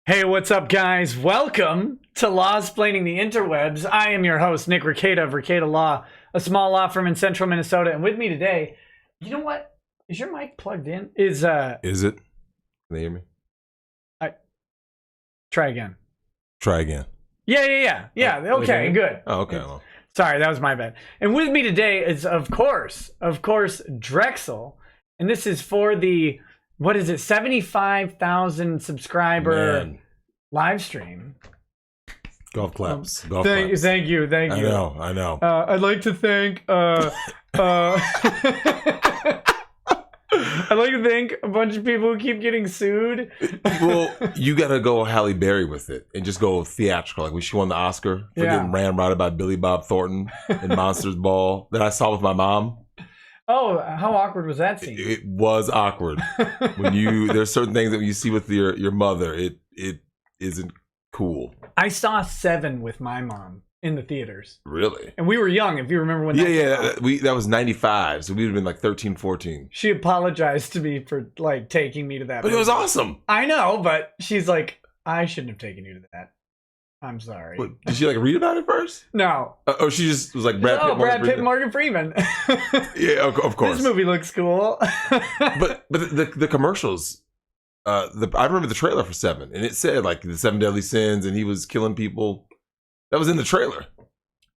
Hey, what's up, guys? Welcome to Lawsplaining the Interwebs. I am your host, Nick Ricada of Ricada Law, a small law firm in central Minnesota. And with me today, you know what? Is your mic plugged in? Is it? Can they hear me? Try again. Try again. Yeah. Okay, good. Oh, okay. Well. Sorry, that was my bad. And with me today is, of course, Drexel. And this is for the, 75,000 subscriber live stream. Golf claps. Thank you. I know. I'd like to thank I'd like to thank a bunch of people who keep getting sued. Well, you got to go Halle Berry with it and just go theatrical. Like when she won the Oscar for getting ramrodded by Billy Bob Thornton in Monsters Ball that I saw with my mom. Oh, how awkward was that scene? It was awkward. There's certain things that you see with your mother, it isn't cool. I saw Seven with my mom in the theaters. Really? And we were young, if you remember when that was 95, so we'd have been like 13, 14. She apologized to me for like taking me to that. But movie. It was awesome. I know, but she's like, I shouldn't have taken you to that. I'm sorry. What, did she like read about it first? No. She just was like Brad Pitt. Brad Pitt and Morgan Freeman. Yeah, of course. This movie looks cool. but the commercials, I remember the trailer for Seven, and it said like the 7 deadly sins, and he was killing people. That was in the trailer.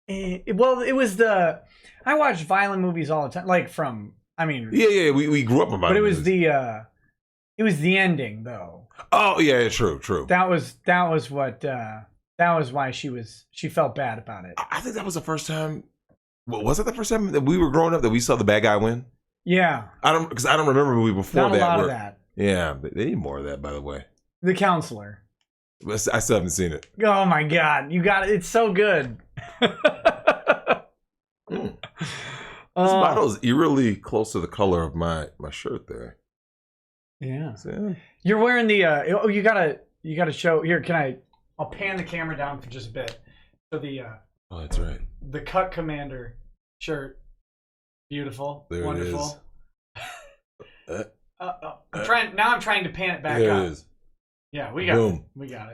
Well, it was I watched violent movies all the time, like from. I mean. Yeah. We grew up on violent. But it was movies. It was the ending though. Oh yeah, true. That was what. That was why she felt bad about it. I think that was the first time. Was it the first time that we were growing up that we saw the bad guy win? Yeah. I don't remember a movie before Not that. A lot of that. Yeah, but they need more of that, by the way. The Counselor. I still haven't seen it. Oh my God, you got it! It's so good. This bottle is eerily close to the color of my shirt there. Yeah. So, you're wearing the. You gotta show here. I'll pan the camera down for just a bit. So oh, that's right. The Cuck Commander shirt, beautiful, there wonderful. It is. I'm trying to pan it back there up. It is. Yeah, we got it.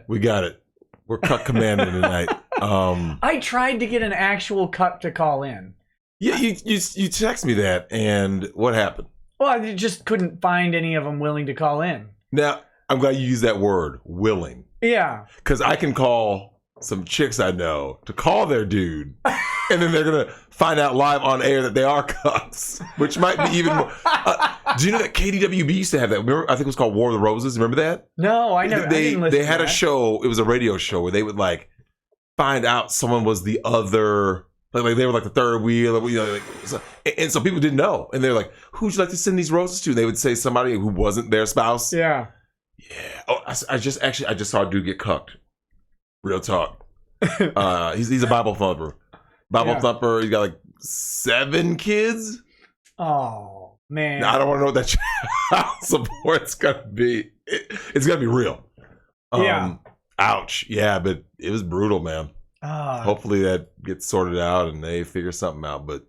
We got it. We're Cuck Commander tonight. I tried to get an actual Cuck to call in. Yeah, you text me that, and what happened? Well, I just couldn't find any of them willing to call in. Now, I'm glad you used that word, willing. Yeah. Because I can call some chicks I know to call their dude, and then they're going to find out live on air that they are cucks, which might be even more. Do you know that KDWB used to have that? Remember, I think it was called War of the Roses. Remember that? No, I never. They had a show. It was a radio show where they would like find out someone was the other. Like they were like the third wheel, and so people didn't know, and they're like, "Who'd you like to send these roses to?" And they would say somebody who wasn't their spouse. Yeah. Yeah. Oh, I just saw a dude get cucked. Real talk. He's a Bible thumper. Thumper. He's got like 7 kids. Oh man. Now, I don't want to know what that child support's gonna be. It's gonna be real. Yeah. Ouch. Yeah, but it was brutal, man. Hopefully that gets sorted out and they figure something out. But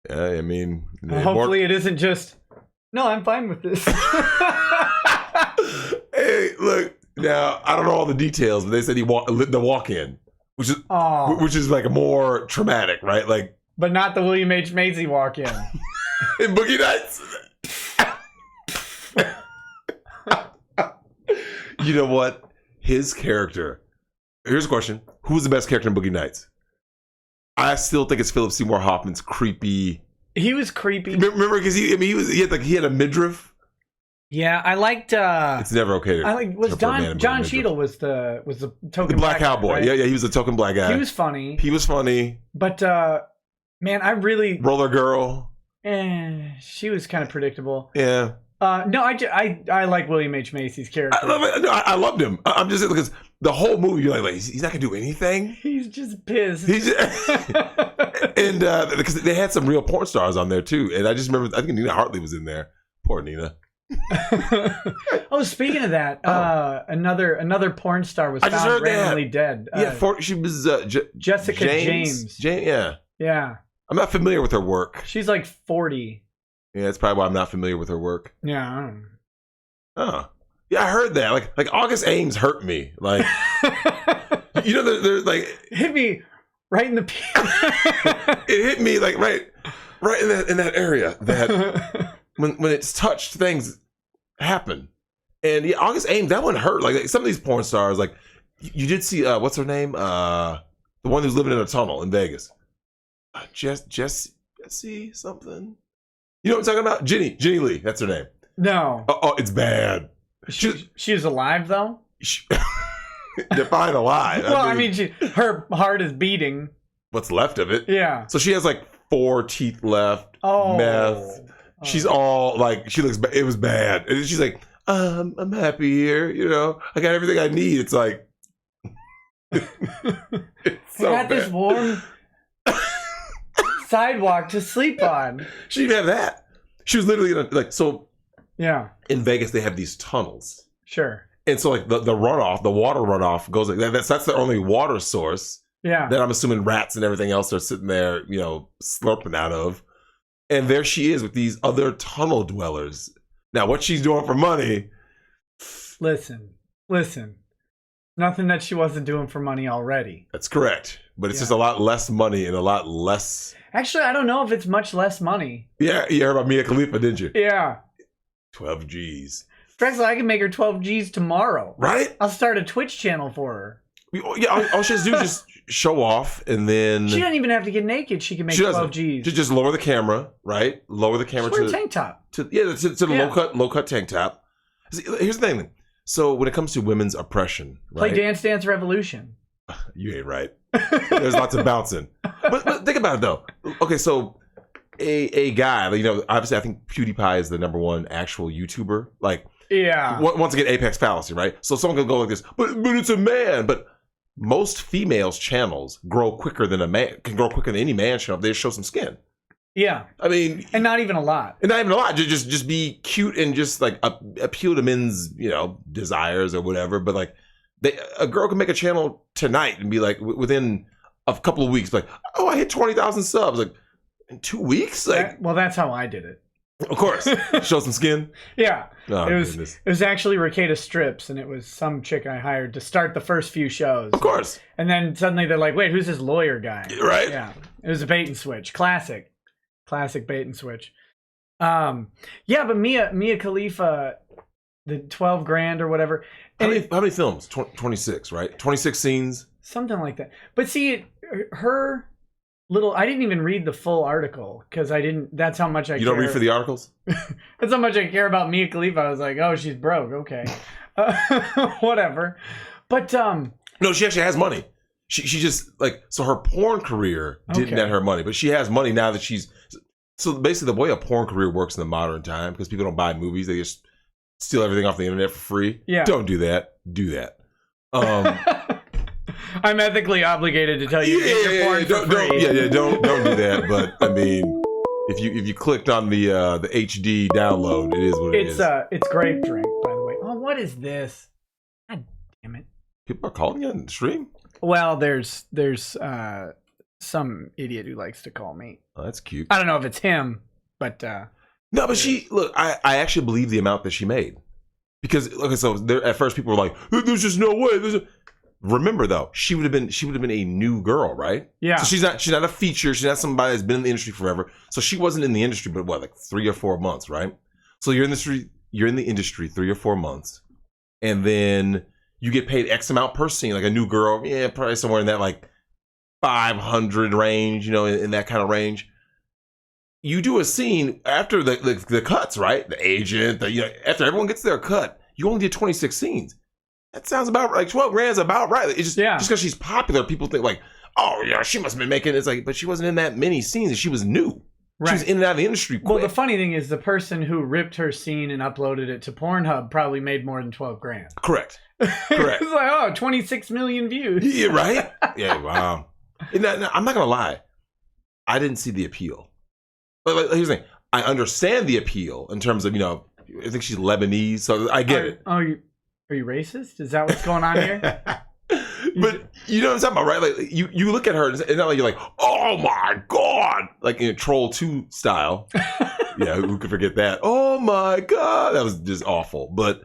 yeah, I mean, hopefully it isn't just. No, I'm fine with this. Hey, look. Now I don't know all the details, but they said he lit the walk-in, which is like a more traumatic, right? Like, but not the William H. Macy walk-in. In Boogie Nights. You know what? His character. Here's a question: who was the best character in Boogie Nights? I still think it's Philip Seymour Hoffman's creepy. He was creepy. Remember, because he had a midriff. Yeah, I liked. It's never okay to. John Cheadle was the token the black cowboy. Right? Yeah, he was a token black guy. He was funny. But man, I really Roller Girl. She was kind of predictable. Yeah. No, I like William H. Macy's character. I loved him. I'm just because the whole movie, you're like he's not gonna do anything. He's just pissed. And because they had some real porn stars on there too, and I just remember I think Nina Hartley was in there. Poor Nina. Oh, speaking of that, another porn star was found randomly dead. She was Jessica James. Yeah. I'm not familiar with her work. She's like 40. Yeah, that's probably why I'm not familiar with her work. Yeah. I don't know. Oh. Yeah, I heard that. Like August Ames hurt me. Like, you know, they're like hit me right in the it hit me like right in that area that when it's touched, things happen. And yeah, August Ames, that one hurt. Like some of these porn stars, like you did see what's her name? The one who's living in a tunnel in Vegas. Jesse something. You know what I'm talking about? Jenny Lee. That's her name. No. Oh, it's bad. She's alive though. Define alive. Well, I mean, her heart is beating. What's left of it? Yeah. So she has like 4 teeth left. Oh. Meth. She's all like, she looks. It was bad, and she's like, I'm happy here. You know, I got everything I need. It's like, it's so I got this warm sidewalk to sleep on. She didn't have that. She was literally like, so. Yeah. In Vegas, they have these tunnels. Sure. And so like the runoff, the water runoff goes like that. That's the only water source. Yeah. That I'm assuming rats and everything else are sitting there, you know, slurping out of. And there she is with these other tunnel dwellers. Now, what she's doing for money. Listen. Nothing that she wasn't doing for money already. That's correct. But it's just a lot less money and a lot less. Actually, I don't know if it's much less money. Yeah, you heard about Mia Khalifa, didn't you? Yeah. 12 G's. Drexel, I can make her 12 G's tomorrow. Right? I'll start a Twitch channel for her. Yeah, all she has to do is just show off, and then she doesn't even have to get naked. She can make 12 G's. Just lower the camera, right? Lower the camera to a tank top. To the low cut tank top. See, here's the thing. So when it comes to women's oppression, right? Play Dance Dance Revolution. You ain't right. There's lots of bouncing. But think about it though. Okay, so a guy, you know, obviously I think PewDiePie is the #1 actual YouTuber. Like, yeah. Once again, apex fallacy, right? So someone can go like this, but it's a man. But most females' channels grow quicker than a man, can grow quicker than any man's channel if they show some skin. Yeah. I mean, and not even a lot. And not even a lot. Just be cute and just like appeal to men's, you know, desires or whatever. But like, a girl can make a channel tonight and be like, within a couple of weeks, like, oh, I hit 20,000 subs. Like, in 2 weeks? Like, well, that's how I did it. Of course. Show some skin? Yeah. Oh, it was actually Ricada Strips, and it was some chick I hired to start the first few shows. Of course. And then suddenly they're like, wait, who's this lawyer guy? Right. Yeah. It was a bait and switch. Classic bait and switch. Yeah, but Mia Khalifa, the 12 grand or whatever. How many films? 26, right? 26 scenes? Something like that. But see, her little, I didn't even read the full article because that's how much I care. You don't read for the articles? That's how much I care about Mia Khalifa. I was like, oh, she's broke. Okay. Whatever. But, no, she actually has money. She just, like, so her porn career didn't net her money, but she has money now that she's, so basically the way a porn career works in the modern time, because people don't buy movies, they just steal everything off the internet for free. Yeah. Don't do that. Do that. I'm ethically obligated to tell you don't do that. But I mean, if you clicked on the HD download, it is what it is. It's grape drink, by the way. Oh, what is this? God damn it! People are calling you on the stream. Well, there's some idiot who likes to call me. Oh, that's cute. I don't know if it's him, but no. But I actually believe the amount that she made, because so there at first people were like, "There's just no way." Remember though, she would have been a new girl, right? Yeah. So she's not a feature. She's not somebody that's been in the industry forever. So she wasn't in the industry, but what, like 3 or 4 months, right? So you're in the industry 3 or 4 months, and then you get paid X amount per scene, like a new girl, yeah, probably somewhere in that like 500 range, you know, in that kind of range. You do a scene after the cuts, right? The agent, after everyone gets their cut, you only did 26 scenes. That sounds about like 12 grand is about right. It's just because she's popular, people think like, oh yeah, she must have been making. It's like, but she wasn't in that many scenes. She was new. Right. She was in and out of the industry quick. Well, the funny thing is, the person who ripped her scene and uploaded it to Pornhub probably made more than 12 grand. Correct. It's like, 26 million views. Yeah, right. Yeah, wow. Now, I'm not gonna lie, I didn't see the appeal. But here's the thing: I understand the appeal in terms of, I think she's Lebanese, so I get it. Are you racist? Is that what's going on here? But you know what I'm talking about, right? Like you look at her and it's not like you're like, oh my god, like in Troll 2 style. Yeah, who could forget that? Oh my god, that was just awful. But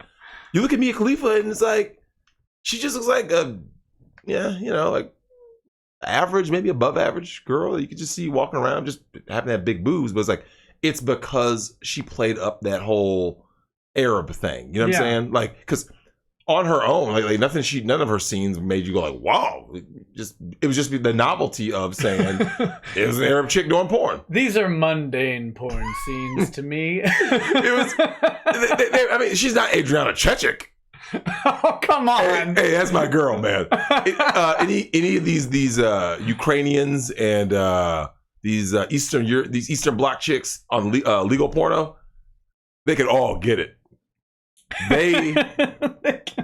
You look at Mia Khalifa, and it's like she just looks like a like average, maybe above average girl. You could just see walking around, just having to have big boobs. But it's because she played up that whole Arab thing. You know what I'm saying? Like, because on her own, like none of her scenes made you go like, wow. It was just the novelty of saying it was an Arab chick doing porn. These are mundane porn scenes to me. It was. I mean, she's not Adriana Chechik. Oh, come on! Hey, that's my girl, man. Any of these Ukrainians and these Eastern Bloc chicks on legal porno, they can all get it.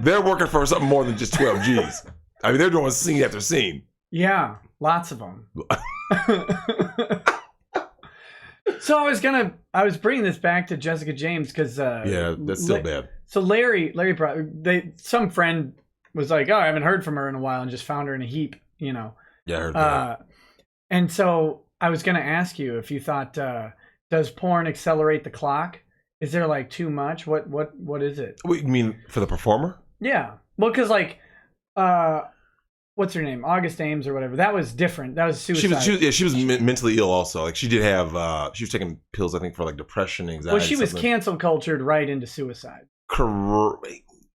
They're working for something more than just 12 G's. I mean, they're doing scene after scene. Yeah, lots of them. So I was bringing this back to Jessica James because that's still bad. So Larry some friend was like, oh, I haven't heard from her in a while, and just found her in a heap, you know. Yeah, I heard that. And so I was gonna ask you if you thought, does porn accelerate the clock? Is there like too much? What is it? What, you mean for the performer? Yeah. Well, because what's her name? August Ames or whatever. That was different. That was suicide. She was mentally ill also. Like she did have, she was taking pills, I think, for like depression, anxiety. Well, she was cancel cultured right into suicide.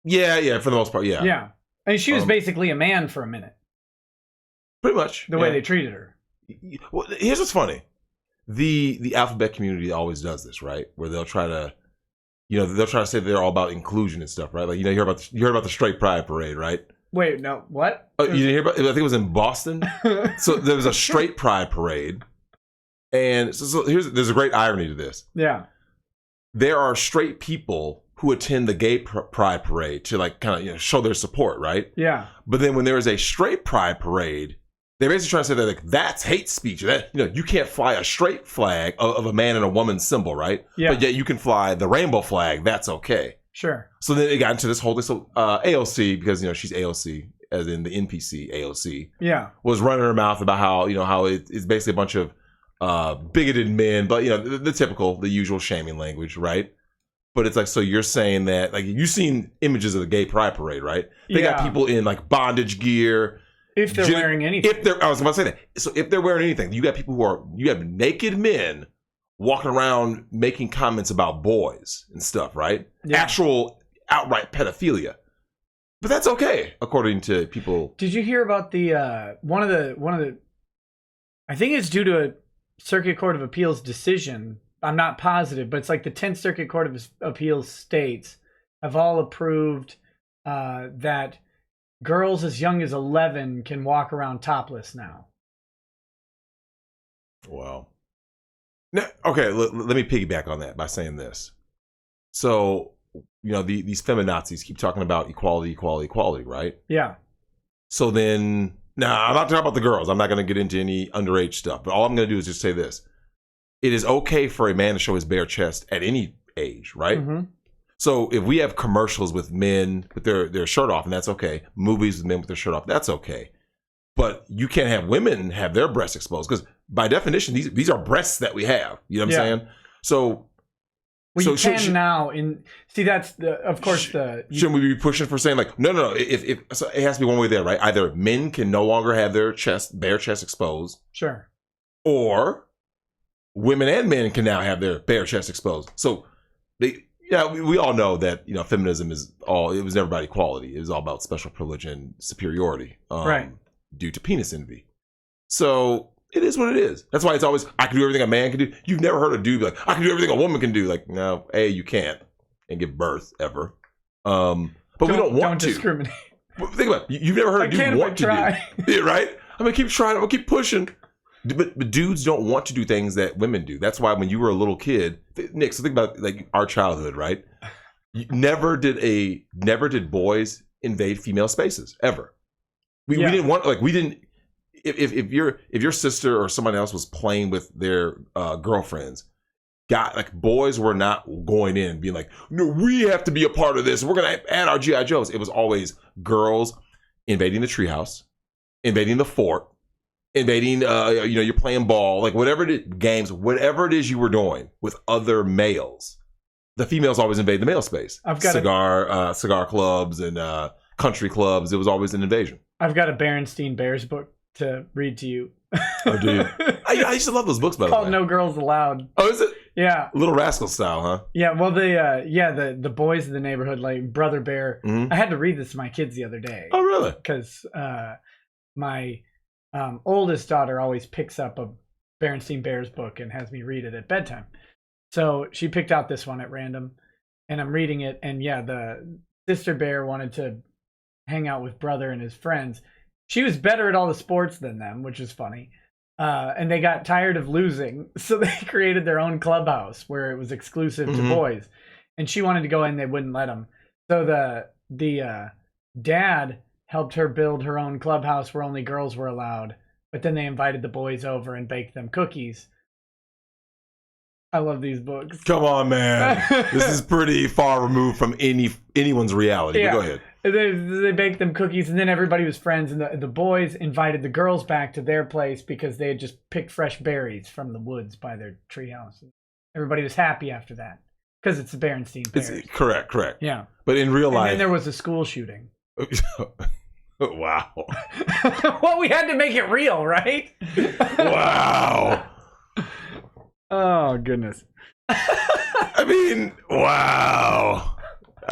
Yeah, for the most part, yeah. Yeah. I mean, she was basically a man for a minute. Pretty much. The way they treated her. Well, here's what's funny. The alphabet community always does this, right? Where they'll try to, they'll try to say they're all about inclusion and stuff, right? Like, you heard about the straight pride parade, right? Wait, no, what? Oh, you didn't hear about? I think it was in Boston. So there was a straight pride parade, and so there's a great irony to this. Yeah, there are straight people who attend the gay pride parade to like kind of show their support, right? Yeah. But then when there is a straight pride parade, they're basically trying to say that like that's hate speech. That you can't fly a straight flag of a man and a woman symbol, right? Yeah. But yet you can fly the rainbow flag. That's okay. Sure. So then it got into this whole thing. So AOC, because she's AOC, as in the NPC AOC, was running her mouth about how it's basically a bunch of bigoted men, but the usual shaming language, right? But it's like, so you're saying that like you've seen images of the gay pride parade, right? They got people in like bondage gear. If they're wearing anything. I was about to say that. So if they're wearing anything, you got people you have naked men walking around making comments about boys and stuff, right? Yeah. Actual outright pedophilia. But that's okay, according to people. Did you hear about the one of the I think it's due to a Circuit Court of Appeals decision. I'm not positive, but it's like the 10th Circuit Court of Appeals states have all approved that girls as young as 11 can walk around topless now. Wow. Now, okay, let me piggyback on that by saying this. So, these feminazis keep talking about equality, right? Yeah. So then, now I'm not talking about the girls. I'm not going to get into any underage stuff, but all I'm going to do is just say this. It is okay for a man to show his bare chest at any age, right? Mm-hmm. So if we have commercials with men with their shirt off, and that's okay. Movies with men with their shirt off, that's okay. But you can't have women have their breasts exposed because by definition, these are breasts that we have. You know what I'm saying? So, you can now. That's of course shouldn't we be pushing for saying like no? If so it has to be one way there, right? Either men can no longer have their bare chest exposed, sure, or women and men can now have their bare chest exposed. So we all know that feminism it was never about equality. It was all about special privilege and superiority, right? Due to penis envy. So it is what it is. That's why it's always I can do everything a man can do. You've never heard a dude be like I can do everything a woman can do. Like no, you can't and give birth ever. But we don't want to discriminate. Think about it. You've never heard a dude want to do. Yeah, right? I'm gonna keep trying. I'm gonna keep pushing. But dudes don't want to do things that women do. That's why when you were a little kid, Nick. So think about like our childhood, right? Never did boys invade female spaces ever. We didn't want we didn't. If your sister or somebody else was playing with their girlfriends, boys were not going in and being like, no, we have to be a part of this. We're gonna add our GI Joes. It was always girls invading the treehouse, invading the fort. Invading, you're playing ball, like whatever it is, games, whatever it is you were doing with other males. the females always invade the male space. I've got cigar clubs and country clubs. It was always an invasion. I've got a Berenstain Bears book to read to you. Oh, dude. I used to love those books, by the way. Called No Girls Allowed. Oh, is it? Yeah. Little Rascal style, huh? Yeah, well, the boys in the neighborhood, like Brother Bear. Mhm. I had to read this to my kids the other day. Oh, really? Because my oldest daughter always picks up a Berenstain Bears book and has me read it at bedtime. So she picked out this one at random, and I'm reading it. And yeah, the sister bear wanted to hang out with brother and his friends. She was better at all the sports than them, which is funny. And they got tired of losing, so they created their own clubhouse where it was exclusive to boys. And she wanted to go in, they wouldn't let them. So the dad helped her build her own clubhouse where only girls were allowed. But then they invited the boys over and baked them cookies. I love these books. Come on, man. This is pretty far removed from anyone's reality. Yeah. But go ahead. They baked them cookies, and then everybody was friends. And the boys invited the girls back to their place because they had just picked fresh berries from the woods by their treehouse. Everybody was happy after that because it's the Berenstain Bears. Correct. Yeah. But in real life... And then there was a school shooting. Wow. Well, we had to make it real, right? Wow. Oh, goodness. I mean, wow.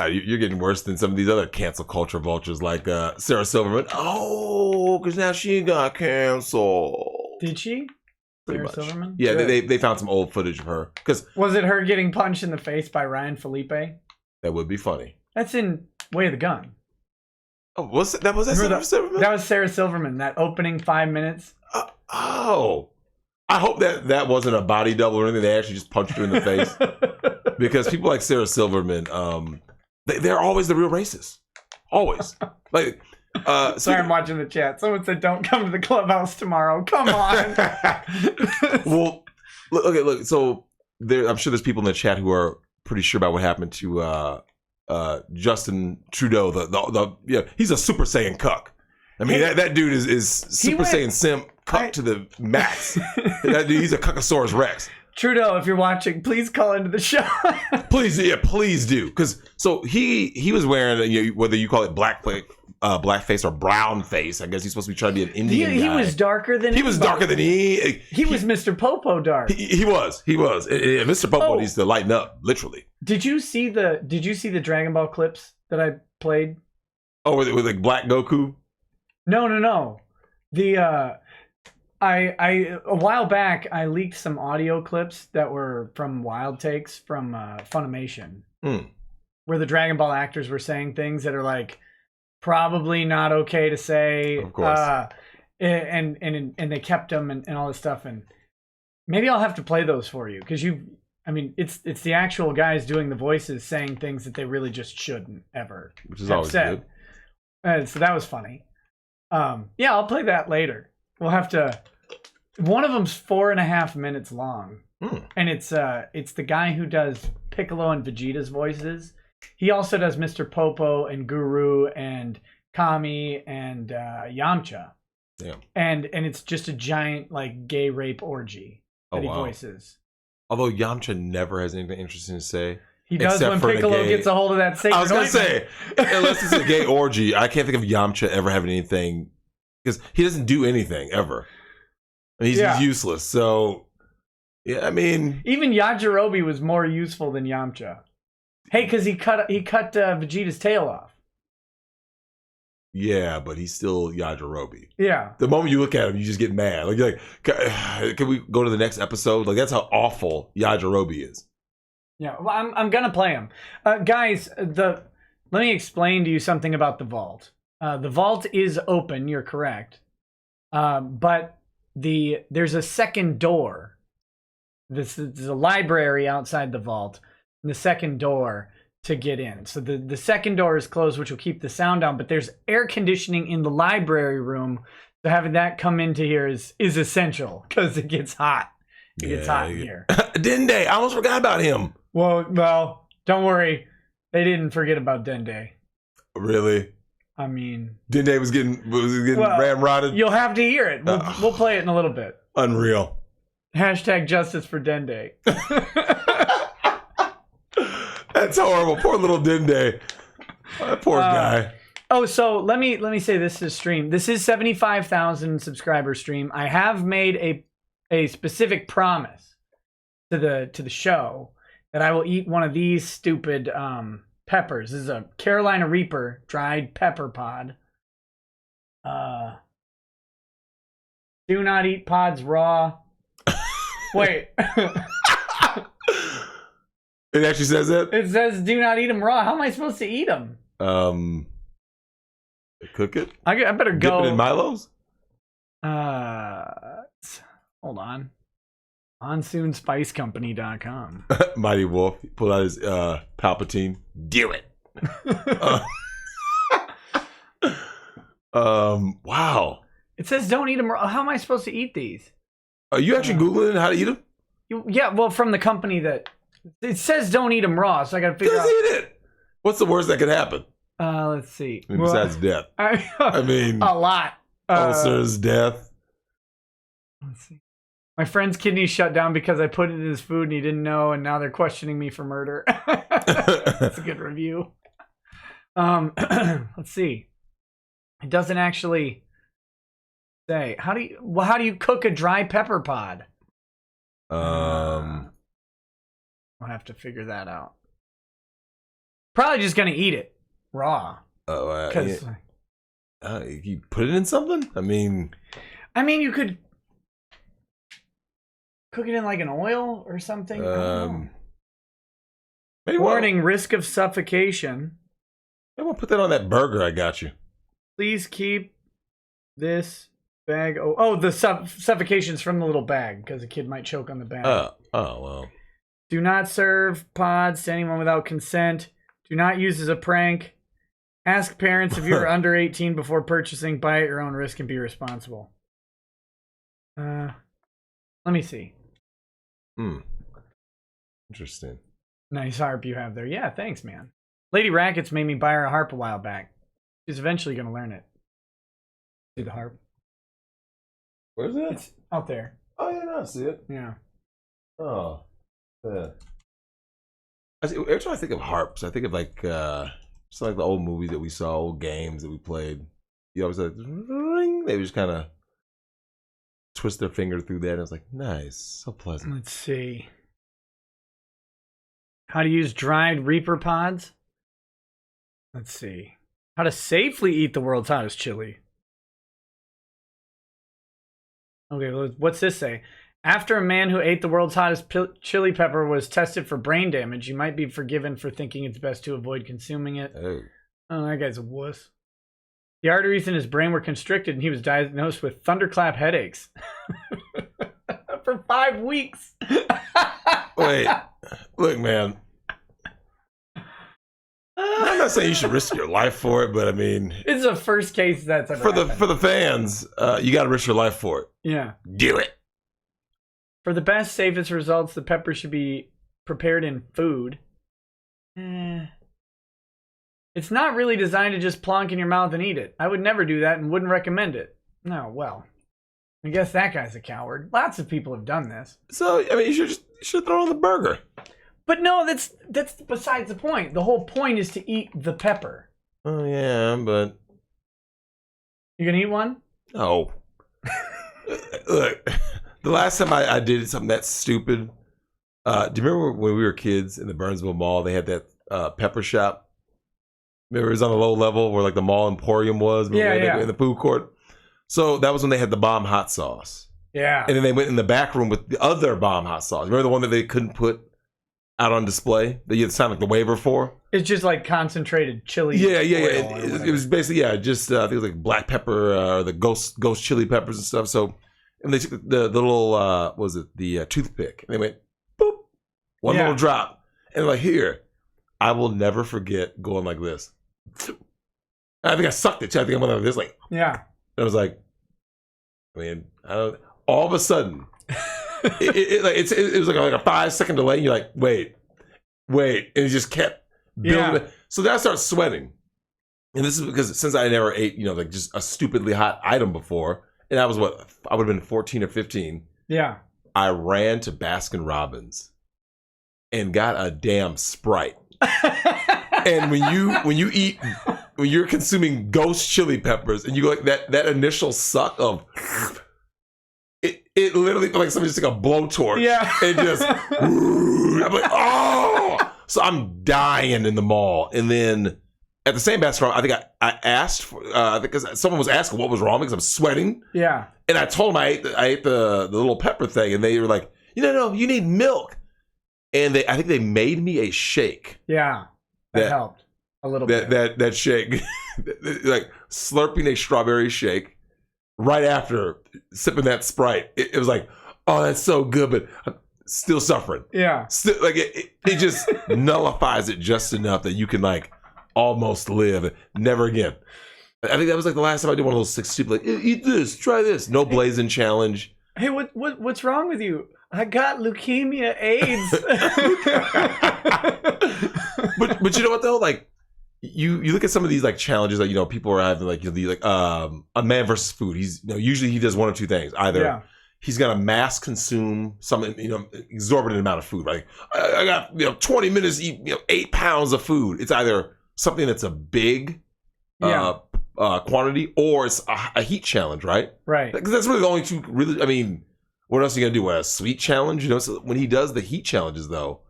You're getting worse than some of these other cancel culture vultures like Sarah Silverman. Oh, because now she got canceled. Did she? Pretty Sarah much. Silverman? Yeah, they found some old footage of her. Was it her getting punched in the face by Ryan Felipe? That would be funny. That's in Way of the Gun. Oh, was that Sarah Silverman? That was Sarah Silverman, that opening 5 minutes. Oh. I hope that wasn't a body double or anything. They actually just punched her in the face. Because people like Sarah Silverman, they're always the real racists. Always. Like, sorry, I'm watching the chat. Someone said, "Don't come to the clubhouse tomorrow." Come on. Well, look. So I'm sure there's people in the chat who are pretty sure about what happened to Justin Trudeau. He's a Super Saiyan cuck. I mean, that dude is Super Saiyan simp cuck to the max. That dude, he's a Cuckosaurus Rex. Trudeau, if you're watching, please call into the show. Please do. Because so he was wearing, whether you call it blackface or brown face. I guess he's supposed to be trying to be an Indian guy. He was darker than he was darker than he was Mr. Popo dark. He was. And Mr. Popo needs to lighten up, literally. Did you see the Dragon Ball clips that I played? Oh, with like Black Goku? No. I a while back I leaked some audio clips that were from Wild Takes from Funimation, where the Dragon Ball actors were saying things that are like probably not okay to say. Of course. And they kept them and all this stuff. And maybe I'll have to play those for you because it's the actual guys doing the voices saying things that they really just shouldn't ever, which is always said. Good. So that was funny. Yeah, I'll play that later. We'll have to. One of them's 4.5 minutes long, and it's the guy who does Piccolo and Vegeta's voices. He also does Mr. Popo and Guru and Kami and Yamcha. Damn. And it's just a giant like gay rape orgy that he voices. Although Yamcha never has anything interesting to say. He does when Piccolo gets a hold of that sacred I was going to ointment. say, unless it's a gay orgy, I can't think of Yamcha ever having anything, because he doesn't do anything ever. And he's useless. So, yeah, I mean, even Yajirobe was more useful than Yamcha. Hey, because he cut Vegeta's tail off. Yeah, but he's still Yajirobe. Yeah. The moment you look at him, you just get mad. Like you're like, can we go to the next episode? Like that's how awful Yajirobe is. Yeah, well, I'm gonna play him, guys. Let me explain to you something about the vault. The vault is open. You're correct, but there's a second door. There's a library outside the vault, and the second door to get in. So the second door is closed, which will keep the sound down. But there's air conditioning in the library room, so having that come into here is essential because it gets hot. It gets hot in here. Dende, I almost forgot about him. Well, don't worry. They didn't forget about Dende. Really? I mean, Dende was getting ramrodded. You'll have to hear it. We'll play it in a little bit. Unreal. # justice for Dende. That's horrible. Poor little Dende. Poor guy. Oh, so let me say this is stream. This is 75,000 subscriber stream. I have made a specific promise to the show that I will eat one of these stupid peppers. This is a Carolina Reaper dried pepper pod. Do not eat pods raw. Wait. It actually says that? It says do not eat them raw. How am I supposed to eat them? Cook it? I better go. Dip it in Milo's? Hold on. MonsoonSpiceCompany.com. Mighty Wolf pulled out his Palpatine. Do it. Wow. It says don't eat them raw. How am I supposed to eat these? Are you actually Googling how to eat them? Yeah, well, from the company that... It says don't eat them raw, so I gotta figure out... Just eat it! What's the worst that could happen? Let's see. I mean, besides death. I mean... A lot. Ulcers, death. Let's see. My friend's kidneys shut down because I put it in his food and he didn't know, and now they're questioning me for murder. That's a good review. Let's see. It doesn't actually say. How do you cook a dry pepper pod? I'll have to figure that out. Probably just gonna eat it raw. Because you put it in something. I mean, you could cook it in like an oil or something. Warning: risk of suffocation. I won't put that on that burger I got you. Please keep this bag. Oh, the suffocation's from the little bag because a kid might choke on the bag. Oh well. Do not serve pods to anyone without consent. Do not use as a prank. Ask parents if you're under 18 before purchasing. Buy at your own risk and be responsible. Let me see. Interesting. Nice harp you have there. Yeah, thanks, man. Lady Rackets made me buy her a harp a while back. She's eventually going to learn it. See the harp. Where's it? It's out there. Oh, yeah, no, I see it. Yeah. Oh, yeah. Every time I think of harps, I think of like some like the old movies that we saw, old games that we played. You always like, ring. They would just kind of twist their finger through that. And I was like, nice, so pleasant. Let's see. How to use dried Reaper pods. Let's see. How to safely eat the world's hottest chili. Okay, what's this say? After a man who ate the world's hottest chili pepper was tested for brain damage, you might be forgiven for thinking it's best to avoid consuming it. Oh, that guy's a wuss. The arteries in his brain were constricted and he was diagnosed with thunderclap headaches. For 5 weeks. Wait, look, man. I'm not saying you should risk your life for it, but I mean, it's the first case that's ever happened. For the fans. You got to risk your life for it. Yeah, do it. For the best, safest results, the pepper should be prepared in food. It's not really designed to just plonk in your mouth and eat it. I would never do that and wouldn't recommend it. No, well, I guess that guy's a coward. Lots of people have done this. So, I mean, you should throw it on the burger. But no, that's besides the point. The whole point is to eat the pepper. Oh, yeah, but... You gonna eat one? No. Look, the last time I did something that stupid, do you remember when we were kids in the Burnsville Mall, they had that pepper shop? Remember it was on a low level where like the mall emporium was? Yeah. In the food court? So that was when they had the bomb hot sauce. Yeah. And then they went in the back room with the other bomb hot sauce. Remember the one that they couldn't put out on display that you had to sign like the waiver for? It's just like concentrated chili. Yeah. It was basically, just I think it was like black pepper or the ghost chili peppers and stuff. So, and they took the little, the toothpick, and they went, boop, one little drop. And like, here, I will never forget going like this. I think I sucked it too. I think I went like this, like, yeah. I was like, I mean, all of a sudden, it was like a 5-second delay. And you're like, wait, and it just kept building. Yeah. So then I start sweating, and this is because since I never ate, like just a stupidly hot item before, and I was I would have been 14 or 15. Yeah, I ran to Baskin Robbins and got a damn Sprite. And when you're consuming ghost chili peppers and you go like that initial suck of it literally felt like somebody just took a blowtorch. Yeah. And just I'm like, oh, so I'm dying in the mall. And then at the same restaurant, I think I asked for because someone was asking what was wrong because I'm sweating. Yeah. And I told them I ate the little pepper thing, and they were like, no, you need milk. And I think they made me a shake. Yeah. That helped a little bit. That shake, like slurping a strawberry shake right after sipping that Sprite. It was like, oh, that's so good, but I'm still suffering. Yeah. Still, like it just nullifies it just enough that you can like almost live. Never again. I think that was like the last time I did one of those 6 stupid, like, eat this, try this. No blazing challenge. Hey, what's wrong with you? I got leukemia, AIDS. but you know what though? Like you look at some of these like challenges that people are having, like a man versus food. He's usually he does one of two things. Either he's gonna mass consume some exorbitant amount of food. Right? I got 20 minutes to eat 8 pounds of food. It's either something that's a big quantity, or it's a heat challenge, right? Right. Because that's really the only two. Really, I mean, what else are you gonna do? A sweet challenge? So when he does the heat challenges, though,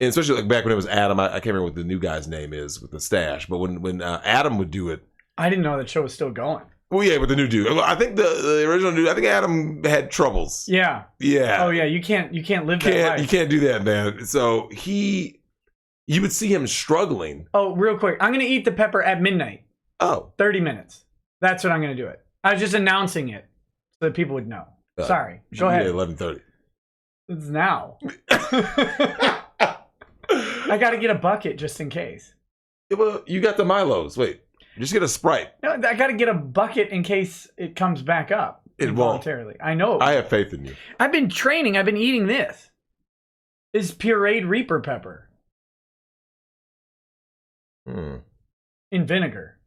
and especially like back when it was Adam, I can't remember what the new guy's name is with the stash, but when Adam would do it, I didn't know that show was still going. Well, yeah, with the new dude, I think the original dude, I think Adam had troubles. Yeah. Yeah. Oh yeah, you can't live that life. You can't do that, man. So you would see him struggling. Oh, real quick, I'm gonna eat the pepper at midnight. Oh. 30 minutes. That's what I'm gonna do it. I was just announcing it so that people would know. Sorry. Go ahead. 11:30. It's now. I got to get a bucket just in case. Yeah, well, you got the Milos. Wait, just get a Sprite. No, I got to get a bucket in case it comes back up. It involuntarily. won't. I know. I have faith in you. I've been training. I've been eating this. This pureed Reaper pepper. In vinegar.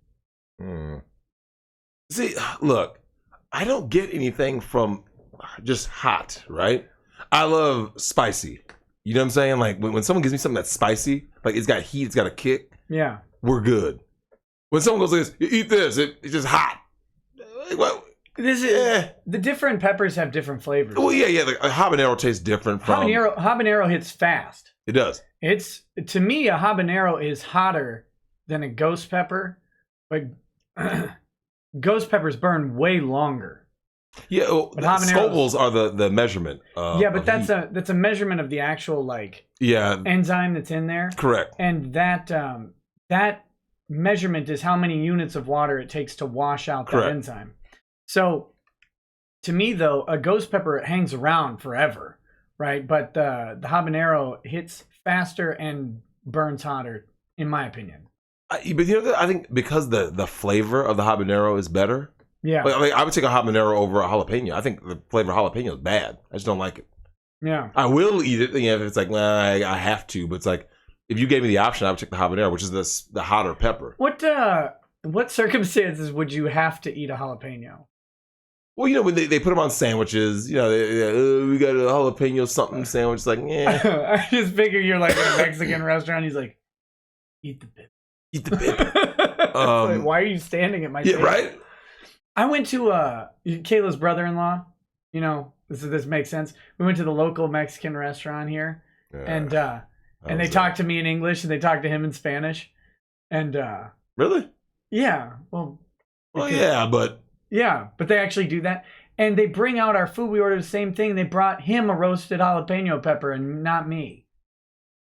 See, look, I don't get anything from just hot, right? I love spicy. You know what I'm saying? Like when someone gives me something that's spicy, like it's got heat, it's got a kick. Yeah, we're good. When someone goes like this, you eat this, it's just hot. Like, well, this is the different peppers have different flavors. Well, yeah. Like a habanero tastes different from habanero hits fast. It does. It's to me a habanero is hotter than a ghost pepper, but ghost peppers burn way longer. Yeah, well, Scovilles are the measurement. But that's a measurement of the actual enzyme that's in there. Correct. And that measurement is how many units of water it takes to wash out that enzyme. So to me though, a ghost pepper hangs around forever, right? But the habanero hits faster and burns hotter, in my opinion. But I think because the flavor of the habanero is better. Yeah. Like, I would take a habanero over a jalapeno. I think the flavor of jalapeno is bad. I just don't like it. Yeah. I will eat it. If it's like, I have to. But it's like, if you gave me the option, I would take the habanero, which is the hotter pepper. What circumstances would you have to eat a jalapeno? Well, when they put them on sandwiches, we got a jalapeno something sandwich. It's like, I just figure you're like in a Mexican restaurant. He's like, eat the pepper. Eat the pepper. Like, why are you standing at my table? Yeah, right? I went to Kayla's brother-in-law. This makes sense. We went to the local Mexican restaurant here, and they talked to me in English, and they talked to him in Spanish, and really, yeah, but they actually do that, and they bring out our food. We ordered the same thing. They brought him a roasted jalapeno pepper, and not me.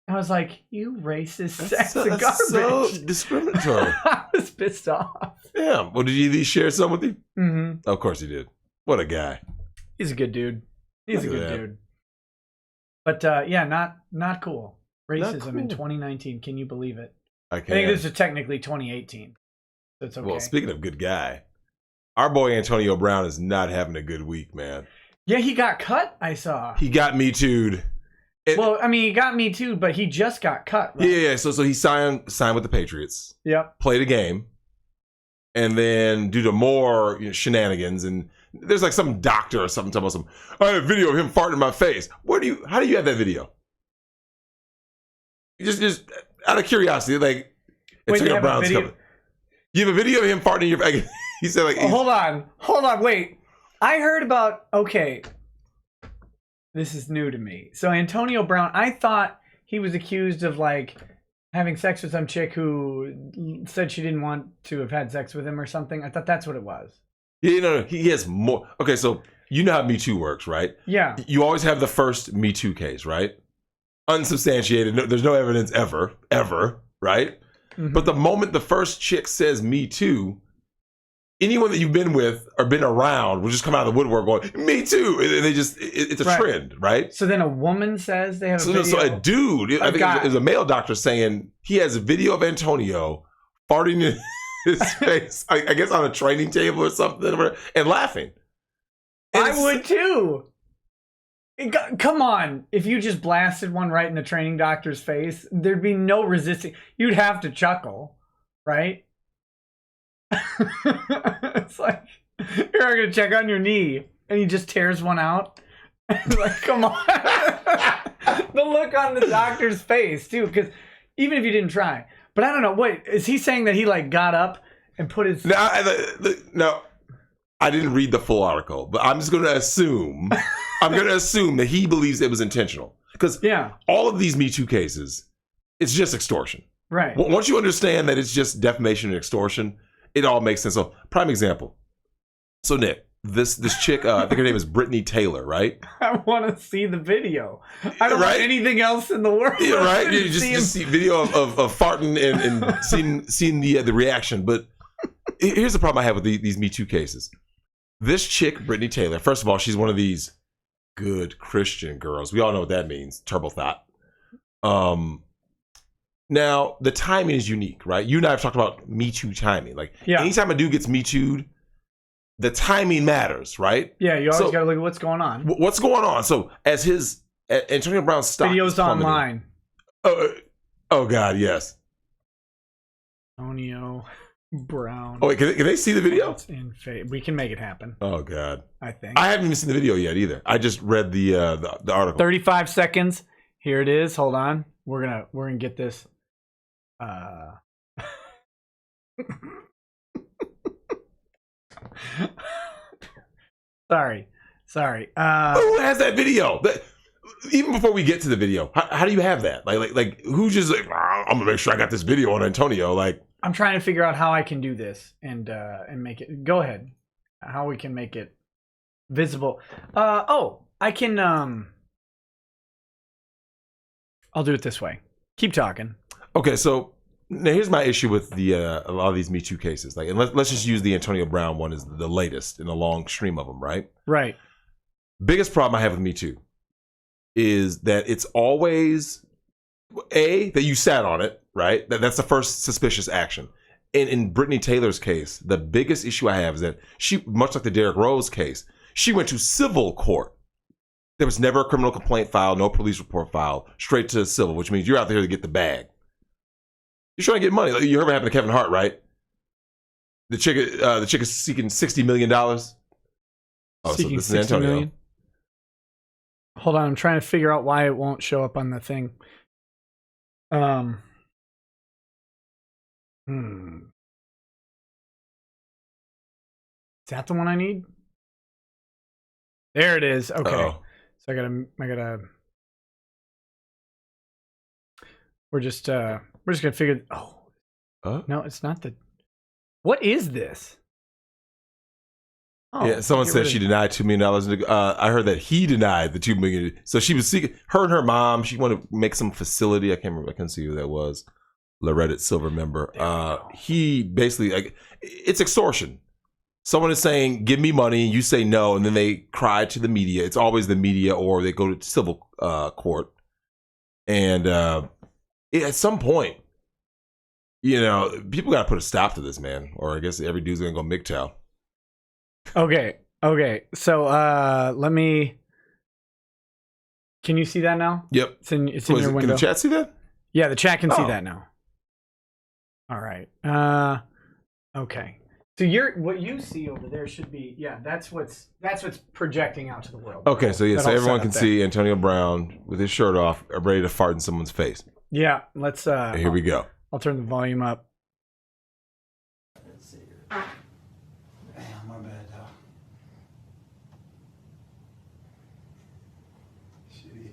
I was like, you racist sack of garbage. That's so discriminatory. I was pissed off. Yeah. Well, did you at least share some with you? Mm-hmm. Of course he did. What a guy. He's a good dude. He's a good dude. But not cool. Racism in 2019. Can you believe it? I can. I think this is technically 2018. So it's okay. Well, speaking of good guy, our boy Antonio Brown is not having a good week, man. Yeah, he got cut, I saw. He got Me Too'd. Well, I mean, he got Me Too, but he just got cut, right? Yeah. So he signed with the Patriots. Yep. Played a game. And then due to more shenanigans, and there's like some doctor or something talking about I have a video of him farting in my face. How do you have that video? Just out of curiosity, like, Wait, Antonio Brown's video? coming. You have a video of him farting in your. He said, like, Hold on, wait. I heard about. Okay, this is new to me. So Antonio Brown, I thought he was accused of like having sex with some chick who said she didn't want to have had sex with him or something. I thought that's what it was. Yeah, no, he has more. Okay, so you know how Me Too works, right? Yeah. You always have the first Me Too case, right? Unsubstantiated. No, there's no evidence ever, right? Mm-hmm. But the moment the first chick says Me Too, anyone that you've been with or been around will just come out of the woodwork going, Me Too. And they just, it's a trend, right? So then a woman says they have a video. So a dude, I think it was a male doctor saying he has a video of Antonio farting in his face, I guess on a training table or something, and laughing. And I would too. Come on. If you just blasted one right in the training doctor's face, there'd be no resisting. You'd have to chuckle, right? It's like, you're going to check on your knee, and he just tears one out. Like, come on. The look on the doctor's face, too, because even if you didn't try. But I don't know. Wait, is he saying that he, like, got up and put his... No, I didn't read the full article, but I'm just going to assume... that he believes it was intentional. Because all of these Me Too cases, it's just extortion. Right. Once you understand that it's just defamation and extortion, it all makes sense. So, prime example. So, Nick, this chick, I think her name is Brittany Taylor, right? I want to see the video. I don't want anything else in the world. Yeah, right? You just see video of farting and seeing the reaction. But here's the problem I have with these Me Too cases. This chick, Brittany Taylor, first of all, she's one of these good Christian girls. We all know what that means. Turbo thought. Now, the timing is unique, right? You and I have talked about Me Too timing. Like, anytime a dude gets Me Too'd, the timing matters, right? Yeah, you always got to look at what's going on. What's going on? So, as Antonio Brown's stock videos online. Oh, God, yes. Antonio Brown. Oh, wait, can they see the video? We can make it happen. Oh, God. I think. I haven't even seen the video yet either. I just read the article. 35 seconds. Here it is. Hold on. We're gonna get this. Sorry. Who has that video? Even before we get to the video, how do you have that? Like who's just like, I'm gonna make sure I got this video on Antonio? Like, I'm trying to figure out how I can do this and make it. Go ahead. How we can make it visible. I can. I'll do it this way. Keep talking. Okay, so now here's my issue with a lot of these Me Too cases. Like, and let's just use the Antonio Brown one as the latest in a long stream of them, right? Right. Biggest problem I have with Me Too is that it's always that you sat on it, right? That's the first suspicious action. And in Brittany Taylor's case, the biggest issue I have is that she, much like the Derrick Rose case, she went to civil court. There was never a criminal complaint filed, no police report filed, straight to civil, which means you're out there to get the bag. You're trying to get money. You heard what happened to Kevin Hart, right? The chick is seeking $60 million. Oh, seeking so this is Antonio. Million? Hold on, I'm trying to figure out why it won't show up on the thing. Is that the one I need? There it is. Okay. Uh-oh. So I gotta. We're just gonna figure. No, it's not the. What is this? Oh, yeah, someone said she denied $2 million. I heard that he denied the $2 million. So she was seeking. Her and her mom. She wanted to make some facility. I can't remember. I can't see who that was. Loretta Silver member. He basically, like, it's extortion. Someone is saying, "Give me money," and you say no, and then they cry to the media. It's always the media, or they go to civil court. And at some point, people got to put a stop to this, man. Or I guess every dude's gonna go MGTOW. Okay. So let me. Can you see that now? Yep. It's in your window. Can the chat see that? Yeah, the chat can see that now. All right. Okay. So what you see over there should be that's what's projecting out to the world. Okay, so everyone can see Antonio Brown with his shirt off, ready to fart in someone's face. Yeah, let's. Here we go. I'll turn the volume up. Let's see here. Damn, my bad, dog. Shitty.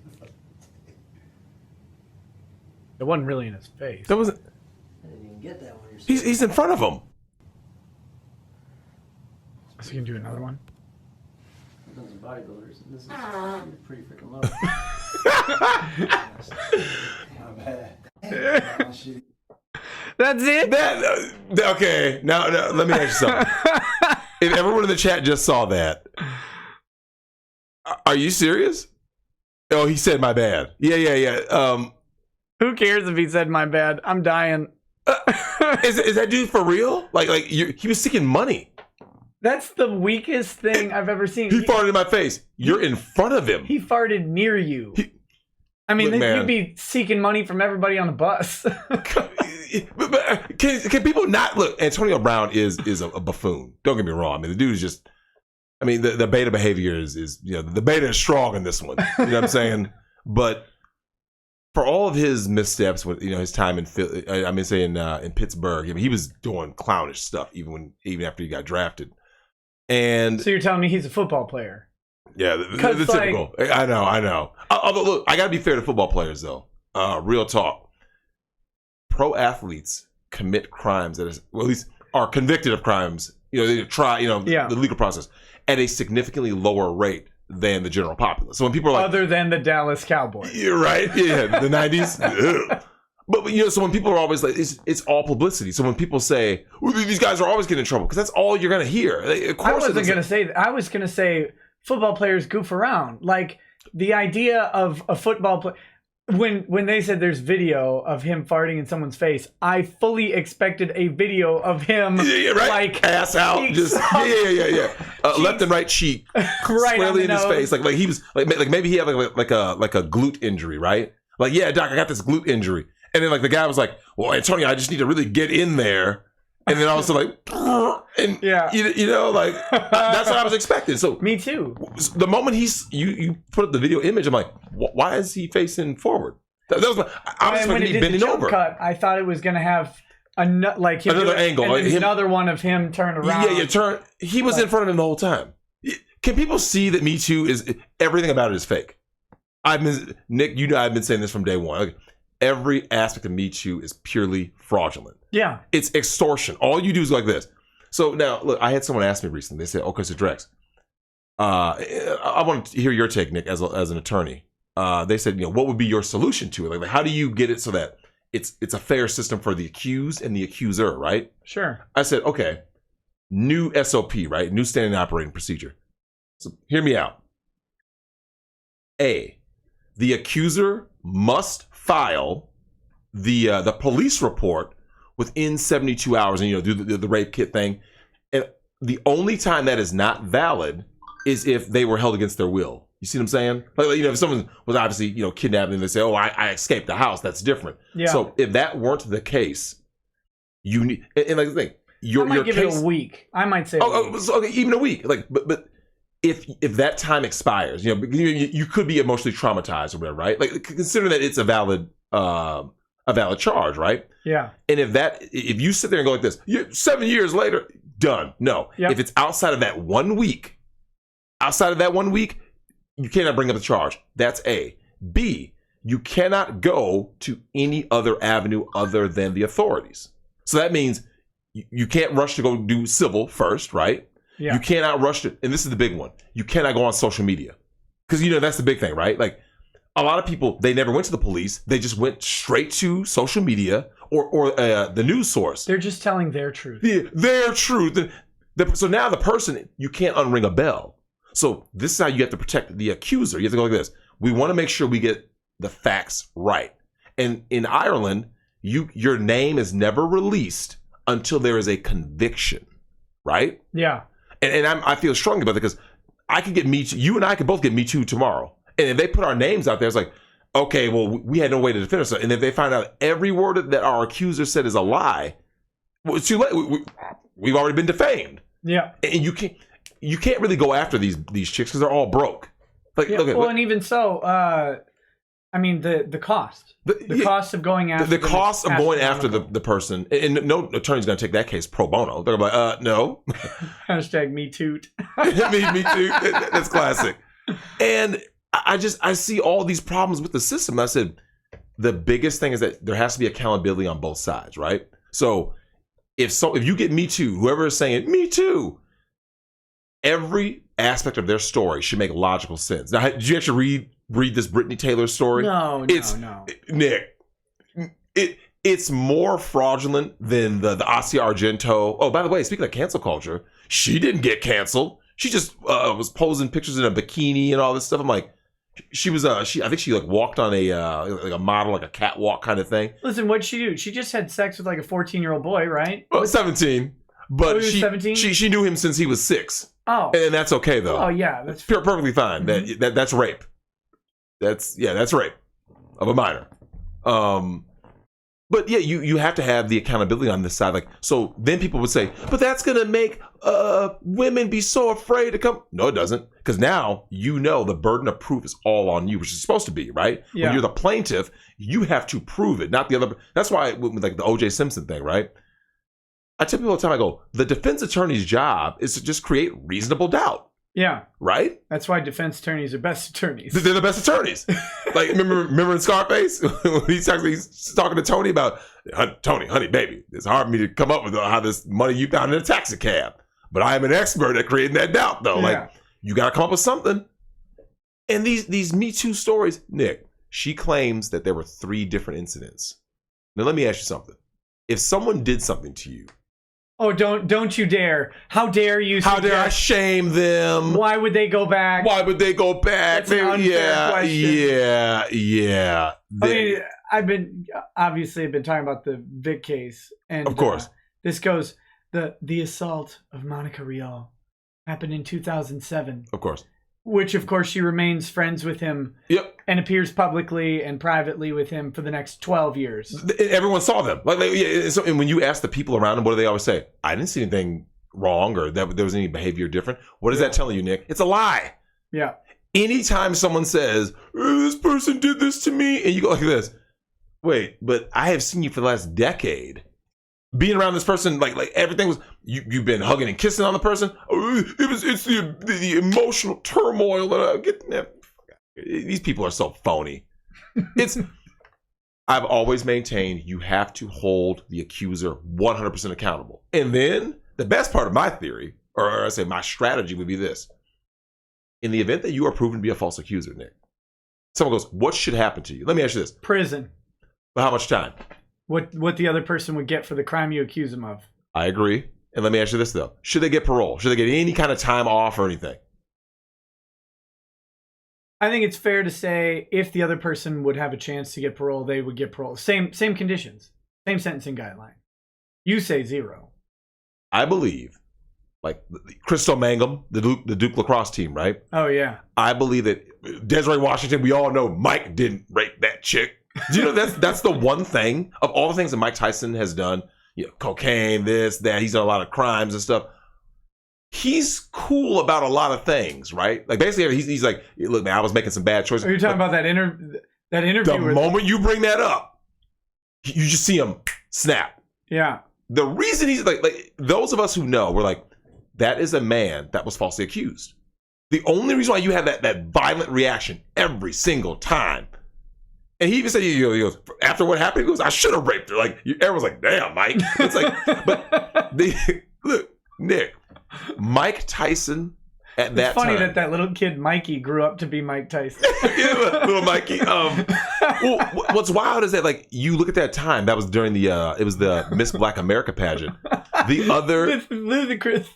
It wasn't really in his face. That wasn't. I didn't even get that one. He's in front of him. So you can do another one. I've done some bodybuilders, and this is pretty freaking low. My bad. Damn, shitty. That's it. Okay, now let me ask you something. If everyone in the chat just saw that, are you serious? Oh, he said my bad. Yeah. Who cares if he said my bad? I'm dying. Is that dude for real? He was seeking money. That's the weakest thing I've ever seen. He farted in my face. You're in front of him. He farted near you. I mean, Look, man. you'd be seeking money from everybody on the bus. But can people not look? Antonio Brown is a buffoon. Don't get me wrong. I mean, the dude is just. I mean, the beta behavior is the beta is strong in this one. You know what I'm saying? But for all of his missteps with his time in in Pittsburgh, I mean, he was doing clownish stuff even after he got drafted. And So you're telling me he's a football player? yeah, the typical. I know. Although, look, I gotta be fair to football players though. Real talk. Pro athletes commit crimes at least are convicted of crimes. They try. The legal process at a significantly lower rate than the general populace. So when people are like, other than the Dallas Cowboys, you're right. Yeah, the '90s. But so when people are always like, it's all publicity. So when people say, well, these guys are always getting in trouble, because that's all you're going to hear. Of course, I wasn't going to say that. I was going to say football players goof around. Like the idea of a football player. When they said there's video of him farting in someone's face, I fully expected a video of him like ass out, just left and right cheek, right squarely in his face, like he was like maybe he had like a glute injury, right? Like, yeah, doc, I got this glute injury, and then like the guy was like, well, Antonio, I just need to really get in there, and then also like, and like that's what I was expecting. So me too. The moment you put up the video image, I'm like, why is he facing forward? That was I was expecting him bending over. Cut, I thought it was going to have another angle, and another one of him turn around. Yeah. He was in front of him the whole time. Can people see that Me Too is everything about it is fake? Nick, I've been saying this from day one. Like, every aspect of Me Too is purely fraudulent. Yeah. It's extortion. All you do is like this. So now, look, I had someone ask me recently. They said, okay, so Drex, I want to hear your take, Nick, as an attorney. They said, what would be your solution to it? Like how do you get it so that it's a fair system for the accused and the accuser, right? Sure. I said, okay, new SOP, right? New standard operating procedure. So hear me out. A, the accuser must file the police report within 72 hours and do the rape kit thing. And the only time that is not valid is if they were held against their will. You see what I'm saying? Like, if someone was obviously kidnapped and they say, oh, I escaped the house, that's different. Yeah. So if that weren't the case, you need, and like the thing, I might give it a week. I might say okay, even a week. Like, but if that time expires, you could be emotionally traumatized or whatever, right? Like, consider that it's a valid charge, right? Yeah. And if you sit there and go like this, 7 years later, done. No. Yep. If it's outside of that 1 week, you cannot bring up the charge. That's A. B, you cannot go to any other avenue other than the authorities. So that means you can't rush to go do civil first, right? Yeah. You cannot rush to, and this is the big one, you cannot go on social media. Because, that's the big thing, right? Like, a lot of people, they never went to the police. They just went straight to social media or the news source. They're just telling their truth. Yeah, their truth. So now the person, you can't unring a bell. So this is how you have to protect the accuser. You have to go like this. We want to make sure we get the facts right. And in Ireland, your name is never released until there is a conviction, right? Yeah. And I feel strongly about it because I could get Me Too. You and I could both get Me Too tomorrow. And if they put our names out there, it's like, okay, well, we had no way to defend ourselves. And if they find out every word that our accuser said is a lie, well, it's too late. We've already been defamed. Yeah. And you can't really go after these chicks because they're all broke. Like, yeah, okay, well, and even so, I mean, the cost. The cost of going after the them cost is of going after astronomical. the person, and no attorney's going to take that case pro bono. They're like, no. Hashtag me toot. me too. That's classic. And I see all these problems with the system. I said, the biggest thing is that there has to be accountability on both sides, right? So if you get Me Too, whoever is saying Me Too, every aspect of their story should make logical sense. Now, did you actually read this Brittany Taylor story? No. Nick, it's more fraudulent than the Asia Argento. Oh, by the way, speaking of cancel culture, she didn't get canceled. She just was posing pictures in a bikini and all this stuff. I'm like, she was I think she like walked on a model, like a catwalk kind of thing. Listen, what'd she do? She just had sex with like a 14-year-old boy, right? Well, 17, but he was 17? she knew him since he was 6. Oh, And that's okay though. oh yeah, that's Perfectly fine. Mhm. That's rape. That's rape of a minor. But yeah, you have to have the accountability on this side. Like, so then people would say, but that's gonna make women be so afraid to come. No, it doesn't, because now the burden of proof is all on you, which is supposed to be, right? Yeah. When you're the plaintiff, you have to prove it, not the other. That's why, with like the O.J. Simpson thing, right? I tell people all the time, I go, the defense attorney's job is to just create reasonable doubt, yeah. right? That's why defense attorneys are best attorneys. They're the best attorneys. Like, remember in Scarface when he's talking to Tony about, Tony, honey, baby, it's hard for me to come up with how this money you found in a taxi cab, but I am an expert at creating that doubt, though. Yeah. Like, you got to come up with something. And these Me Too stories, Nick, she claims that there were 3 different incidents. Now, let me ask you something. If someone did something to you, Oh, don't you dare! How dare you? how dare I suggest- shame them? Why would they go back? Why would they go back? That's an unfair question. Yeah. I mean, I've been talking about the Vic case, and Of course. this goes the assault of Monica Rial happened in 2007, Of course. which of course she remains friends with him Yep. and appears publicly and privately with him for the next 12 years. Everyone saw them. And when you ask the people around them, what do they always say? I didn't see anything wrong or that there was any behavior different. What is that telling you, Nick? It's a lie. Yeah. Anytime someone says, this person did this to me, and you go like this, wait, but I have seen you for the last decade. Being around this person, like everything was, you've been hugging and kissing on the person. It's the emotional turmoil that I get. These people are so phony. I've always maintained you have to hold the accuser 100% accountable. And then the best part of my theory, or I say my strategy, would be this. In the event that you are proven to be a false accuser, Nick, someone goes, what should happen to you? Let me ask you this. Prison. But how much time? What the other person would get for the crime you accuse them of. I agree. And let me ask you this, though. Should they get parole? Should they get any kind of time off or anything? I think it's fair to say if the other person would have a chance to get parole, they would get parole. Same conditions. Same sentencing guideline. You say 0. I believe, like Crystal Mangum, the Duke lacrosse team, right? Oh, yeah. I believe that Desiree Washington, we all know Mike didn't rape that chick. Do you know that's the one thing of all the things that Mike Tyson has done, cocaine, this, that, he's done a lot of crimes and stuff. He's cool about a lot of things, right? Like basically he's like, look, man, I was making some bad choices. Are you talking about that interview? The moment you bring that up, you just see him snap. Yeah. The reason he's like those of us who know, we're like, that is a man that was falsely accused. The only reason why you have that violent reaction every single time. And he even said, he goes, after what happened, he goes, I should have raped her. Like, everyone's like, damn, Mike. It's like, but look, Nick, Mike Tyson at that time. It's funny that little kid Mikey grew up to be Mike Tyson. Yeah, little Mikey. Well, what's wild is that, like, you look at that time, that was during it was the Miss Black America pageant. The other. It's ludicrous.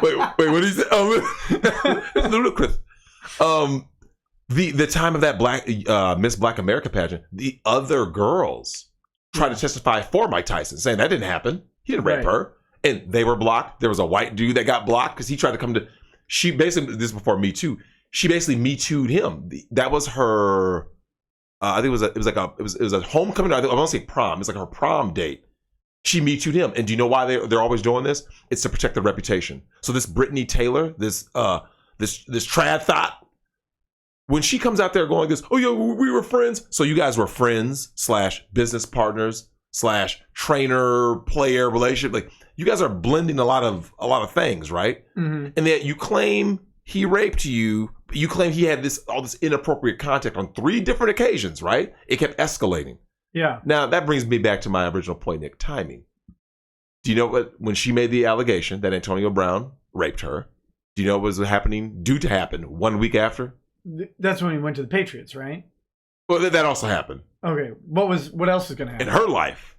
wait, what did he say? It's ludicrous. The time of that Miss Black America pageant, the other girls tried to testify for Mike Tyson, saying that didn't happen. He didn't rape her. And they were blocked. There was a white dude that got blocked because he tried to come to. She basically, this is before Me Too. She basically Me Too'd him. That was her. I think it was a homecoming. I won't say prom. It's like her prom date. She Me Too'd him. And do you know why they're always doing this? It's to protect their reputation. So this Brittany Taylor, this trad thought, when she comes out there going this, oh, yeah, we were friends. So you guys were friends / business partners / trainer player relationship. Like you guys are blending a lot of things, right? Mm-hmm. And that you claim he raped you. You claim he had all this inappropriate contact on 3 different occasions, right? It kept escalating. Yeah. Now that brings me back to my original point, Nick. Timing. Do you know what? When she made the allegation that Antonio Brown raped her, do you know what was happening? Due to happen 1 week after. That's when he went to the Patriots, right? Well, that also happened. Okay. What else is going to happen? In her life,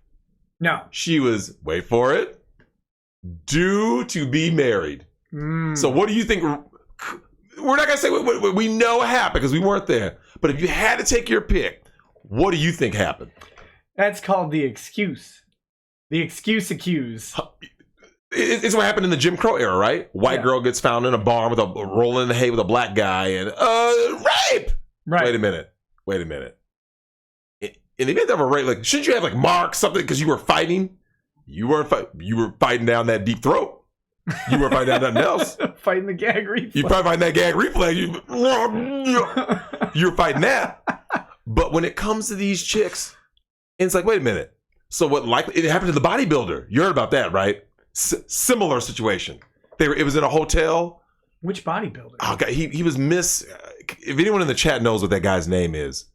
No. she was, wait for it, due to be married. So what do you think? We're not going to say what we know happened because we weren't there. But if you had to take your pick, what do you think happened? That's called the excuse. The excuse accuse. It's what happened in the Jim Crow era, right? White girl gets found in a barn with rolling in the hay with a black guy and rape. Right. Wait a minute. In the event of a rape, like shouldn't you have like marks something because you were fighting? You weren't you were fighting down that deep throat. You were fighting down nothing else. Fighting the gag reflex. You probably fighting that gag reflex. You're fighting that. But when it comes to these chicks, it's like, wait a minute. So what? Likely it happened to the bodybuilder. You heard about that, right? Similar situation. It was in a hotel. Which bodybuilder? Oh God, he was Miss. If anyone in the chat knows what that guy's name is,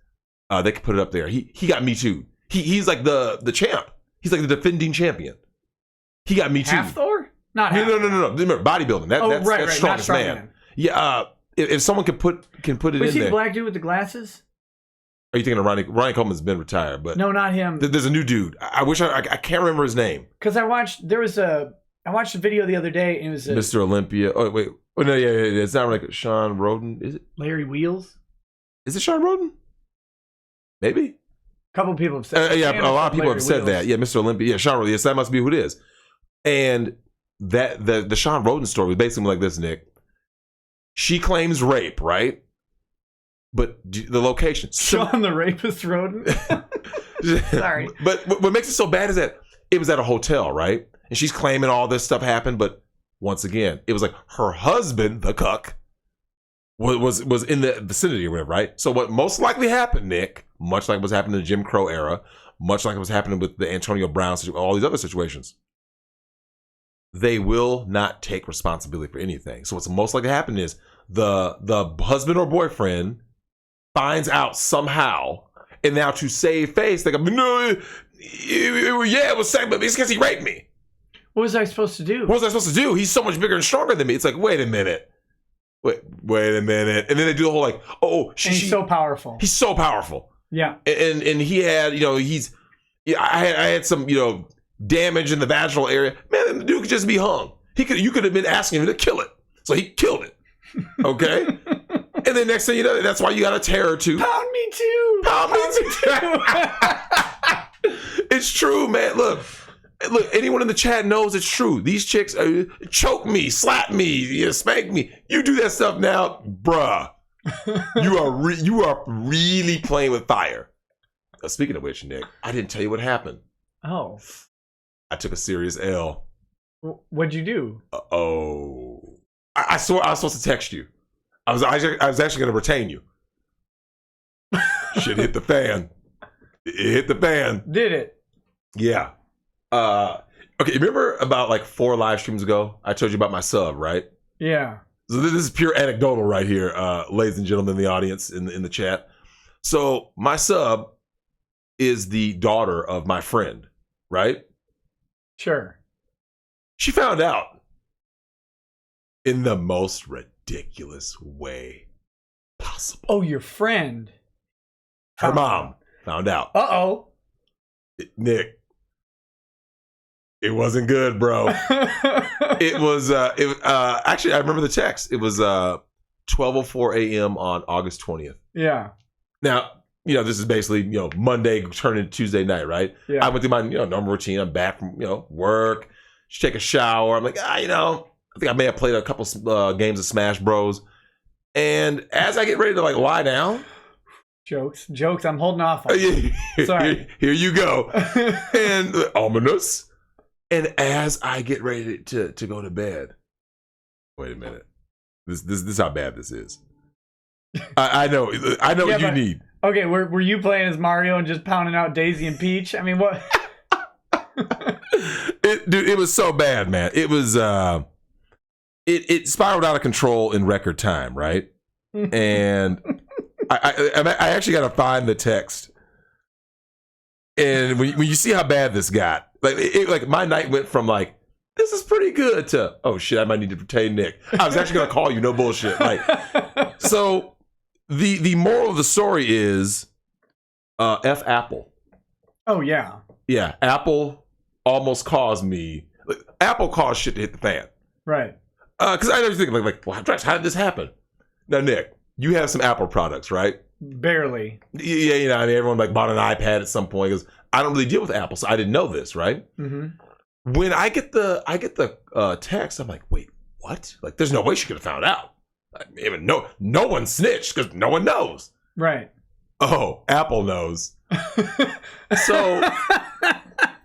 they can put it up there. He got Me Too. He's like the champ. He's like the defending champion. He got Me Too. Half Thor? Not half. No. Remember bodybuilding. That's strongest man. Yeah. If someone can put it Was in he the there. black dude with the glasses? Are you thinking of Ryan Coleman's been retired, but No, not him. there's a new dude. I wish I can't remember his name. Because I watched a video the other day and it was Mr. Olympia. Oh wait. Oh no, yeah. It's not like Sean Roden. Is it? Larry Wheels. Is it Sean Roden? Maybe. A couple people have said yeah, a lot of people Larry have said Wheels. that. Yeah, Mr. Olympia. Yeah, Sean Roden. Yes, that must be who it is. And that the Sean Roden story was basically like this, Nick. She claims rape, right? But the location. Sean the rapist rodent. Sorry. But what makes it so bad is that it was at a hotel, right? And she's claiming all this stuff happened, but once again, it was like her husband, the cuck, was in the vicinity or whatever, right? So what most likely happened, Nick, much like what's happening in the Jim Crow era, much like what's happening with the Antonio Brown situation, all these other situations, they will not take responsibility for anything. So what's most likely to happen is the husband or boyfriend finds out somehow, and now to save face, they go, no, yeah, it was sex, but it's because he raped me. What was I supposed to do? What was I supposed to do? He's so much bigger and stronger than me. It's like, wait a minute. Wait a minute. And then they do the whole like, he's so powerful. He's so powerful. Yeah. And he had, I had some, damage in the vaginal area. Man, the dude could just be hung. You could have been asking him to kill it. So he killed it. Okay? And then next thing you know, that's why you got a terror too. Pound me too. Pound me too. It's true, man. Look, anyone in the chat knows it's true. These chicks choke me, slap me, spank me. You do that stuff now, bruh. You are really playing with fire. Speaking of which, Nick, I didn't tell you what happened. Oh. I took a serious L. What'd you do? I swore I was supposed to text you. I was actually going to retain you. Shit hit the fan. It hit the fan. Did it? Yeah. Okay, remember about like 4 live streams ago, I told you about my sub, right? Yeah. So this is pure anecdotal right here, ladies and gentlemen in the audience, in the chat. So my sub is the daughter of my friend, right? Sure. She found out in the most ridiculous way possible. Oh, your friend. Her mom found out. Uh-oh. Nick, it wasn't good, bro. It was actually, I remember the text. It was 12:04 a.m. on August 20th. Yeah. Now, this is basically, Monday turning Tuesday night, right? Yeah. I went through my, normal routine. I'm back from, work, just take a shower. I'm like, I think I may have played a couple games of Smash Bros. And as I get ready to lie down. Jokes. I'm holding off on Sorry. Here you go. And ominous. And as I get ready to go to bed. Wait a minute. This is how bad this is. I know what you need. Okay, were you playing as Mario and just pounding out Daisy and Peach? I mean, what? Dude, it was so bad, man. It was it spiraled out of control in record time, right? And I actually got to find the text. And when you see how bad this got, like my night went from like, this is pretty good to, oh shit, I might need to retain Nick. I was actually gonna call you, no bullshit. Like, so the moral of the story is, F Apple. Oh yeah. Yeah, Apple almost caused me. Like, Apple caused shit to hit the fan. Right. Because I never think like, well, how did this happen? Now, Nick, you have some Apple products, right? Barely. Yeah, you know, I mean, everyone like bought an iPad at some point because I don't really deal with Apple, so I didn't know this, right? Mm-hmm. When I get the text, I'm like, wait, what? Like, there's no way she could have found out. Like, even no one snitched because no one knows. Right. Oh, Apple knows. So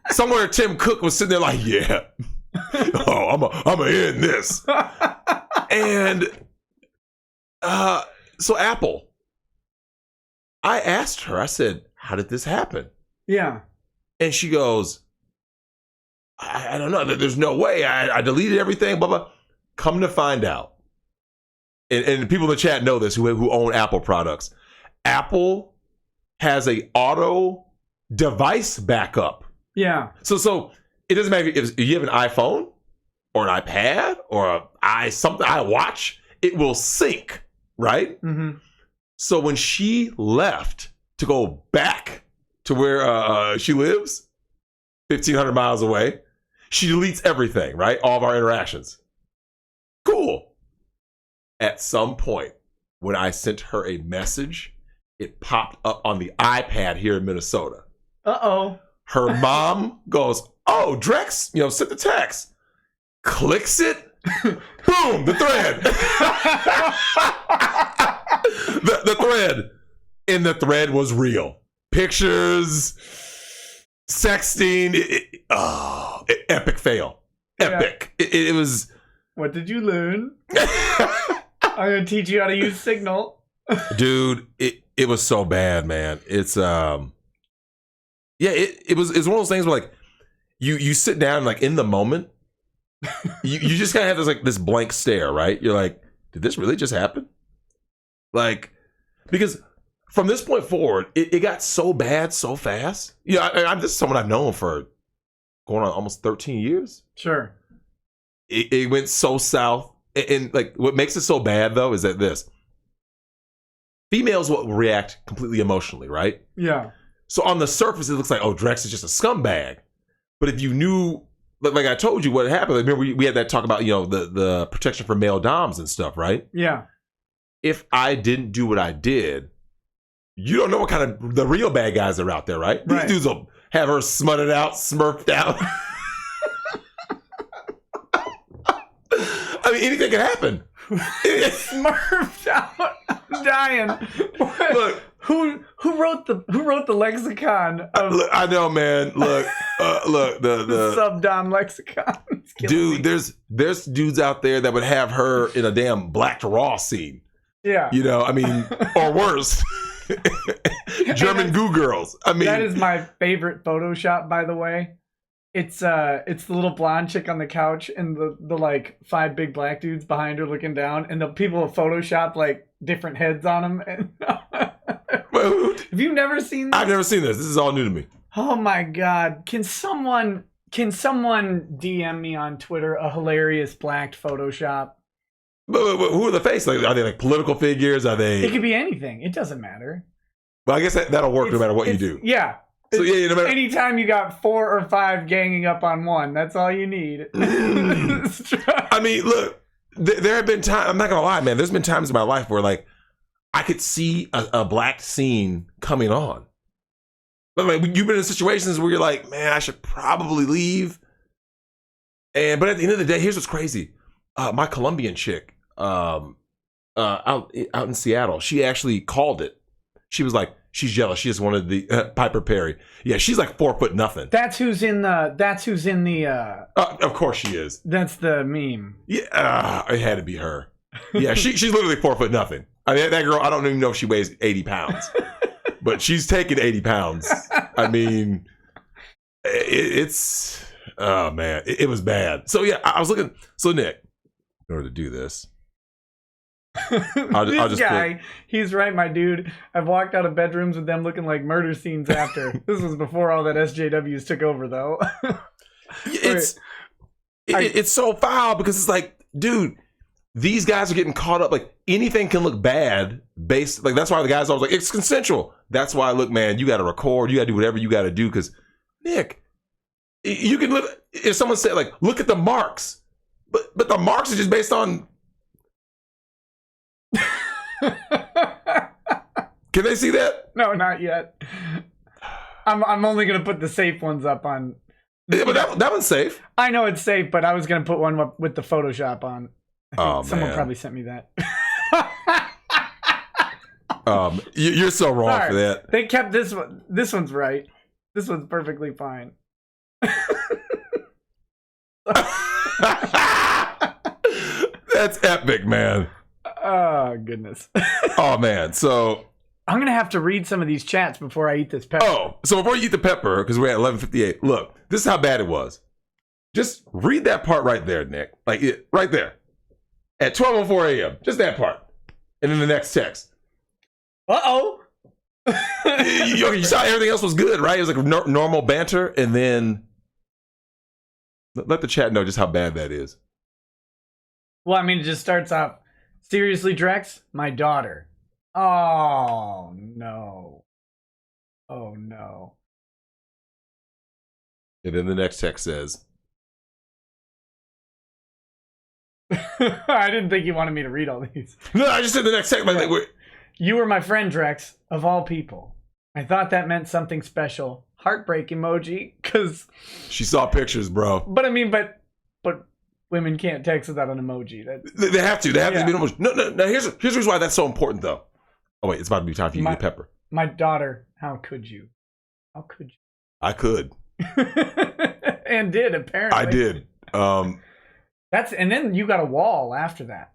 somewhere Tim Cook was sitting there like, yeah, oh, I'm gonna end this. And so Apple, I asked her, I said, how did this happen? Yeah. And she goes, I don't know. There's no way. I deleted everything, blah, blah. Come to find out. And people in the chat know this who own Apple products. Apple has a auto device backup. Yeah. So it doesn't matter if you have an iPhone or an iPad or an iWatch, it will sync, right? Mm-hmm. So when she left to go back to where she lives, 1,500 miles away, she deletes everything, right? All of our interactions. Cool. At some point, when I sent her a message, it popped up on the iPad here in Minnesota. Uh-oh. Her mom goes, oh, Drex, sent the text. Clicks it. Boom, the thread. the thread. And the thread was real. Pictures, sexting. Epic fail. Epic. Yeah. It was. What did you learn? I'm going to teach you how to use Signal. Dude, it was so bad, man. It's, yeah, it's one of those things where like, you sit down like in the moment, you just kind of have this blank stare, right? You're like, did this really just happen? Like, because from this point forward, it got so bad so fast. This is someone I've known for going on almost 13 years. Sure. It went so south. And like, what makes it so bad though is that females will react completely emotionally, right? Yeah. So on the surface, it looks like, oh, Drex is just a scumbag. But if you knew, like I told you what happened, like, remember we had that talk about, the protection for male doms and stuff, right? Yeah. If I didn't do what I did, you don't know what kind of the real bad guys are out there, right? Right. These dudes will have her smutted out, smurfed out. I mean, anything can happen. Smurfed out. I'm dying. Look, who wrote the lexicon of look, I know, man. Look, the sub-dom lexicon. Dude, there's dudes out there that would have her in a damn Black Raw scene. Yeah. I mean, or worse. German goo girls. I mean, that is my favorite Photoshop, by the way. It's the little blonde chick on the couch and the like 5 big black dudes behind her looking down, and the people have photoshopped like different heads on them. And have you never seen this? I've never seen this. This is all new to me. Oh my god! Can someone DM me on Twitter a hilarious blacked Photoshop? But who are the face? Like, are they like political figures? Are they? It could be anything. It doesn't matter. Well, I guess that'll work no matter what you do. Yeah. So yeah, no matter. Anytime you got 4 or 5 ganging up on one, that's all you need. I mean, look, there have been times. I'm not gonna lie, man. There's been times in my life where like I could see a black scene coming on. But like you've been in situations where you're like, man, I should probably leave. But at the end of the day, here's what's crazy. My Colombian chick, out in Seattle, she actually called it. She was like, she's jealous. She just wanted the Piper Perry. Yeah, she's like 4 foot nothing. That's who's in the. Of course she is. That's the meme. Yeah, it had to be her. Yeah, she's literally 4 foot nothing. I mean, that girl, I don't even know if she weighs 80 pounds, but she's taking 80 pounds. I mean, it's, oh man, it was bad. So yeah, I was looking, so Nick, in order to do this, I'll just guy, he's right, my dude. I've walked out of bedrooms with them looking like murder scenes after. This was before all that SJWs took over, though. It's so foul because it's like, dude, these guys are getting caught up. Like anything can look bad based. Like that's why the guys always like it's consensual. That's why, look, man, you got to record. You got to do whatever you got to do because Nick, you can look. If someone said like, look at the marks, but the marks are just based on. Can they see that? No, not yet. I'm only gonna put the safe ones up on. Yeah, but that one's safe. I know it's safe, but I was gonna put one up with the Photoshop on. Someone probably sent me that. You're so wrong for that. They kept this one. This one's right. This one's perfectly fine. That's epic, man. Oh goodness. Oh man. So I'm gonna have to read some of these chats before I eat this pepper. Oh, so before you eat the pepper, because we're at 11:58. Look, this is how bad it was. Just read that part right there, Nick. Like it, right there. At 12:04 a.m. Just that part. And then the next text. Uh-oh. You saw everything else was good, right? It was like normal banter. And then let the chat know just how bad that is. Well, I mean, it just starts off. Seriously, Drex? My daughter. Oh, no. Oh, no. And then the next text says. I didn't think you wanted me to read all these. No, I just said the next text. Like, you were my friend, Drex, of all people. I thought that meant something special. Heartbreak emoji, because... She saw pictures, bro. But I mean, but women can't text without an emoji. They have to. They have to be an emoji. No. Here's the reason why that's so important, though. Oh, wait. It's about to be time for you to eat pepper. My daughter, how could you? How could you? I could. And did, apparently. I did. And then you got a wall after that.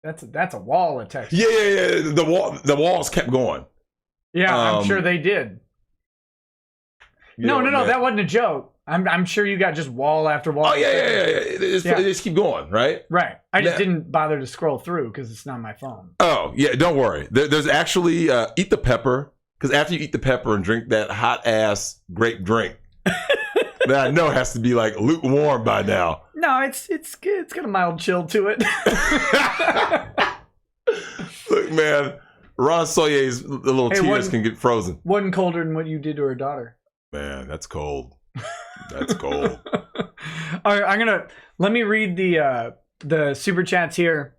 That's a wall of text. Yeah. The walls kept going. Yeah, I'm sure they did. No, man. That wasn't a joke. I'm sure you got just wall after wall. Oh, yeah. They just keep going, right? Right. I just didn't bother to scroll through because it's not my phone. Oh, yeah, don't worry. There's actually, eat the pepper, because after you eat the pepper and drink that hot-ass grape drink, that I know has to be, like, lukewarm by now. No, it's good. It's got a mild chill to it. Look, man, Ron Soye's little tears can get frozen. Wasn't colder than what you did to her daughter. Man, that's cold. That's cold. All right, let me read the super chats here,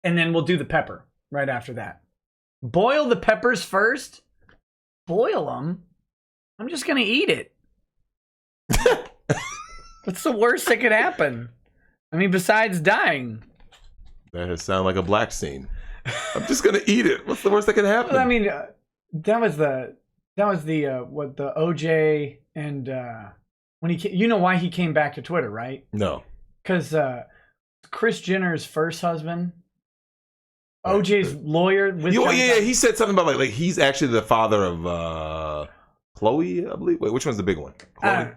and then we'll do the pepper right after that. Boil the peppers first? Boil them? I'm just gonna eat it. What's the worst that could happen? I mean, besides dying. That sounds like a black scene. I'm just gonna eat it. What's the worst that could happen? I mean, that was the what the OJ and when he you know why he came back to Twitter, right? No, because Kris Jenner's first husband, OJ's lawyer. He said something about like he's actually the father of Chloe, I believe. Wait, which one's the big one? Chloe.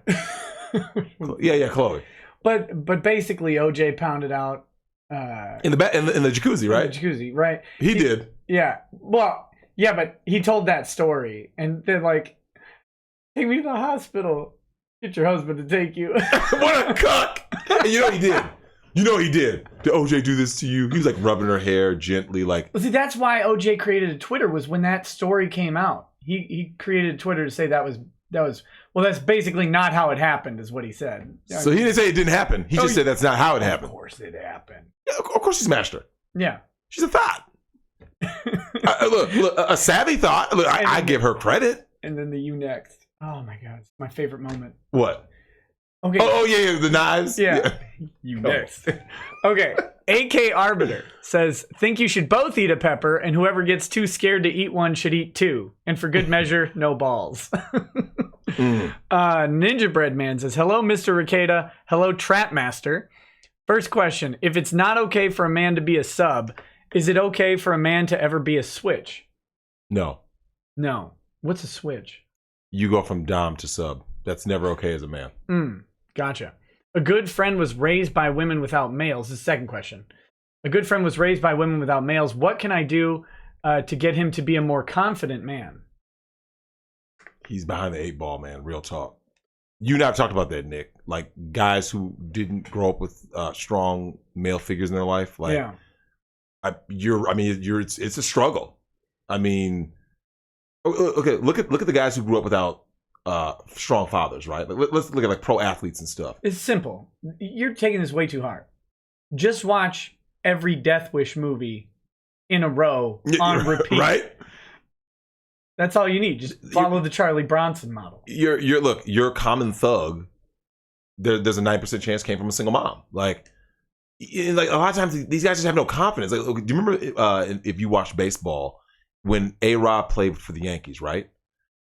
Yeah, Chloe. But basically, OJ pounded out in the jacuzzi, right? In the jacuzzi, right? He did. Yeah. Well, yeah, but he told that story, and they're like, "Take me to the hospital. Get your husband to take you." What a cuck! And you know he did. You know he did. Did OJ do this to you? He was like rubbing her hair gently, like. Well, see, that's why OJ created a Twitter. Was when that story came out. He created a Twitter to say that was. Well, that's basically not how it happened, is what he said. So he didn't say it didn't happen. He just said that's not how it happened. Of course it happened. Yeah, of course he smashed her. Yeah. She's a thought. Look, a savvy thought. Look, I give her credit. And then the you next. Oh my God, it's my favorite moment. What? Okay. Oh yeah, the knives. Yeah. You next. Okay. AK Arbiter says, think you should both eat a pepper, and whoever gets too scared to eat one should eat two. And for good measure, no balls. Ninja Bread Man says, hello, Mr. Ricada. Hello, Trap Master. First question, if it's not okay for a man to be a sub, Is it okay for a man to ever be a switch? No. No. What's a switch? You go from dom to sub. That's never okay as a man. Gotcha. A good friend was raised by women without males. The second question. A good friend was raised by women without males. What can I do to get him to be a more confident man? He's behind the 8 ball, man. Real talk. You and I have talked about that, Nick. Like guys who didn't grow up with strong male figures in their life. Like, yeah. It's a struggle. I mean, okay, look at the guys who grew up without strong fathers, right? Let's look at like pro athletes and stuff. It's simple. You're taking this way too hard. Just watch every Death Wish movie in a row on repeat. Right? That's all you need. Just follow the Charlie Bronson model. You're a common thug. There's a 9% chance came from a single mom. Like a lot of times these guys just have no confidence. Like, do you remember if you watched baseball when A-Rod played for the Yankees, right?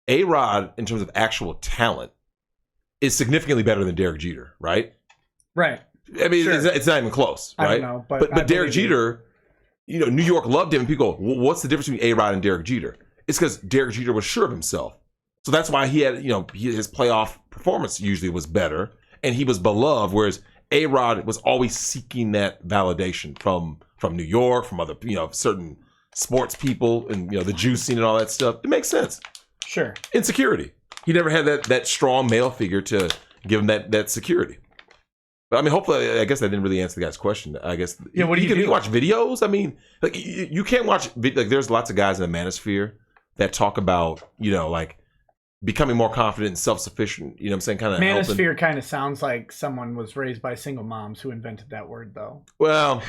A-Rod, in terms of actual talent, is significantly better than Derek Jeter, right? Right. I mean, Sure. it's not even close, right? I don't know, but Derek Jeter, New York loved him, and people go, what's the difference between A-Rod and Derek Jeter? It's because Derek Jeter was sure of himself. So that's why he had, his playoff performance usually was better, and he was beloved, whereas A-Rod was always seeking that validation from New York, from other, certain sports people, and, the juicing and all that stuff. It makes sense. Sure. Insecurity. He never had that strong male figure to give him that security. But I mean, hopefully, I guess that didn't really answer the guy's question. I guess. Yeah. What do you do? You watch videos. I mean, like you can't watch. Like, there's lots of guys in the manosphere that talk about, like becoming more confident and self-sufficient. You know what I'm saying? Kind of manosphere kind of sounds like someone was raised by single moms who invented that word, though. Well,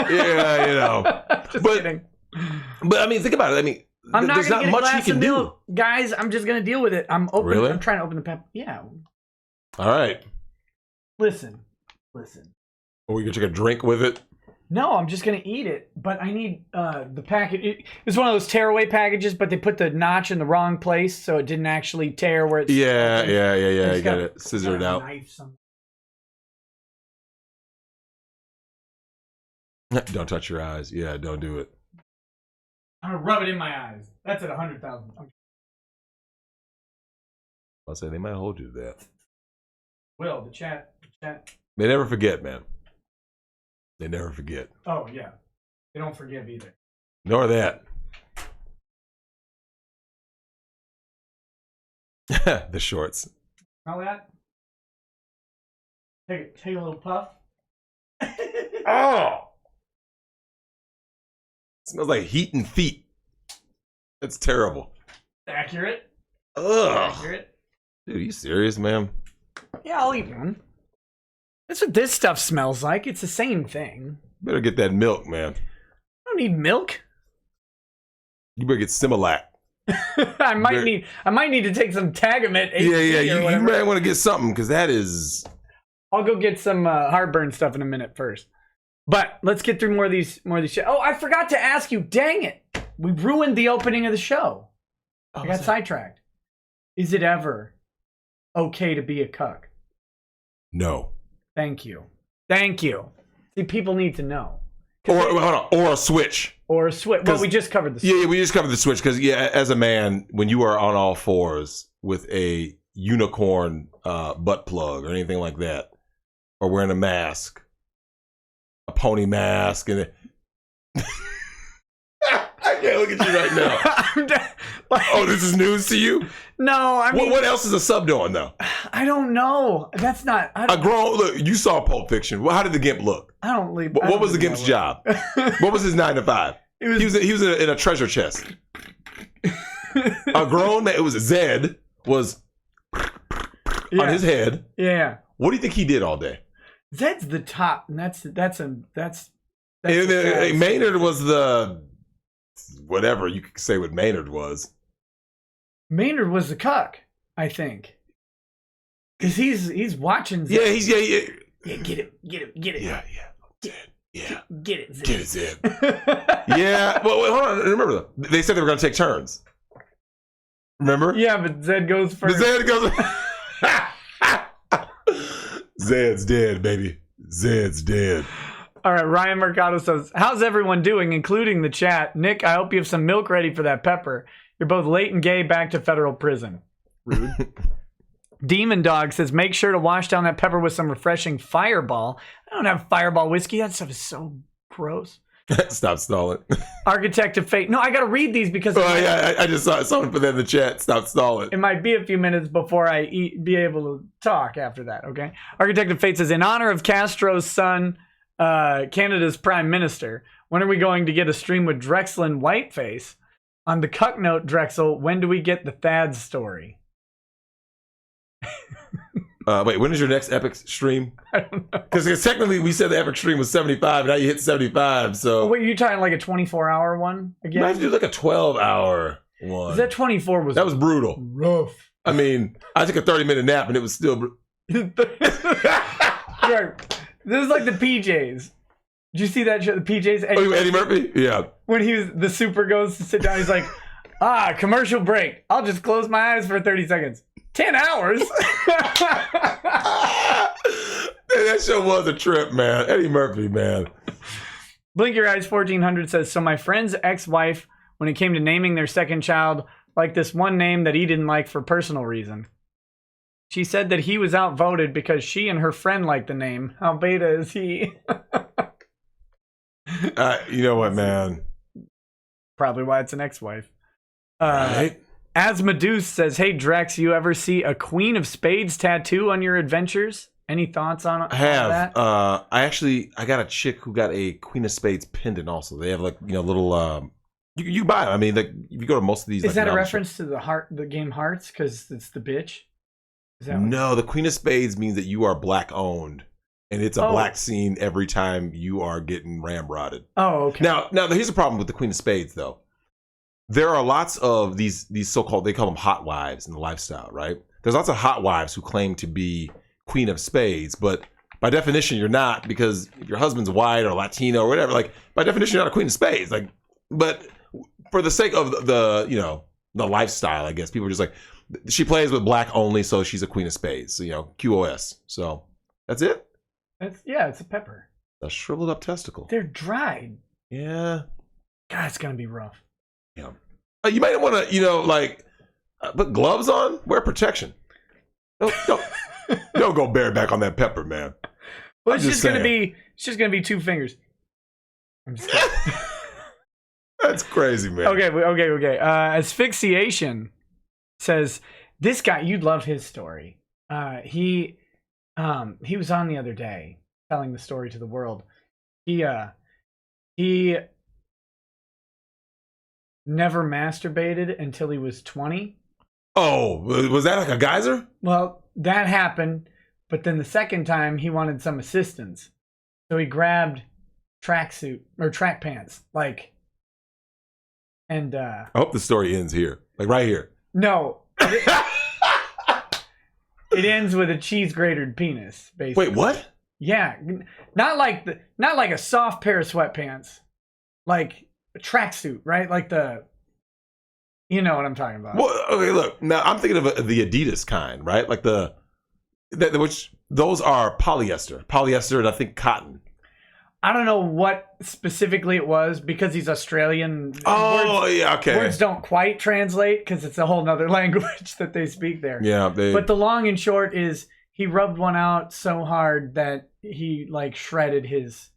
yeah, Just kidding. But I mean, think about it. I mean, there's not much he can do. Guys, I'm just gonna deal with it. I'm open. Really? I'm trying to open the pep. Yeah. All right. Listen. Are we gonna take a drink with it? No, I'm just gonna eat it. But I need the package. It's one of those tearaway packages, but they put the notch in the wrong place, so it didn't actually tear where it's. Yeah. I got it. Scissor it out. Don't touch your eyes. Yeah, don't do it. I'm gonna rub it in my eyes. That's at 100,000. I'll say they might hold you to that. Will the chat? They never forget, man. They never forget. Oh yeah, they don't forgive either. Nor that. The shorts. Smell that? Take a little puff. Oh! Smells like heat and feet. That's terrible. Accurate. Ugh. Accurate. Dude, are you serious, man? Yeah, I'll eat one. That's what this stuff smells like. It's the same thing. Better get that milk, man. I don't need milk. You better get Similac. I might need to take some Tagamet. Yeah. You might want to get something, because that is. I'll go get some heartburn stuff in a minute first. But let's get through more of these. Oh, I forgot to ask you. Dang it! We ruined the opening of the show. I got sidetracked. Is it ever okay to be a cuck? No. Thank you. See, people need to know. Or a switch. Or a switch. Well, we just covered the switch. Yeah, we just covered the switch, because as a man, when you are on all fours with a unicorn butt plug or anything like that, or wearing a mask, a pony mask, and I can't look at you right now. Oh, this is news to you? No, I mean, what else is a sub doing though? I don't know. That's not look. You saw Pulp Fiction. How did the Gimp look? I don't leave. What was the Gimp's job? What was his 9 to 5? He was in a treasure chest. A grown man. It was Zed was on his head. Yeah. What do you think he did all day? Zed's the top, and that's Maynard was the whatever you could say what Maynard was. Maynard was the cuck, I think, because he's watching Zed. Yeah, Get it. Yeah. Get it, Zed. Get it, Zed. Yeah. Well, wait, hold on. Remember, they said they were going to take turns. Remember? Yeah, but Zed goes first. Zed's dead, baby. Zed's dead. All right, Ryan Mercado says, how's everyone doing, including the chat? Nick, I hope you have some milk ready for that pepper. You're both late and gay, back to federal prison. Rude. Demon Dog says, make sure to wash down that pepper with some refreshing Fireball. I don't have Fireball whiskey. That stuff is so gross. Stop stalling. Architect of Fate. No, I got to read these because I just saw someone put that in the chat. Stop stalling. it might be a few minutes before I be able to talk after that, okay? Architect of Fate says, in honor of Castro's son, Canada's prime minister, when are we going to get a stream with Drexel and Whiteface? On the Cuck note, Drexel, when do we get the Thad story? Wait, when is your next Epic stream? I don't know. Because technically we said the Epic stream was 75, and now you hit 75, so... Wait, you talking like a 24-hour one again? Might do like a 12-hour one. That 24 was... That was brutal. rough. I mean, I took a 30-minute nap, and it was still... Right. This is like the PJs. Did you see that show, the PJs? Eddie Murphy? Yeah. When the super goes to sit down, he's like, commercial break. I'll just close my eyes for 30 seconds. 10 hours? That show was a trip, man. Eddie Murphy, man. Blink Your Eyes 1400 says, so my friend's ex-wife, when it came to naming their second child, liked this one name that he didn't like for personal reason. She said that he was outvoted because she and her friend liked the name. How beta is he? You know what, man? Probably why it's an ex-wife. Right? Asmodeus says, hey, Drex, you ever see a Queen of Spades tattoo on your adventures? Any thoughts on I have. that? I got a chick who got a Queen of Spades pendant also. They have like, little, you buy them. I mean, like, if you go to most of these. Is like, that a reference to the game Hearts? Because it's the bitch? Is that No, the Queen of Spades means that you are black owned. And it's a black scene every time you are getting ramrodded. Oh, okay. Now, here's the problem with the Queen of Spades, though. There are lots of these so-called, they call them hot wives in the lifestyle, right? There's lots of hot wives who claim to be Queen of Spades, but by definition, you're not, because if your husband's white or Latino or whatever, like, by definition, you're not a Queen of Spades. Like, but for the sake of the lifestyle, I guess, people are just like, she plays with black only, so she's a Queen of Spades. So, QOS. So, that's it? It's a pepper. A shriveled up testicle. They're dried. Yeah. God, it's going to be rough. Yeah. You might want to, put gloves on. Wear protection. Don't go bareback on that pepper, man. Well, it's just gonna be 2 fingers. I'm just kidding. That's crazy, man. Okay. Asphyxiation says, this guy, you'd love his story. He was on the other day telling the story to the world. He never masturbated until he was 20. Oh, was that like a geyser? Well, that happened, but then the second time he wanted some assistance. So he grabbed tracksuit or track pants, and I hope the story ends here. Like right here. No. It ends with a cheese grated penis, basically. Wait, what? Yeah. Not like a soft pair of sweatpants. Like a tracksuit, right? Like you know what I'm talking about. Well, okay, look. Now I'm thinking of the Adidas kind, right? Like which those are polyester. Polyester and I think cotton. I don't know what specifically it was because he's Australian. Yeah, okay. Words don't quite translate because it's a whole nother language that they speak there. Yeah. But the long and short is he rubbed one out so hard that he shredded his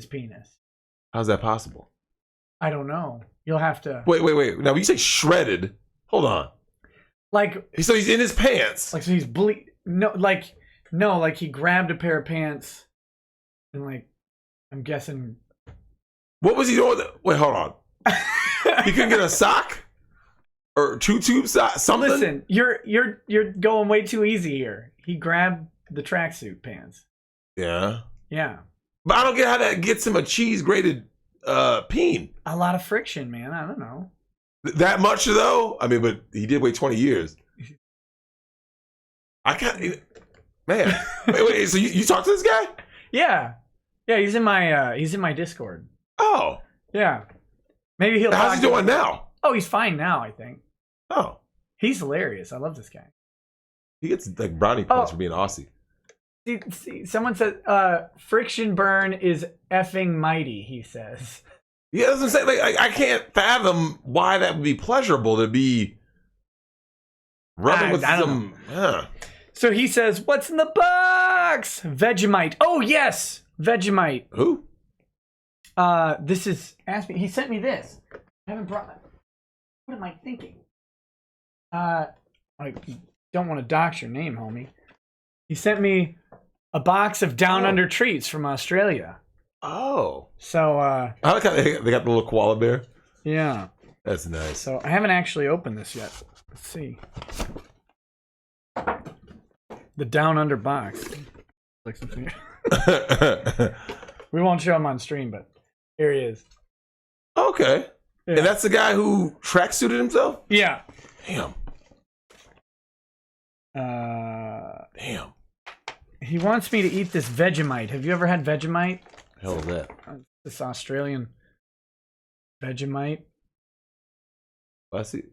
penis. How's that possible? I don't know. You'll have to Wait. Now when you say shredded, hold on. So he's in his pants. So he's he grabbed a pair of pants and I'm guessing. What was he doing? Wait, hold on. He couldn't get a sock or 2 tube sock, something. Listen, you're going way too easy here. He grabbed the tracksuit pants. Yeah. Yeah. But I don't get how that gets him a cheese grated peen. A lot of friction, man. I don't know. That much though? I mean, but he did wait 20 years. I can't. Man, wait. So you talked to this guy? Yeah. Yeah, he's in my Discord. Oh. Yeah. Maybe he'll. How's he doing now? Oh, he's fine now, I think. Oh. He's hilarious. I love this guy. He gets brownie points for being Aussie. See, someone said friction burn is effing mighty. He says. Yeah, that's what I'm saying. Like, I can't fathom why that would be pleasurable to be rubbing with I don't some. So he says, "What's in the box?" Vegemite. Oh yes, Vegemite. Who? This is ask me. He sent me this. I haven't brought. What am I thinking? I don't want to dox your name, homie. He sent me a box of Down Under treats from Australia. Oh. So I like how they got the little koala bear. yeah. That's nice. So I haven't actually opened this yet. Let's see. The Down Under box. Like something. We won't show him on stream, but here he is. Okay. Yeah. And that's the guy who tracksuited himself? Yeah. Damn. Damn. He wants me to eat this Vegemite. Have you ever had Vegemite? Hell is that? This Australian Vegemite. I see.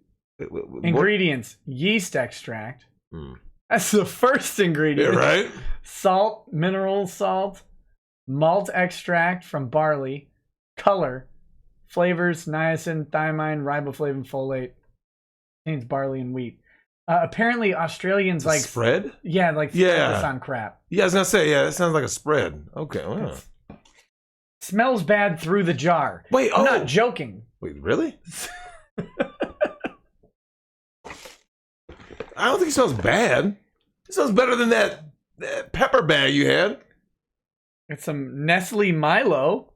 Ingredients: yeast extract. Hmm. That's the first ingredient. Yeah, right? Salt, mineral salt, malt extract from barley, color, flavors, niacin, thiamine, riboflavin, folate. Contains barley and wheat. Apparently, Australians like spread. Yeah, like this on crap. Yeah, I was gonna say that sounds like a spread. Okay. Wow. Smells bad through the jar. Wait, I'm not joking. Wait, really? I don't think it smells bad. It smells better than that pepper bag you had. It's some Nestle Milo.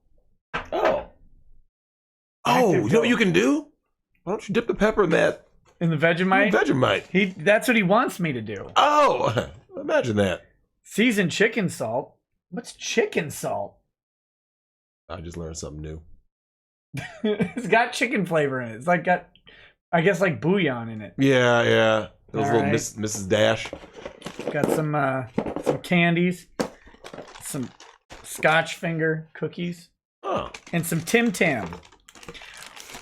Oh. Oh, you know what you can do? Why don't you dip the pepper in that In the Vegemite? Vegemite. That's what he wants me to do. Oh, imagine that. Seasoned chicken salt. What's chicken salt? I just learned something new. It's got chicken flavor in it. It's like got, I guess, like bouillon in it. Yeah, yeah. Those All little right. Mrs. Dash. Got some candies, some Scotch finger cookies, Oh. and some Tim Tam.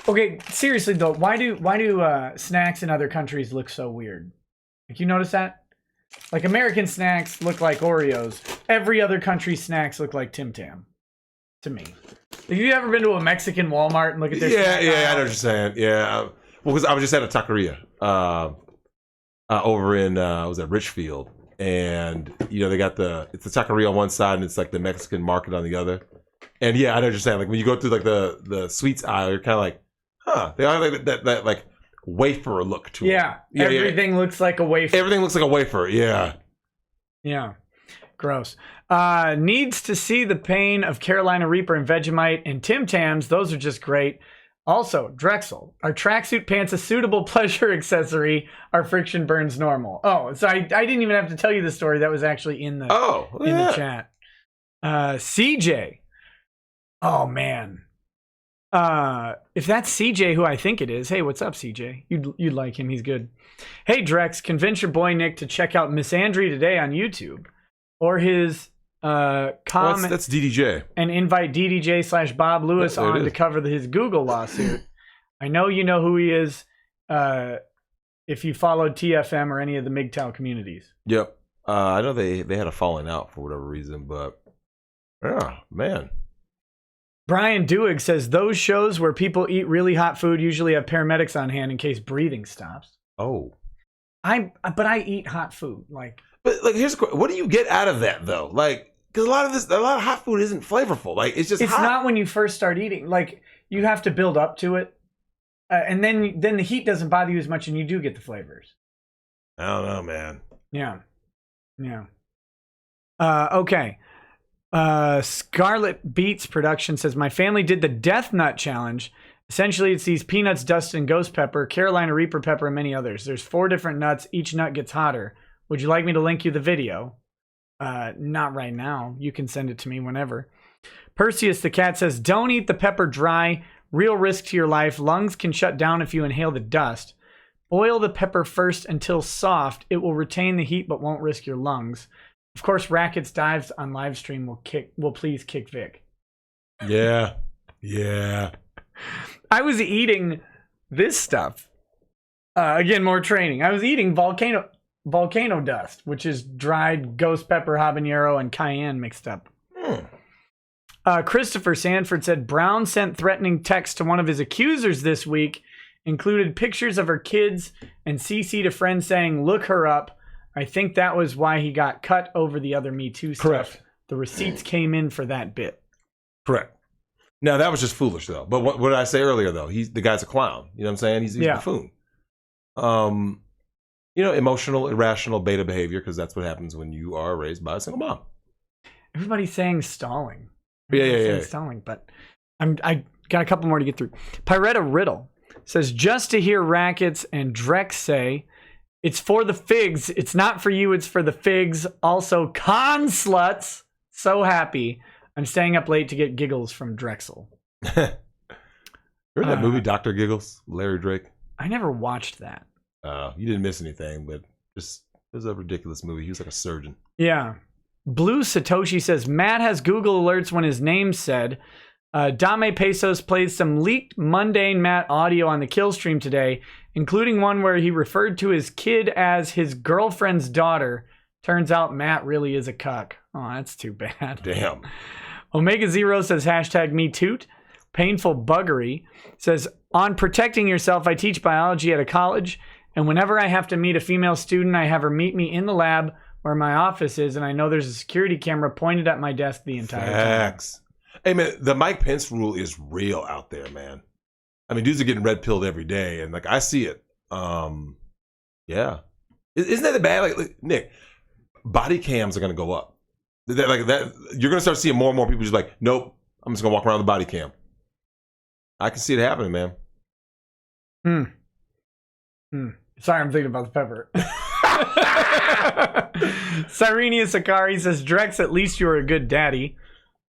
Okay, seriously though, why do snacks in other countries look so weird? Like, you notice that? Like, American snacks look like Oreos. Every other country's snacks look like Tim Tam. To me. Have you ever been to a Mexican Walmart and look at their snack Yeah, I know aisle? what you're saying. Yeah. Well, because I was just at a taqueria over in, I was at Richfield. And, you know, they got it's the taqueria on one side and it's like the Mexican market on the other. And yeah, I know what you're saying. Like, when you go through like the sweets aisle, you're kind of like, huh, they are like that like wafer look to it. Yeah, everything looks like a wafer. Everything looks like a wafer. Yeah. Yeah. Gross. Needs to see the pain of Carolina Reaper and Vegemite and Tim Tams. Those are just great. Also, Drexel. Are tracksuit pants a suitable pleasure accessory? Are friction burns normal? Oh, so I didn't even have to tell you the story. That was actually in the the chat. CJ. Oh man. If that's CJ, who I think it is, hey, what's up, CJ? You'd like him. He's good. Hey, Drex, convince your boy Nick to check out Miss Andry today on YouTube, or his comment that's DDJ, and invite DDJ/Bob Lewis on to cover his Google lawsuit. I know you know who he is. If you followed TFM or any of the MGTOW communities. Yep. I know they had a falling out for whatever reason, but yeah, man. Brian Dewig says those shows where people eat really hot food usually have paramedics on hand in case breathing stops. Oh. But I eat hot food. But here's a question. What do you get out of that though? Like, because a lot of hot food isn't flavorful. Like, it's just hot. Not when you first start eating. Like, you have to build up to it. And then the heat doesn't bother you as much and you do get the flavors. I don't know, man. Yeah. Yeah. Okay. Scarlet Beats Production says, my family did the Death Nut Challenge. Essentially, it's these peanuts, dust, and ghost pepper, Carolina Reaper pepper, and many others. There's 4 different nuts. Each nut gets hotter. Would you like me to link you the video? Not right now. You can send it to me whenever. Perseus the cat says, don't eat the pepper dry. Real risk to your life. Lungs can shut down if you inhale the dust. Boil the pepper first until soft. It will retain the heat but won't risk your lungs. Of course, Rackets Dives on live stream will please kick Vic. Yeah. Yeah. I was eating this stuff. Again, more training. I was eating volcano. volcano dust, which is dried ghost pepper, habanero, and cayenne mixed up. Christopher Sanford said Brown sent threatening texts to one of his accusers this week, included pictures of her kids, and CC'd a friend saying, "Look her up." I think that was why he got cut over the other Me Too stuff. Correct. The receipts came in for that bit. Correct. Now, that was just foolish, though. But what did I say earlier, though? The guy's a clown. You know what I'm saying? He's a buffoon. Emotional, irrational beta behavior, because that's what happens when you are raised by a single mom. Everybody's saying stalling. Yeah. Stalling, but I got a couple more to get through. Pyretta Riddle says, just to hear Rackets and Drex say, it's for the figs. It's not for you. It's for the figs. Also, con sluts. So happy. I'm staying up late to get giggles from Drexel. Remember that movie, Dr. Giggles? Larry Drake? I never watched that. You didn't miss anything, but just it was a ridiculous movie. He was like a surgeon. Yeah. Blue Satoshi says, Matt has Google alerts when his name's said. Dame Pesos plays some leaked mundane Matt audio on the kill stream today, including one where he referred to his kid as his girlfriend's daughter. Turns out Matt really is a cuck. Oh, that's too bad. Damn. Omega Zero says #MeToot. Painful Buggery says, on protecting yourself, I teach biology at a college, and whenever I have to meet a female student, I have her meet me in the lab where my office is, and I know there's a security camera pointed at my desk the entire Facts. time. Hey, man, the Mike Pence rule is real out there, man. I mean, dudes are getting red pilled every day, and like I see it. Yeah, isn't that bad? Like Nick, body cams are gonna go up. Like that, you're gonna start seeing more and more people just like, nope, I'm just gonna walk around with a body cam. I can see it happening, man. Sorry, I'm thinking about the pepper. Cyrenia Sakari says, Drex, at least you're a good daddy.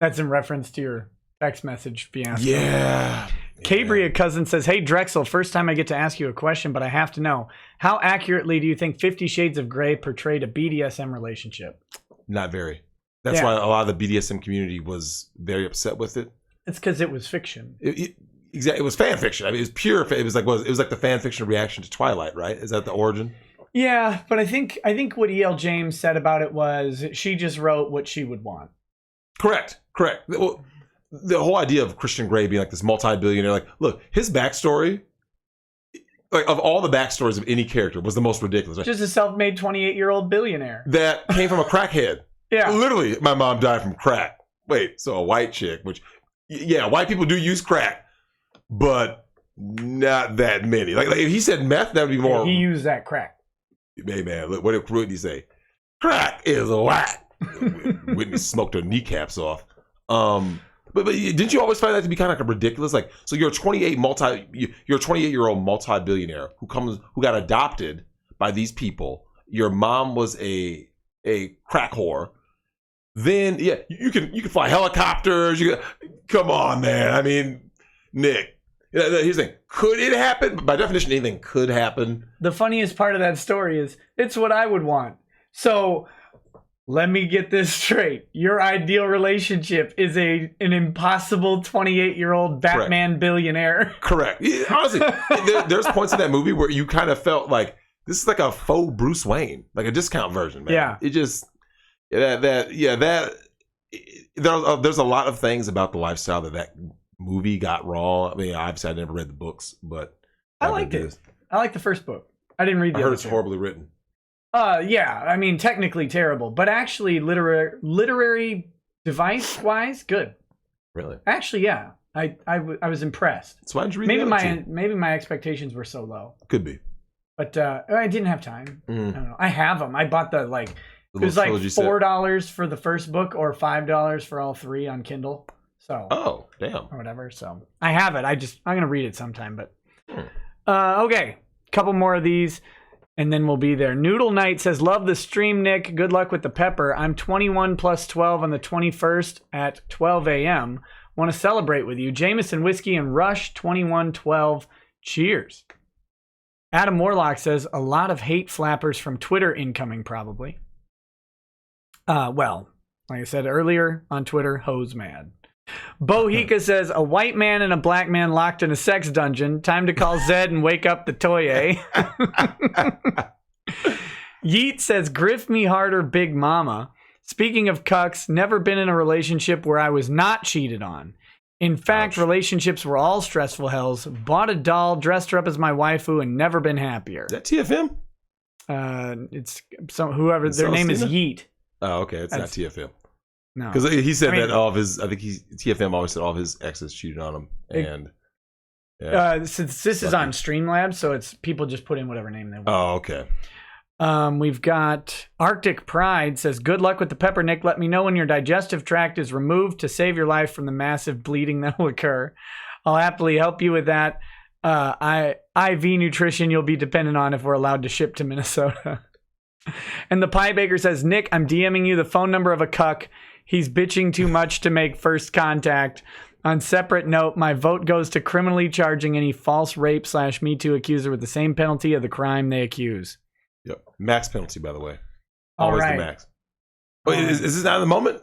That's in reference to your text message fiasco. Yeah. Cabria Cousin says, hey, Drexel, first time I get to ask you a question, but I have to know, how accurately do you think 50 Shades of Grey portrayed a BDSM relationship? Not very. That's why a lot of the BDSM community was very upset with it. It's because it was fiction. Exactly. It was fan fiction. I mean, it was pure. It was like the fan fiction reaction to Twilight, right? Is that the origin? Yeah, but I think what E.L. James said about it was she just wrote what she would want. Correct. Well, the whole idea of Christian Grey being like this multi-billionaire, like, look, his backstory, like of all the backstories of any character, was the most ridiculous. Right? Just a self-made 28-year-old billionaire that came from a crackhead. Yeah, literally, my mom died from crack. Wait, so a white chick, which, yeah, white people do use crack, but not that many. Like if he said meth, that would be more. He used that crack. Hey man, look, what did Whitney say? Crack is whack. Whitney smoked her kneecaps off. But didn't you always find that to be kind of like ridiculous? Like, so you're a 28-year-old multi-billionaire who got adopted by these people. Your mom was a crack whore. Then you can fly helicopters. Come on, man. I mean, Nick. Here's the thing. Could it happen? By definition, anything could happen. The funniest part of that story is it's what I would want. So let me get this straight. Your ideal relationship is an impossible 28-year-old Batman billionaire. Correct. Honestly, there's points in that movie where you kind of felt like this is like a faux Bruce Wayne, like a discount version, man. Yeah. It just there's a lot of things about the lifestyle that movie got wrong. I mean, obviously I never read the books, but I liked it. I liked the first book. I didn't read the other. I heard it's horribly written. Yeah, I mean, technically terrible, but actually literary device-wise, good. Really? Actually, yeah. I was impressed. So why did you read maybe my expectations were so low. Could be. But I didn't have time. I don't know. I have them. I bought it was like $4 for the first book or $5 for all three on Kindle. So. Oh, damn. Or whatever. So I have it. I'm gonna read it sometime. But okay, couple more of these. And then we'll be there. Noodle Knight says, love the stream, Nick. Good luck with the pepper. I'm 21 plus 12 on the 21st at 12 a.m. Want to celebrate with you. Jameson Whiskey and Rush 2112. Cheers. Adam Warlock says, a lot of hate flappers from Twitter incoming, probably. Well, like I said earlier on Twitter, hoes mad. Bohika says, a white man and a black man locked in a sex dungeon. Time to call Zed and wake up the Toye. Yeet says, griff me harder, Big Mama. Speaking of cucks, never been in a relationship where I was not cheated on. In fact, Ouch. relationships were all stressful hells. Bought a doll, dressed her up as my waifu, and never been happier. Is that TFM? It's whoever, their name is Yeet. Oh, okay. It's That's- not TFM. No. Because he said I mean- that all of his, I think TFM always said all of his exes cheated on him. And Since this is on Streamlabs, so it's people just put in whatever name they want. oh, okay. We've got Arctic Pride says, good luck with the pepper, Nick. Let me know when your digestive tract is removed to save your life from the massive bleeding that will occur. I'll happily help you with that. IV nutrition you'll be dependent on if we're allowed to ship to Minnesota. And the Pie Baker says, Nick, I'm DMing you the phone number of a cuck. He's bitching too much to make first contact. On separate note, my vote goes to criminally charging any false rape / Me Too accuser with the same penalty of the crime they accuse. Yep. Max penalty, by the way. All Always right. the max. Wait, is this not the moment?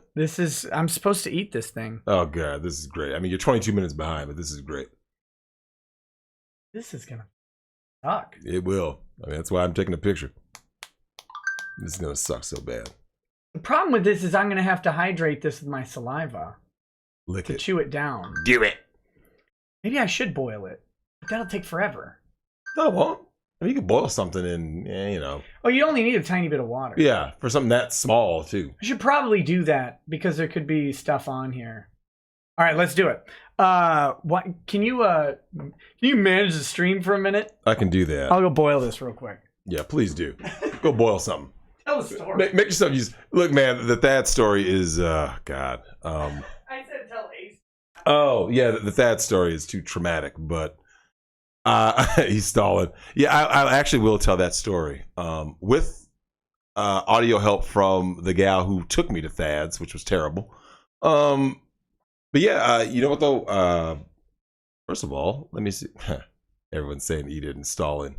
I'm supposed to eat this thing. Oh, God. This is great. I mean, you're 22 minutes behind, but this is great. This is going to suck. It will. I mean, that's why I'm taking a picture. This is going to suck so bad. The problem with this is I'm going to have to hydrate this with my saliva Lick to it. chew it down. Do it. Maybe I should boil it, but that'll take forever. No, it won't. I mean, you can boil something in, Oh, you only need a tiny bit of water. Yeah, for something that small, too. I should probably do that because there could be stuff on here. All right, let's do it. What can you manage the stream for a minute? I can do that. I'll go boil this real quick. Yeah, please do. Go boil something. Tell a story. Make yourself use. Look, man, the Thad story is, God. I said tell Ace. Oh, yeah, the Thad story is too traumatic, but he's stalling. Yeah, I actually will tell that story with audio help from the gal who took me to Thad's, which was terrible. But yeah, you know what, though? First of all, let me see. Everyone's saying eat it and stalling.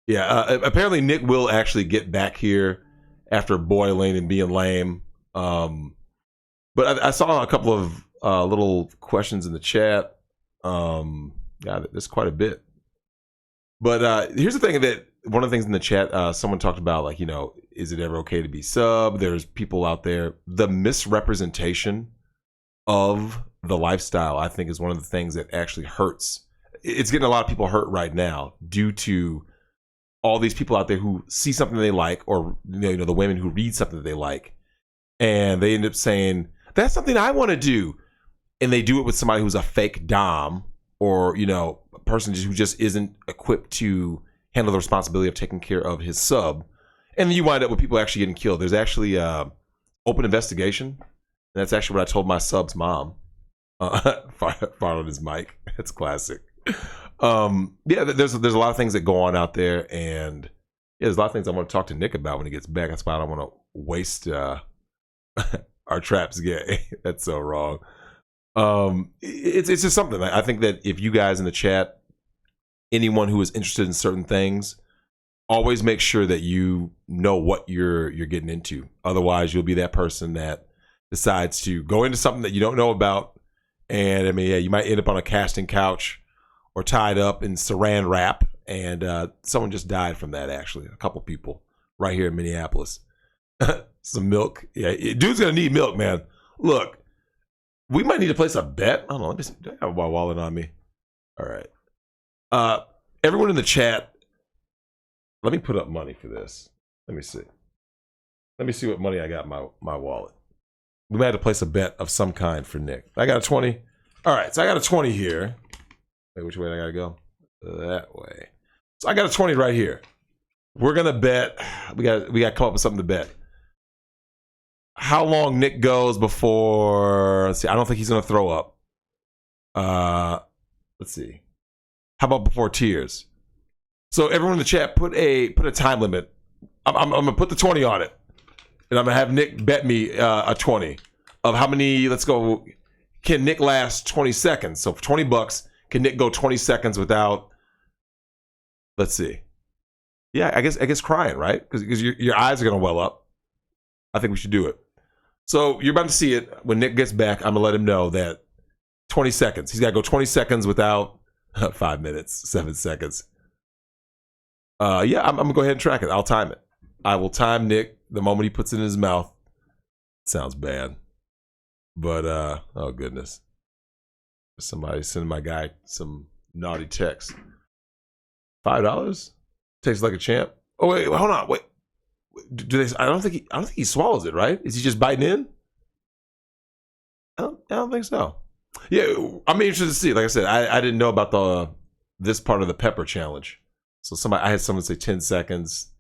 Yeah, apparently Nick will actually get back here after boiling and being lame. But I saw a couple of little questions in the chat. Yeah, there's quite a bit. But here's the thing that one of the things in the chat, someone talked about, like, is it ever okay to be sub? There's people out there. The misrepresentation of the lifestyle, I think, is one of the things that actually hurts. It's getting a lot of people hurt right now due to all these people out there who see something they like, or the women who read something that they like, and they end up saying, that's something I want to do. And they do it with somebody who's a fake dom, or, a person who just isn't equipped to handle the responsibility of taking care of his sub. And then you wind up with people actually getting killed. There's actually open investigation. And that's actually what I told my sub's mom. Fart on his mic. That's classic. Yeah, there's a lot of things that go on out there, and yeah, there's a lot of things I want to talk to Nick about when he gets back. That's why I don't want to waste our traps gay. That's so wrong. It's just something. I think that if you guys in the chat, anyone who is interested in certain things, always make sure that you know what you're getting into. Otherwise, you'll be that person that decides to go into something that you don't know about, and I mean, yeah, you might end up on a casting couch or tied up in saran wrap, and someone just died from that. Actually, a couple people right here in Minneapolis. Some milk. Yeah, dude's gonna need milk, man. Look, we might need to place a bet. I don't know. Let me see. Do I have my wallet on me? All right. Everyone in the chat, let me put up money for this. Let me see. Let me see what money I got in my wallet. We might have to place a bet of some kind for Nick. I got a 20. All right, so I got a 20 here. Wait, which way I gotta go? That way. So I got a 20 right here. We're gonna bet. We got to come up with something to bet. How long Nick goes before? Let's see. I don't think he's gonna throw up. Let's see. How about before tears? So everyone in the chat, put a time limit. I'm gonna put the 20 on it, and I'm gonna have Nick bet me a 20 of how many. Let's go. Can Nick last 20 seconds? So for $20, can Nick go 20 seconds without? Let's see. Yeah, I guess crying, right? Because your eyes are gonna well up. I think we should do it. So you're about to see it when Nick gets back. I'm gonna let him know that 20 seconds. He's got to go 20 seconds without 5 minutes, 7 seconds. Yeah, I'm gonna go ahead and track it. I'll time it. I will time Nick the moment he puts it in his mouth. Sounds bad. But, oh goodness. Somebody sending my guy some naughty text. $5? Tastes like a champ. Oh, wait, hold on. Wait. Do they, I don't think he swallows it, right? Is he just biting in? I don't think so. Yeah, I'm interested to see. Like I said, I didn't know about this part of the pepper challenge. So I had someone say 10 seconds.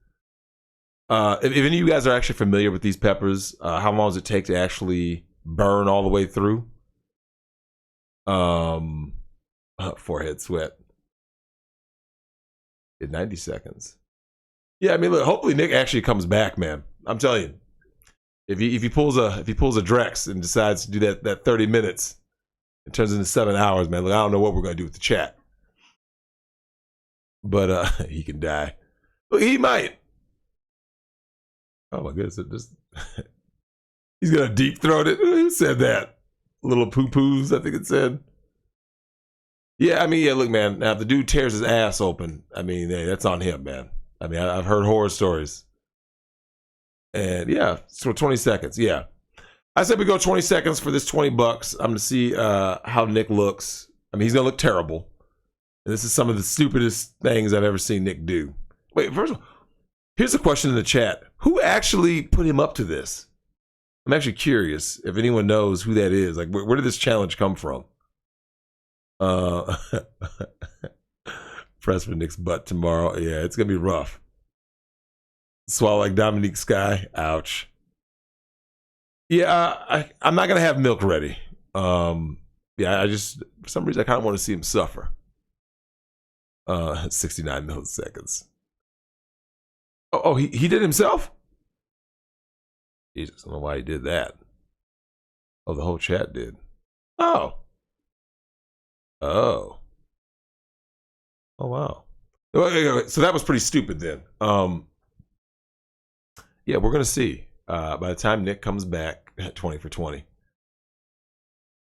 If any of you guys are actually familiar with these peppers, how long does it take to actually burn all the way through? Forehead sweat. In 90 seconds. Yeah, I mean, look. Hopefully, Nick actually comes back, man. I'm telling you, if he pulls a Drex and decides to do that 30 minutes, it turns into 7 hours, man. Look, I don't know what we're gonna do with the chat, but he can die. Look, he might. Oh my goodness! He's gonna deep throat it. Who said that? Little poo poos, I think it said. Yeah, I mean, yeah. Look, man. Now, if the dude tears his ass open, I mean, hey, that's on him, man. I mean, I've heard horror stories. And yeah, so 20 seconds. Yeah. I said we go 20 seconds for this $20. I'm going to see how Nick looks. I mean, he's going to look terrible. And this is some of the stupidest things I've ever seen Nick do. Wait, first of all, here's a question in the chat. Who actually put him up to this? I'm actually curious if anyone knows who that is. Like, where did this challenge come from? Press for Nick's butt tomorrow. Yeah, it's gonna be rough. Swallow like Dominique Sky. Ouch. Yeah, I'm not gonna have milk ready. Yeah, I just for some reason I kind of want to see him suffer. 69 milliseconds. Oh, he did it himself? Jesus, I don't know why he did that. Oh, the whole chat did. Oh. Oh wow. So that was pretty stupid then. Yeah, we're gonna see. By the time Nick comes back at 20 for 20.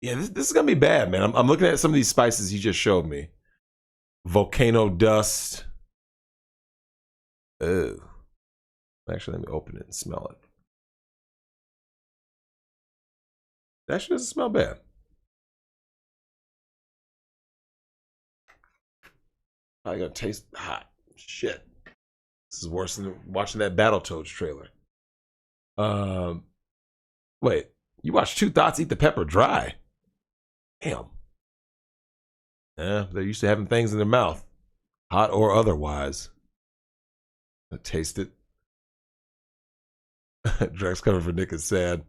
Yeah, this is gonna be bad, man. I'm looking at some of these spices he just showed me. Volcano dust. Oh. Actually, let me open it and smell it. It actually doesn't smell bad. I gotta taste hot. Shit. This is worse than watching that Battletoads trailer. Wait. You watch Two Thoughts eat the pepper dry. Damn. Yeah, they're used to having things in their mouth. Hot or otherwise. I taste it. Drex cover for Nick is sad.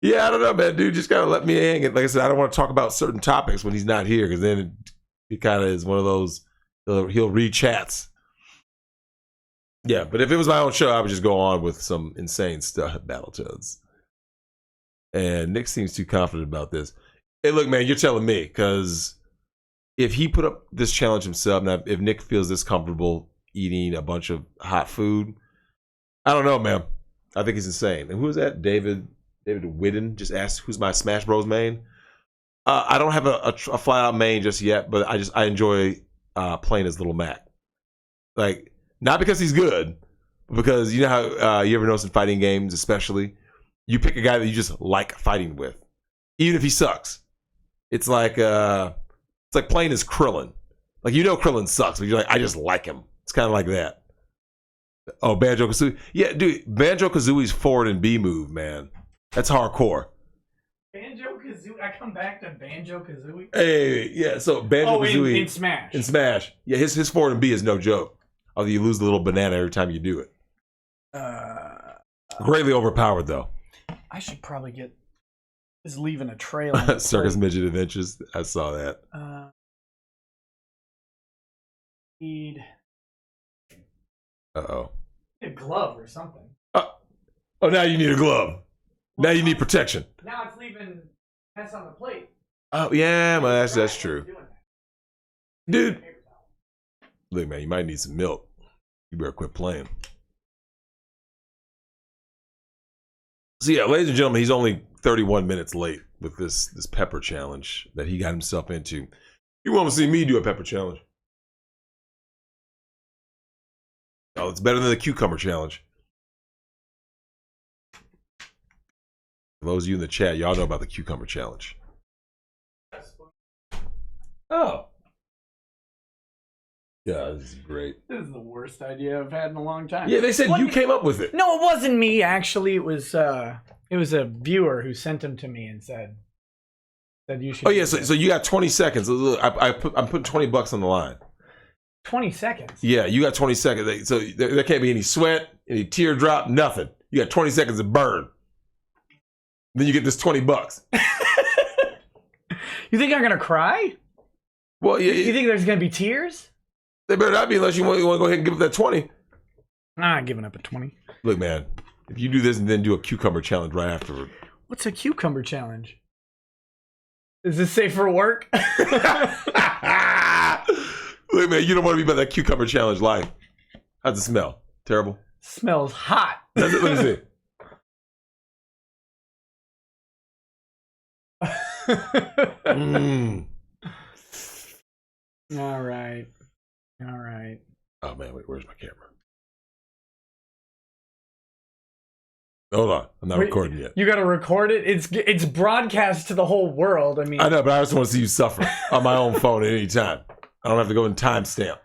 Yeah, I don't know, man. Dude, just gotta let me hang it. Like I said, I don't want to talk about certain topics when he's not here, because then he kind of is one of those. He'll read chats. Yeah, but if it was my own show, I would just go on with some insane stuff. Battletoads. And Nick seems too confident about this. Hey, look, man, you're telling me, because if he put up this challenge himself, now if Nick feels this comfortable eating a bunch of hot food, I don't know, man. I think he's insane. And who is that? David Whidden just asked, who's my Smash Bros main? I don't have a flat out main just yet, but I enjoy playing as Little Mac. Like, not because he's good, but because you know how you ever notice in fighting games, especially, you pick a guy that you just like fighting with, even if he sucks. It's like playing as Krillin. Like, you know Krillin sucks, but you're like, I just like him. It's kind of like that. Oh, Banjo-Kazooie. Yeah, dude, Banjo-Kazooie's forward and B move, man. That's hardcore. Banjo-Kazooie? I come back to Banjo-Kazooie? Hey, yeah, so Banjo-Kazooie. In Smash. In Smash. Yeah, his forward and B is no joke. Although you lose the little banana every time you do it. Greatly overpowered, though. I should probably get... Is leaving a trail on the Circus plate. Midget Adventures. I saw that. Need... Uh-oh. A glove or something. Oh, now you need a glove. Now you need protection. Now it's leaving mess on the plate. Oh, yeah, man, that's true. Dude. Look, man, you might need some milk. You better quit playing. So, yeah, ladies and gentlemen, he's only 31 minutes late with this pepper challenge that he got himself into. You want to see me do a pepper challenge? Oh, it's better than the cucumber challenge. For those of you in the chat, y'all know about the cucumber challenge. Oh. Yeah, this is great. This is the worst idea I've had in a long time. Yeah, they said you came up with it. No, it wasn't me. Actually, it was a viewer who sent them to me and said you should. Oh yeah, so you got 20 seconds. I'm putting $20 on the line. 20 seconds. Yeah, you got 20 seconds. So there can't be any sweat, any teardrop, nothing. You got 20 seconds to burn. Then you get this $20. You think I'm gonna cry? Well, yeah. You think there's gonna be tears? They better not be unless you want to go ahead and give up that 20. I'm not giving up a 20. Look, man, if you do this and then do a cucumber challenge right afterward. What's a cucumber challenge? Is this safe for work? Look, man, you don't want to be about that cucumber challenge life. How's it smell? Terrible? Smells hot. Let me see. All right. Oh man, wait, where's my camera? Hold on, I'm not recording yet. You got to record it. It's broadcast to the whole world. I mean, I know, but I just want to see you suffer on my own phone at any time. I don't have to go and timestamp.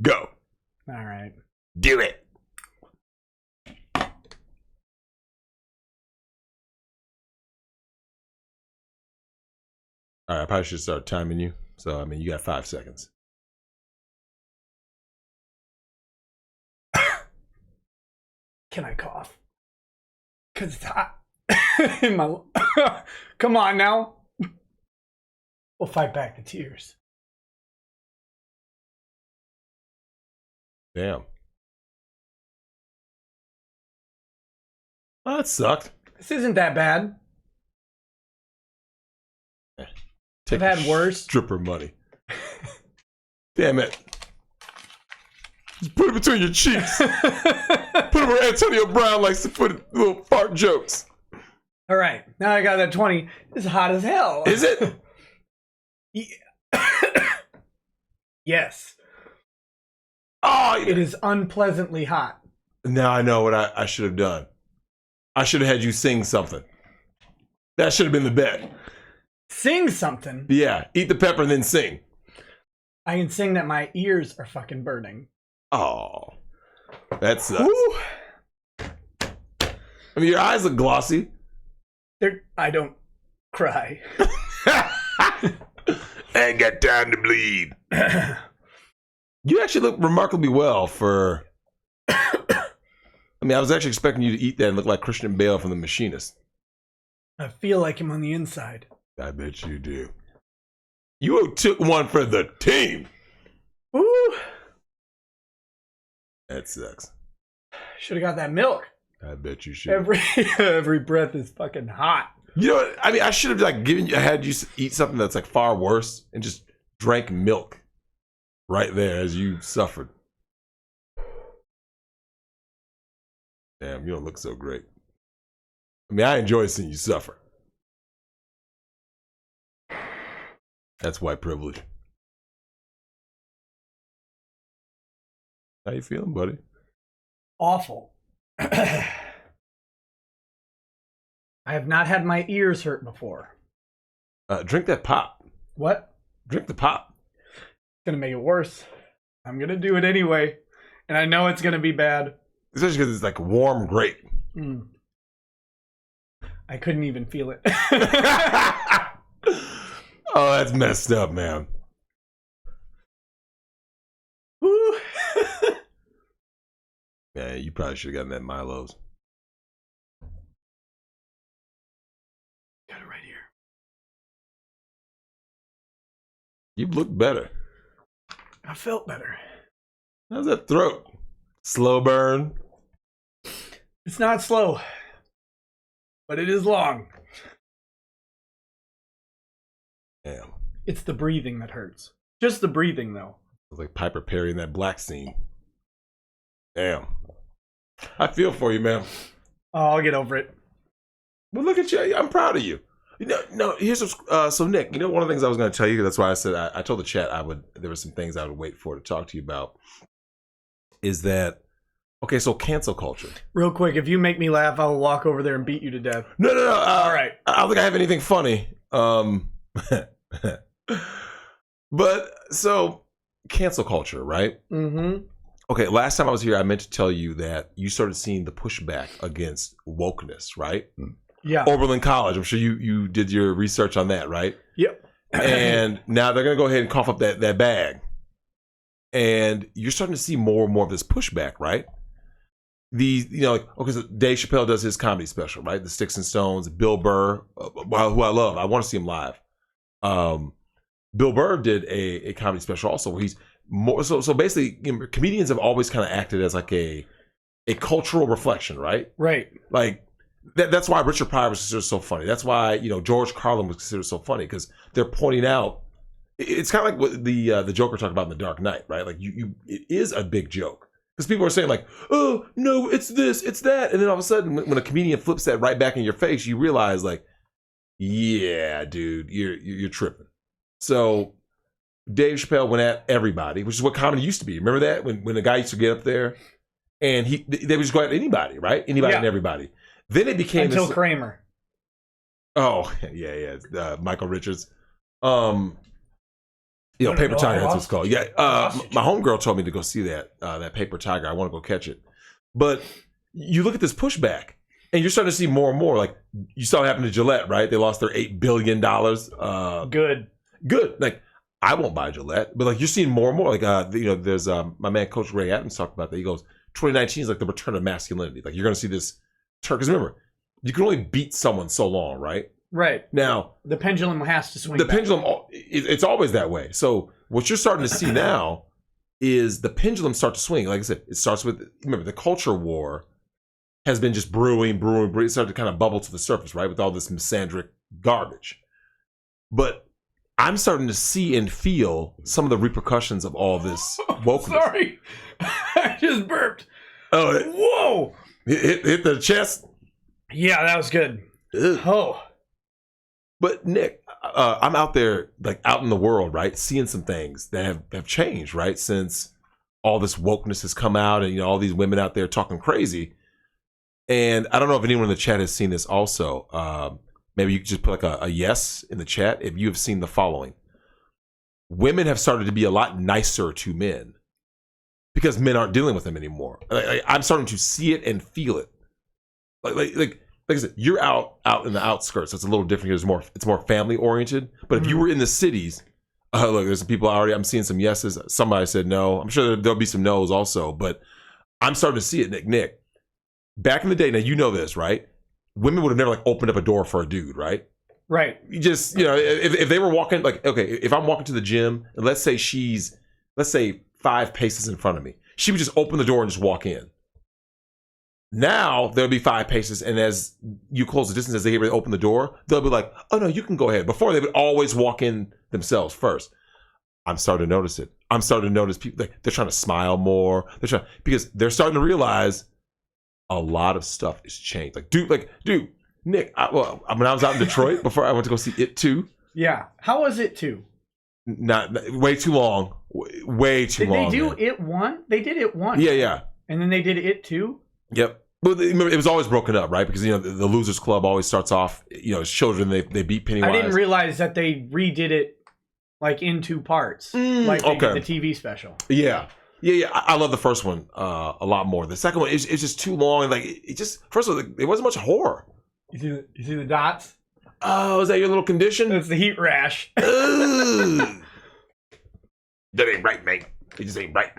Go. All right. Do it. All right, I probably should start timing you. So, I mean, you got 5 seconds. Can I cough? Because it's hot. In my... Come on now. We'll fight back the tears. Damn. Well, that sucked. This isn't that bad. Take I've had worse. Stripper money. Damn it. Just put it between your cheeks. Put it where Antonio Brown likes to put little fart jokes. All right. Now I got that 20. It's hot as hell. Is it? Yes. Oh, It is unpleasantly hot. now I know what I should have done. I should have had you sing something. That should have been the bet. Sing something. Yeah, eat the pepper and then sing. I can sing that my ears are fucking burning. Oh, that sucks. Woo. I mean, your eyes look glossy. I don't cry. Ain't got time to bleed. You actually look remarkably well for... I mean, I was actually expecting you to eat that and look like Christian Bale from The Machinist. I feel like I'm on the inside. I bet you do. You took one for the team. Woo! That sucks. Should have got that milk. I bet you should. Every breath is fucking hot. You know what? I mean, I should have like had you eat something that's like far worse and just drank milk right there as you suffered. Damn, you don't look so great. I mean, I enjoy seeing you suffer. That's white privilege. How you feeling, buddy? Awful. I have not had my ears hurt before. Drink that pop. What? Drink the pop. It's gonna make it worse. I'm gonna do it anyway. And I know it's gonna be bad. Especially because it's like warm grape. Mm. I couldn't even feel it. Oh, that's messed up, man. Woo. Yeah, you probably should have gotten that Milo's. Got it right here. You look better. I felt better. How's that throat? Slow burn? It's not slow, but it is long. Damn. It's the breathing that hurts. Just the breathing, though. It's like Piper Perry in that black scene. Damn. I feel for you, man. Oh, I'll get over it. Well, look at you. I'm proud of you. You know, no, here's so Nick, you know, one of the things I was going to tell you, that's why I said, I told the chat there were some things I would wait for to talk to you about, is that Okay, so cancel culture. Real quick, if you make me laugh, I will walk over there and beat you to death. No. All right. I don't think I have anything funny. But so cancel culture, right? Mm-hmm. Okay, last time I was here, I meant to tell you that you started seeing the pushback against wokeness, right? Yeah. Oberlin College, I'm sure you did your research on that, right? Yep. And now they're going to go ahead and cough up that bag. And you're starting to see more and more of this pushback, right? So Dave Chappelle does his comedy special, right? The Sticks and Stones. Bill Burr, who I love. I want to see him live. Bill Burr did a comedy special also where he's more so basically comedians have always kind of acted as like a cultural reflection, right? Right. Like that's why Richard Pryor was considered so funny. That's why George Carlin was considered so funny because they're pointing out. It's kind of like what the Joker talked about in The Dark Knight, right? Like it is a big joke because people are saying like, oh no, it's this, it's that, and then all of a sudden when a comedian flips that right back in your face, you realize like, yeah, dude, you're tripping. So Dave Chappelle went at everybody, which is what comedy used to be. Remember that when the guy used to get up there and they would just go at anybody, right? Anybody and everybody. Then it became until Kramer. Oh yeah, Michael Richards. Paper Tiger, that's what it's called. Yeah, my homegirl told me to go see that Paper Tiger. I want to go catch it. But you look at this pushback, and you're starting to see more and more. Like you saw what happened to Gillette, right? They lost their $8 billion. Good. Like I won't buy Gillette, but like you're seeing more and more. Like there's my man Coach Ray Adams talked about that. He goes, 2019 is like the return of masculinity. Like you're going to see this turn. Because remember, you can only beat someone so long, right? Right. Now, the pendulum has to swing. The pendulum, it's always that way. So what you're starting to see now is the pendulum start to swing. Like I said, it starts with, remember, the culture war has been just brewing. It started to kind of bubble to the surface, right? With all this misandric garbage. But I'm starting to see and feel some of the repercussions of all this wokeness. Sorry. I just burped. Oh, whoa. Hit the chest? Yeah, that was good. Ugh. Oh. But Nick, I'm out there, like out in the world, right? Seeing some things that have changed, right? Since all this wokeness has come out and, all these women out there talking crazy. And I don't know if anyone in the chat has seen this also. Maybe you could just put like a yes in the chat if you have seen the following. Women have started to be a lot nicer to men because men aren't dealing with them anymore. I'm starting to see it and feel it. Like I said, you're out in the outskirts. It's a little different here. It's more family oriented. But if you were in the cities, look, there's some people already. I'm seeing some yeses. Somebody said no. I'm sure there'll be some no's also. But I'm starting to see it, Nick. Back in the day, now you know this, right? Women would have never like opened up a door for a dude, right? Right. You just, if they were walking, like, okay, if I'm walking to the gym, and let's say 5 paces in front of me, she would just open the door and just walk in. Now there'll be 5 paces, and as you close the distance, as they get ready to open the door, they'll be like, "Oh no, you can go ahead." Before they would always walk in themselves first. I'm starting to notice it. I'm starting to notice people they're trying to smile more. Because they're starting to realize a lot of stuff has changed. Dude, Nick. When I was out in Detroit before I went to go see It 2. Yeah, how was It 2? Not way too long. Way too long. Did they do It 1? They did It 1. Yeah. And then they did It 2. Yep. But remember, it was always broken up, right? Because the Losers Club always starts off, as children they beat Pennywise. I didn't realize that they redid it like in 2 parts, like they did the TV special. Yeah. I love the first one a lot more. The second one is just too long, and like it just first of all, there wasn't much horror. You see the dots? Oh, is that your little condition? It's the heat rash. That ain't right, mate. It just ain't right.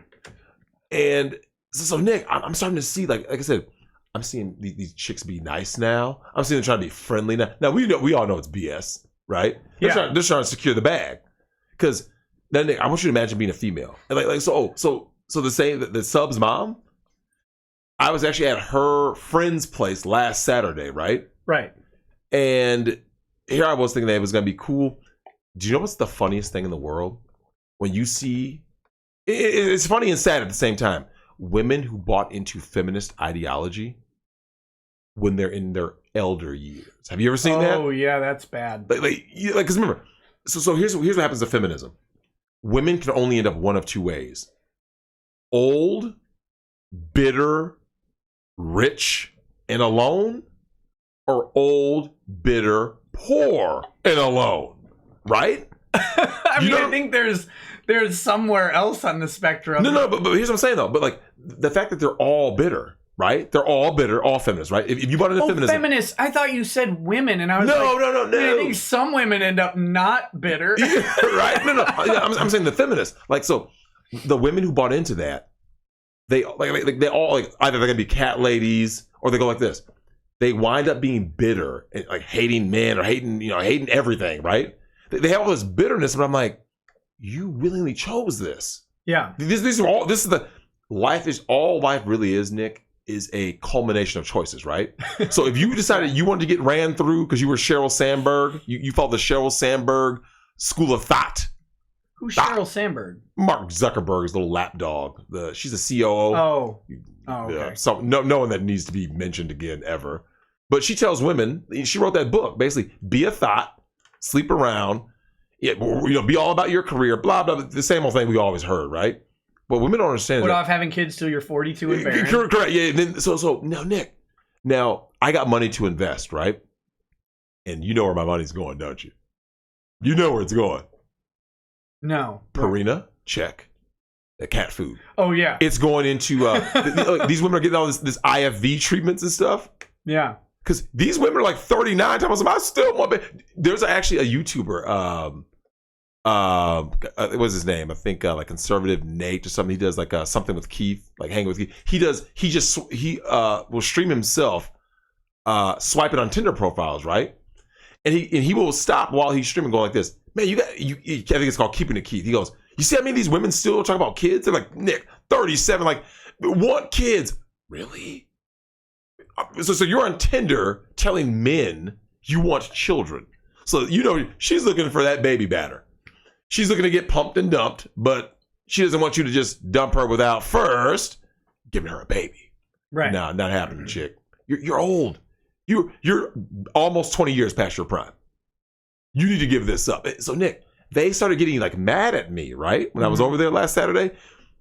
And so Nick, I'm starting to see like I said. I'm seeing these chicks be nice now. I'm seeing them trying to be friendly now. Now we all know it's BS, right? They're trying to secure the bag. Because then Nick, I want you to imagine being a female. And so the same the sub's mom. I was actually at her friend's place last Saturday, right? Right. And here I was thinking that it was gonna be cool. Do you know what's the funniest thing in the world? When you see it's funny and sad at the same time. Women who bought into feminist ideology when they're in their elder years. Have you ever seen that? Oh yeah, that's bad. Because remember, so here's what happens to feminism. Women can only end up one of 2 ways: old, bitter, rich, and alone, or old, bitter, poor, and alone? Right? I think there's somewhere else on the spectrum. No, but here's what I'm saying though. But like the fact that they're all bitter, right? They're all bitter, all feminists, right? If you bought into feminism, feminists. I thought you said women, and I was no. I think some women end up not bitter. Right? No. I'm saying the feminists. Like, so the women who bought into that, they they all like either they're gonna be cat ladies or they go like this. They wind up being bitter and like hating men or hating everything, right? They have all this bitterness, but I'm like, you willingly chose this. Yeah. This is the life is all life really is, Nick, is a culmination of choices, right? So if you decided you wanted to get ran through because you were Sheryl Sandberg, you followed the Sheryl Sandberg school of thought. Who's Sheryl Sandberg? Mark Zuckerberg's little lapdog. She's a COO. Oh, okay. Yeah, so no one that needs to be mentioned again ever. But she tells women, she wrote that book, basically, be a thought, sleep around, be all about your career, blah, blah, the same old thing we always heard, right? But women don't understand Put off having kids till you're 42 and barren. Correct, yeah. Then, so now, Nick, I got money to invest, right? And you know where my money's going, don't you? You know where it's going. No. Purina, check. Cat food. Oh, yeah. It's going into, these women are getting all this IFV treatments and stuff. Yeah. Because these women are like 39 times. I still want. There's actually a YouTuber. What was his name? I think like Conservative Nate or something. He does like something with Keith, like hanging with Keith. He will stream himself swiping on Tinder profiles, right? And he will stop while he's streaming, going like this. Man, I think it's called Keeping It Keith. He goes, you see how many of these women still talk about kids? They're like, Nick, 37, like want kids, really? So you're on Tinder telling men you want children. So she's looking for that baby batter. She's looking to get pumped and dumped, but she doesn't want you to just dump her without first giving her a baby. Right. No, not happening, chick. You're old. You're almost 20 years past your prime. You need to give this up. So Nick, they started getting like mad at me, right? When I was over there last Saturday.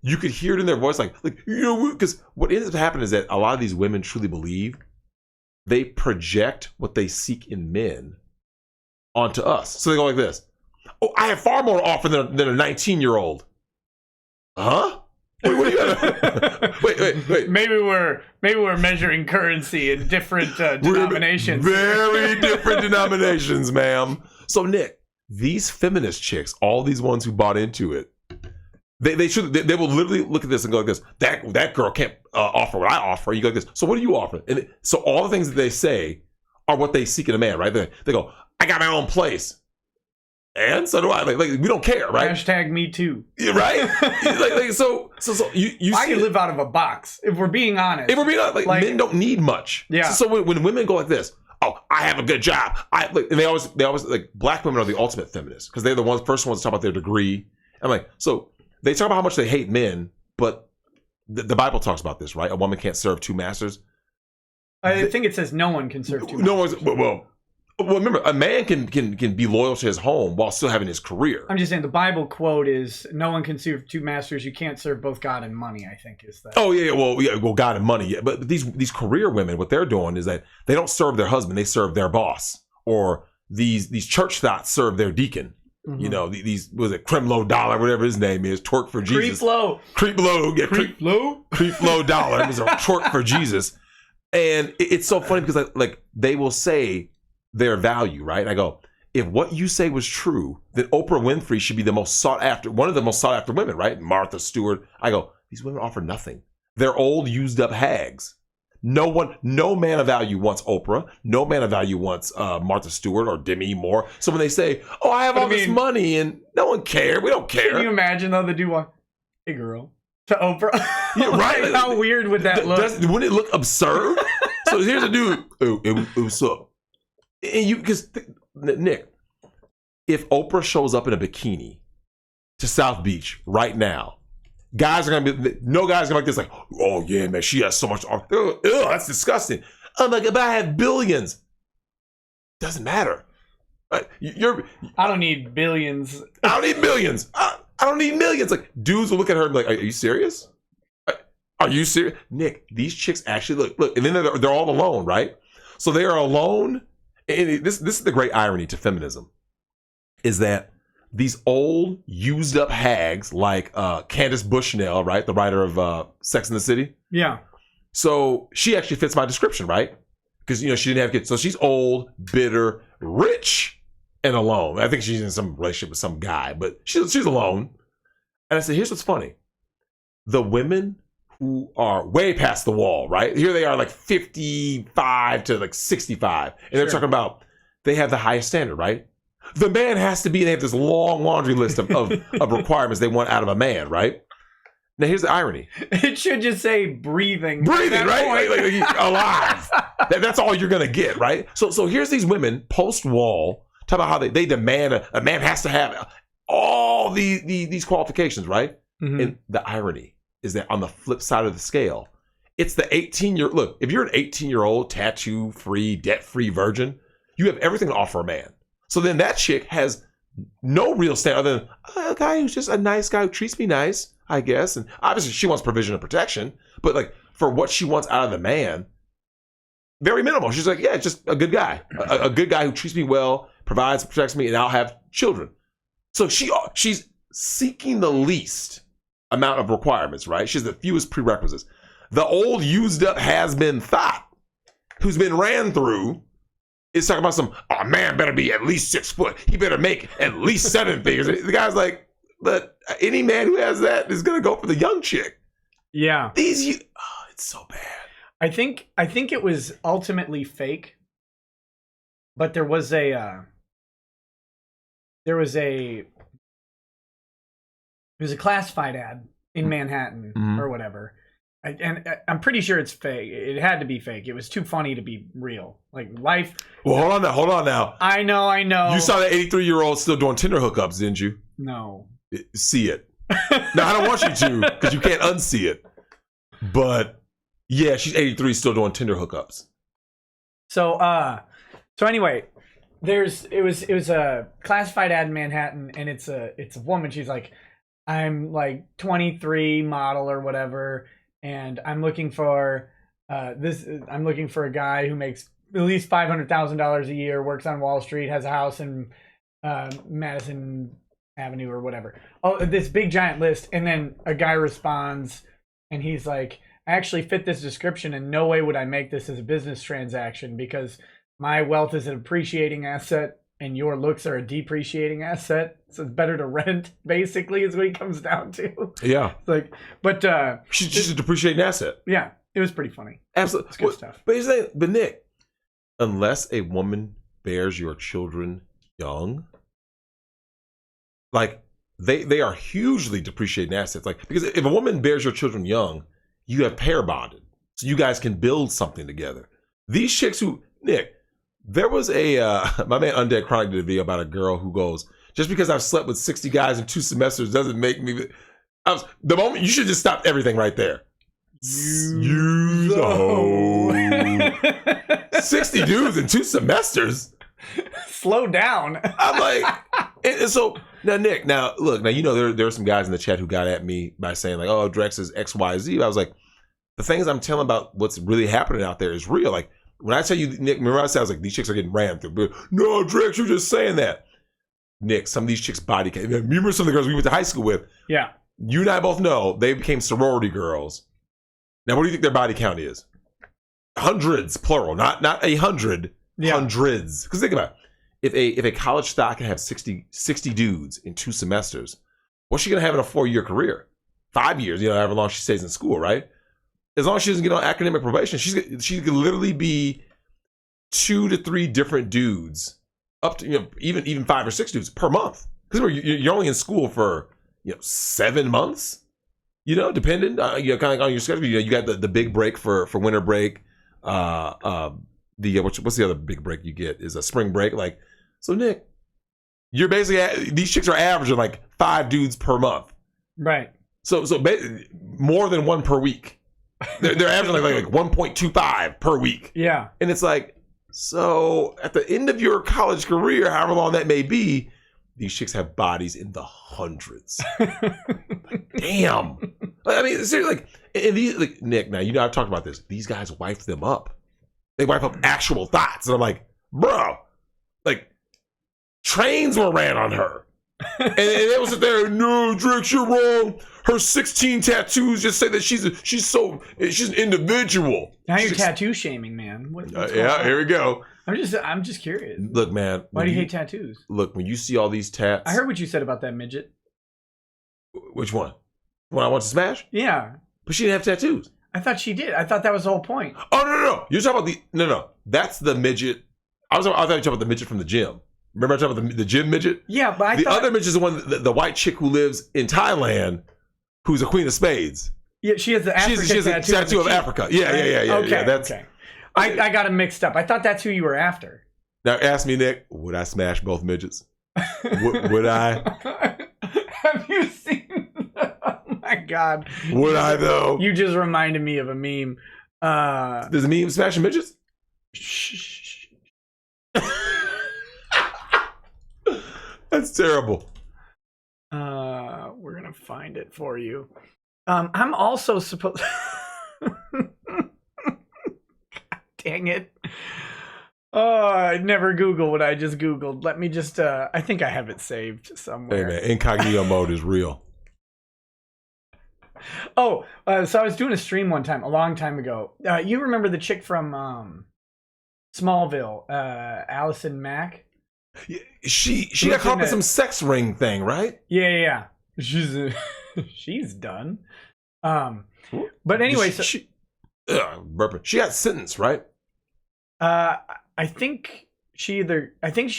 You could hear it in their voice, because what ends up happening is that a lot of these women truly believe they project what they seek in men onto us. So they go like this. Oh, I have far more offer than a 19-year-old. Huh? Wait, what are you wait. Maybe we're measuring currency in different denominations. Very different denominations, ma'am. So Nick, these feminist chicks, all these ones who bought into it, They will literally look at this and go like this. That girl can't offer what I offer. You go like this. So what do you offer? And so all the things that they say are what they seek in a man, right? They go, I got my own place, and so do I. Like we don't care, right? Hashtag me too. Right? so you. I can live out of a box if we're being honest. If we're being honest, like men don't need much. Yeah. So when women go like this, oh, I have a good job. And they always like black women are the ultimate feminists because they're the first ones to talk about their degree. I'm like so. They talk about how much they hate men, but the Bible talks about this, right? A woman can't serve two masters. I think it says no one can serve two masters. No one's well. Remember, a man can be loyal to his home while still having his career. I'm just saying the Bible quote is no one can serve two masters. You can't serve both God and money. I think is that. Oh yeah, well, God and money. Yeah. But these career women, what they're doing is that they don't serve their husband; they serve their boss. Or these church thoughts serve their deacon. Mm-hmm. These was it Cremlo Dollar, whatever his name is, twerk for Jesus. Creep low, dollar is a twerk for Jesus, and it's so funny because like they will say their value, right? And I go, if what you say was true, then Oprah Winfrey should be one of the most sought after women, right? Martha Stewart. I go, these women offer nothing. They're old, used up hags. No man of value wants Oprah. No man of value wants Martha Stewart or Demi Moore. So when they say, "Oh, I have all this money," and no one cares, we don't care. Can you imagine though the dude one, "Hey girl," to Oprah? Yeah, right. Like, how weird would that look? Wouldn't it look absurd? So here's a dude. What's up? And because Nick, if Oprah shows up in a bikini to South Beach right now. No guy's gonna be like this, like, oh yeah, man, she has so much. Ew, that's disgusting. I'm like, but I have billions. Doesn't matter. I don't need billions. I don't need billions. I don't need millions. Like dudes will look at her and be like, are you serious? Are you serious? Nick, these chicks actually look, and then they're all alone, right? So they are alone. And this is the great irony to feminism, is that these old, used up hags like Candace Bushnell, right? The writer of Sex and the City. Yeah. So she actually fits my description, right? Because, she didn't have kids. So she's old, bitter, rich, and alone. I think she's in some relationship with some guy, but she's alone. And I said, here's what's funny. The women who are way past the wall, right? Here they are like 55 to like 65. And they're talking about they have the highest standard, right? The man has to be, and they have this long laundry list of requirements they want out of a man, right? Now here's the irony. It should just say breathing. Breathing, right? Like alive. That's all you're going to get, right? So here's these women post-wall talk about how they demand a man has to have all these qualifications, right? Mm-hmm. And the irony is that on the flip side of the scale, it's the 18-year... Look, if you're an 18-year-old, tattoo-free, debt-free virgin, you have everything to offer a man. So then that chick has no real stand other than a guy who's just a nice guy who treats me nice, I guess. And obviously she wants provision and protection, but like for what she wants out of the man, very minimal. She's like, yeah, just a good guy. A good guy who treats me well, provides, protects me, and I'll have children. So she's seeking the least amount of requirements, right? She has the fewest prerequisites. The old used up has-been thought who's been ran through is talking about a man better be at least 6 foot. He better make at least 7 figures. The guy's like, but any man who has that is going to go for the young chick. Yeah. It's so bad. I think it was ultimately fake, but there was a classified ad in Manhattan or whatever. And I'm pretty sure it's fake. It had to be fake. It was too funny to be real. Like life. Well, hold on now. I know. You saw that 83-year-old still doing Tinder hookups, didn't you? No. See it. No, I don't want you to, because you can't unsee it. But yeah, she's 83, still doing Tinder hookups. So anyway, it was a classified ad in Manhattan, and it's a woman. She's like, I'm like 23, model or whatever, and I'm looking for I'm looking for a guy who makes at least $500,000 a year, works on Wall Street, has a house in Madison Avenue or whatever. Oh, this big giant list, and then a guy responds, and he's like, I actually fit this description, and no way would I make this as a business transaction because my wealth is an appreciating asset and your looks are a depreciating asset. So it's better to rent, basically, is what he comes down to. Yeah. It's like, but she's a depreciating asset. Yeah, it was pretty funny. Absolutely. It's good stuff. But Nick, unless a woman bears your children young, like they are hugely depreciating assets. Like, because if a woman bears your children young, you have pair bonded, so you guys can build something together. These chicks who, Nick, there was my man Undead Chronic did a video about a girl who goes, just because I've slept with 60 guys in 2 semesters doesn't make me. The moment you should just stop everything right there. Use a hoe. 60 dudes in 2 semesters. Slow down. I'm like, and so now Nick, look, there are some guys in the chat who got at me by saying like, oh, Drex is XYZ. I was like, the things I'm telling about what's really happening out there is real. Like when I tell you, Nick, remember I said I was like, these chicks are getting ran through. But no, Drex, you're just saying that. Nick, some of these chicks body count. Remember some of the girls we went to high school with? Yeah. You and I both know they became sorority girls. Now, what do you think their body count is? Hundreds, plural, not 100, hundreds. Because think about it. If a college stock can have 60 dudes in 2 semesters, what's she gonna have in a 4-year career? 5 years, however long she stays in school, right? As long as she doesn't get on academic probation, she could literally be 2 to 3 different dudes, up to even 5 or 6 dudes per month. Because you're only in school for 7 months. Depending kind of like on your schedule. You got the big break for winter break. What's the other big break you get is a spring break. Like, so Nick, you're basically these chicks are averaging like 5 dudes per month. Right. So more than 1 per week. They're averaging like 1.25 per week. Yeah. And it's like, so at the end of your college career, however long that may be, these chicks have bodies in the hundreds. Damn. I mean, seriously, like, and these, like, Nick, now, you know, I've talked about this. These guys wipe them up. They wipe up actual thoughts. And I'm like, bro, like, trains were ran on her. and they was there, no, Drix, you're wrong. Her 16 tattoos just say that she's an individual. Now you're tattoo shaming, man. What's Yeah, here we go. I'm just curious. Look, man. Why do you hate tattoos? Look, when you see all these tats. I heard what you said about that midget. Which one? When I want to smash? Yeah. But she didn't have tattoos. I thought she did. I thought that was the whole point. Oh, no. You're talking about no. That's the midget. I thought you were talking about the midget from the gym. Remember I talking about the gym midget? Yeah, but the other midget is the one, the white chick who lives in Thailand, who's a queen of spades. Yeah, she has the Africa she has a tattoo of Africa. Yeah. Okay, That's, okay. I got them mixed up. I thought that's who you were after. Now, ask me, Nick, would I smash both midgets? would I? Have you seen? Oh my God. Would I though? You just reminded me of a meme. There's a meme smashing midgets? Shh. That's terrible. We're gonna find it for you. I'm also supposed. Dang it. Oh, I never Google what I just Googled. Let me just, I think I have it saved somewhere. Hey, man, incognito mode is real. Oh, so I was doing a stream one time, a long time ago. You remember the chick from Smallville, Allison Mack? She got caught up in some sex ring thing, right? Yeah. She's done. But anyway, she got sentenced, right? I think she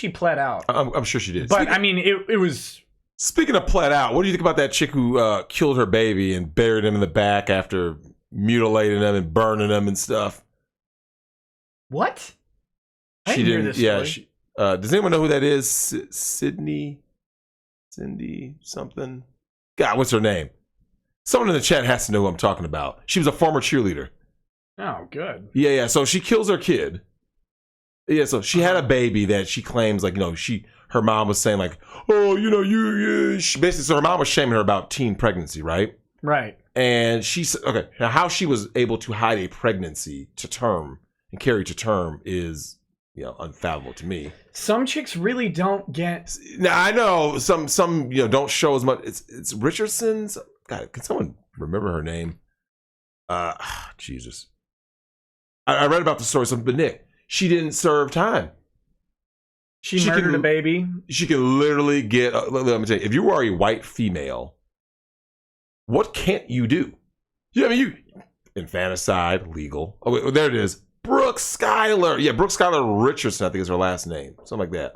pled out. I'm sure she did. But I mean, it was. Speaking of pled out, what do you think about that chick who killed her baby and buried him in the back after mutilating him and burning him and stuff? What? I didn't hear this story. Does anyone know who that is? Cindy something? God, what's her name? Someone in the chat has to know who I'm talking about. She was a former cheerleader. Oh, good. Yeah. So she kills her kid. Yeah, so she had a baby that she claims, like, you know, her mom was saying, like, oh, you know, basically, so her mom was shaming her about teen pregnancy, right? Right. And she said, okay, now how she was able to hide a pregnancy to term and carry to term is, you know, unfathomable to me. Some chicks really don't get. Now I know some you know don't show as much. It's Richardson's. God, can someone remember her name? Jesus. I read about the story. But Nick, she didn't serve time. She murdered a baby. She can literally get. Let me tell you, if you are a white female, what can't you do? I mean, you infanticide, legal. Oh, wait, there it is. Brooke Schuyler. Yeah, Brooke Schuyler Richardson, I think is her last name. Something like that.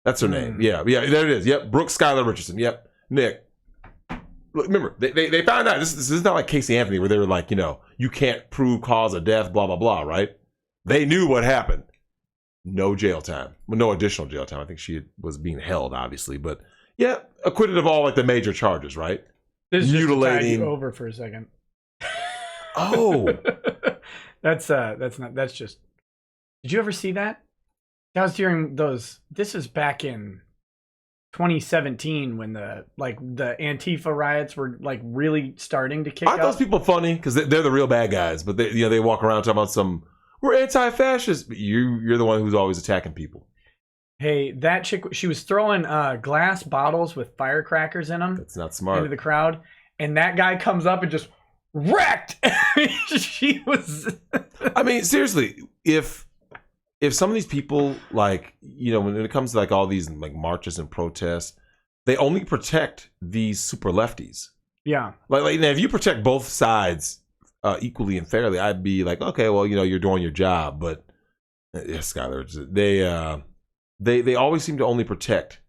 That's her name. Yeah, there it is. Yep, Brooke Schuyler Richardson. Yep. Nick. Look, remember, they found out, this is not like Casey Anthony where they were like, you know, you can't prove cause of death, blah, blah, blah, right? They knew what happened. No jail time. Well, no additional jail time. I think she was being held, obviously. But, yeah, acquitted of all, like, the major charges, right? This is mutilating. Just to tide you over for a second. Oh. That's just. Did you ever see that? That was during those. This was back in 2017 when the Antifa riots were like really starting to kick up. Aren't those people funny? Because they're the real bad guys, but they walk around talking about we're anti-fascist, but you're the one who's always attacking people. Hey, that chick, she was throwing glass bottles with firecrackers in them. That's not smart. Into the crowd, and that guy comes up and just wrecked. She was. I mean, seriously, if some of these people, like, you know, when it comes to like all these like marches and protests, they only protect these super lefties. Yeah. Like now, if you protect both sides equally and fairly, I'd be like, okay, well, you know, you're doing your job. But yeah, Schuyler, they always seem to only protect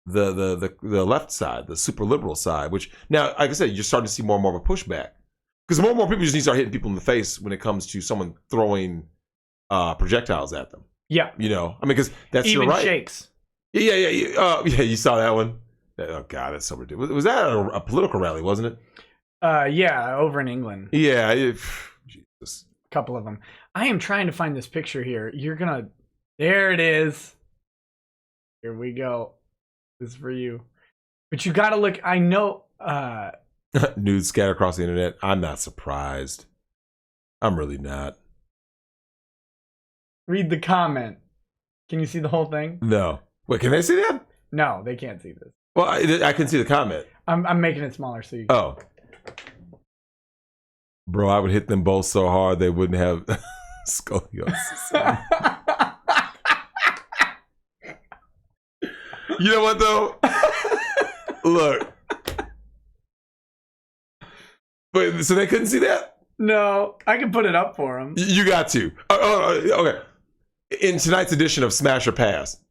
the left side, the super liberal side, which now, like I said, you're starting to see more and more of a pushback. Because more and more people just need to start hitting people in the face when it comes to someone throwing projectiles at them. Yeah. You know, I mean, because that's even your right. Shakes. Yeah. Yeah, you saw that one? Oh, God, that's so ridiculous. Was that a political rally, wasn't it? Yeah, over in England. Yeah. Jesus. A couple of them. I am trying to find this picture here. There it is. Here we go. is for you. But you gotta look. I know. Nudes scattered across the internet. I'm not surprised. I'm really not. Read the comment. Can you see the whole thing? No. Wait, can they see that? No, they can't see this. Well, I can see the comment. I'm making it smaller so you. Oh. Bro, I would hit them both so hard they wouldn't have scoliosis. You know what though? Look. Wait, so they couldn't see that? No, I can put it up for them. You got to. Okay. In tonight's edition of Smash or Pass,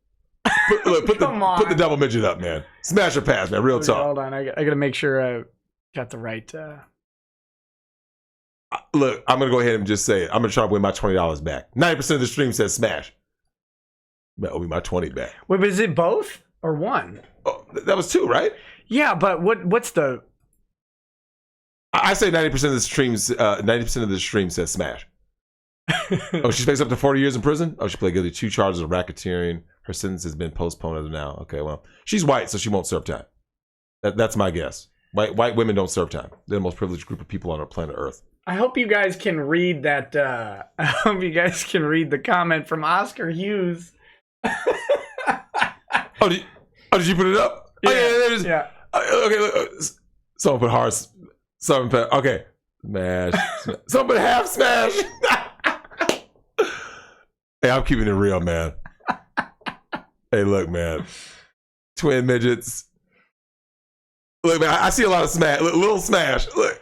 put the double midget up, man. Smash or Pass, man. Real Okay, talk. hold on, I gotta make sure I got the right. Look, I'm gonna go ahead and just say it. I'm gonna try to win my $20 back. 90% of the stream says Smash. That will be my 20 back. Wait, but is it both or one? Oh, that was 2, right? Yeah, but what's the? I say 90% of the streams. 90% of the stream says Smash. Oh, she faced up to 40 years in prison. Oh, she pled guilty to 2 charges of racketeering. Her sentence has been postponed as of now. Okay, well, she's white, so she won't serve time. That's my guess. White women don't serve time. They're the most privileged group of people on our planet Earth. I hope you guys can read that. I hope you guys can read the comment from Oscar Hughes. Did you put it up? Yeah, oh, yeah, there it is. Yeah. Okay, look. Someone put hard. Someone put, okay. Smash. Someone put half smash. Hey, I'm keeping it real, man. Hey, look, man. Twin midgets. Look, man, I see a lot of smash. Little smash. Look.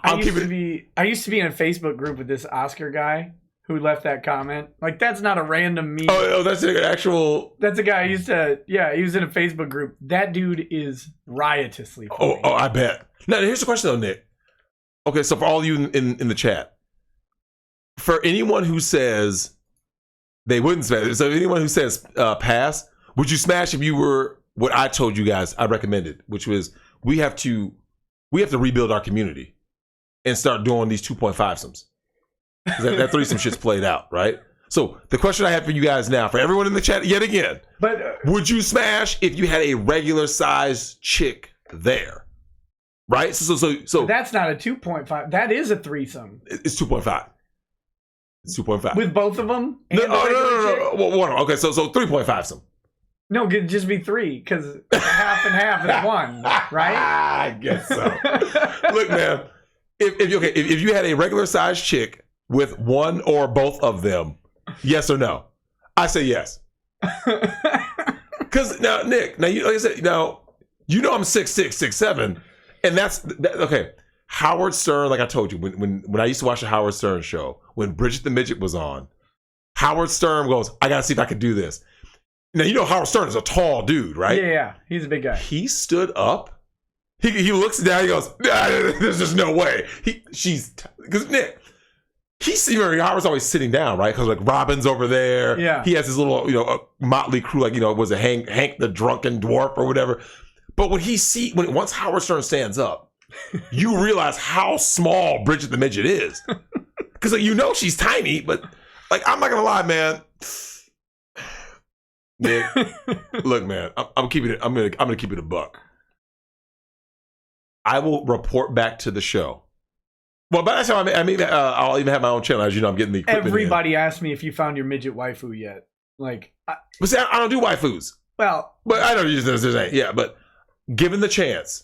I used to be in a Facebook group with this Oscar guy who left that comment. Like, that's not a random meme. Oh, that's an actual. That's a guy I used to. Yeah, he was in a Facebook group. That dude is riotously funny. Oh, I bet. Now, here's the question, though, Nick. Okay, so for all of you in the chat, for anyone who says they wouldn't smash, so anyone who says pass, would you smash if you were what I told you guys I recommended, which was we have to rebuild our community and start doing these 2.5-somes. That threesome shit's played out, right? So the question I have for you guys now, for everyone in the chat, yet again, would you smash if you had a regular size chick there? Right? So that's not a 2.5. That is a threesome. It's 2.5. It's 2.5. With both of them? No. Well, one. Okay, so 3.5-some. No, it'd just be 3 because half and half is 1, right? I guess so. Look, man, if you had a regular size chick with one or both of them, yes or no? I say yes. Because now, Nick, like I said, I'm 6'6", 6'7", and that's okay. Howard Stern, like I told you, when I used to watch the Howard Stern show, when Bridget the Midget was on, Howard Stern goes, I gotta see if I could do this. Now Howard Stern is a tall dude, right? Yeah, he's a big guy. He stood up. He looks down. He goes, "There's just no way." Because Nick, Howard's always sitting down, right? Because like Robin's over there. Yeah. He has his little, motley crew, like was it Hank the drunken dwarf or whatever. But once Howard Stern stands up, you realize how small Bridget the Midget is. Because she's tiny, but like I'm not gonna lie, man. Nick, look, man, I'm keeping it. I'm gonna keep it a buck. I will report back to the show. Well, but that's how I'll even have my own channel. As you know, I'm getting the equipment. Everybody asked me if you found your midget waifu yet. Like, but see, I don't do waifus. Well, but I don't use this. Yeah, but given the chance,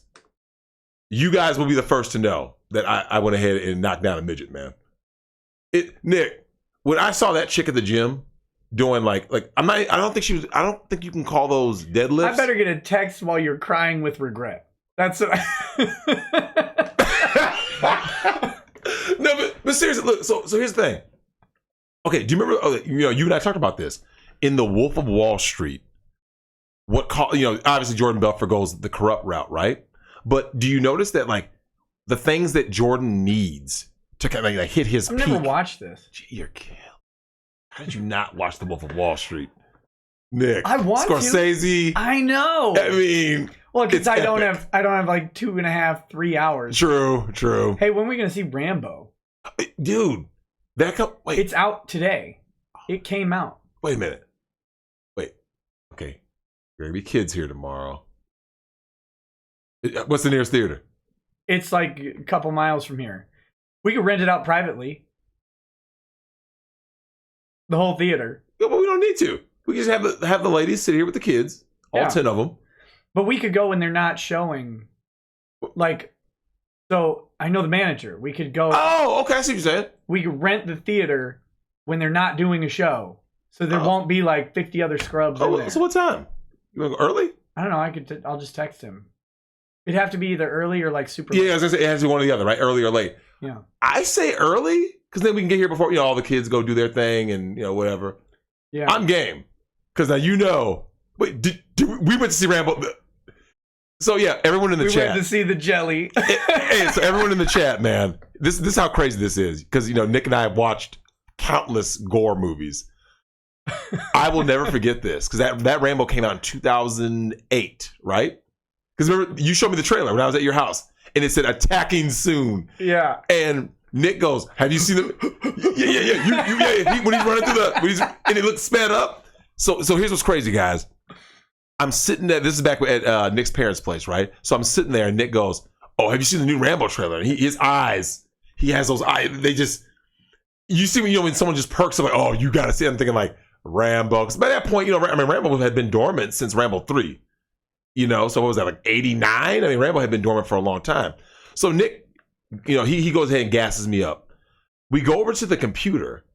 you guys will be the first to know that I went ahead and knocked down a midget, man. Nick, when I saw that chick at the gym doing I don't think you can call those deadlifts. I better get a text while you're crying with regret. That's what No, but seriously, look. So here's the thing. Okay, do you remember? You and I talked about this in The Wolf of Wall Street. Obviously Jordan Belfort goes the corrupt route, right? But do you notice that the things that Jordan needs to kind of hit his peak? I've never watched this. You're killed. How did you not watch The Wolf of Wall Street, Nick? I want Scorsese. I know. I mean, well, because I don't have 2.5, 3 hours. True. Hey, when are we gonna see Rambo? Dude, wait. It's out today. It came out. Wait a minute. Wait. Okay. There are gonna be kids here tomorrow. What's the nearest theater? It's like a couple miles from here. We could rent it out privately. The whole theater. Yeah, but we don't need to. We can just have the ladies sit here with the kids, all 10 of them. But we could go when they're not showing. Like, so I know the manager. We could go. Oh, okay. I see what you're saying. We could rent the theater when they're not doing a show. So there won't be like 50 other scrubs in there. So what time? You want to go early? I don't know. I'll just text him. It'd have to be either early or like super Yeah, late. I was gonna say it has to be one or the other, right? Early or late. Yeah. I say early because then we can get here before all the kids go do their thing and whatever. Yeah. I'm game because now Wait, we went to see Rambo? So yeah, everyone in the chat. We went to see the jelly. Hey, so everyone in the chat, man. This is how crazy this is because Nick and I have watched countless gore movies. I will never forget this because that Rambo came out in 2008, right? Because remember, you showed me the trailer when I was at your house, and it said "attacking soon." Yeah. And Nick goes, "Have you seen them?" Yeah. When he's running through and he looks sped up. So here's what's crazy, guys. I'm sitting there. This is back at Nick's parents' place, right? So I'm sitting there, and Nick goes, "Oh, have you seen the new Rambo trailer?" And his eyes, he has those eyes. They just, you see when someone just perks up like, "Oh, you got to see it." I'm thinking like Rambo. Because by that point, Rambo had been dormant since Rambo 3. So what was that, like 89? I mean, Rambo had been dormant for a long time. So Nick, he goes ahead and gasses me up. We go over to the computer,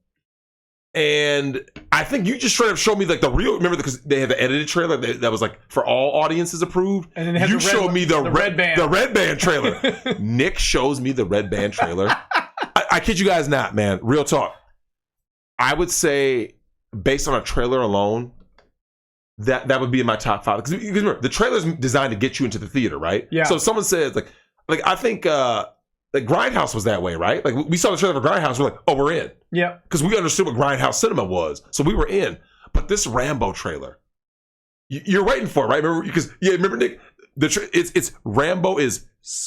and I think you just straight up showed me like the real. Remember, because they had the edited trailer that was like for all audiences approved. And then you showed me the red band trailer. Nick shows me the red band trailer. I kid you guys not, man. Real talk. I would say, based on a trailer alone, that would be in my top 5. Because remember, the trailer's designed to get you into the theater, right? Yeah. So if someone says like I think like Grindhouse was that way, right? Like we saw the trailer for Grindhouse, we're like, oh, we're in. Yeah. Because we understood what Grindhouse cinema was, so we were in. But this Rambo trailer, you're waiting for it, right? Remember Nick? It's Rambo is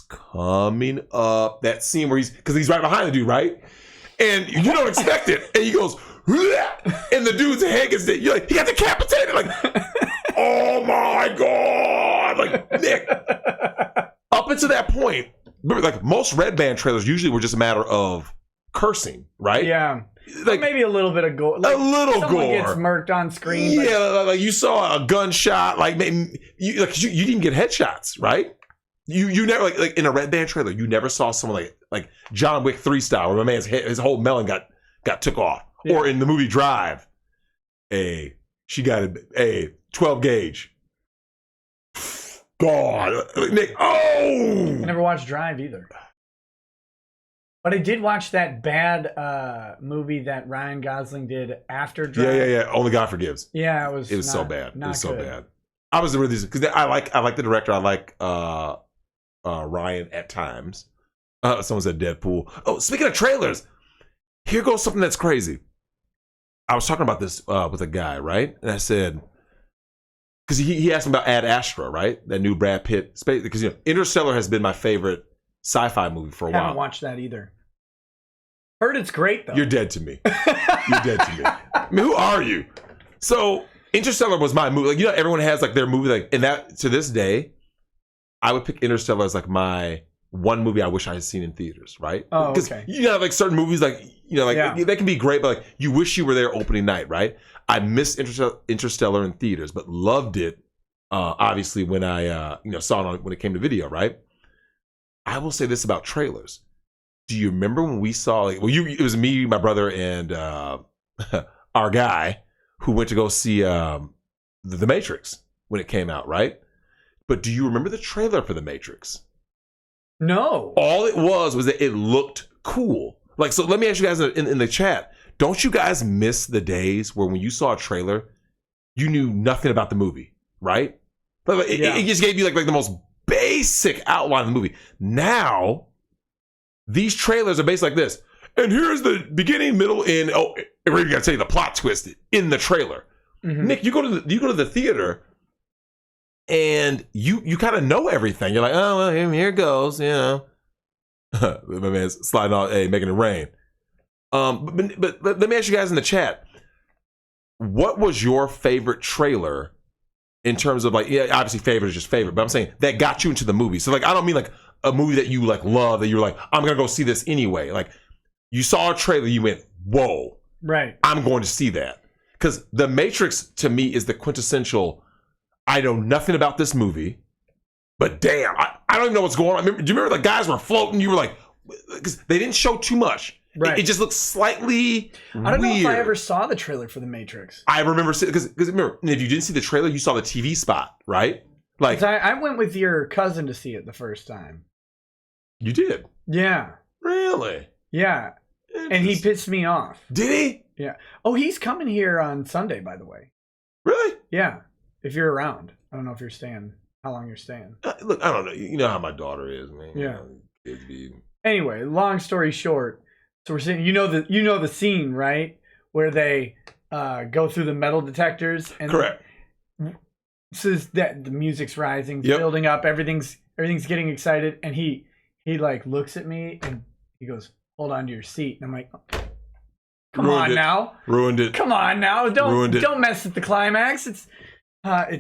coming up. That scene where because he's right behind the dude, right? And you don't expect it, and he goes. And the dude's head gets you're like, he got decapitated. Like, oh my God. Like, Nick. Up until that point, like most red band trailers usually were just a matter of cursing, right? Yeah. Like maybe a little bit of gore. Like, a little someone gore. Gets murked on screen. Yeah, like you saw a gunshot. Like maybe you didn't get headshots, right? You never like in a red band trailer. You never saw someone like John Wick 3 style, where my man's head, his whole melon got took off. Yeah. Or in the movie Drive, she got a 12 gauge. God, Nick. Oh, I never watched Drive either. But I did watch that bad movie that Ryan Gosling did after Drive. Yeah. Only God Forgives. Yeah, it was so bad. It was so bad. I was really because I like the director. I like Ryan at times. Someone said Deadpool. Oh, speaking of trailers, here goes something that's crazy. I was talking about this with a guy, right? And I said, because he asked me about Ad Astra, right? That new Brad Pitt space. Because Interstellar has been my favorite sci-fi movie for a while. I haven't watched that either. Heard it's great though. You're dead to me. You're dead to me. I mean, who are you? So Interstellar was my movie. Like everyone has like their movie. Like, and that to this day, I would pick Interstellar as like my one movie I wish I had seen in theaters, right? Oh, okay. Because like certain movies, like they can be great, but like you wish you were there opening night, right? I missed Interstellar in theaters, but loved it. Obviously, when I saw it when it came to video, right? I will say this about trailers. Do you remember when we saw it was me, my brother, and our guy who went to go see The Matrix when it came out, right? But do you remember the trailer for The Matrix? No. All it was that it looked cool. Like, so let me ask you guys in the chat, don't you guys miss the days where when you saw a trailer, you knew nothing about the movie, right? But it just gave you like the most basic outline of the movie. Now, these trailers are based like this. And here's the beginning, middle, end. Oh, we're even gonna tell you the plot twist in the trailer. Mm-hmm. Nick, you go to the theater, and you kind of know everything. You're like, oh well, here it goes, My man's sliding on, making it rain. But let me ask you guys in the chat, what was your favorite trailer in terms of like, yeah, obviously favorite is just favorite, but I'm saying that got you into the movie. So like, I don't mean like a movie that you like love, that you're like, I'm gonna go see this anyway. Like, you saw a trailer, you went, whoa, right? I'm going to see that. Because The Matrix to me is the quintessential, I know nothing about this movie, but damn, I don't even know what's going on. Do you remember the guys were floating? You were like, because they didn't show too much. Right. It just looked slightly I don't know if I weird. ever saw the trailer for The Matrix. I remember, because remember, if you didn't see the trailer, you saw the TV spot, right? Like, 'Cause I went with your cousin to see it the first time. you did. Yeah. Really? Yeah. And he pissed me off. Did he? Yeah. Oh, he's coming here on Sunday, by the way. Really? Yeah. If you're around. I don't know if you're staying, how long you're staying. Look, I don't know. You know how my daughter is, man. Yeah. Kids be... Anyway, long story short, so we're saying, you know the scene, right? Where they go through the metal detectors and Correct. So that the music's rising, it's Yep. building up, everything's getting excited, and he like looks at me and he goes, "Hold on to your seat." And I'm like, "Come Ruined on it. now, Ruined it. come on now, Ruined it. don't mess with the climax. It's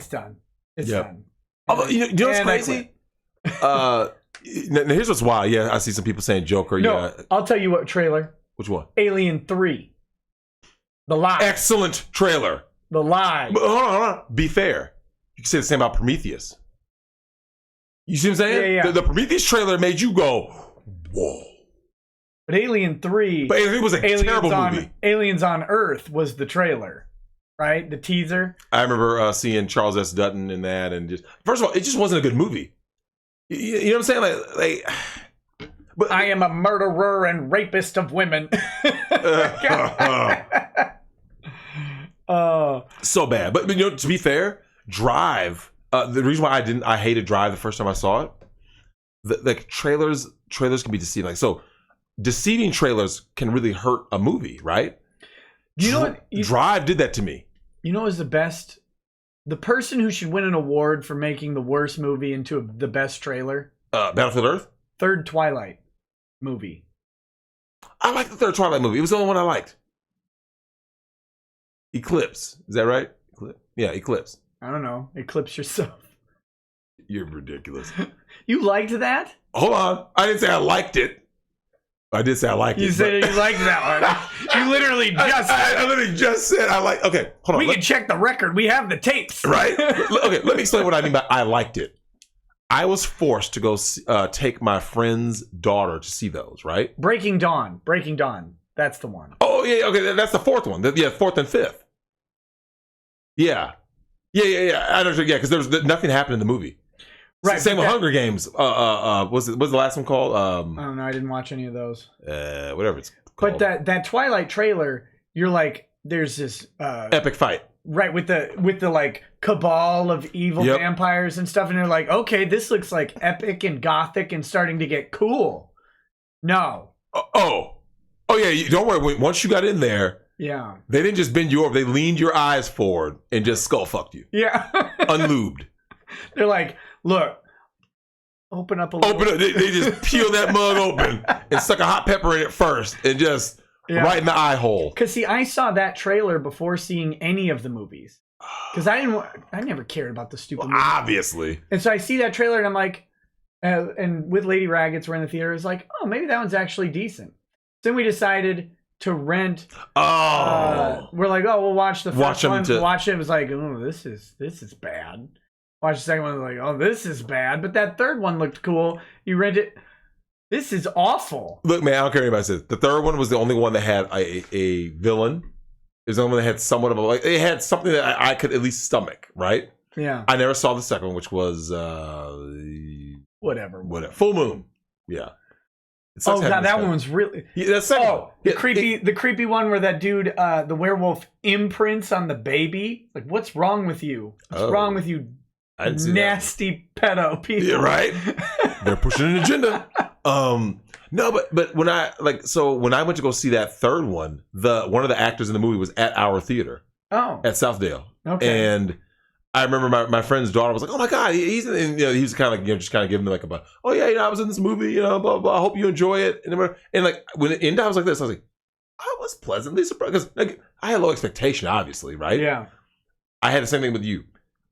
done. It's Yep. done." Although, you know what's And I crazy? Now here's what's wild. Yeah, I see some people saying Joker. No, Yeah. I'll tell you what trailer. Which one? Alien 3. The Lie. Excellent trailer. The Lie. But hold on. Be fair. You can say the same about Prometheus. You see what I'm saying? Yeah. The Prometheus trailer made you go, whoa. But Alien 3. But it was a terrible movie. Aliens on Earth was the trailer, right? The teaser. I remember seeing Charles S. Dutton in that, and just first of all, it just wasn't a good movie. You know what I'm saying? Like, but I am a murderer and rapist of women. so bad. But you know, to be fair, Drive. The reason why I hated Drive the first time I saw it, like trailers can be deceiving. Like, so deceiving trailers can really hurt a movie, right? You know what? Drive did that to me. You know what is the best? The person who should win an award for making the worst movie into the best trailer? Battlefield Earth? Third Twilight movie. I like the third Twilight movie. It was the only one I liked. Eclipse. Is that right? Yeah, Eclipse. I don't know. Eclipse yourself. You're ridiculous. You liked that? Hold on. I didn't say I liked it. I did say I liked it. You said you liked that one. You literally just said. I literally just said I like. Okay, hold on. We can check the record. We have the tapes. Right? Okay, let me explain what I mean by I liked it. I was forced to go take my friend's daughter to see those, right? Breaking Dawn. Breaking Dawn. That's the one. Oh, yeah, okay, that's the fourth one. Yeah, fourth and fifth. Yeah. I don't know, yeah, because nothing happened in the movie. Right. Same with Hunger Games. What's the last one called? I don't know. I didn't watch any of those. Whatever it's called. But that Twilight trailer, you're like, there's this epic fight. Right, with the like cabal of evil vampires and stuff, and they're like, okay, this looks like epic and gothic and starting to get cool. No. Oh yeah, don't worry. Once you got in there, yeah, they didn't just bend you over; they leaned your eyes forward and just skull fucked you. Yeah, unlubed. They're like, look, open up a little. Open up. They just peel that mug open and stuck a hot pepper in it first, and just. Yeah. Right in the eye hole. Because see, I saw that trailer before seeing any of the movies. Because I never cared about the stupid movie. Obviously. And so I see that trailer and I'm like, and with Lady Raggets, we're in the theater. It's like, oh, maybe that one's actually decent. Then we decided to rent. We're like, oh, we'll watch the first one. Watch it. It was like, oh, this is bad. Watch the second one. Like, oh, this is bad. But that third one looked cool. You rent it. This is awful. Look, man, I don't care what anybody says. The third one was the only one that had a villain. It was the only one that had somewhat of a, like, it had something that I could at least stomach, right? Yeah. I never saw the second one, which was whatever. Full Moon. Yeah. Oh, God, that one was really. Yeah, that's second. Oh, the creepy one where that dude, the werewolf, imprints on the baby. Like, what's wrong with you? What's wrong with you? Nasty pedo people. Yeah, right. They're pushing an agenda. No, but when I went to go see that third one, one of the actors in the movie was at our theater. Oh. At Southdale. Okay. And I remember my friend's daughter was like, "Oh my God, he's in," and, he was kind of just kind of giving me like "Oh yeah, I was in this movie, blah, blah, blah. I hope you enjoy it." And like when it ended, I was like this. I was like, I was pleasantly surprised because like I had low expectation, obviously, right? Yeah. I had the same thing with you.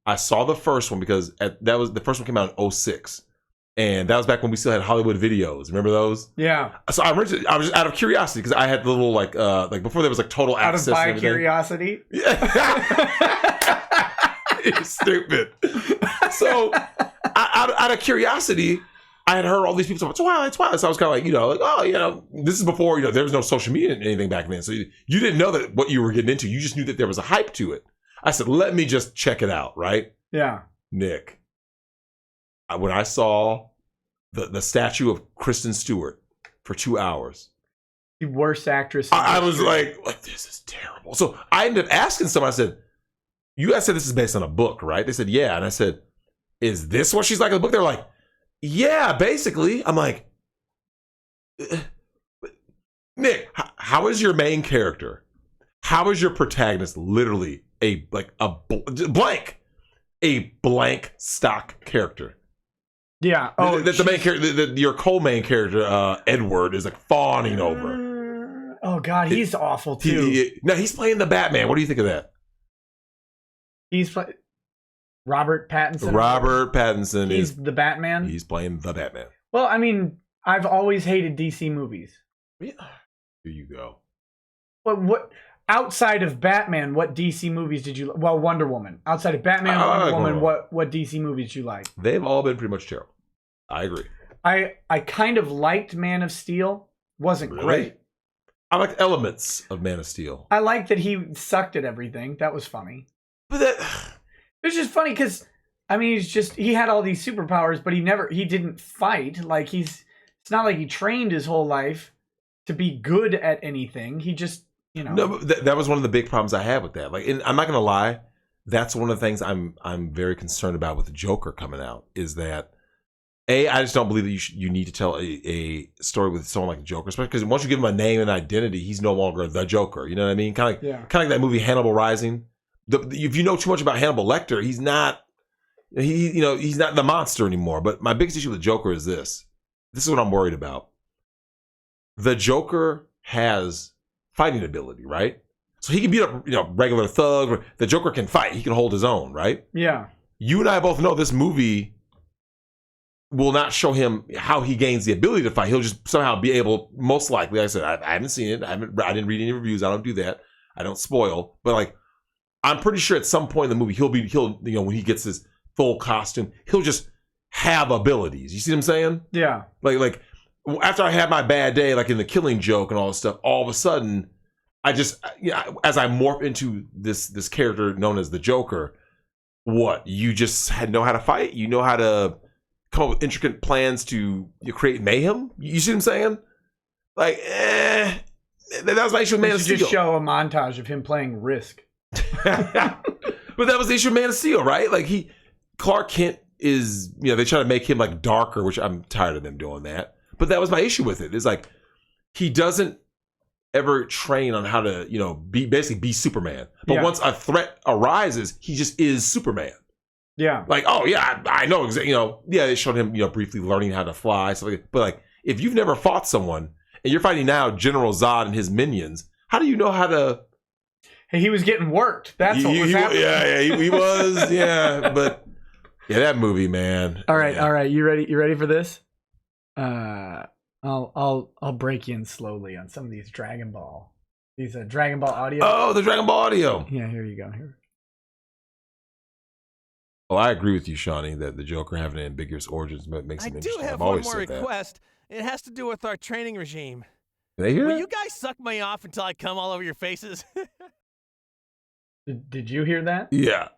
I saw the first one because that was the first one came out in 06. And that was back when we still had Hollywood videos. Remember those? Yeah. So I was just out of curiosity because I had the little like before there was like total Out access. of and by everything. curiosity. Yeah. You're stupid. So out of curiosity, I had heard all these people talking about Twilight. So I was kind of like, this is before, there was no social media and anything back then. So you didn't know that what you were getting into. You just knew that there was a hype to it. I said, let me just check it out, right? Yeah. Nick, when I saw the statue of Kristen Stewart for 2 hours, The worst actress. I was like, this is terrible. So I ended up asking someone, I said, you guys said this is based on a book, right? They said, yeah. And I said, is this what she's like in the book? They're like, yeah, basically. I'm like, Nick, how is your main character? How is your protagonist literally a blank stock character? Yeah. Oh, The main character, your co-main character, Edward, is like fawning over. Oh God, he's awful too. No, he's playing the Batman. What do you think of that? He's Robert Pattinson. Robert Pattinson He's the Batman. He's playing the Batman. Well, I mean, I've always hated DC movies. Here you go. But what outside of Batman, what DC movies did you? Well, Wonder Woman. Outside of Batman, and Wonder Woman, what DC movies did you like? They've all been pretty much terrible. I agree. I kind of liked Man of Steel. Wasn't Really? great. I like elements of Man of Steel. I liked that he sucked at everything. That was funny. But that It was just funny because I mean, he had all these superpowers, but he didn't fight. Like it's not like he trained his whole life to be good at anything. He just, No, but that was one of the big problems I had with that. Like, and I'm not gonna lie, that's one of the things I'm very concerned about with the Joker coming out. Is that I just don't believe that you need to tell a story with someone like the Joker, especially because once you give him a name and identity, he's no longer the Joker. You know what I mean? Kind of like that movie Hannibal Rising. If you know too much about Hannibal Lecter, he's not the monster anymore. But my biggest issue with Joker is this. This is what I'm worried about. The Joker has fighting ability, right? So he can beat up, regular thug. The Joker can fight. He can hold his own, right? Yeah. You and I both know this movie will not show him how he gains the ability to fight. He'll just somehow be able, most likely, like I said, I haven't seen it. I didn't read any reviews. I don't do that. I don't spoil. But like, I'm pretty sure at some point in the movie, he'll when he gets his full costume, he'll just have abilities. You see what I'm saying? Yeah. Like after I had my bad day, like in The Killing Joke and all this stuff, all of a sudden, I just, as I morph into this character known as the Joker, you just know how to fight? You know how to come up with intricate plans to create mayhem? You see what I'm saying? Like, that was my issue with Man of Steel. Just show a montage of him playing Risk. But that was the issue of Man of Steel, right? Like Clark Kent is, they try to make him like darker, which I'm tired of them doing that. But that was my issue with it. It's like, he doesn't ever train on how to, be Superman. But once a threat arises, he just is Superman. Yeah. Like, oh yeah, I know exactly, they showed him, briefly learning how to fly, stuff like that. But like, if you've never fought someone and you're fighting now General Zod and his minions, how do you know how to? Hey, he was getting worked. That's what was happening. Yeah, he was. Yeah, but that movie, man. All right. You ready? You ready for this? I'll break you in slowly on some of these Dragon Ball audio. Oh, the Dragon Ball audio. Yeah, here you go. Here. Well, I agree with you, Shawnee, that the Joker having an ambiguous origins makes him interesting. I do have one more request. It has to do with our training regime. Can they hear Will that? you guys suck me off until I come all over your faces? Did you hear that? Yeah.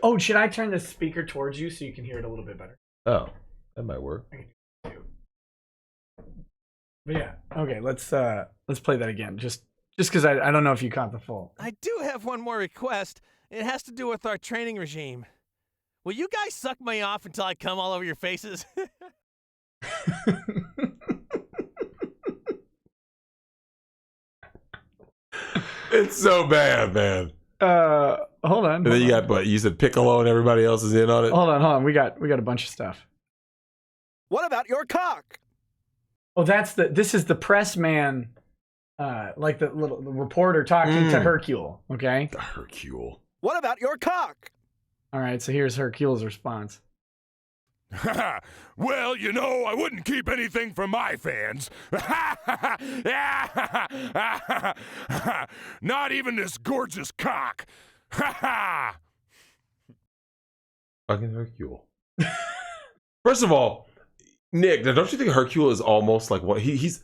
Oh, should I turn the speaker towards you so you can hear it a little bit better? Oh, that might work. But yeah, okay. Let's play that again. Just because I don't know if you caught the full. I do have one more request. It has to do with our training regime. Will you guys suck me off until I come all over your faces? It's so bad, man. Hold on. And then you got, you said Piccolo and everybody else is in on it? Hold on. We got a bunch of stuff. What about your cock? Oh, this is the press man, like the reporter talking to Hercule, okay? The Hercule. What about your cock? All right, so here's Hercule's response. Well, I wouldn't keep anything from my fans. Not even this gorgeous cock. Fucking Hercule. First of all, Nick, now don't you think Hercule is almost like what he's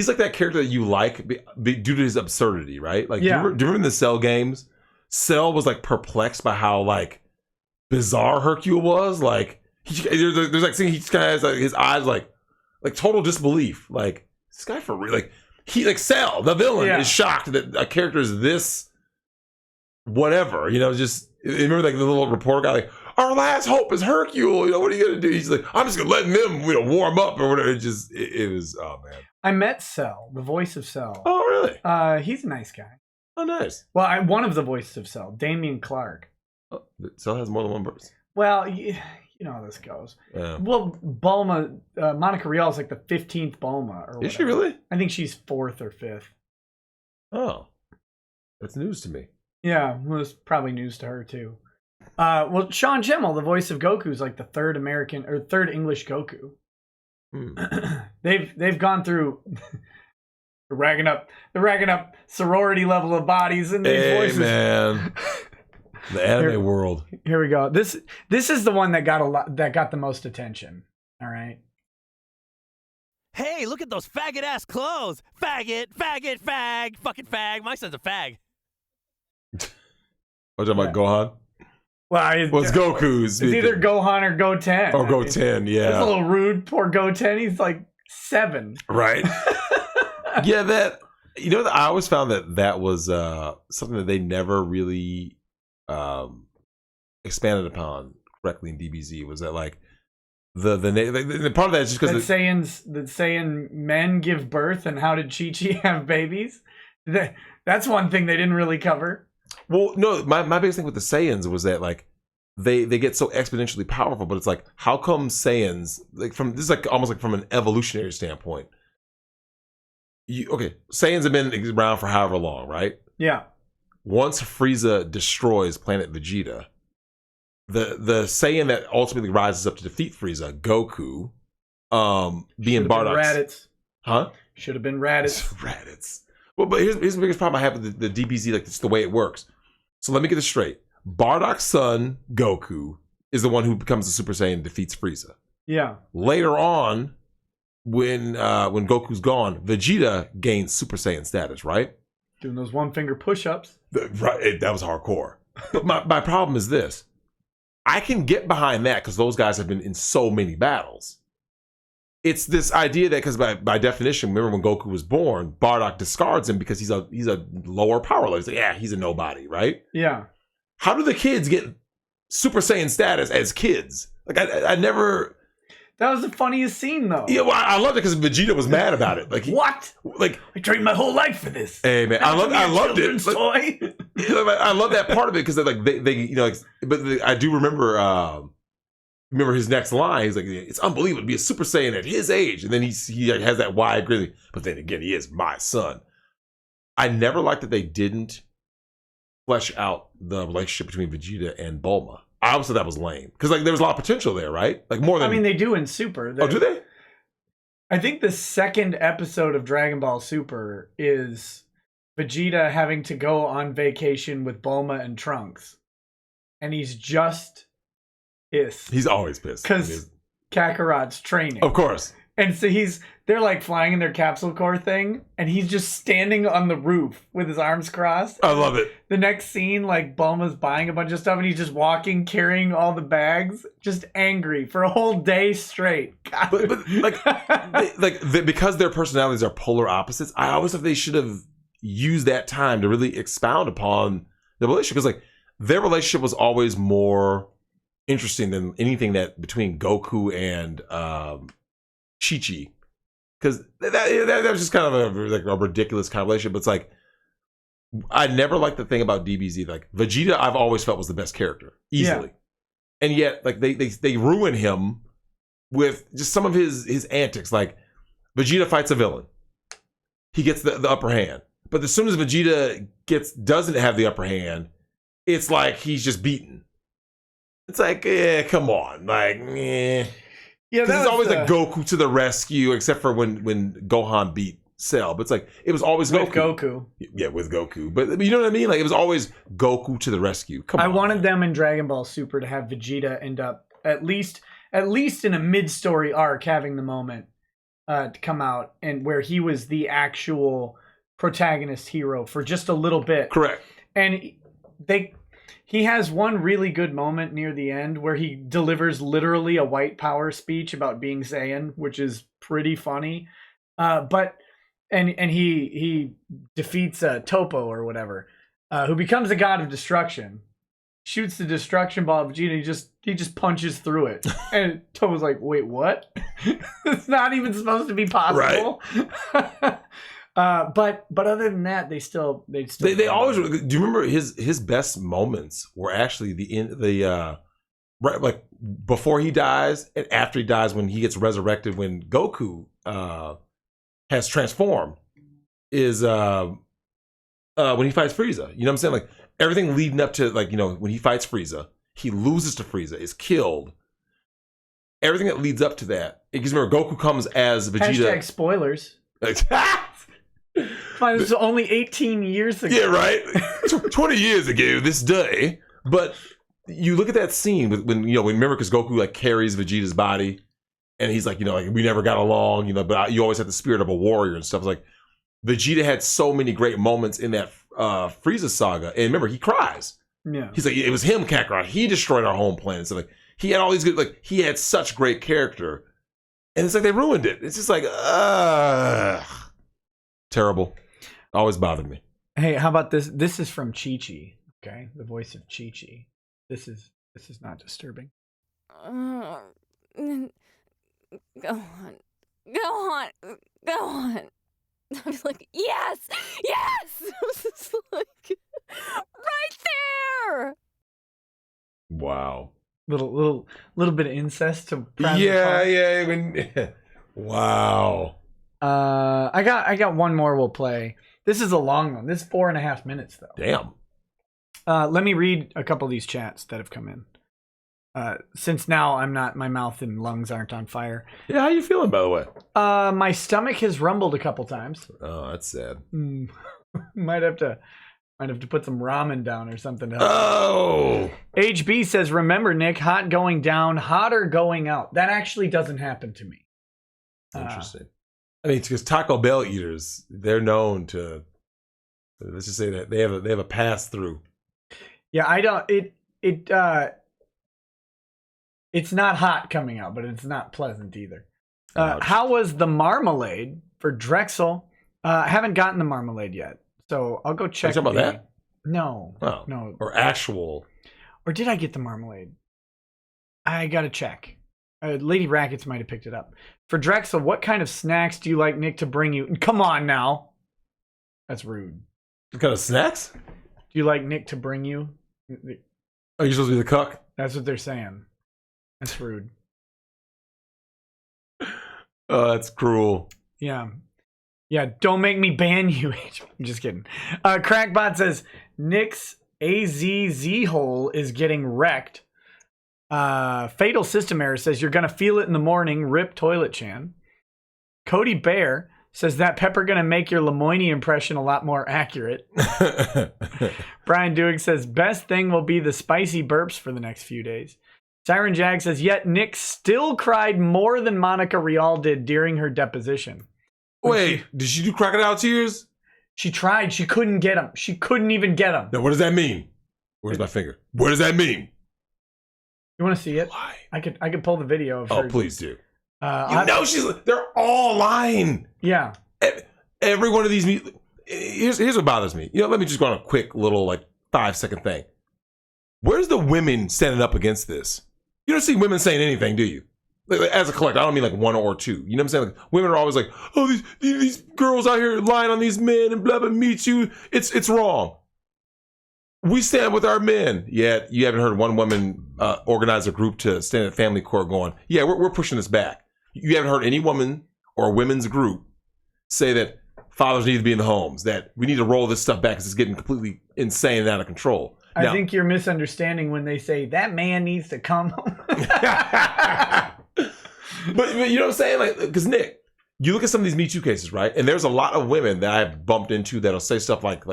like that character that you like due to his absurdity, right? Like, Yeah. do you remember in the Cell games? Cell was like perplexed by how like bizarre Hercule was. Like, there's like he just kind of has like his eyes like total disbelief. Like, this guy for real? Like, he like Cell, the villain, is shocked that a character is this whatever. Just remember like the little reporter guy like, our last hope is Hercule. What are you gonna do? He's like, I'm just gonna let them warm up or whatever. It was, oh man. I met Cell, the voice of Cell. Oh really? He's a nice guy. Oh nice. Well, one of the voices of Cell, Damian Clark. Oh, Cell has more than one person. Well, you know how this goes. Yeah. Well, Bulma, Monica Rial is like the 15th Bulma. Or Is she really? I think she's 4th or 5th. Oh, that's news to me. Yeah, well, it's probably news to her too. Well, Sean Schemmel, the voice of Goku, is like the third English Goku. They've gone through they're racking up sorority level of bodies in these voices. Man. The anime world. Here we go. This is the one that got the most attention. All right. Hey, look at those faggot-ass clothes. Faggot, faggot, fag, fucking fag. My son's a fag. What talking about Gohan? Well, What's Goku's? It's either Gohan or Goten. Or Goten, yeah. That's a little rude. Poor Goten. He's like 7. Right. Yeah, I always found that was something that they never really expanded upon correctly in DBZ. Was that like the part of that is just because that Saiyan men give birth, and how did Chi-Chi have babies? That's one thing they didn't really cover. Well, no, my biggest thing with the Saiyans was that like they get so exponentially powerful, but it's like, how come Saiyans this is like almost like from an evolutionary standpoint? Saiyans have been around for however long, right? Yeah. Once Frieza destroys planet Vegeta, the Saiyan that ultimately rises up to defeat Frieza, Goku, being Bardock's, Should have been Raditz. Raditz. Well, but here's the biggest problem I have with the DBZ, like, it's the way it works. So let me get this straight. Bardock's son, Goku, is the one who becomes the Super Saiyan and defeats Frieza. Yeah. Later on, when Goku's gone, Vegeta gains Super Saiyan status, right? Doing those one-finger push-ups. Right, that was hardcore. But my problem is this. I can get behind that because those guys have been in so many battles. It's this idea that, because by definition, remember when Goku was born, Bardock discards him because he's a lower power level. He's like, yeah, he's a nobody, right? Yeah. How do the kids get Super Saiyan status as kids? Like, I never... That was the funniest scene, though. Yeah, well, I loved it because Vegeta was mad about it. Like, what? Like, I trained my whole life for this. Hey man, I loved it. Toy. I love that part of it because like they I do remember his next line. He's like, it's unbelievable to be a Super Saiyan at his age, and then he like, has that wide grin. But then again, he is my son. I never liked that they didn't flesh out the relationship between Vegeta and Bulma. I always thought that was lame because like there was a lot of potential there, right? Like more than they do in Super. Oh, do they? I think the second episode of Dragon Ball Super is Vegeta having to go on vacation with Bulma and Trunks, and he's just pissed. He's always pissed because Kakarot's training, of course. And so they're like flying in their capsule core thing, and he's just standing on the roof with his arms crossed. I love it. The next scene, like Bulma's buying a bunch of stuff, and he's just walking, carrying all the bags, just angry for a whole day straight. God. But because their personalities are polar opposites, I always thought they should have used that time to really expound upon the relationship, because like their relationship was always more interesting than anything that between Goku and Chi-Chi, because that was just kind of a ridiculous kind of relationship. But it's like, I never liked the thing about DBZ. Like Vegeta, I've always felt was the best character easily, and yet like they ruin him with just some of his antics. Like Vegeta fights a villain, he gets the upper hand, but as soon as Vegeta doesn't have the upper hand, it's like he's just beaten. It's like, come on. Like, Yeah, because that it's always the, like Goku to the rescue, except for when Gohan beat Cell. But it's like, it was always with Goku. Goku. Yeah, with Goku. But you know what I mean? Like, it was always Goku to the rescue. Come on. I wanted them in Dragon Ball Super to have Vegeta end up at least in a mid-story arc having the moment to come out and where he was the actual protagonist hero for just a little bit. Correct. And he has one really good moment near the end where he delivers literally a white power speech about being Saiyan, which is pretty funny. But he defeats Topo or whatever, who becomes a god of destruction. Shoots the destruction ball at Vegeta. He just punches through it, and Topo's like, "Wait, what? It's not even supposed to be possible." Right. But other than that, they always. Do you remember his best moments were actually right, like before he dies and after he dies, when he gets resurrected, when Goku has transformed, is when he fights Frieza. You know what I'm saying? Like everything leading up to, like, you know, when he fights Frieza, he loses to Frieza, is killed. Everything that leads up to that, because remember, Goku comes as Vegeta. # spoilers. Fine, this was only 18 years ago. Yeah, right. 20 years ago this day. But you look at that scene when remember, because Goku like carries Vegeta's body, and he's like, like, we never got along, but you always had the spirit of a warrior and stuff. It's like Vegeta had so many great moments in that Frieza saga, and remember, he cries. Yeah, he's like, it was him, Kakarot. He destroyed our home planet. So like, he had all these good, like, he had such great character, and it's like they ruined it. It's just like, terrible. Always bothered me. Hey, how about this? This is from Chi-Chi. Okay, the voice of Chi-Chi. This is not disturbing. Go on. I was like, yes! I was just like, right there! Wow. Little bit of incest to yeah. Wow. I got one more we'll play. This is a long one. This is 4.5 minutes though. Damn. Let me read a couple of these chats that have come in. Since now my mouth and lungs aren't on fire. Yeah, how you feeling, by the way? My stomach has rumbled a couple times. Oh, that's sad. Might have to put some ramen down or something to help. Oh. HB says, remember, Nick, hot going down, hotter going out. That actually doesn't happen to me. Interesting. I mean, because Taco Bell eaters, they're known to, let's just say that they have a pass through. Yeah, I don't. It's not hot coming out, but it's not pleasant either. How was the marmalade for Drexel? I haven't gotten the marmalade yet, so I'll go check. Are you talking about that? No. Oh, no. Or actual. Or did I get the marmalade? I gotta check. Lady Rackets might have picked it up. For Drexel, what kind of snacks do you like Nick to bring you? Come on now. That's rude. What kind of snacks? Do you like Nick to bring you? Are you supposed to be the cuck? That's what they're saying. That's rude. Oh, that's cruel. Yeah. Yeah, don't make me ban you. I'm just kidding. Crackbot says, Nick's AZZ hole is getting wrecked. Fatal System Error says, you're going to feel it in the morning. Rip Toilet Chan. Cody Bear says, that pepper going to make your Lemoyne impression a lot more accurate. Brian Dewig says, best thing will be the spicy burps for the next few days. Siren Jag says, yet Nick still cried more than Monica Rial did during her deposition. Wait, did she do crocodile tears? She tried. She couldn't get them. She couldn't even get them. Now, what does that mean? Where's my finger? What does that mean? You want to see it? Why? I could pull the video of her. Oh, please do. She's. They're all lying. Yeah. Every one of these. Here's what bothers me. Let me just go on a quick little 5-second thing. Where's the women standing up against this? You don't see women saying anything, do you? As a collective, I don't mean one or two. You know what I'm saying? Like, women are always like, oh, these girls out here lying on these men and blah, blah, me too. It's wrong. We stand with our men. Yet you haven't heard one woman organize a group to stand at family court going, yeah, we're pushing this back. You haven't heard any woman or women's group say that fathers need to be in the homes, that we need to roll this stuff back because it's getting completely insane and out of control. I think you're misunderstanding when they say that man needs to come home. but you know what I'm saying? Like, because Nick, you look at some of these Me Too cases, right? And there's a lot of women that I've bumped into that'll say stuff like,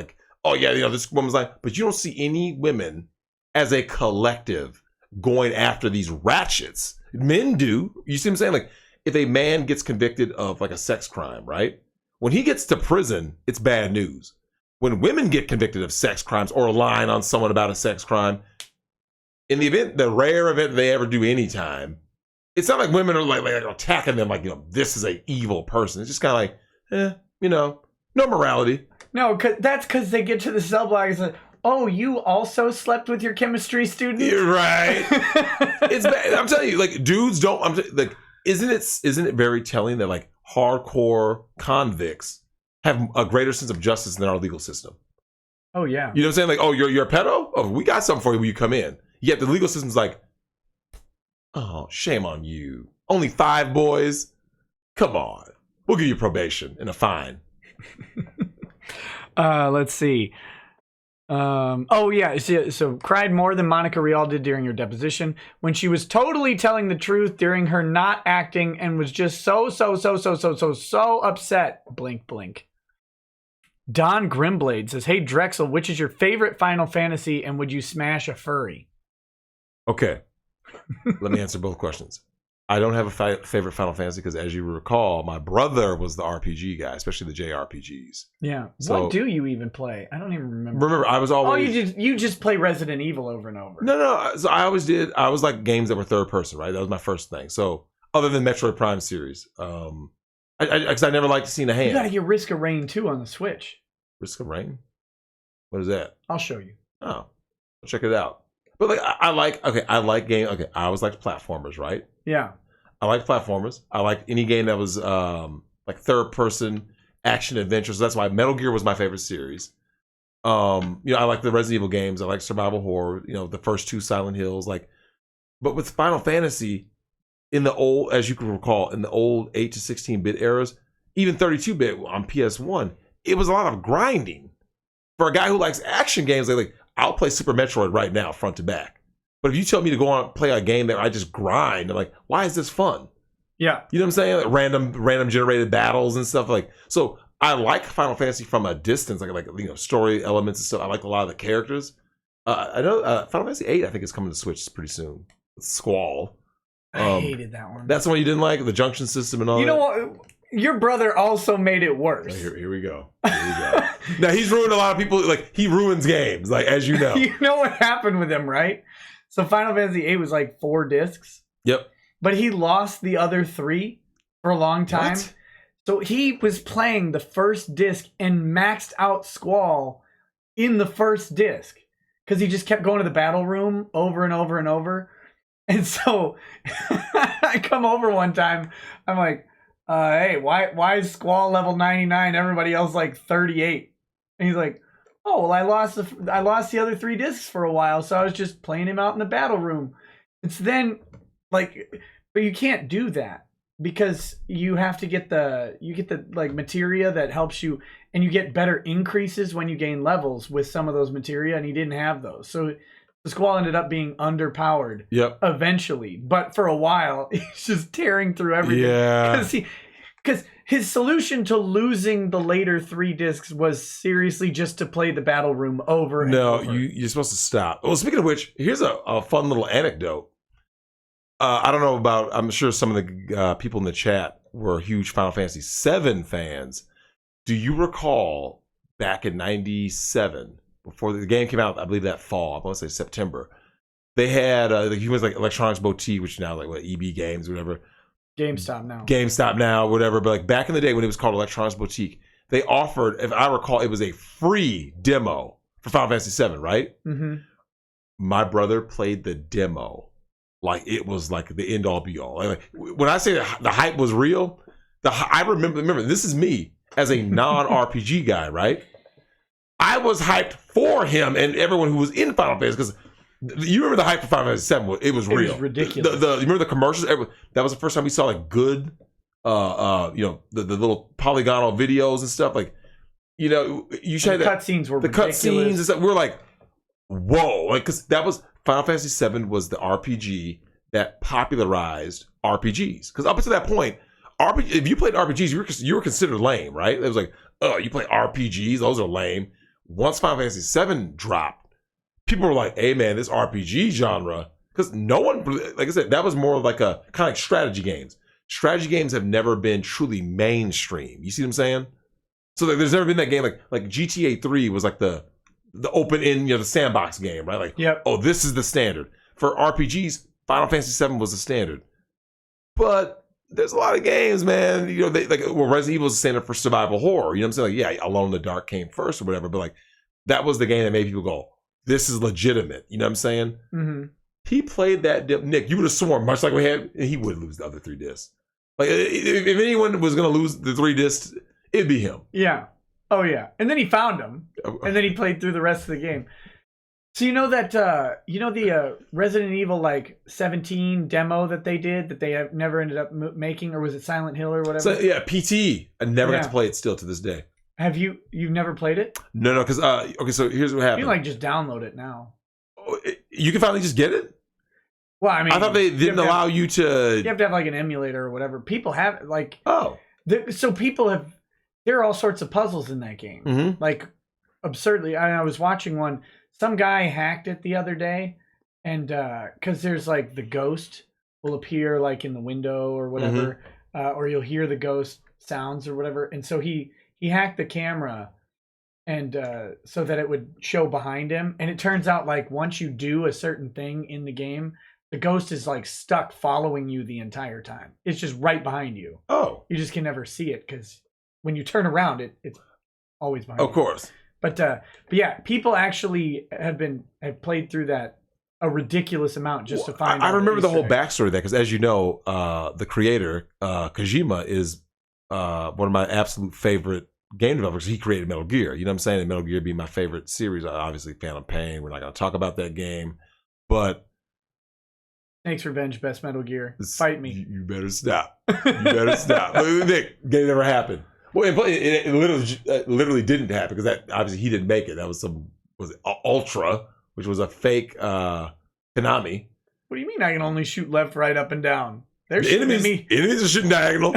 oh yeah, this woman's like, but you don't see any women as a collective going after these ratchets. Men do. You see what I'm saying? Like, if a man gets convicted of like a sex crime, right? When he gets to prison, it's bad news. When women get convicted of sex crimes or lying on someone about a sex crime, in the rare event they ever do any time, it's not like women are like attacking them like, this is an evil person. It's just kind of like, no morality. No, that's because they get to the cell block and say, oh, you also slept with your chemistry student? You're right. It's bad. I'm telling you, like, dudes don't. Isn't it very telling that like hardcore convicts have a greater sense of justice than our legal system? Oh yeah. You know what I'm saying? Like, oh, you're a pedo? Oh, we got something for you when you come in. Yet the legal system's like, oh, shame on you. Only 5 boys? Come on. We'll give you probation and a fine. Let's see. Oh yeah, so cried more than Monica Rial did during her deposition when she was totally telling the truth during her not acting and was just so upset. Blink, blink. Don Grimblade says, hey Drexel, which is your favorite Final Fantasy and would you smash a furry? Okay. Let me answer both questions. I don't have a favorite Final Fantasy because, as you recall, my brother was the RPG guy, especially the JRPGs. Yeah. So, what do you even play? I don't even remember. Remember, I was always... Oh, you just play Resident Evil over and over. No. So I always did. I was like games that were third person, right? That was my first thing. So other than Metroid Prime series, because I never liked seeing a hand. You got to get Risk of Rain 2 on the Switch. Risk of Rain? What is that? I'll show you. Oh, I'll check it out. But like, I like game. Okay, I always liked platformers, right? Yeah. I like platformers. I like any game that was like third person action adventure. So that's why Metal Gear was my favorite series. I like the Resident Evil games. I like survival horror. The first 2 Silent Hills. But with Final Fantasy, in the old, as you can recall, in the old 8 to 16-bit eras, even 32-bit on PS1, it was a lot of grinding. For a guy who likes action games, like I'll play Super Metroid right now, front to back. But if you tell me to go on and play a game that I just grind, I'm like, why is this fun? Yeah. You know what I'm saying? Like random generated battles and stuff. So I like Final Fantasy from a distance, like story elements and stuff. I like a lot of the characters. I know Final Fantasy 8, I think, is coming to Switch pretty soon. Squall. I hated that one. That's the one you didn't like? The junction system and all that? You know what? Your brother also made it worse. Here we go. Now, he's ruined a lot of people. Like, he ruins games, as you know. You know what happened with him, right? So Final Fantasy 8 was like 4 discs. Yep. But he lost the other 3 for a long time. What? So he was playing the first disc and maxed out Squall in the first disc. Because he just kept going to the battle room over and over and over. And so I come over one time. I'm like, hey, why is Squall level 99? Everybody else like 38. And he's like, oh, well, I lost the other 3 discs for a while, so I was just playing him out in the battle room. It's then but you can't do that because you have to get the materia that helps you, and you get better increases when you gain levels with some of those materia, and he didn't have those. So the Squall ended up being underpowered. Yep. Eventually, but for a while he's just tearing through everything. Yeah. Because his solution to losing the later 3 discs was seriously just to play the battle room over and over. No, you're supposed to stop. Well, speaking of which, here's a fun little anecdote. I don't know about, I'm sure some of the people in the chat were huge Final Fantasy VII fans. Do you recall back in 97, before the game came out, I believe that fall, I want to say September, they had, he was like Electronics Boutique, which is now EB Games, whatever. GameStop now, whatever. But back in the day when it was called Electronics Boutique, they offered, if I recall, it was a free demo for Final Fantasy VII, right? Mm-hmm. My brother played the demo like it was like the end all be all. When I say the hype was real, I remember this is me as a non-RPG guy, right? I was hyped for him and everyone who was in Final Fantasy because you remember the hype for Final Fantasy VII? It was real. It was ridiculous. You remember the commercials? That was the first time we saw good, the little polygonal videos and stuff. You should the cutscenes were the ridiculous. cutscenes and stuff. We were like, whoa, like because that was Final Fantasy VII was the RPG that popularized RPGs. Because up until that point, if you played RPGs, you were considered lame, right? It was like, oh, you play RPGs, those are lame. Once Final Fantasy VII dropped, people were like, hey man, this RPG genre, because no one, like I said, that was more like a kind of like strategy games. Strategy games have never been truly mainstream. You see what I'm saying? So like, there's never been that game like GTA 3 was like the open end, the sandbox game, right? Like, Yep. oh, this is the standard. For RPGs, Final Fantasy VII was the standard. But there's a lot of games, man. Resident Evil is the standard for survival horror. You know what I'm saying? Like, yeah, Alone in the Dark came first or whatever, but like that was the game that made people go, this is legitimate. You know what I'm saying? Mm-hmm. He played that. Nick, you would have sworn, much like we had, he would lose the other 3 discs. Like, if anyone was going to lose the 3 discs, it'd be him. Yeah. Oh, yeah. And then he found them. And then he played through the rest of the game. So you know that, the Resident Evil, 17 demo that they did that they have never ended up making, or was it Silent Hill or whatever? So, yeah, PT. I never got to play it still to this day. Have you've never played it? No, because, okay, so here's what happened. You can, just download it now. You can finally just get it? Well, I mean, I thought they didn't allow you to. You have to have an emulator or whatever. People have Oh. So people have. There are all sorts of puzzles in that game. Mm-hmm. Absurdly. I was watching one. Some guy hacked it the other day, and because there's the ghost will appear in the window or whatever, or you'll hear the ghost sounds or whatever, and so he hacked the camera. And so that it would show behind him. And it turns out once you do a certain thing in the game, the ghost is stuck following you the entire time. It's just right behind you. Oh. You just can never see it because when you turn around, it's always behind you. Of course. But yeah, people actually have played through that a ridiculous amount just to find out. I remember the whole backstory of that because, as you know, the creator, Kojima, is one of my absolute favorite game developers. He created Metal Gear. You know what I'm saying? And Metal Gear being my favorite series. Obviously, Phantom Pain. We're not going to talk about that game. But Snake's Revenge, best Metal Gear. Fight me. You better stop. You better stop. Nick, game never happened. Well, it literally didn't happen because that obviously he didn't make it. That was Ultra, which was a fake Konami. What do you mean I can only shoot left, right, up, and down? They're shooting at me. Enemies are shooting diagonal.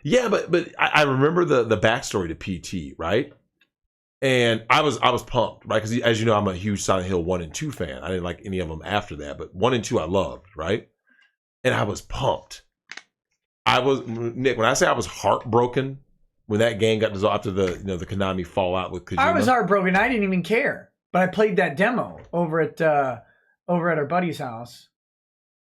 Yeah, but I remember the backstory to PT, right? And I was pumped, right? Because as you know, I'm a huge Silent Hill 1 and 2 fan. I didn't like any of them after that, but 1 and 2 I loved, right? And I was pumped. Nick, when I say I was heartbroken when that game got dissolved after the Konami fallout with Kojima. I was heartbroken. I didn't even care, but I played that demo over at our buddy's house.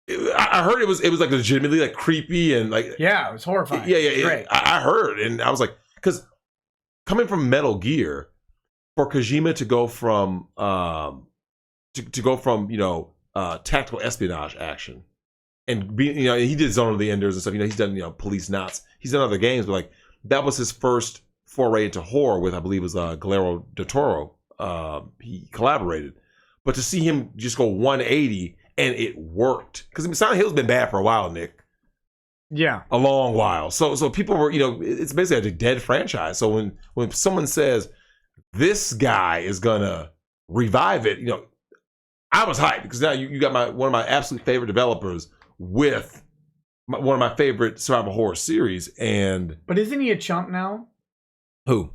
I heard it was legitimately creepy and yeah, it was horrifying. Yeah. Great. I heard, and I was like, because coming from Metal Gear, for Kojima to go from tactical espionage action, and be he did Zone of the Enders and stuff. He's done Police Knots. He's done other games, but that was his first foray into horror with, I believe, it was Guillermo del Toro. He collaborated, but to see him just go 180. And it worked because Silent Hill's been bad for a while, Nick. Yeah, a long while. So people were, it's basically a dead franchise. So when someone says this guy is gonna revive it, I was hyped because now you got one of my absolute favorite developers with one of my favorite survival horror series. But isn't he a chump now? Who?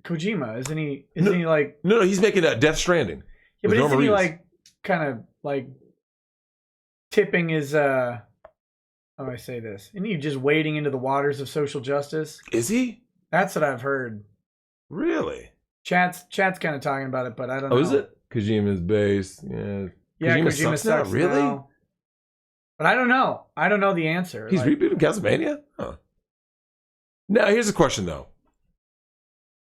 Kojima, isn't he? Isn't he No, he's making Death Stranding. Yeah, but isn't he kind of tipping his how do I say this? Isn't he just wading into the waters of social justice? Is he? That's what I've heard. Really? Chat's kind of talking about it, but I don't know. Oh, is it? Kojima's base. Yeah. Yeah, Kojima sucks now. Really? But I don't know. I don't know the answer. He's rebooting Castlevania? Huh. Now, here's a question, though.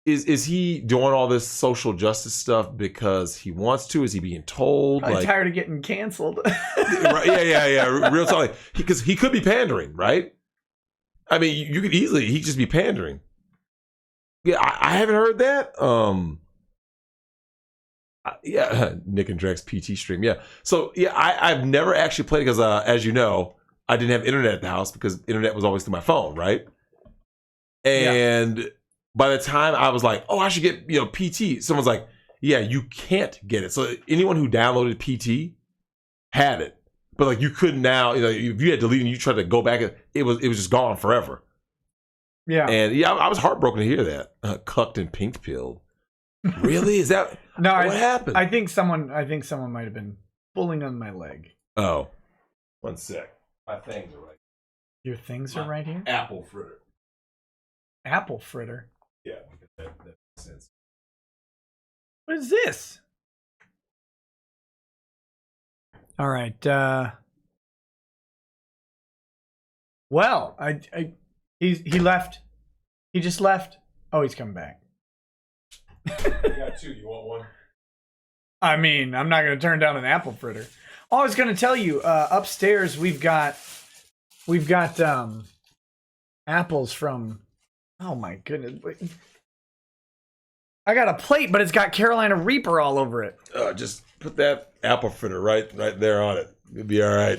Is he doing all this social justice stuff because he wants to? Is he being told? I'm tired of getting canceled. Right, yeah. Real talk. Because he could be pandering, right? I mean, you could easily, he'd just be pandering. Yeah, I haven't heard that. Yeah, Nick and Drex PT stream. Yeah. So, yeah, I've never actually played because, as you know, I didn't have internet at the house because internet was always through my phone, right? And... Yeah. By the time I was like, oh, I should get, PT, someone's like, yeah, you can't get it. So anyone who downloaded PT had it, but like you couldn't now. You know, if you had deleted, and you tried to go back, it was just gone forever. Yeah. And yeah, I was heartbroken to hear that. Cucked and pink pilled. Really? Is that No, what happened? I think someone might have been pulling on my leg. Oh, 1 sec. My things are right. Your things are right here? Apple fritter. Apple fritter? Yeah, that makes sense. What is this? All right. Well, he left. He just left. Oh, he's coming back. You got 2. You want one? I mean, I'm not going to turn down an apple fritter. Oh, I was going to tell you, upstairs we've got apples from. Oh my goodness! I got a plate, but it's got Carolina Reaper all over it. Just put that apple fritter right there on it. You'll be all right.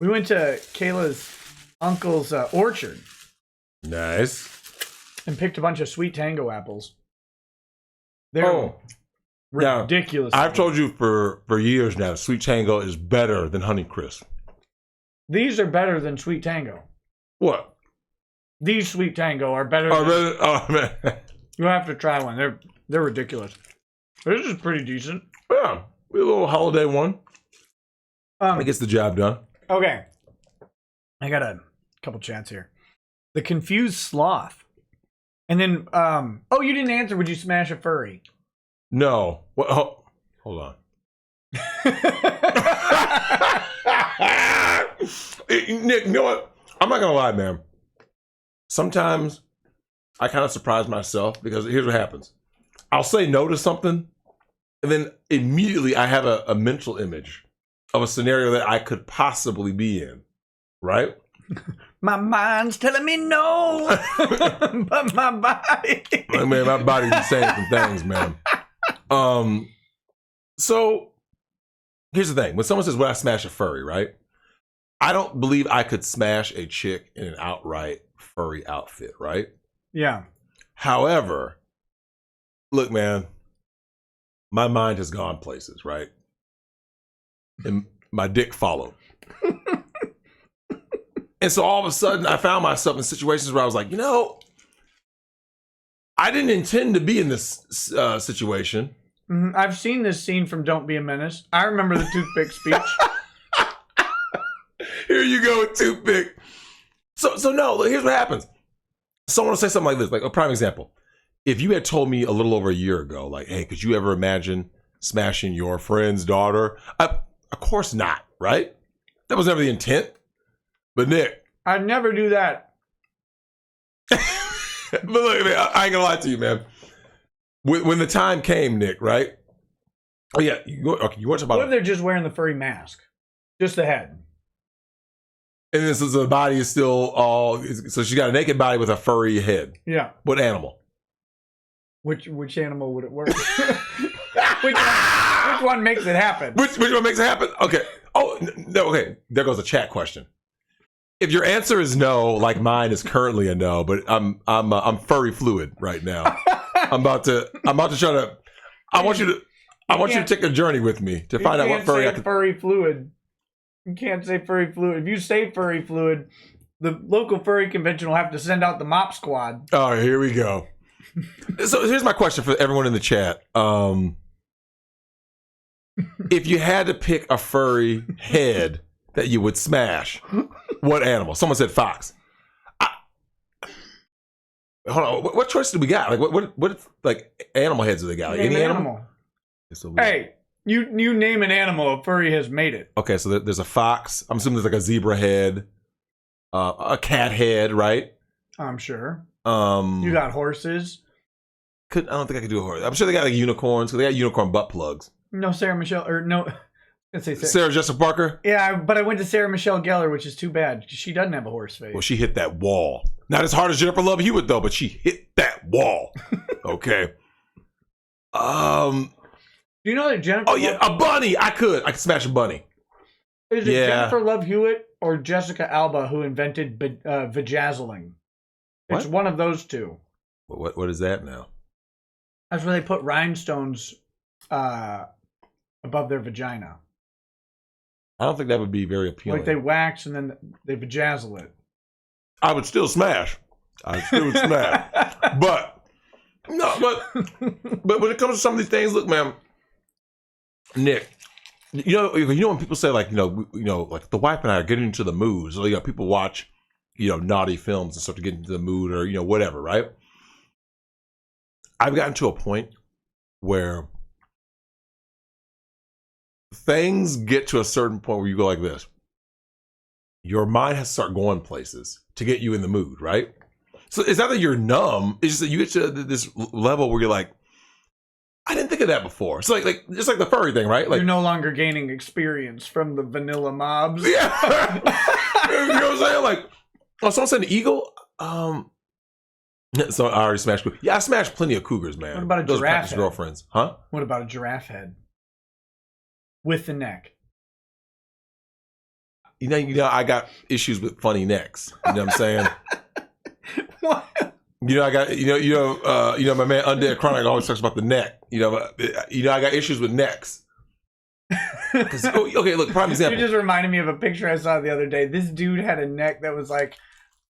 We went to Kayla's uncle's orchard Nice. and picked a bunch of Sweet Tango apples. They're ridiculous. I've told you for years now, Sweet Tango is better than Honeycrisp. These are better than Sweet Tango. What? These Sweet Tango are better. Oh man. You have to try one. They're ridiculous. This is pretty decent. Yeah, we a little holiday one. It gets the job done. Okay. I got a couple chats here. The confused sloth. And then, oh, you didn't answer. Would you smash a furry? No. What? Oh, hold on. Nick, you know what? I'm not gonna lie, man. Sometimes I kind of surprise myself because here's what happens. I'll say no to something, and then immediately I have a mental image of a scenario that I could possibly be in, right? My mind's telling me no, but my body. Man, my body's saying some things, man. So here's the thing: when someone says, "Would I smash a furry?" Right? I don't believe I could smash a chick in an outright furry outfit, right? Yeah. However, look, man, my mind has gone places, right? And my dick followed. And so all of a sudden, I found myself in situations where I was like, I didn't intend to be in this situation. Mm-hmm. I've seen this scene from Don't Be a Menace. I remember the toothpick speech. Here you go with toothpick. So no, look, here's what happens. Someone will say something like this, like a prime example. If you had told me a little over a year ago, like, hey, could you ever imagine smashing your friend's daughter? Of course not, right? That was never the intent. But Nick. I'd never do that. But look, man, I ain't gonna lie to you, man. When the time came, Nick, right? Oh yeah, you want to talk about What if they're just wearing the furry mask? Just the head. And this is the body is still all so she's got a naked body with a furry head. Yeah. What animal? Which animal would it work? which one makes it happen? Which one makes it happen? Okay. Oh no. Okay. There goes a chat question. If your answer is no, like mine is currently a no, but I'm furry fluid right now. I'm about to try to. I want you to take a journey with me to find out what furry I can. Furry fluid. You can't say furry fluid. If you say furry fluid, the local furry convention will have to send out the mop squad. All right, here we go. So here's my question for everyone in the chat. If you had to pick a furry head that you would smash, what animal? Someone said fox. Hold on. What choice do we got? Like what like animal heads do they got? Like Name any an animal? Hey, you name an animal, a furry has made it. Okay, so there's a fox. I'm assuming there's like a zebra head, a cat head, right? I'm sure. You got horses. I don't think I could do a horse. I'm sure they got like unicorns. Cause they got unicorn butt plugs. No, Sarah Michelle, or no. Let's say Sarah Jessica Parker. Yeah, but I went to Sarah Michelle Gellar, which is too bad. She doesn't have a horse face. Well, she hit that wall. Not as hard as Jennifer Love Hewitt though, but she hit that wall. Okay. Do you know that Jennifer? Oh yeah, a bunny. I could smash a bunny. Is it Jennifer Love Hewitt or Jessica Alba who invented vajazzling? It's one of those two. What is that now? That's where they put rhinestones above their vagina. I don't think that would be very appealing. Like they wax and then they vajazzle it. I would still smash. I still would smash. But when it comes to some of these things, look, man, Nick, you know when people say like like the wife and I are getting into the mood. So people watch naughty films and stuff to get into the mood or whatever, right? I've gotten to a point where things get to a certain point where you go like this. Your mind has to start going places to get you in the mood, right? So it's not that you're numb. It's just that you get to this level where you're like, I didn't think of that before. It's like just like the furry thing, right? Like you're no longer gaining experience from the vanilla mobs. Yeah. You know what I'm saying? Like, oh, someone said an eagle. So I already smashed. Yeah, I smashed plenty of cougars, man. What about a Those giraffe practice head? girlfriends, huh? What about a giraffe head with the neck? You know, I got issues with funny necks. You know what I'm saying? What? I got my man Undead Chronic always talks about the neck. I got issues with necks. Okay, look, prime example. You just reminded me of a picture I saw the other day. This dude had a neck that was like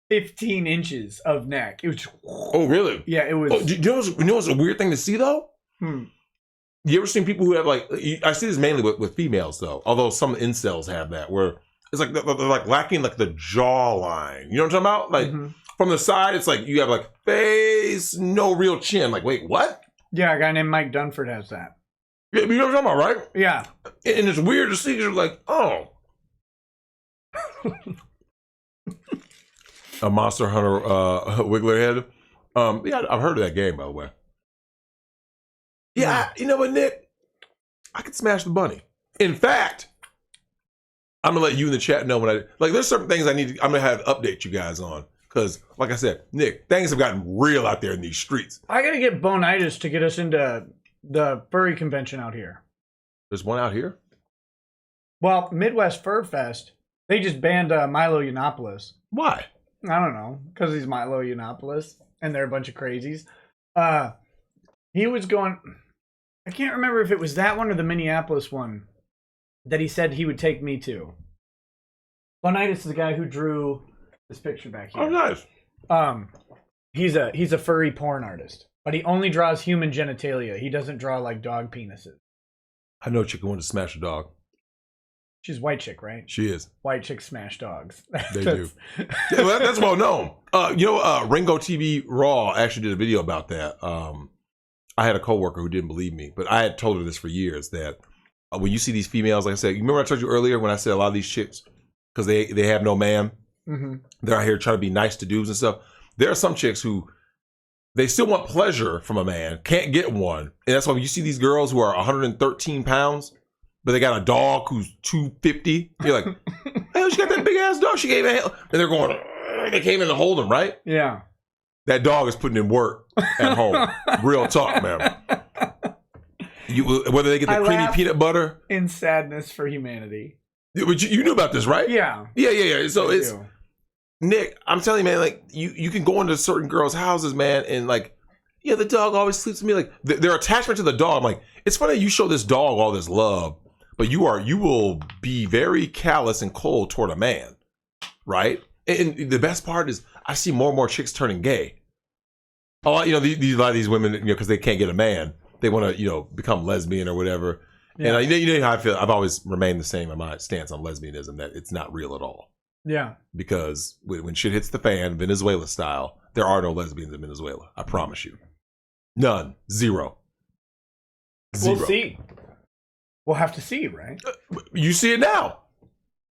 15 inches of neck. It was. Oh, really? Yeah, it was. Oh, you know what's a weird thing to see though? You ever seen people who have like? I see this mainly with females though. Although some incels have that, where it's like they're like lacking like the jawline. You know what I'm talking about? Like from the side, it's like you have like face, no real chin. Like, wait, what? Yeah, a guy named Mike Dunford has that. Yeah, you know what I'm talking about, right? Yeah. And it's weird to see because you're like, oh. A Monster Hunter Wiggler head. Yeah, I've heard of that game, by the way. Yeah, you know what, Nick? I could smash the bunny. In fact, I'm gonna let you in the chat know when there's certain things I'm gonna have to update you guys on. Because, like I said, Nick, things have gotten real out there in these streets. I gotta get Bonitis to get us into the furry convention out here. There's one out here? Well, Midwest Fur Fest, they just banned Milo Yiannopoulos. Why? I don't know, because he's Milo Yiannopoulos, and they're a bunch of crazies. He was going, I can't remember if it was that one or the Minneapolis one that he said he would take me to. Bonitis is the guy who drew this picture back here. Oh, nice. He's a furry porn artist, but he only draws human genitalia. He doesn't draw like dog penises. I know a chick who wanted to smash a dog. She's a white chick, right? She is. White chicks smash dogs. They do. Yeah, well, that's well known. Ringo TV Raw actually did a video about that. I had a coworker who didn't believe me, but I had told her this for years that when you see these females, like I said, you remember I told you earlier when I said a lot of these chicks, because they have no man, they're out here trying to be nice to dudes and stuff. There are some chicks who they still want pleasure from a man, can't get one, and that's why when you see these girls who are 113 pounds, but they got a dog who's 250, you're like, hell, she got that big ass dog. She gave a hell, and they're going, they came in to hold him, right? Yeah. That dog is putting in work at home. Real talk, man. Whether they get the creamy peanut butter. In sadness for humanity. But you knew about this, right? Yeah. Yeah. So it's Nick, I'm telling you, man, like you can go into certain girls' houses, man, and like, yeah, the dog always sleeps with me. Like their attachment to the dog. I'm like, it's funny you show this dog all this love, but you will be very callous and cold toward a man, right? And the best part is I see more and more chicks turning gay. A lot of these women, because they can't get a man, they want to, become lesbian or whatever. Yeah. And you know how I feel. I've always remained the same in my stance on lesbianism, that it's not real at all. Yeah. Because when shit hits the fan, Venezuela style, there are no lesbians in Venezuela. I promise you. None. Zero. We'll see. We'll have to see, right? You see it now.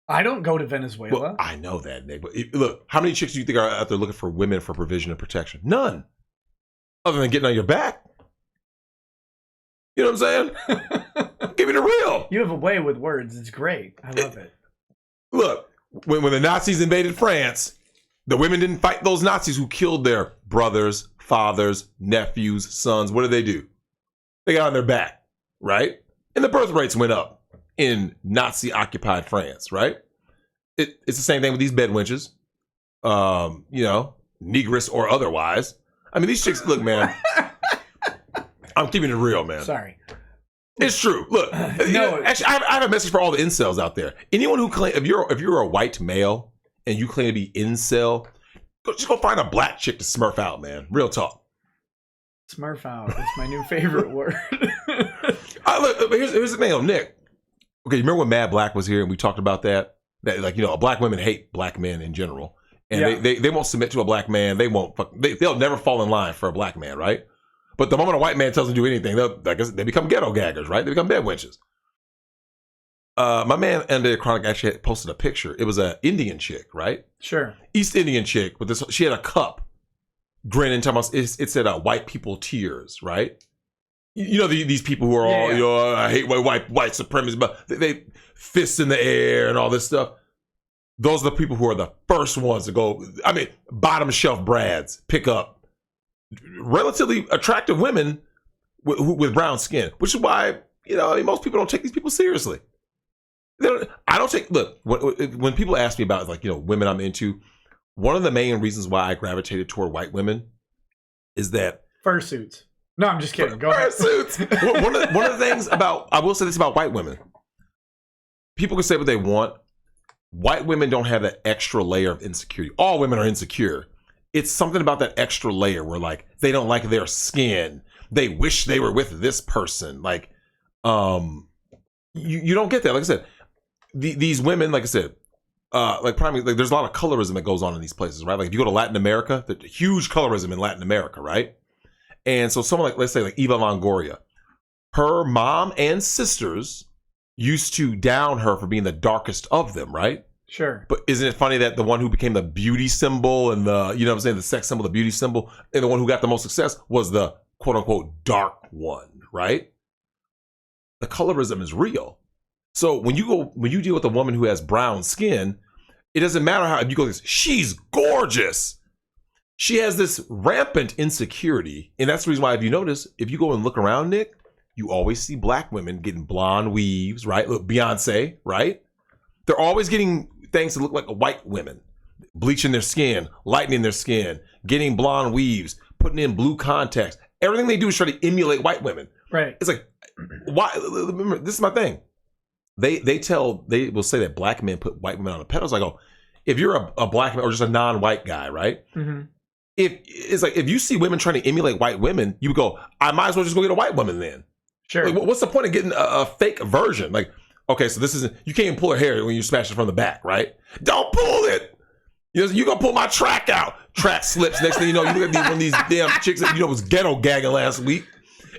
I don't go to Venezuela. Well, I know that, Nick. But look, how many chicks do you think are out there looking for women for provision and protection? None. Other than getting on your back. You know what I'm saying? Give me the real. You have a way with words. It's great. I love it. Look, when the Nazis invaded France, the women didn't fight those Nazis who killed their brothers, fathers, nephews, sons. What did they do? They got on their back, right? And the birth rates went up in Nazi-occupied France, right? It's the same thing with these bedwenches, negress or otherwise. I mean, these chicks, look, man, I'm keeping it real, man. Sorry. It's true. Look, No. actually, I have a message for all the incels out there. Anyone who claim if you're a white male and you claim to be incel, just go find a black chick to smurf out, man. Real talk. Smurf out. It's my new favorite word. Look, here's the thing, though, Nick. Okay, you remember when Mad Black was here and we talked about that? That, like, black women hate black men in general, and Yeah. they won't submit to a black man. They won't. They'll never fall in line for a black man, right? But the moment a white man tells them to do anything, they become ghetto gaggers, right? They become bed wenches. My man under Chronic actually had posted a picture. It was an Indian chick, right? Sure. East Indian chick with this. She had a cup, grinning, talking about it said "white people tears," right? These people who are all I hate white supremacy, but they fists in the air and all this stuff. Those are the people who are the first ones to go. I mean, bottom shelf brads pick up relatively attractive women with brown skin, which is why most people don't take these people seriously. I don't take. Look, when people ask me about women I'm into, one of the main reasons why I gravitated toward white women is that fursuits. No, I'm just kidding. Go ahead. Fursuits. one of the things about, I will say this about white women. People can say what they want. White women don't have that extra layer of insecurity. All women are insecure. It's something about that extra layer where they don't like their skin. They wish they were with this person. You don't get that. Like I said, these women, like I said, there's a lot of colorism that goes on in these places, right? Like if you go to Latin America, there's huge colorism in Latin America, right? And so someone let's say Eva Longoria, her mom and sisters used to down her for being the darkest of them, right? Sure. But isn't it funny that the one who became the beauty symbol and the sex symbol, the beauty symbol, and the one who got the most success was the quote unquote dark one, right? The colorism is real. So when you deal with a woman who has brown skin, it doesn't matter how you go, she's gorgeous. She has this rampant insecurity. And that's the reason why, if you notice, if you go and look around, Nick, you always see black women getting blonde weaves, right? Look, Beyonce, right? They're always getting things that look like white women, bleaching their skin, lightening their skin, getting blonde weaves, putting in blue contacts. Everything they do is try to emulate white women. Right. It's like, why? Remember, this is my thing. They will say that black men put white women on a pedestal. I go, if you're a black man or just a non-white guy, right? Mm-hmm. If you see women trying to emulate white women, you go, I might as well just go get a white woman then. Sure. Like, what's the point of getting a fake version? Like, okay, so this isn't, you can't even pull her hair when you smash it from the back, right? Don't pull it. You're gonna pull my track out. Track slips. Next thing you know, you look at one of these damn chicks that was ghetto gagging last week.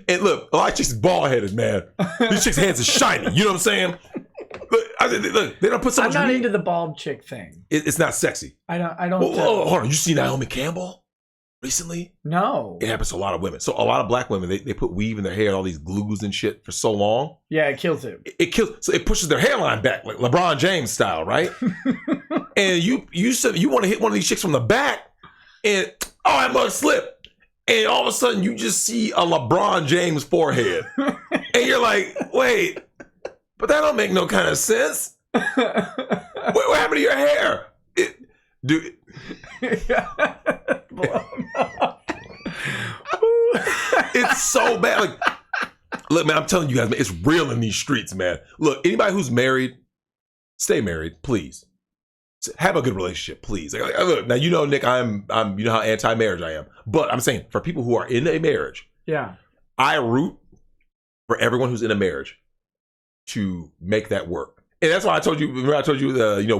And look, a lot of chicks is bald headed, man. These chicks' hands are shiny. You know what I'm saying? Look, they don't put so much. I'm not into the bald chick thing. It's not sexy. I don't. Hold on. You see Naomi Campbell recently? No. It happens to a lot of women. So a lot of black women, they put weave in their hair and all these glues and shit for so long. Yeah, it kills it. It kills. So it pushes their hairline back, like LeBron James style, right? And you said you want to hit one of these chicks from the back, and I must slip. And all of a sudden, you just see a LeBron James forehead. And you're like, wait, but that don't make no kind of sense. What happened to your hair? It's so bad. Like, look, man, I'm telling you guys, man, it's real in these streets, man. Look, anybody who's married, stay married, please. Have a good relationship, please. Like, look, now, Nick, I'm you know how anti-marriage I am. But I'm saying, for people who are in a marriage, yeah, I root for everyone who's in a marriage to make that work. And that's why I told you, remember I told you,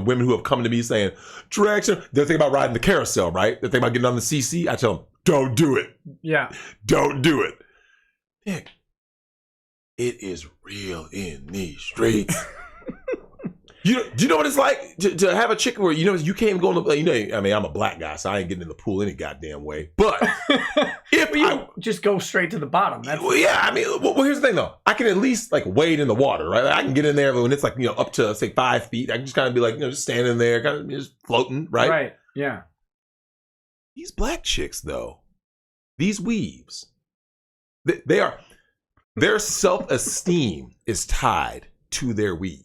women who have come to me saying, direction, they're thinking about riding the carousel, right? They're thinking about getting on the CC. I tell them, don't do it. Yeah. Don't do it. Nick, it is real in these streets. Do you know what it's like to have a chick where, you can't even go in the, I mean, I'm a black guy, so I ain't getting in the pool any goddamn way. But if you just go straight to the bottom. Yeah, I mean, well, here's the thing though. I can at least wade in the water, right? I can get in there when it's up to say 5 feet. I can just kind of be just standing there, kind of just floating, right? Right. Yeah. These black chicks though, these weaves, their self-esteem is tied to their weave.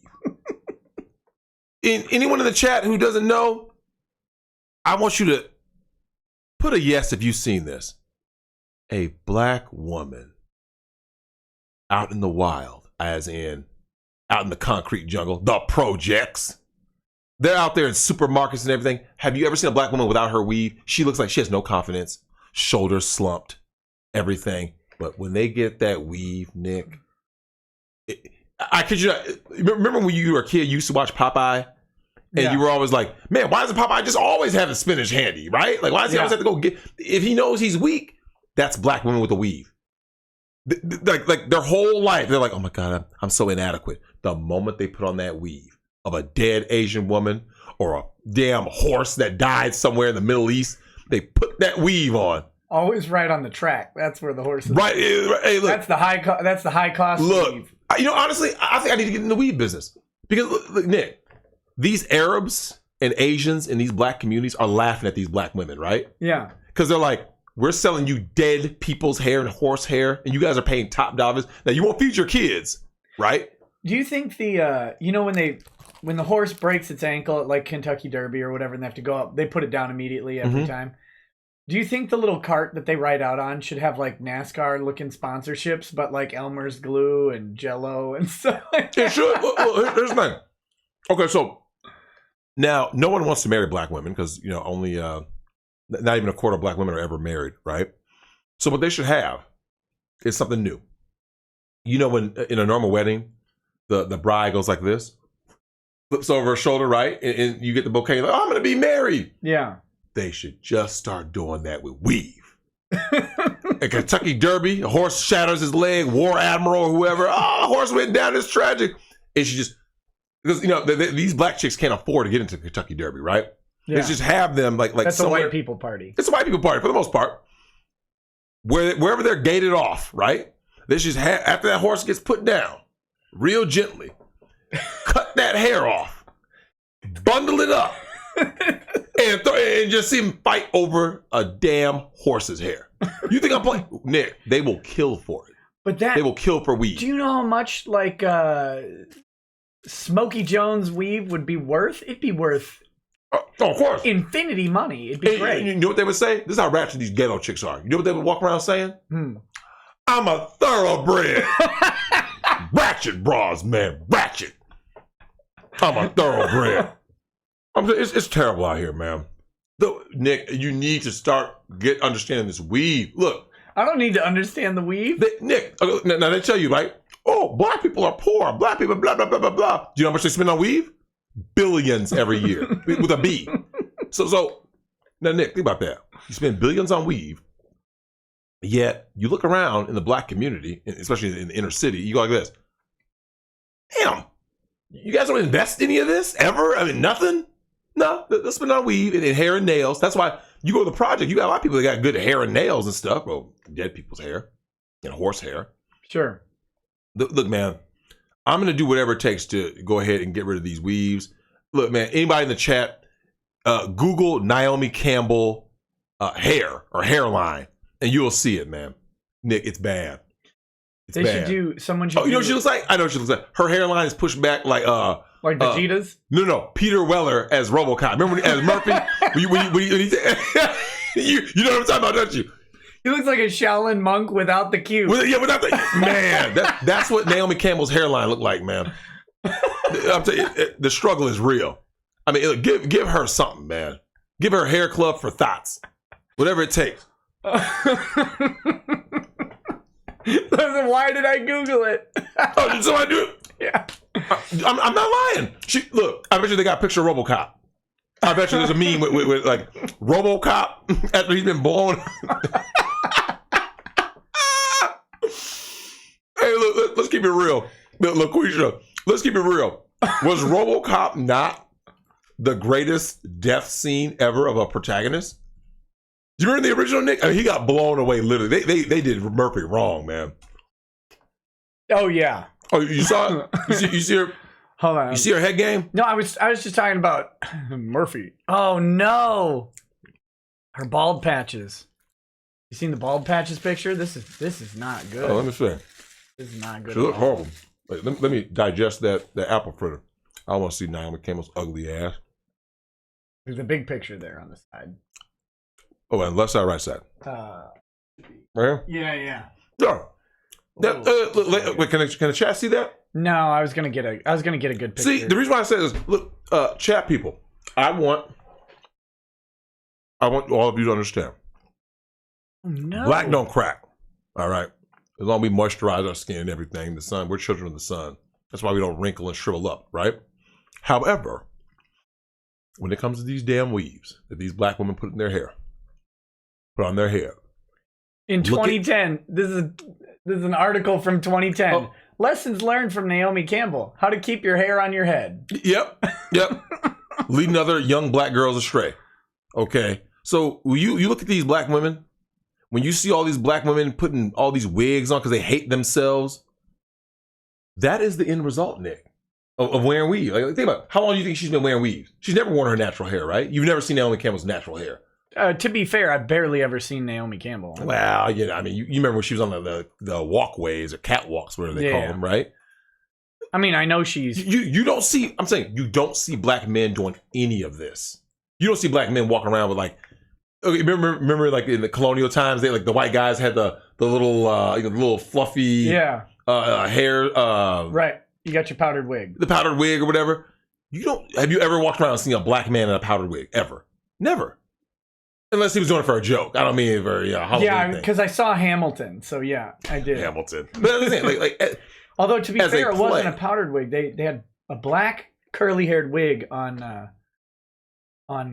Anyone in the chat who doesn't know, I want you to put a yes if you've seen this. A black woman out in the wild, as in out in the concrete jungle, the projects. They're out there in supermarkets and everything. Have you ever seen a black woman without her weave? She looks like she has no confidence, shoulders slumped, everything. But when they get that weave, Nick, I kid you not. Remember when you were a kid, you used to watch Popeye? And you were always like, man, why doesn't Popeye just always have his spinach handy, right? Like, why does he always have to go get... If he knows he's weak, that's black women with a weave. Like their whole life, they're like, oh my God, I'm so inadequate. The moment they put on that weave of a dead Asian woman or a damn horse that died somewhere in the Middle East, they put that weave on. Always right on the track. That's where the horse is. Right. Hey, look. That's the high cost Look, weave. Honestly, I think I need to get in the weave business. Because, look, Nick, these Arabs and Asians in these black communities are laughing at these black women, right? Yeah. Because they're like, we're selling you dead people's hair and horse hair, and you guys are paying top dollars. Now, you won't feed your kids, right? Do you think when the horse breaks its ankle at like Kentucky Derby or whatever, and they have to go up, they put it down immediately every time? Do you think the little cart that they ride out on should have like NASCAR looking sponsorships, but like Elmer's glue and Jello and stuff like that? It should. Well, here's the thing. Okay, so now no one wants to marry black women because only not even a quarter of black women are ever married, right? So what they should have is something new. When in a normal wedding, the bride goes like this, flips over her shoulder, right, and you get the bouquet. Like, oh, I'm gonna be married. Yeah. They should just start doing that with weave. At Kentucky Derby, a horse shatters his leg, War Admiral or whoever. Oh, the horse went down. It's tragic. It should just, because these black chicks can't afford to get into Kentucky Derby, right? Yeah. Let's just have them like that's a white people party. It's a white people party for the most part. Wherever they're gated off, right? They just have, after that horse gets put down, real gently, cut that hair off, bundle it up. And just see him fight over a damn horse's hair. You think I'm playing? Nick, they will kill for it. But they will kill for weave. Do you know how much like Smokey Jones weave would be worth? It'd be worth of course infinity money. It'd be great. You know what they would say? This is how ratchet these ghetto chicks are. You know what they would walk around saying? I'm a thoroughbred. Ratchet bras, man. Ratchet. I'm a thoroughbred. It's terrible out here, man. Nick, you need to start understanding this weave. Look, I don't need to understand the weave. Nick, now they tell you, right? Oh, black people are poor. Black people, blah, blah, blah, blah, blah. Do you know how much they spend on weave? Billions every year with a B. So now, Nick, think about that. You spend billions on weave, yet you look around in the black community, especially in the inner city, you go like this. Damn, you guys don't invest any of this ever? I mean, nothing? No, let's spend on weave and hair and nails. That's why you go to the project. You got a lot of people that got good hair and nails and stuff. Well, dead people's hair and horse hair. Sure. Look, man, I'm going to do whatever it takes to go ahead and get rid of these weaves. Look, man, anybody in the chat, Google Naomi Campbell hair or hairline, and you'll see it, man. Nick, it's bad. It's bad. Someone should you know what she looks like? I know what she looks like. Her hairline is pushed back like Vegeta's? No. Peter Weller as RoboCop. Remember as Murphy? you know what I'm talking about, don't you? He looks like a Shaolin monk without the cube. Without the man. That's what Naomi Campbell's hairline looked like, man. I'm telling you, the struggle is real. I mean, give her something, man. Give her a hair club for thoughts, whatever it takes. Listen, why did I Google it? Oh, did somebody do it? Yeah. I'm not lying. Look, I bet you they got a picture of RoboCop. I bet you there's a meme with like RoboCop after he's been blown. Hey, look, let's keep it real. Look, LaQuisha, let's keep it real. Was RoboCop not the greatest death scene ever of a protagonist? Do you remember the original, Nick? I mean, he got blown away literally. They did Murphy wrong, man. Oh yeah. Oh, you saw it? You see her? Hold on. You see her head game? No, I was just talking about Murphy. Oh no. Her bald patches. You seen the bald patches picture? This is not good. Oh, let me see. This is not good. She look horrible. Wait, let me digest that apple fritter. I want to see Naomi Campbell's ugly ass. There's a big picture there on the side. Oh, and left side, right side. Right here? Yeah. Yeah. Wait, can the chat see that? No, I was gonna get a good picture. See, the reason why I said is, look, chat people, I want all of you to understand. Oh, no. Black don't crack. All right. As long as we moisturize our skin and everything, the sun, we're children of the sun. That's why we don't wrinkle and shrivel up, right? However, when it comes to these damn weaves that these black women put on their hair. In 2010, this is an article from 2010. Oh. Lessons learned from Naomi Campbell: how to keep your hair on your head. Yep. Leading other young black girls astray. Okay. So you look at these black women, when you see all these black women putting all these wigs on because they hate themselves, that is the end result, Nick, of wearing weave. Like, think about it. How long do you think she's been wearing weaves? She's never worn her natural hair, right? You've never seen Naomi Campbell's natural hair. To be fair, I've barely ever seen Naomi Campbell. Well, I mean, you remember when she was on the walkways or catwalks, whatever they call them, right? I mean, I know she's... You don't see... I'm saying, you don't see black men doing any of this. You don't see black men walking around with like... Okay, remember like in the colonial times, they like the white guys had the little fluffy hair. Right. You got your powdered wig. The powdered wig or whatever. Have you ever walked around and seen a black man in a powdered wig? Ever. Never. Unless he was doing it for a joke. I don't mean it for Halloween. Yeah, because I saw Hamilton, so yeah, I did. Hamilton. But I'm saying, although to be fair, it wasn't a powdered wig. They had a black curly haired wig on what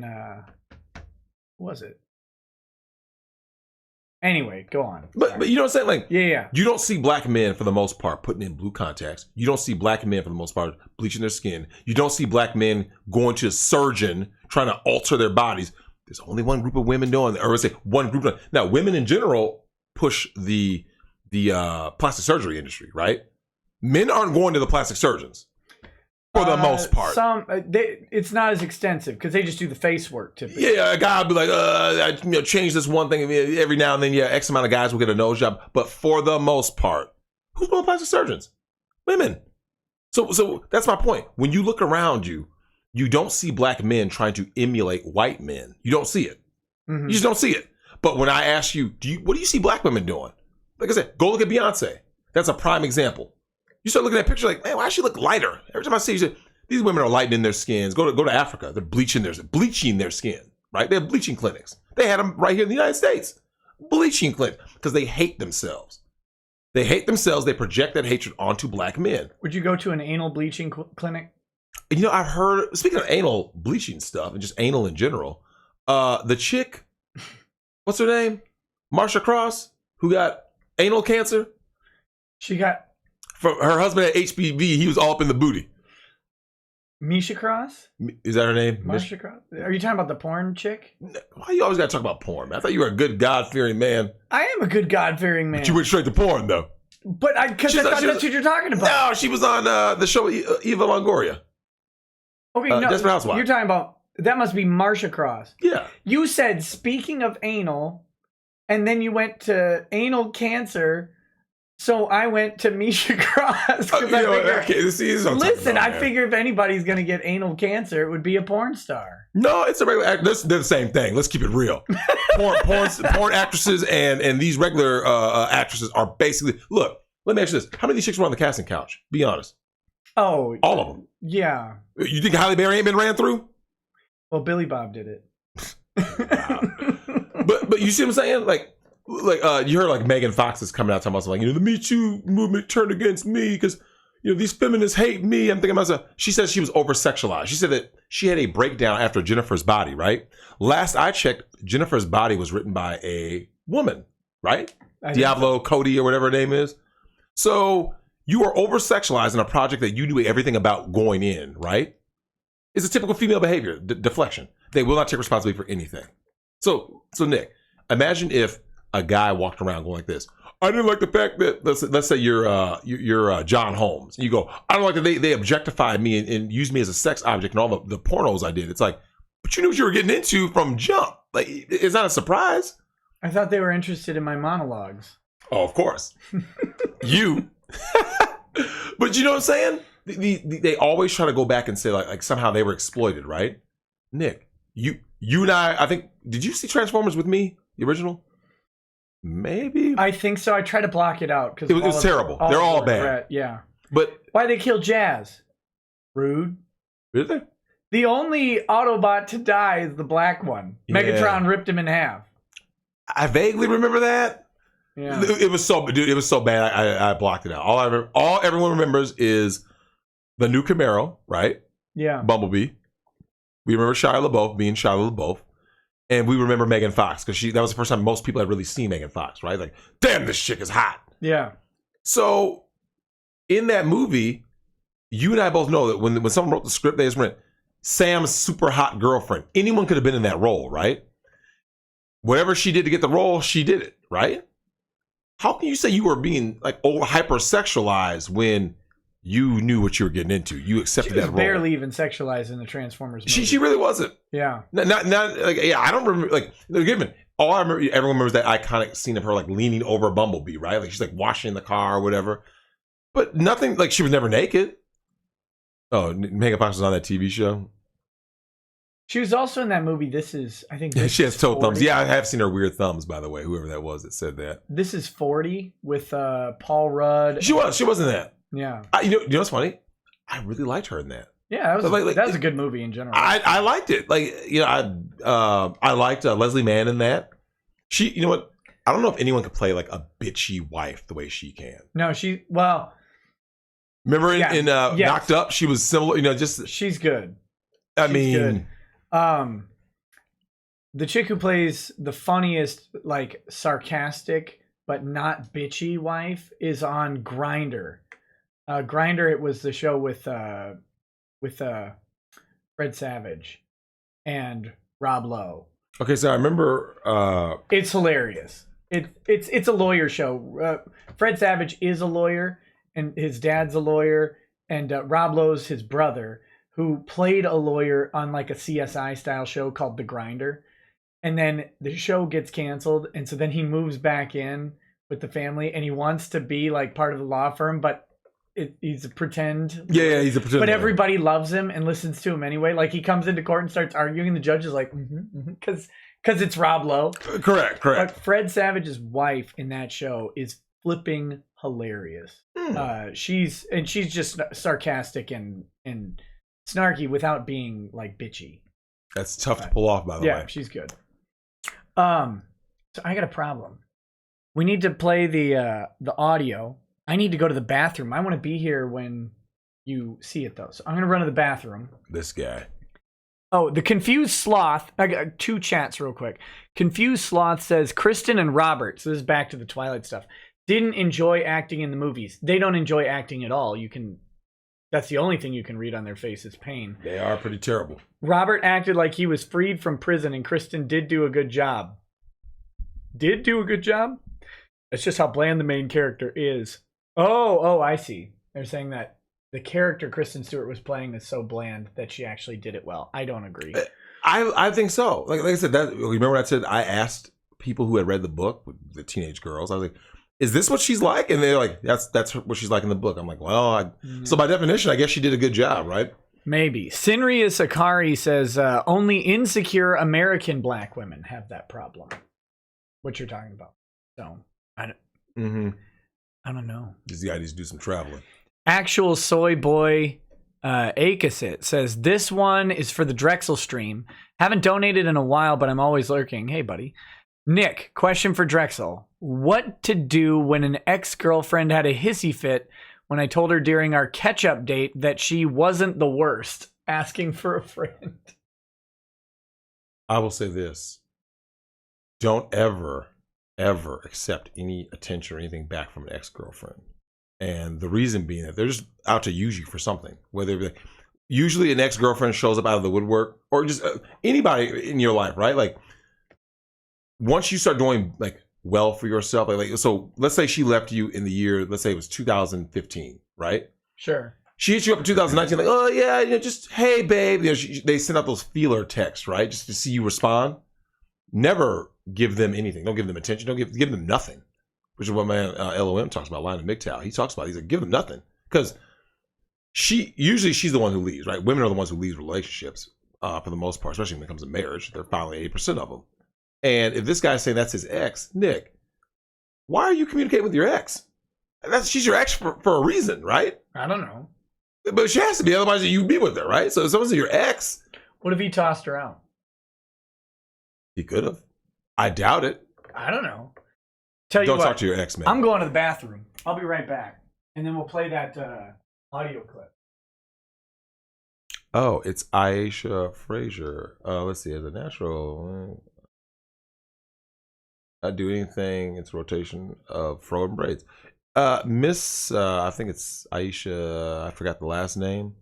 was it? Anyway, go on. But you know what I'm saying? Like, yeah. You don't see black men for the most part putting in blue contacts. You don't see black men for the most part bleaching their skin. You don't see black men going to a surgeon trying to alter their bodies. There's only one group of women doing that, or let's say one group. Now, women in general push the plastic surgery industry, right? Men aren't going to the plastic surgeons for the most part. It's not as extensive because they just do the face work typically. Yeah, a guy will be like, I change this one thing every now and then. Yeah, X amount of guys will get a nose job, but for the most part, who's going to plastic surgeons? Women. So that's my point. When you look around you, you don't see black men trying to emulate white men. You don't see it. Mm-hmm. You just don't see it. But when I ask you, what do you see black women doing? Like I said, go look at Beyonce. That's a prime example. You start looking at that picture like, man, why does she look lighter? Every time I see you, these women are lightening their skins. Go to Africa. They're bleaching their skin, right? They have bleaching clinics. They had them right here in the United States. Bleaching clinics. Because they hate themselves. They hate themselves. They project that hatred onto black men. Would you go to an anal bleaching clinic? You know, I've heard, speaking of anal bleaching stuff and just anal in general, the chick, what's her name? Marsha Cross, who got anal cancer. She got... Her husband had HPV. He was all up in the booty. Misha Cross? Is that her name? Marsha Cross? Are you talking about the porn chick? Why you always got to talk about porn, man? I thought you were a good God-fearing man. I am a good God-fearing man. But you went straight to porn, though. But I thought that's what you're talking about. No, she was on the show Eva Longoria. Okay, no, Desperate Housewives. You're talking about, that must be Marsha Cross. Yeah. You said, speaking of anal, and then you went to anal cancer, so I went to Misha Cross. Listen, I figure if anybody's going to get anal cancer, it would be a porn star. No, it's a regular actor. They're the same thing. Let's keep it real. Porn actresses and these regular actresses are basically, look, let me ask you this. How many of these chicks were on the casting couch? Be honest. Oh. All of them. Yeah. You think Halle Berry ain't been ran through? Well, Billy Bob did it. But you see what I'm saying? Like you heard like Megan Fox is coming out talking about something like, the Me Too movement turned against me because these feminists hate me. I'm thinking about myself. She said she was over sexualized. She said that she had a breakdown after Jennifer's Body, right? Last I checked, Jennifer's Body was written by a woman, right? Diablo Cody or whatever her name is. So you are over sexualized in a project that you knew everything about going in, right? It's a typical female behavior, deflection. They will not take responsibility for anything. So Nick, imagine if a guy walked around going like this. I didn't like the fact that let's say you're John Holmes. And you go, I don't like that they objectified me and used me as a sex object and all the pornos I did. It's like, but you knew what you were getting into from jump. Like, it's not a surprise. I thought they were interested in my monologues. Oh, of course. You. But you know what I'm saying? They always try to go back and say like somehow they were exploited, right? Nick, you and I think, did you see Transformers with me, the original? Maybe. I think so. I try to block it out because It was terrible. They're all bad. Yeah. But Why they kill Jazz? Rude. did they? The only Autobot to die is the black one. Yeah. Megatron ripped him in half. I vaguely remember that. Yeah. It was so, dude. It was so bad. I blocked it out. All everyone remembers is the new Camaro, right? Yeah. Bumblebee. We remember Shia LaBeouf being Shia LaBeouf, and we remember Megan Fox because that was the first time most people had really seen Megan Fox, right? Like, damn, this chick is hot. Yeah. So, in that movie, you and I both know that when someone wrote the script, they just went Sam's super hot girlfriend. Anyone could have been in that role, right? Whatever she did to get the role, she did it, right? How can you say you were being like hypersexualized when you knew what you were getting into? You accepted She was that role. barely even sexualized in the Transformers movie. She really wasn't. Yeah. Not like, yeah. I don't remember like given all I remember. Everyone remembers that iconic scene of her like leaning over Bumblebee, right? Like she's like washing the car or whatever. But nothing like she was never naked. Oh, Megan Fox was on that TV show. She was also in that movie. I think Yeah, this she has is toe 40. thumbs. Yeah, I have seen her weird thumbs, by the way. Whoever that was that said that. This is 40 with Paul Rudd. She wasn't that. Yeah. You know what's funny? I really liked her in that. Yeah, that was a good movie in general. I liked it. Like, you know, I liked Leslie Mann in that. She, you know what? I don't know if anyone could play like a bitchy wife the way she can. No, Remember in yes. Knocked Up, she was similar. You know, just she's good. She's Good. The chick who plays the funniest, like sarcastic but not bitchy wife is on Grinder. Grinder, it was the show with Fred Savage and Rob Lowe. Okay, so I remember. It's hilarious. It's a lawyer show. Fred Savage is a lawyer, and his dad's a lawyer, and Rob Lowe's his brother, who played a lawyer on like a CSI style show called The Grinder. And then the show gets canceled, and so then he moves back in with the family, and he wants to be like part of the law firm, but he's a pretend. Yeah, he's a pretend. But everybody loves him and listens to him anyway. Like he comes into court and starts arguing, and the judge is like, because it's Rob Lowe. Correct. But Fred Savage's wife in that show is flipping hilarious. She's just sarcastic and snarky without being like bitchy. That's tough to pull off, by the way. Yeah, she's good. So I got a problem. We need to play the audio. I need to go to the bathroom. I want to be here when you see it, though. So I'm going to run to the bathroom. This guy. Oh, the Confused Sloth. I got two chats real quick. Confused Sloth says, Kristen and Robert, so this is back to the Twilight stuff, didn't enjoy acting in the movies. They don't enjoy acting at all. That's the only thing you can read on their face is pain. They are pretty terrible. Robert acted like he was freed from prison, and Kristen did do a good job. Did do a good job? That's just how bland the main character is. Oh, I see. They're saying that the character Kristen Stewart was playing is so bland that she actually did it well. I don't agree. I think so. Like I said, remember when I said I asked people who had read the book, the teenage girls, I was like, is this what she's like? And they're like, that's what she's like in the book. I'm like, well, so by definition, I guess she did a good job, right? Maybe. Sinrius Akari says, only insecure American black women have that problem. What you're talking about. So, I don't know. These guys need to do some traveling. Actual Soy Boy Akasit says, this one is for the Drexel stream. Haven't donated in a while, but I'm always lurking. Hey, buddy. Nick, question for Drexel. What to do when an ex-girlfriend had a hissy fit when I told her during our catch-up date that she wasn't the worst, asking for a friend? I will say this. Don't ever accept any attention or anything back from an ex-girlfriend. And the reason being that they're just out to use you for something. Whether usually an ex-girlfriend shows up out of the woodwork, or just anybody in your life, right? Like, once you start doing like well for yourself, like so let's say she left you in the year, let's say it was 2015, right? Sure. She hits you up in 2019, like, oh yeah, just hey babe. They send out those feeler texts, right? Just to see you respond. Never give them anything. Don't give them attention. Don't give them nothing. Which is what my LOM talks about, Lionel MGTOW. He's like, give them nothing. Because she's the one who leaves, right? Women are the ones who leave relationships for the most part, especially when it comes to marriage. They're finally 80% of them. And if this guy's saying that's his ex, Nick, why are you communicating with your ex? She's your ex for a reason, right? I don't know. But she has to be, otherwise you'd be with her, right? So if someone's your ex. What if he tossed her out? He could have. I doubt it. I don't know. Tell you Don't what, talk to your ex, man. I'm going to the bathroom. I'll be right back. And then we'll play that audio clip. Oh, it's Aisha Frazier. Let's see. As a natural, I do anything. It's rotation of fro and braids. Miss, I think it's Aisha. I forgot the last name.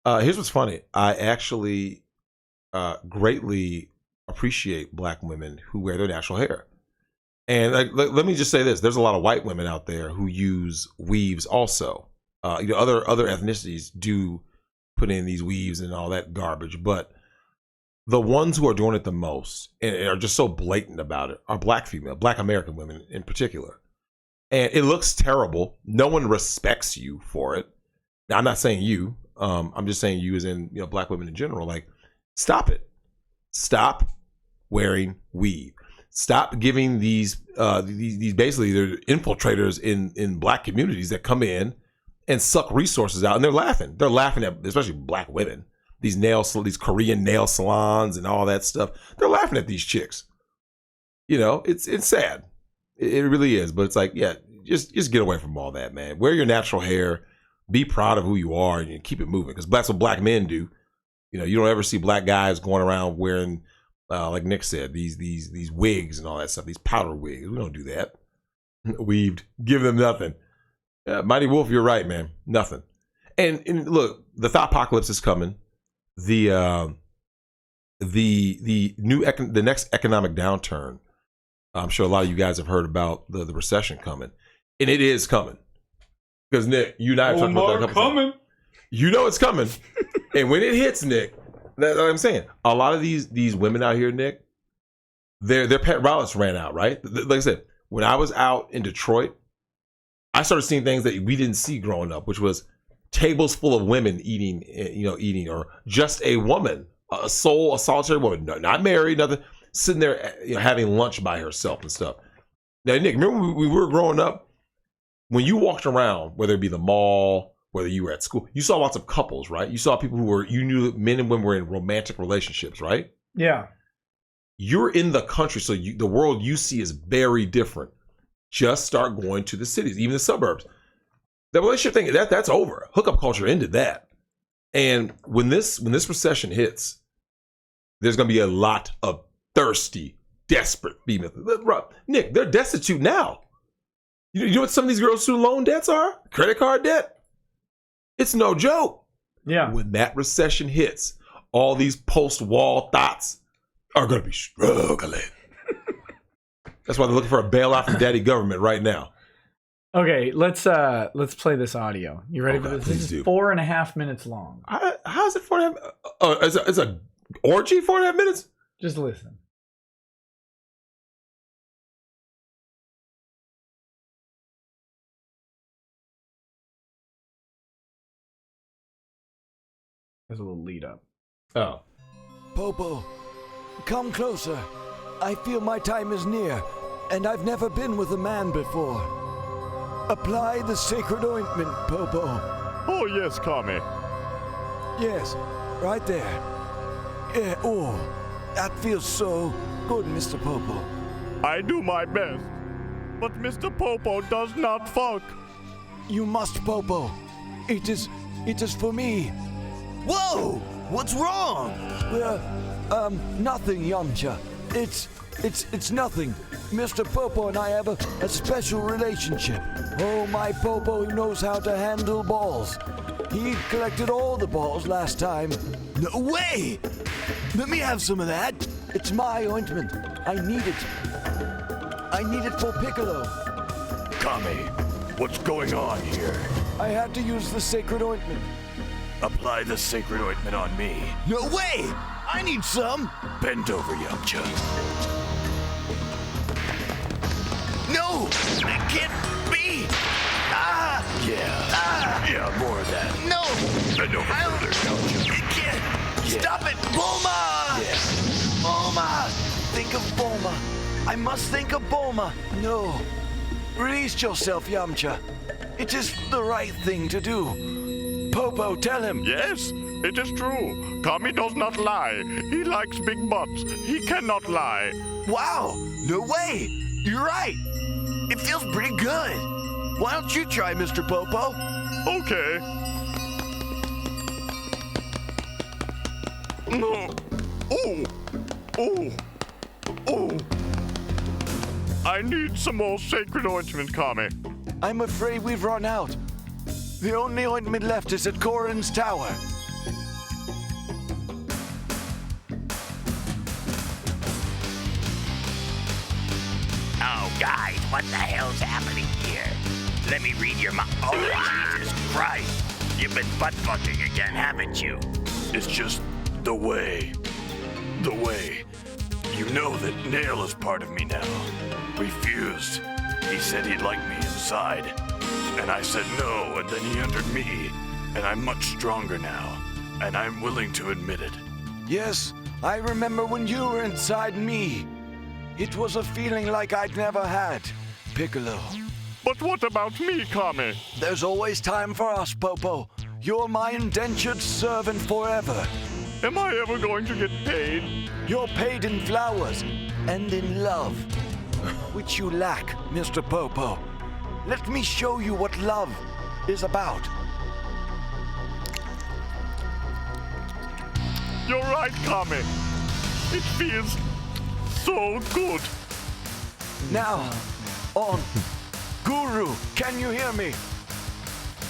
Here's what's funny. I actually greatly appreciate black women who wear their natural hair. And let me just say this: there's a lot of white women out there who use weaves also. Other ethnicities do put in these weaves and all that garbage, but the ones who are doing it the most and are just so blatant about it are black American women in particular. And it looks terrible. No one respects you for it. Now, I'm not saying you. I'm just saying you as in black women in general. Like, stop it. Stop wearing weave. Stop giving these basically they're infiltrators in black communities that come in and suck resources out, and they're laughing. They're laughing at especially black women. These Korean nail salons and all that stuff. They're laughing at these chicks. It's sad. It really is. But it's like, yeah, just get away from all that, man. Wear your natural hair. Be proud of who you are and keep it moving. Because that's what black men do. You don't ever see black guys going around wearing, like Nick said, these wigs and all that stuff. These powder wigs. We don't do that. Weaved. Give them nothing. Mighty Wolf, you're right, man. Nothing. And look, the thought apocalypse is coming. The next economic downturn. I'm sure a lot of you guys have heard about the recession coming, and it is coming. Because Nick, you and I have talked about that a couple times. You know it's coming, and when it hits, Nick, that's what I'm saying. A lot of these women out here, Nick, their pet wallets ran out, right? Like I said, when I was out in Detroit, I started seeing things that we didn't see growing up, which was tables full of women eating, or just a woman, a solitary woman, not married, nothing, sitting there, having lunch by herself and stuff. Now, Nick, remember when we were growing up, when you walked around, whether it be the mall, whether you were at school, you saw lots of couples, right? You saw people you knew men and women were in romantic relationships, right? Yeah. You're in the country, so the world you see is very different. Just start going to the cities, even the suburbs. The relationship thing, that's over. Hookup culture ended that. And when this recession hits, there's going to be a lot of thirsty, desperate females. Nick, they're destitute now. You know what some of these girls' student loan debts are? Credit card debt? It's no joke. Yeah. When that recession hits, all these post-wall thoughts are going to be struggling. That's why they're looking for a bailout from daddy government right now. Okay, let's play this audio. You ready for this? This is 4.5 minutes long. How is it 4.5? Oh, it's a orgy 4.5 minutes? Just listen. There's a little lead up. Oh. Popo, come closer. I feel my time is near, and I've never been with a man before. Apply the sacred ointment, Popo. Oh, yes, Kami. Yes, right there. Yeah, oh, that feels so good, Mr. Popo. I do my best, but Mr. Popo does not fuck. You must, Popo. It is for me. Whoa! What's wrong? Nothing, Yamcha. It's nothing. Mr. Popo and I have a special relationship. Oh, my Popo, he knows how to handle balls. He collected all the balls last time. No way! Let me have some of that. It's my ointment. I need it. I need it for Piccolo. Kami, what's going on here? I had to use the sacred ointment. Apply the sacred ointment on me. No way! I need some. Bend over, Yamcha. No! That can't be! Ah! Yeah, more of that. No! Bend over further, Yamcha. It can't! Stop it! Bulma! Yeah. Bulma! Think of Bulma. I must think of Bulma. No, Release yourself, Yamcha. It is the right thing to do. Popo, tell him. Yes, it is true. Kami does not lie. He likes big butts. He cannot lie. Wow, no way. You're right. It feels pretty good. Why don't you try, Mr. Popo? Okay. No. Oh. Oh. Oh. I need some more sacred ointment, Kami. I'm afraid we've run out. The only ointment left is at Korin's tower. Oh, guys, what the hell's happening here? Let me read your mind. Oh, Jesus Christ. You've been butt-fucking again, haven't you? It's just the way. The way. You know that Nail is part of me now. Refused. He said he'd like me inside. And I said no, and then he entered me. And I'm much stronger now. And I'm willing to admit it. Yes, I remember when you were inside me. It was a feeling like I'd never had, Piccolo. But what about me, Kami? There's always time for us, Popo. You're my indentured servant forever. Am I ever going to get paid? You're paid in flowers and in love, which you lack, Mr. Popo. Let me show you what love is about. You're right, Kami. It feels so good. Now, on. Guru, can you hear me?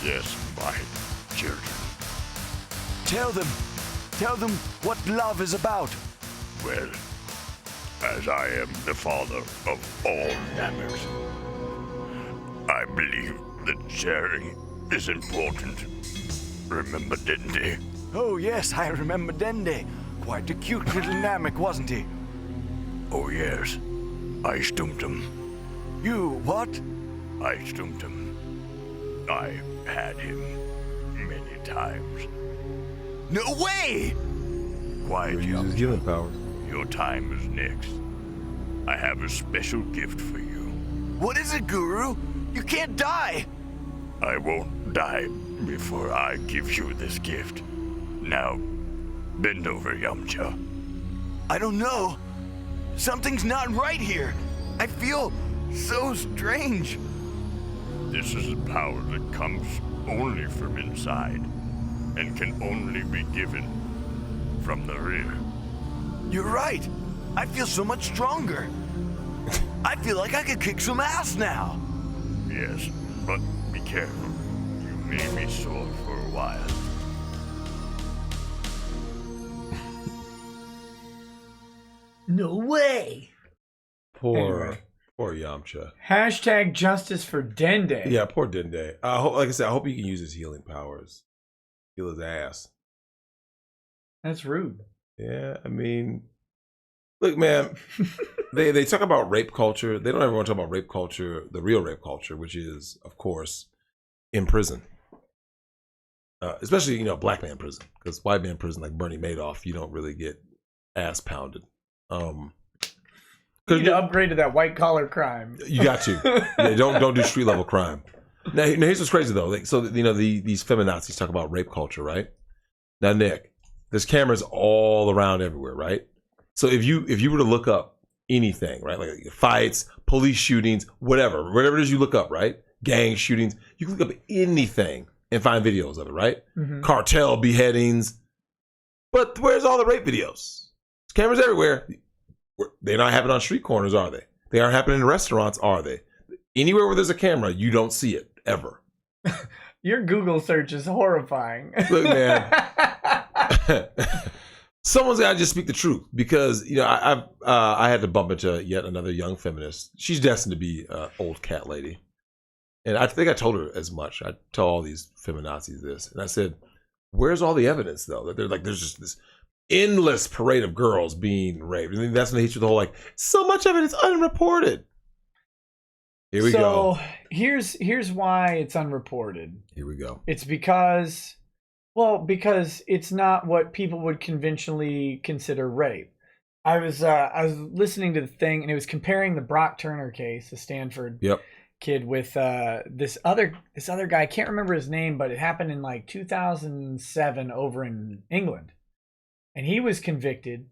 Yes, my children. Tell them what love is about. Well, as I am the father of all Nammers, I believe that sharing is important. Remember Dende? Oh yes, I remember Dende. Quite a cute little Namek, wasn't he? Oh yes, I stumped him. You what? I stumped him. I had him many times. No way! Quiet, young. Healing powers. Your time is next. I have a special gift for you. What is it, Guru? You can't die! I won't die before I give you this gift. Now, bend over, Yamcha. I don't know. Something's not right here. I feel so strange. This is a power that comes only from inside and can only be given from the rear. You're right. I feel so much stronger. I feel like I could kick some ass now. Yes, but be careful. You may be sore for a while. No way. Poor Yamcha. Hashtag justice for Dende. Yeah, poor Dende. Like I said, I hope he can use his healing powers. Heal his ass. That's rude. Yeah, I mean, look, man, they talk about rape culture. They don't ever want to talk about rape culture, the real rape culture, which is, of course, in prison. Especially, black man prison. Because white man prison, like Bernie Madoff, you don't really get ass pounded. You need to upgrade to that white collar crime. You got to. Yeah, don't do street level crime. Now here's what's crazy though. These feminazis talk about rape culture, right? Now, Nick, there's cameras all around everywhere, right? So if you were to look up anything, right, like fights, police shootings, whatever it is you look up, right? Gang shootings, you can look up anything and find videos of it, right? Mm-hmm. Cartel beheadings. But where's all the rape videos? There's cameras everywhere. They're not happening on street corners, are they? They aren't happening in restaurants, are they? Anywhere where there's a camera, you don't see it, ever. Your Google search is horrifying. Look, man. Someone's got to just speak the truth because, I had to bump into yet another young feminist. She's destined to be an old cat lady. And I think I told her as much. I tell all these feminazis this. And I said, where's all the evidence, though? That there's just this endless parade of girls being raped. And that's when they hit you with the whole, so much evidence unreported. Here we go. So here's why it's unreported. Here we go. It's because it's not what people would conventionally consider rape. I was listening to the thing and it was comparing the Brock Turner case, the Stanford. Yep. kid with this other guy. I can't remember his name, but it happened in like 2007 over in England, and he was convicted,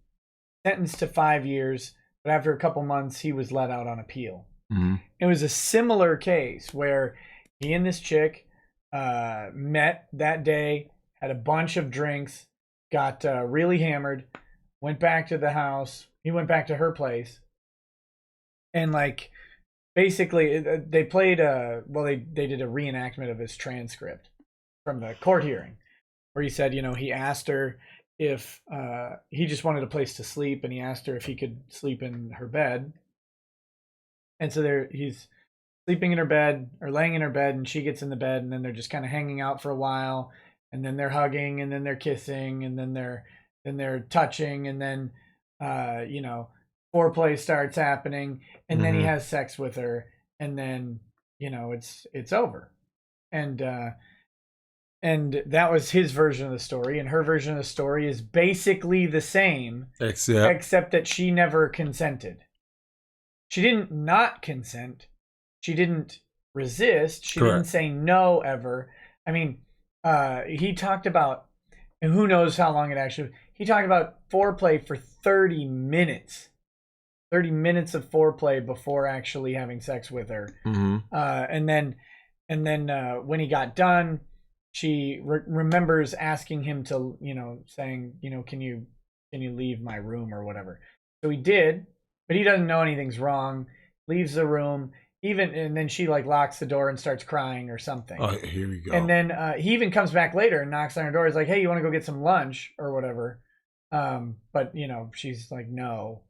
sentenced to 5 years, but after a couple months he was let out on appeal. Mm-hmm. It was a similar case where he and this chick met that day, had a bunch of drinks, got really hammered, went back to the house. He went back to her place, and like basically they played they did a reenactment of his transcript from the court hearing, where he said, he asked her if he just wanted a place to sleep, and he asked her if he could sleep in her bed. And so he's sleeping in her bed or laying in her bed, and she gets in the bed, and then they're just kind of hanging out for a while, and then they're hugging, and then they're kissing, and then they're touching, and then foreplay starts happening, and then he has sex with her, and then it's over. And that was his version of the story, and her version of the story is basically the same, except that she never consented. She didn't not consent. She didn't resist. She Correct. didn't say no ever. I mean, he talked about, and who knows how long it actually, he talked about foreplay for 30 minutes. 30 minutes of foreplay before actually having sex with her. Mm-hmm. And then when he got done, she remembers asking him to, saying, can you leave my room or whatever. So he did. But he doesn't know anything's wrong, leaves the room, and then she like locks the door and starts crying or something. Oh, here we go. And then he even comes back later and knocks on her door. He's like, hey, you want to go get some lunch or whatever? But she's like, no.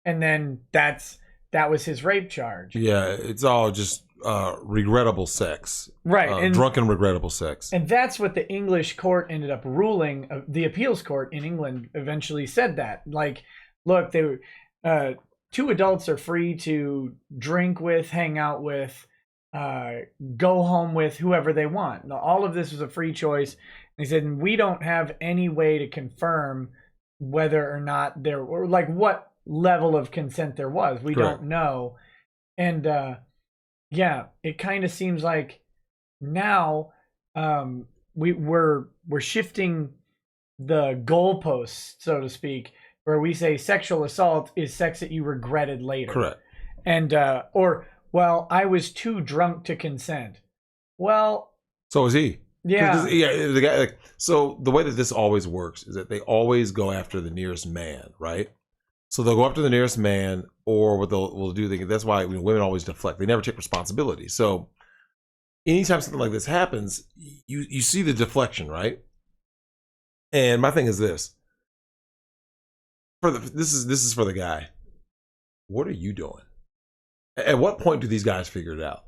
And then that was his rape charge. Yeah, it's all just regrettable sex. Right. And drunken regrettable sex. And that's what the English court ended up ruling. The appeals court in England eventually said that. Like, look, they were... 2 adults are free to drink with, hang out with, go home with whoever they want. Now, all of this was a free choice. And he said, and we don't have any way to confirm whether or not or like what level of consent there was. We Correct. don't know. And it kind of seems like now we're shifting the goalposts, so to speak, where we say sexual assault is sex that you regretted later. Correct. And, I was too drunk to consent. Well. So was he. Yeah. The guy, so the way that this always works is that they always go after the nearest man, right? So they'll go after the nearest man, or what they'll do, that's why women always deflect. They never take responsibility. So anytime something like this happens, you see the deflection, right? And my thing is this. This is for the guy. What are you doing? At what point do these guys figure it out?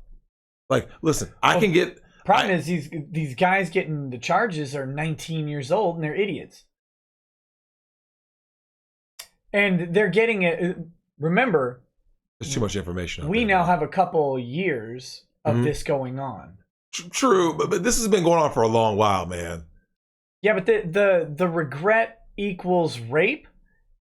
Like, listen, I can get. Problem is these guys getting the charges are 19 years old and they're idiots, and they're getting it. Remember, there's too much information. We now have a couple years of this going on. True, but this has been going on for a long while, man. Yeah, but the regret equals rape.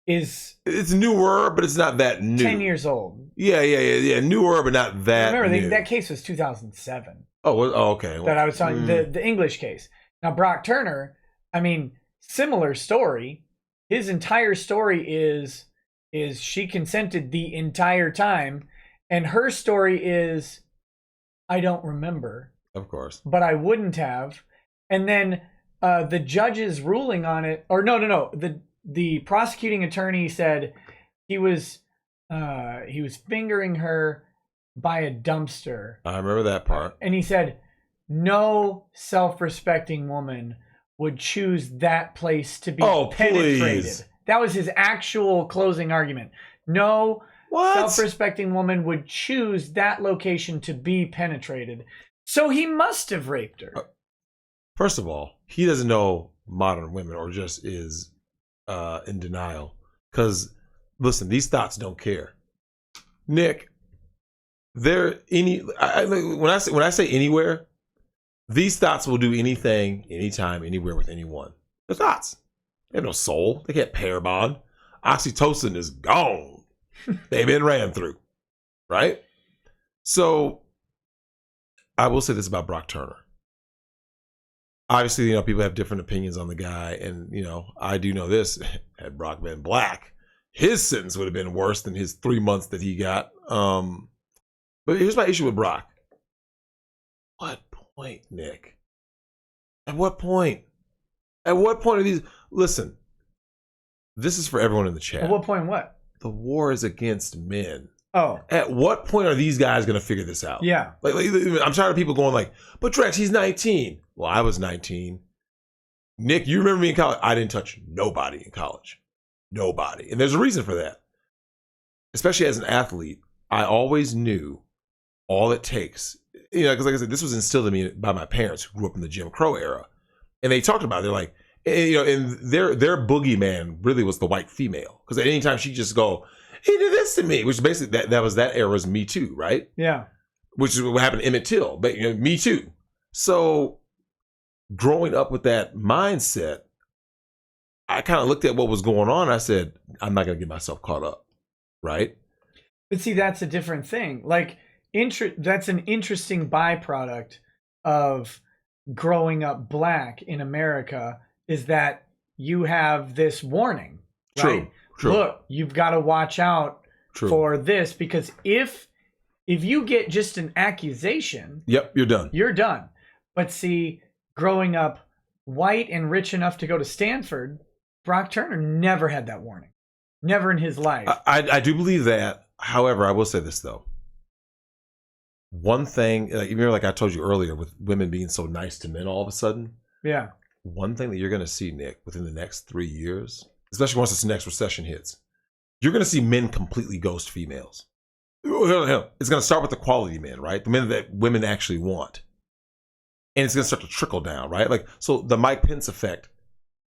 It's newer, but it's not that new. 10 years old. Yeah. Newer, but not that Remember, new. that case was 2007. Oh, okay. That I was talking the English case. Now, Brock Turner, I mean, similar story. His entire story is she consented the entire time, and her story is, I don't remember. Of course. But I wouldn't have. And then the judge's ruling on it, or no. The prosecuting attorney said he was fingering her by a dumpster. I remember that part. And he said no self-respecting woman would choose that place to be penetrated. Please. That was his actual closing argument. No self-respecting woman would choose that location to be penetrated. So he must have raped her. First of all, he doesn't know modern women, or just is in denial, because listen, these thoughts don't care. Nick, when I say anywhere, these thoughts will do anything, anytime, anywhere with anyone. They're thoughts. They have no soul. They can't pair bond. Oxytocin is gone. They've been ran through, right? So I will say this about Brock Turner. Obviously, people have different opinions on the guy, and I do know this: had Brock been black, his sentence would have been worse than his 3 months that he got. But here's my issue with Brock. What point, Nick? At what point? At what point are these? Listen, this is for everyone in the chat. At what point? What? The war is against men. Oh. At what point are these guys going to figure this out? Yeah. Like, I'm tired of people going like, but Drex, he's 19. Well, I was 19. Nick, you remember me in college? I didn't touch nobody in college. Nobody. And there's a reason for that. Especially as an athlete, I always knew all it takes. Because like I said, this was instilled in me by my parents who grew up in the Jim Crow era. And they talked about it. They're like, and their boogeyman really was the white female. Because at any time she'd just go, he did this to me, which basically that was that era's Me Too, right? Yeah. Which is what happened to Emmett Till, but Me Too. So growing up with that mindset, I kind of looked at what was going on. I said, I'm not going to get myself caught up, right? But see, that's a different thing. Like, that's an interesting byproduct of growing up black in America, is that you have this warning, right? True. Look, you've got to watch out for this, because if you get just an accusation, yep, you're done. You're done. But see, growing up white and rich enough to go to Stanford, Brock Turner never had that warning. Never in his life. I do believe that. However, I will say this though. One thing, even like I told you earlier, with women being so nice to men all of a sudden. Yeah. One thing that you're going to see, Nick, within the next 3 years, especially once this next recession hits, you're going to see men completely ghost females. It's going to start with the quality men, right? The men that women actually want. And it's going to start to trickle down, right? Like, so the Mike Pence effect,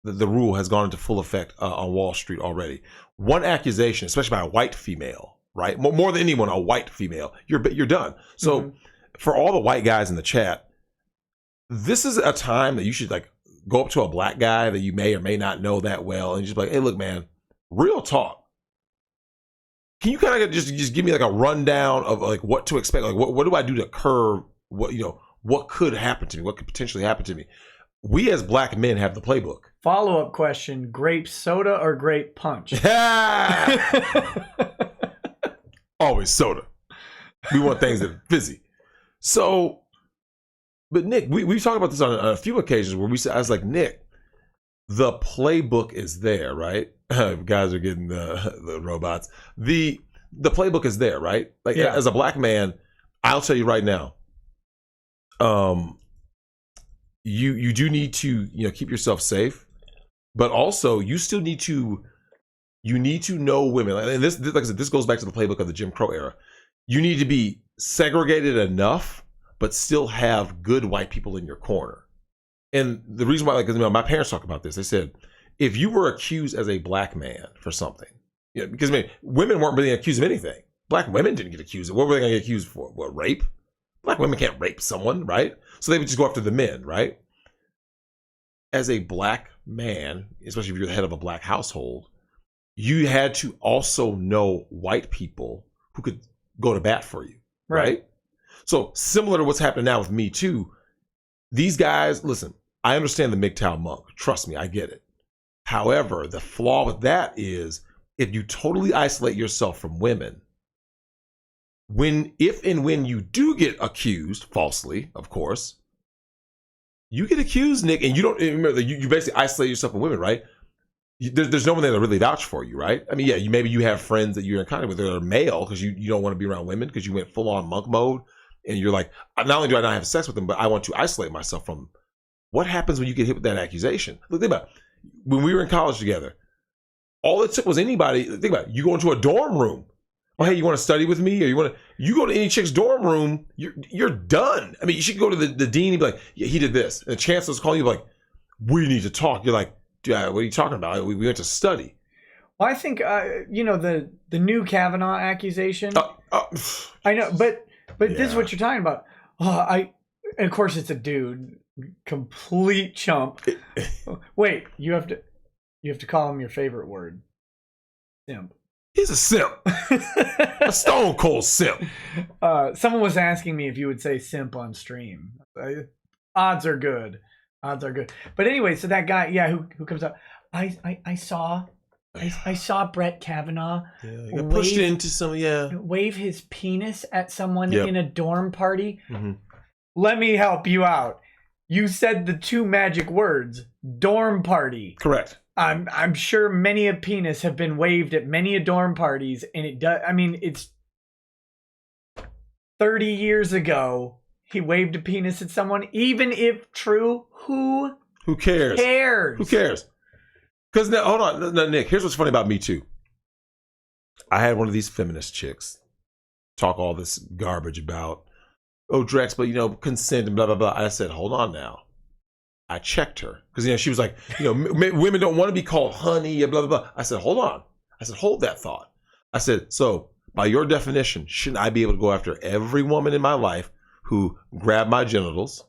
the rule has gone into full effect on Wall Street already. One accusation, especially by a white female, right? More than anyone, a white female, you're done. So for all the white guys in the chat, this is a time that you should like go up to a black guy that you may or may not know that well and just be like, hey, look, man, real talk. Can you kind of just give me like a rundown of like what to expect? Like what do I do to curb what could happen to me? What could potentially happen to me? We as black men have the playbook. Follow-up question, grape soda or grape punch? Always soda. We want things that are fizzy. So, but Nick, we've talked about this on a few occasions where I was like, Nick, the playbook is there, right? Guys are getting the robots. The playbook is there, right? Like as a black man, I'll tell you right now, you do need to keep yourself safe, but also you still need to know women. And this, like I said, this goes back to the playbook of the Jim Crow era. You need to be segregated enough, but still have good white people in your corner. And the reason why, because my parents talk about this, they said, if you were accused as a black man for something, because women weren't really accused of anything. Black women didn't get accused of. What were they going to get accused for? What, rape? Black women can't rape someone, right? So they would just go after the men, right? As a black man, especially if you're the head of a black household, you had to also know white people who could go to bat for you, right? So similar to what's happening now with Me Too, these guys, listen, I understand the MGTOW monk. Trust me, I get it. However, the flaw with that is if you totally isolate yourself from women, if and when you do get accused, falsely, of course, you get accused, Nick, and you don't remember that you basically isolate yourself from women, right? There's no one there to really vouch for you, right? I mean, yeah, maybe you have friends that you're in contact with that are male because you don't want to be around women because you went full on monk mode, and you're like, not only do I not have sex with them, but I want to isolate myself from them. What happens when you get hit with that accusation? Look, think about it. When we were in college together, all it took was anybody. Think about it. You go into a dorm room. Oh, hey, you want to study with me, or you go to any chick's dorm room, you're done. I mean, you should go to the dean and be like, yeah, he did this, and the chancellor's calling you like, we need to talk. You're like, what are you talking about? We went to study. Well, I think the new Kavanaugh accusation. I know, but this is what you're talking about. And of course it's a dude, complete chump. Wait, you have to call him your favorite word, simp. He's a simp. A stone cold simp. Someone was asking me if you would say simp on stream. Odds are good. Odds are good. But anyway, so that guy, yeah, who comes up? I saw Brett Kavanaugh He got pushed into some, wave his penis at someone Yep. in a dorm party. Mm-hmm. Let me help you out. You said the two magic words, dorm party. Correct. I'm sure many a penis have been waved at many a dorm parties, and it does. I mean, it's 30 years ago. He waved a penis at someone, even if true. Who cares? Who cares? Because now, hold on, no, Nick. Here's what's funny about Me Too. I had one of these feminist chicks talk all this garbage about, oh, Drex, but consent and blah blah blah. I said, hold on now. I checked her because she was like, women don't want to be called honey and blah blah blah. I said, hold on. I said, hold that thought. I said, so by your definition, shouldn't I be able to go after every woman in my life who grabbed my genitals,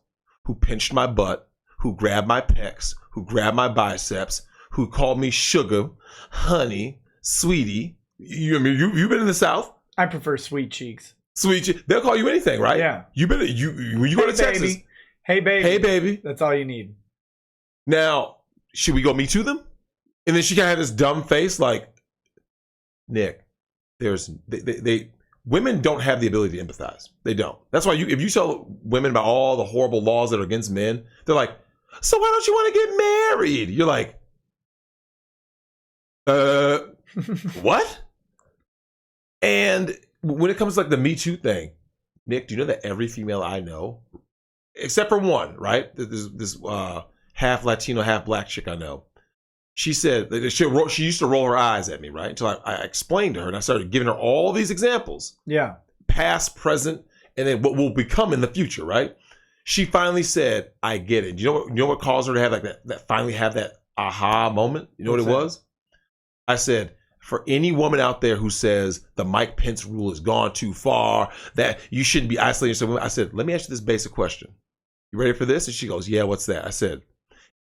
who pinched my butt, who grabbed my pecs, who grabbed my biceps, who called me sugar, honey, sweetie? You've been in the South. I prefer sweet cheeks. They'll call you anything, right? Yeah. When you go to Texas. Hey baby. Hey baby. That's all you need. Now, should we go Me Too them? And then she kind of had this dumb face like, Nick, women don't have the ability to empathize. They don't. That's why if you tell women about all the horrible laws that are against men, they're like, so why don't you want to get married? You're like, what? And when it comes to like the Me Too thing, Nick, do you know that every female I know, except for one, right? This half Latino, half black chick I know. She said that she used to roll her eyes at me, right? Until I explained to her and I started giving her all these examples. Yeah. Past, present, and then what will become in the future, right? She finally said, I get it. You know what caused her to have like that finally have that aha moment? You know what it was? I said, for any woman out there who says the Mike Pence rule has gone too far, that you shouldn't be isolating yourself, I said, let me ask you this basic question. You ready for this? And she goes, yeah, what's that? I said,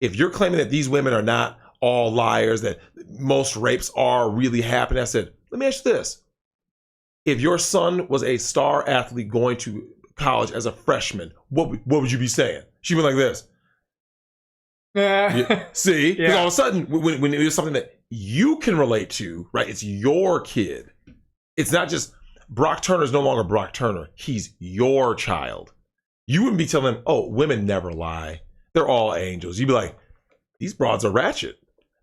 if you're claiming that these women are not all liars, that most rapes are really happening, I said, let me ask you this. If your son was a star athlete going to college as a freshman, what would you be saying? She went like this. Yeah. See? Because all of a sudden, when it was something that you can relate to, right? It's your kid. It's not just Brock Turner's no longer Brock Turner. He's your child. You wouldn't be telling them, oh, women never lie. They're all angels. You'd be like, these broads are ratchet.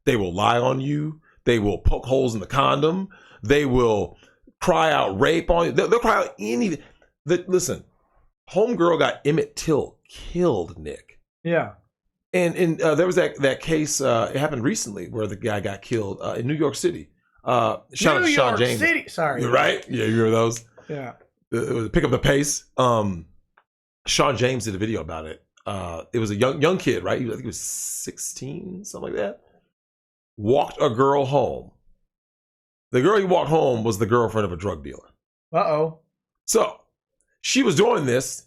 They will lie on you. They will poke holes in the condom. They will cry out rape on you. They'll cry out anything. Listen, homegirl got Emmett Till killed, Nick. Yeah. And there was that case, it happened recently where the guy got killed in New York City. Shout out to Sean James. City. Sorry. You're right? Yeah, you remember those? Yeah. It was Pick Up the Pace. Sean James did a video about it. It was a young kid, right? I think he was 16, something like that. Walked a girl home. The girl he walked home was the girlfriend of a drug dealer. Uh-oh. So she was doing this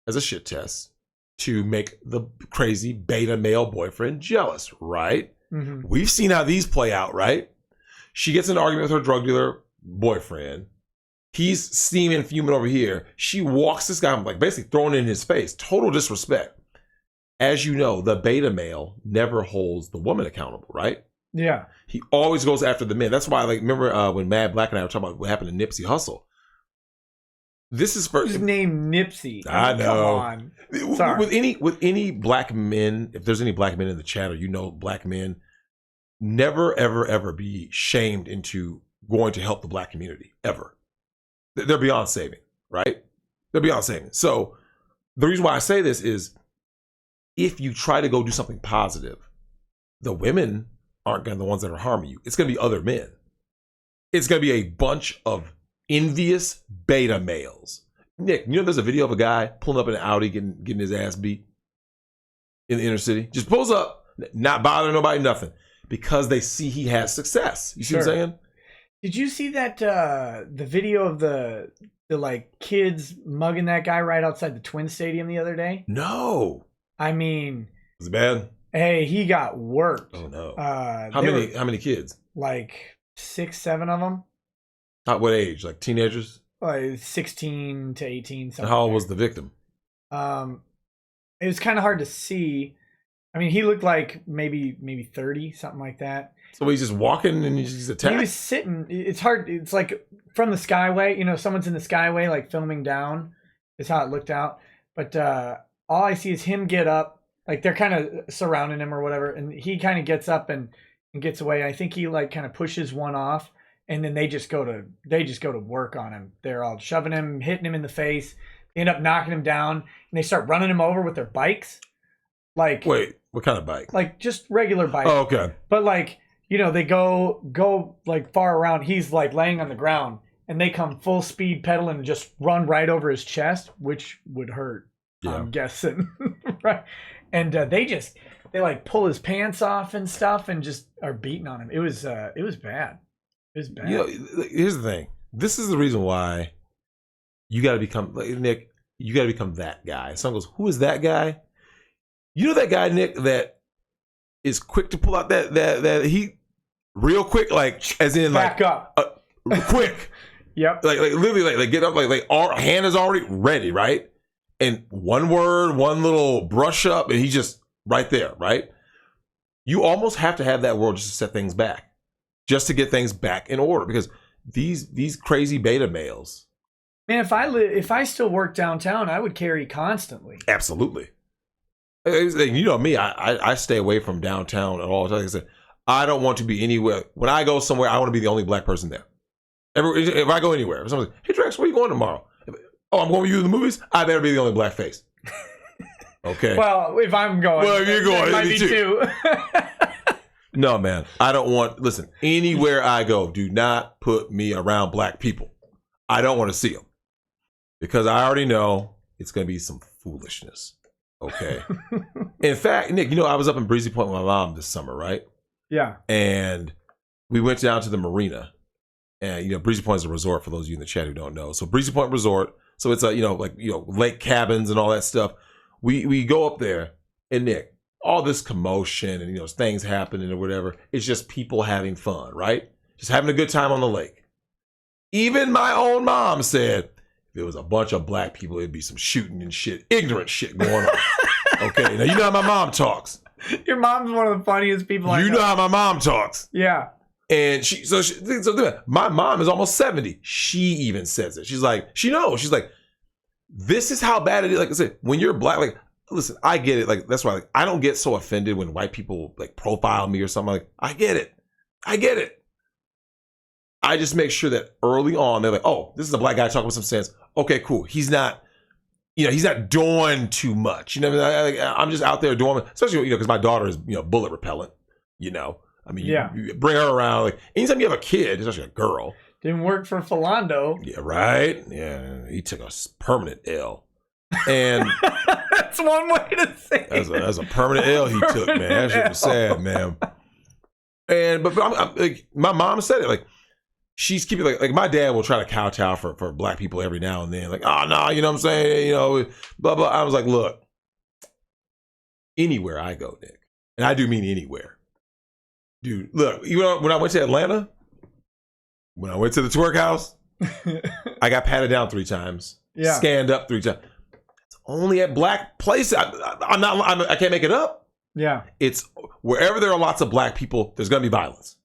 as a shit test to make the crazy beta male boyfriend jealous, right? Mm-hmm. We've seen how these play out, right? She gets in an argument with her drug dealer boyfriend. He's steaming, fuming over here. She walks this guy, like basically throwing it in his face. Total disrespect. As you know, the beta male never holds the woman accountable, right? Yeah. He always goes after the men. That's why, like, remember when Mad Black and I were talking about what happened to Nipsey Hussle? This is for his name Nipsey. I know. Come on. Sorry. With any black men, if there's any black men in the chat, or black men, never ever ever be shamed into going to help the black community ever. They're beyond saving, right? They're beyond saving. So the reason why I say this is, if you try to go do something positive, the women aren't going to be the ones that are harming you. It's going to be other men. It's going to be a bunch of envious beta males. Nick, there's a video of a guy pulling up in an Audi getting his ass beat in the inner city. Just pulls up, not bothering nobody, nothing, because they see he has success. You see what I'm saying? Did you see that the video of the like kids mugging that guy right outside the Twin Stadium the other day? No. I mean, was it bad? Hey, he got worked. Oh no. How many kids? Like 6, 7 of them. What age? Like teenagers? Like 16 to 18. And Something how old like was the victim? it was kind of hard to see. I mean, he looked like maybe 30, something like that. So he's just walking and he's attacked? He was sitting. It's hard. It's like from the skyway. You know, someone's in the skyway, like filming down. Is how it looked out. But all I see is him get up. Like they're kind of surrounding him or whatever, and he kind of gets up and gets away. I think he like kind of pushes one off, and then they just go to work on him. They're all shoving him, hitting him in the face. They end up knocking him down, and they start running him over with their bikes. Like, wait, what kind of bike? Like just regular bike. Oh, okay. But like, you know, they go like far around. He's like laying on the ground, and they come full speed pedaling and just run right over his chest, which would hurt. Yeah. I'm guessing. Right. And they like pull his pants off and stuff and just are beating on him. It was bad. It was bad. You know, here's the thing. This is the reason why you got to become, like, Nick, you got to become that guy. Someone goes, who is that guy? You know that guy, Nick, that is quick to pull out that he real quick, like as in back like up quick. Yep. Like literally like get up like our hand is already ready, right? And one word, one little brush up, and he's just right there, right? You almost have to have that world just to set things back, just to get things back in order, because these crazy beta males. Man, if I still worked downtown, I would carry constantly. Absolutely. You know me, I stay away from downtown at all. Like I said, I don't want to be anywhere. When I go somewhere, I want to be the only black person there. If I go anywhere, if someone's like, hey, Drex, where are you going tomorrow? I'm going with you to the movies. I better be the only black face. Okay. Well, if I'm going, well, if you're going, might be too. No, man, I don't want. Listen, anywhere I go, do not put me around black people. I don't want to see them because I already know it's going to be some foolishness. Okay. In fact, Nick, you know, I was up in Breezy Point with my mom this summer, right? Yeah. And we went down to the marina. And, you know, Breezy Point is a resort for those of you in the chat who don't know. So Breezy Point Resort. So it's a, you know, like, you know, lake cabins and all that stuff. We go up there, and Nick, all this commotion and, you know, things happening or whatever. It's just people having fun, right? Just having a good time on the lake. Even my own mom said, if it was a bunch of black people, it'd be some shooting and shit, ignorant shit going on. Okay, now you know how my mom talks. Your mom's one of the funniest people I know. You know how my mom talks. Yeah. And my mom is almost 70. She even says it. She's like, she knows. She's like, this is how bad it is. Like I said, when you're black, like, listen, I get it. Like, that's why, like, I don't get so offended when white people like profile me or something. Like, I get it. I just make sure that early on they're like, oh, this is a black guy talking with some sense. Okay, cool. He's not, you know, he's not doing too much. You know what I mean? I'm just out there doing, especially, you know, because my daughter is, you know, bullet repellent, you know. I mean, yeah. You bring her around. Like, anytime you have a kid, especially a girl. Didn't work for Philando. Yeah, right? Yeah, he took a permanent L. And that's one way to say it. That's a permanent L he took, man. That shit was sad, man. And but I'm like, my mom said it, like, she's keeping like my dad will try to kowtow for black people every now and then. Like, oh no, you know what I'm saying? You know, blah blah. I was like, look, anywhere I go, Nick, and I do mean anywhere. Dude, look, you know, when I went to Atlanta, when I went to the twerk house, I got patted down 3 times. Yeah. Scanned up 3 times. It's only at black places. I can't make it up. Yeah. It's wherever there are lots of black people, there's going to be violence.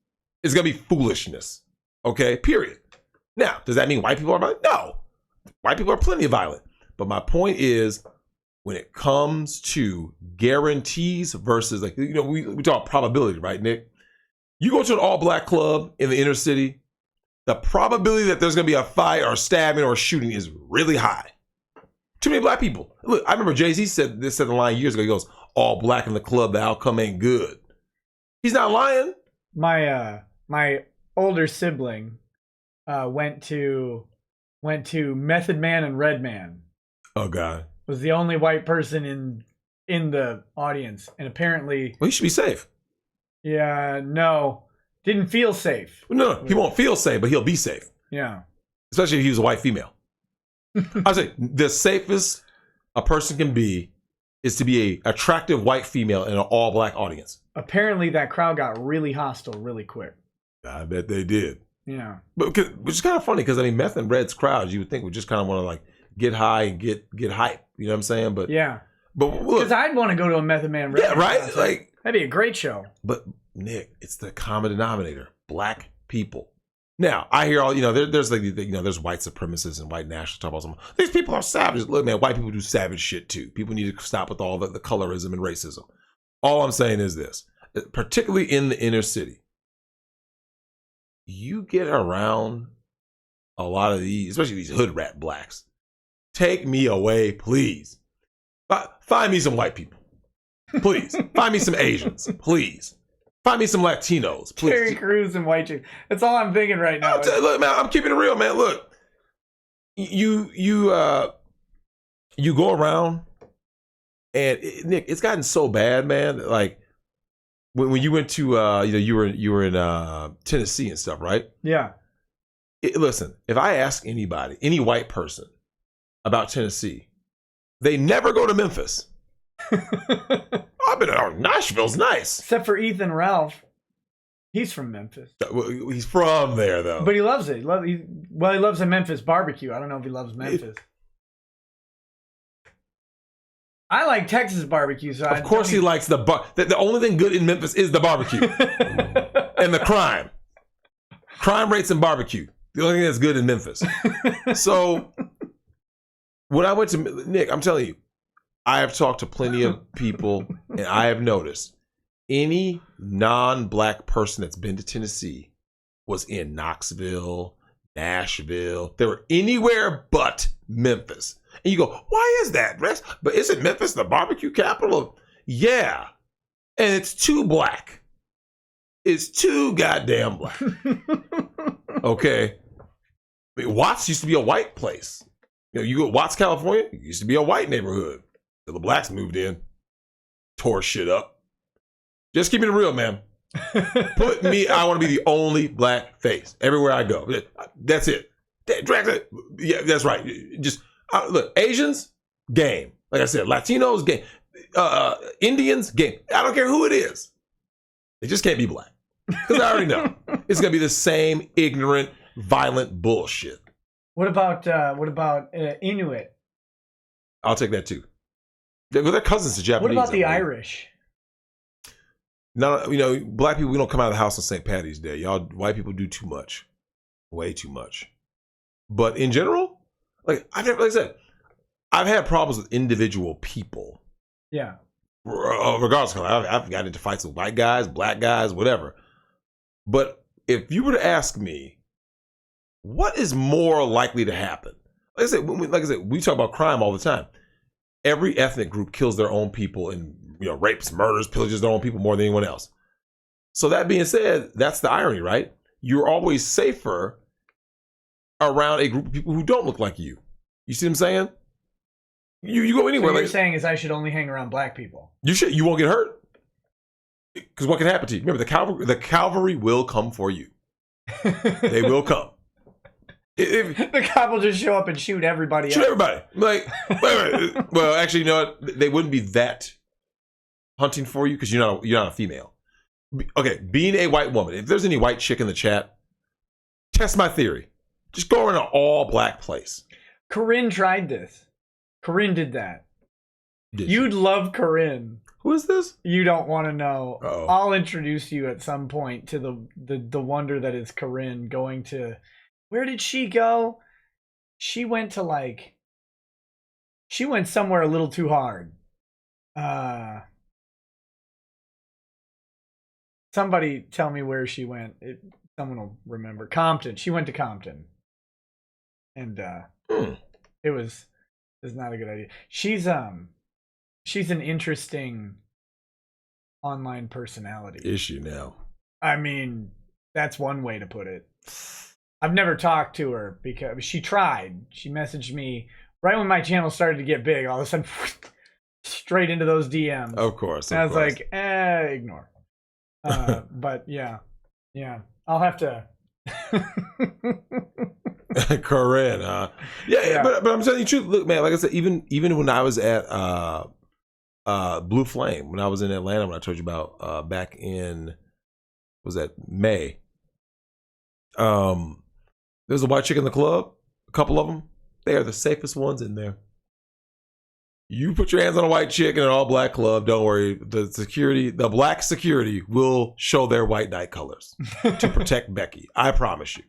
It's going to be foolishness. Okay, period. Now, does that mean white people are violent? No. White people are plenty of violent. But my point is, when it comes to guarantees versus, like, you know, we talk probability, right, Nick? You go to an all-black club in the inner city, the probability that there's going to be a fight or stabbing or shooting is really high. Too many black people. Look, I remember Jay-Z said the line years ago. He goes, all black in the club, the outcome ain't good. He's not lying. My older sibling went to Method Man and Redman. Oh, God. Was the only white person in the audience. And apparently... Well, he should be safe. Yeah, no. Didn't feel safe. No, he won't feel safe, but he'll be safe. Yeah. Especially if he was a white female. I say the safest a person can be is to be a attractive white female in an all-black audience. Apparently that crowd got really hostile really quick. I bet they did. Yeah. But which is kind of funny because I mean, meth and Red's crowds you would think would just kind of want to like get high and get hype. You know what I'm saying? But Yeah. but look, Because I'd want to go to a Method Man. yeah, record right. concert. Like, that'd be a great show. but Nick, it's the common denominator: black people. Now I hear all there's like there's white supremacists and white nationalists talk about some. These people are savages. Look, man, white people do savage shit too. People need to stop with all the colorism and racism. All I'm saying is this, particularly in the inner city, you get around a lot of these, especially these hood rat blacks. Take me away, please. Find me some white people, please. Find me some Asians, please. Find me some Latinos, please. Terry Crews and white chicks. That's all I'm thinking right now. Look, man, I'm keeping it real, man. Look, you go around, and Nick, it's gotten so bad, man. Like when you went to you were in Tennessee and stuff, right? Yeah. Listen, if I ask anybody, any white person about Tennessee, they never go to Memphis. I've been Nashville's nice. Except for Ethan Ralph. He's from Memphis. He's from there, though. But he loves it. He loves a Memphis barbecue. I don't know if he loves Memphis. I like Texas barbecue. So of course he likes the only thing good in Memphis is the barbecue. And the crime. Crime rates and barbecue. The only thing that's good in Memphis. So when I went to Nick, I'm telling you, I have talked to plenty of people, and I have noticed any non-black person that's been to Tennessee was in Knoxville, Nashville. They were anywhere but Memphis. And you go, why is that, Rex? But isn't Memphis the barbecue capital? Yeah. And it's too black. It's too goddamn black. Okay. I mean, Watts used to be a white place. You go to Watts, California, it used to be a white neighborhood. So the blacks moved in, tore shit up. Just keeping it real, man. I want to be the only black face everywhere I go. That's it. Yeah, that's right. Just look, Asians, game. Like I said, Latinos, game. Indians, game. I don't care who it is. They just can't be black. Because I already know. It's going to be the same ignorant, violent bullshit. What about Inuit? I'll take that too. They're cousins to Japanese. What about the Irish? No, black people, we don't come out of the house on St. Patty's Day. Y'all white people do too much. Way too much. But in general, like I said, I've had problems with individual people. Yeah. Regardless of color. I've gotten into fights with white guys, black guys, whatever. But if you were to ask me, what is more likely to happen? Like I said, we talk about crime all the time. Every ethnic group kills their own people and rapes, murders, pillages their own people more than anyone else. So that being said, that's the irony, right? You're always safer around a group of people who don't look like you. You see what I'm saying? You go anywhere. So what you're saying is I should only hang around black people. You should. You won't get hurt. Because what can happen to you? Remember, the cavalry will come for you. They will come. The cop will just show up and shoot everybody. Shoot everybody. Like, wait. Well, actually, you know what? They wouldn't be that hunting for you because you're not a female. Okay, being a white woman. If there's any white chick in the chat, test my theory. Just go in an all black place. Corinne tried this. Corinne did that. You'd love Corinne. Who is this? You don't want to know. Uh-oh. I'll introduce you at some point to the wonder that is Corinne going to. Where did she go? She went somewhere a little too hard. Somebody tell me where she went. Someone will remember. Compton. She went to Compton. And it was not a good idea. She's an interesting online personality. Is she now? I mean, that's one way to put it. I've never talked to her because she tried. She messaged me right when my channel started to get big. All of a sudden, straight into those DMs. Of course. And I was like, ignore. But yeah. I'll have to. Corinne, huh? Yeah. But I'm telling you the truth. Look, man, like I said, even when I was at Blue Flame, when I was in Atlanta, when I told you about back in, was that May? There's a white chick in the club. A couple of them. They are the safest ones in there. You put your hands on a white chick in an all-black club, don't worry. The black security will show their white knight colors to protect Becky. I promise you.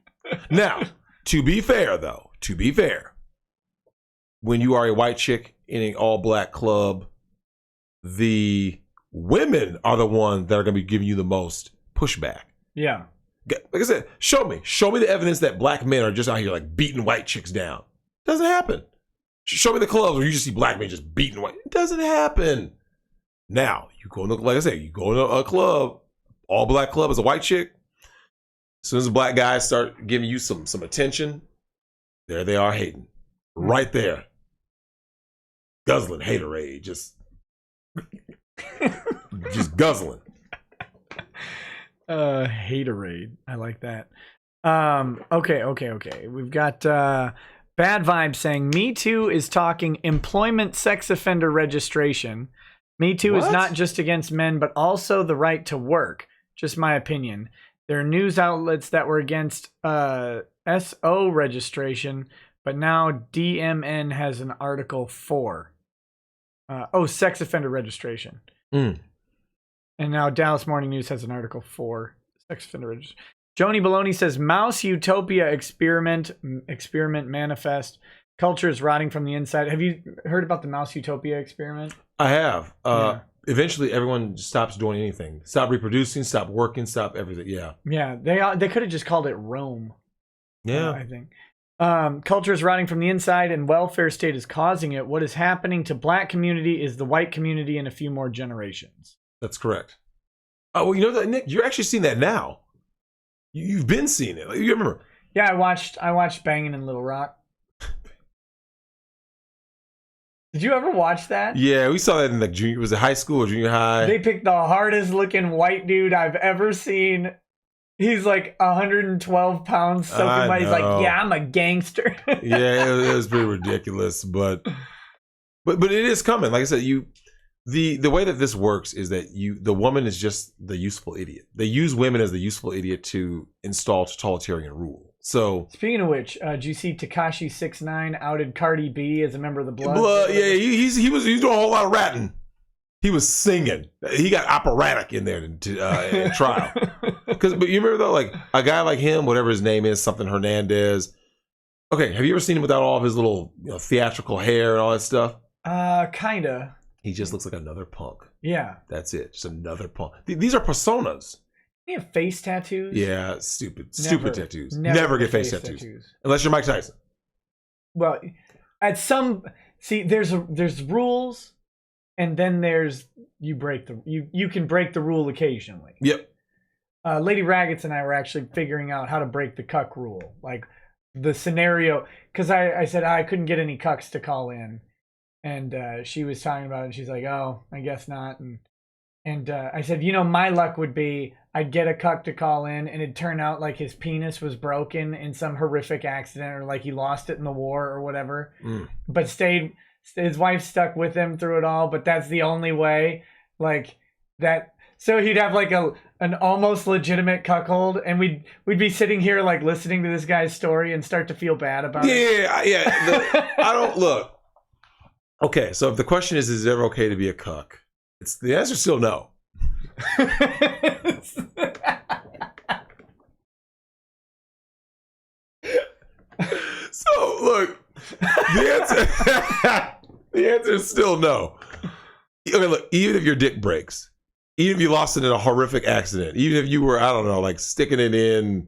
Now, to be fair, when you are a white chick in an all-black club, the women are the ones that are going to be giving you the most pushback. Yeah. Like I said, show me the evidence that black men are just out here like beating white chicks down. Doesn't happen. Show me the clubs where you just see black men just beating white. It doesn't happen. Now, you go into, like I said, you go into a club, all black club as a white chick. As soon as the black guys start giving you some attention, there they are hating. Right there. Guzzling haterade. Just guzzling. Haterade. I like that. Okay. We've got Bad Vibes saying, Me Too is talking employment sex offender registration. Me Too is not just against men, but also the right to work. Just my opinion. There are news outlets that were against SO registration, but now DMN has an Article 4. Sex offender registration. And now Dallas Morning News has an Article 4. Sex offender registration. Joni Baloney says, Mouse Utopia experiment manifest. Culture is rotting from the inside. Have you heard about the Mouse Utopia experiment? I have. Eventually, everyone stops doing anything. Stop reproducing, stop working, stop everything. Yeah. Yeah, they could have just called it Rome. Yeah. I think. Culture is rotting from the inside and welfare state is causing it. What is happening to black community is the white community in a few more generations. That's correct. Oh, well, you know that, Nick, you're actually seeing that now. You've been seeing it. Like, you remember? Yeah, I watched Banging in Little Rock. Did you ever watch that? Yeah, we saw that in was it high school or junior high? They picked the hardest looking white dude I've ever seen. He's like 112 pounds soaking wet. He's like, yeah, I'm a gangster. Yeah, it was pretty ridiculous, but it is coming. Like I said, the way that this works is that the woman is just the useful idiot. They use women as the useful idiot to install totalitarian rule. So speaking of which, did you see Tekashi 6ix9ine outed Cardi B as a member of the Blood? Yeah, he was doing a whole lot of ratting. He was singing. He got operatic in there in trial. But you remember though, like a guy like him, whatever his name is, something Hernandez. Okay, have you ever seen him without all of his little theatrical hair and all that stuff? Kinda. He just looks like another punk. Yeah. That's it. Just another punk. These are personas. You have face tattoos? Yeah, stupid tattoos. Never get face tattoos. Unless you're Mike Tyson. Well, there's rules, and then there's you can break the rule occasionally. Yep. Lady Raggets and I were actually figuring out how to break the cuck rule, like the scenario, because I said I couldn't get any cucks to call in, and she was talking about it, and she's like, oh, I guess not, and I said, my luck would be I'd get a cuck to call in, and it'd turn out like his penis was broken in some horrific accident, or like he lost it in the war or whatever, but his wife stuck with him through it all, but that's the only way, like that. So he'd have like an almost legitimate cuckold, and we'd be sitting here like listening to this guy's story and start to feel bad about it. Yeah. I don't look. Okay, so if the question is it ever okay to be a cuck? The answer is still no. So look, the answer is still no. Okay, look, even if your dick breaks, even if you lost it in a horrific accident, even if you were, I don't know, like sticking it in,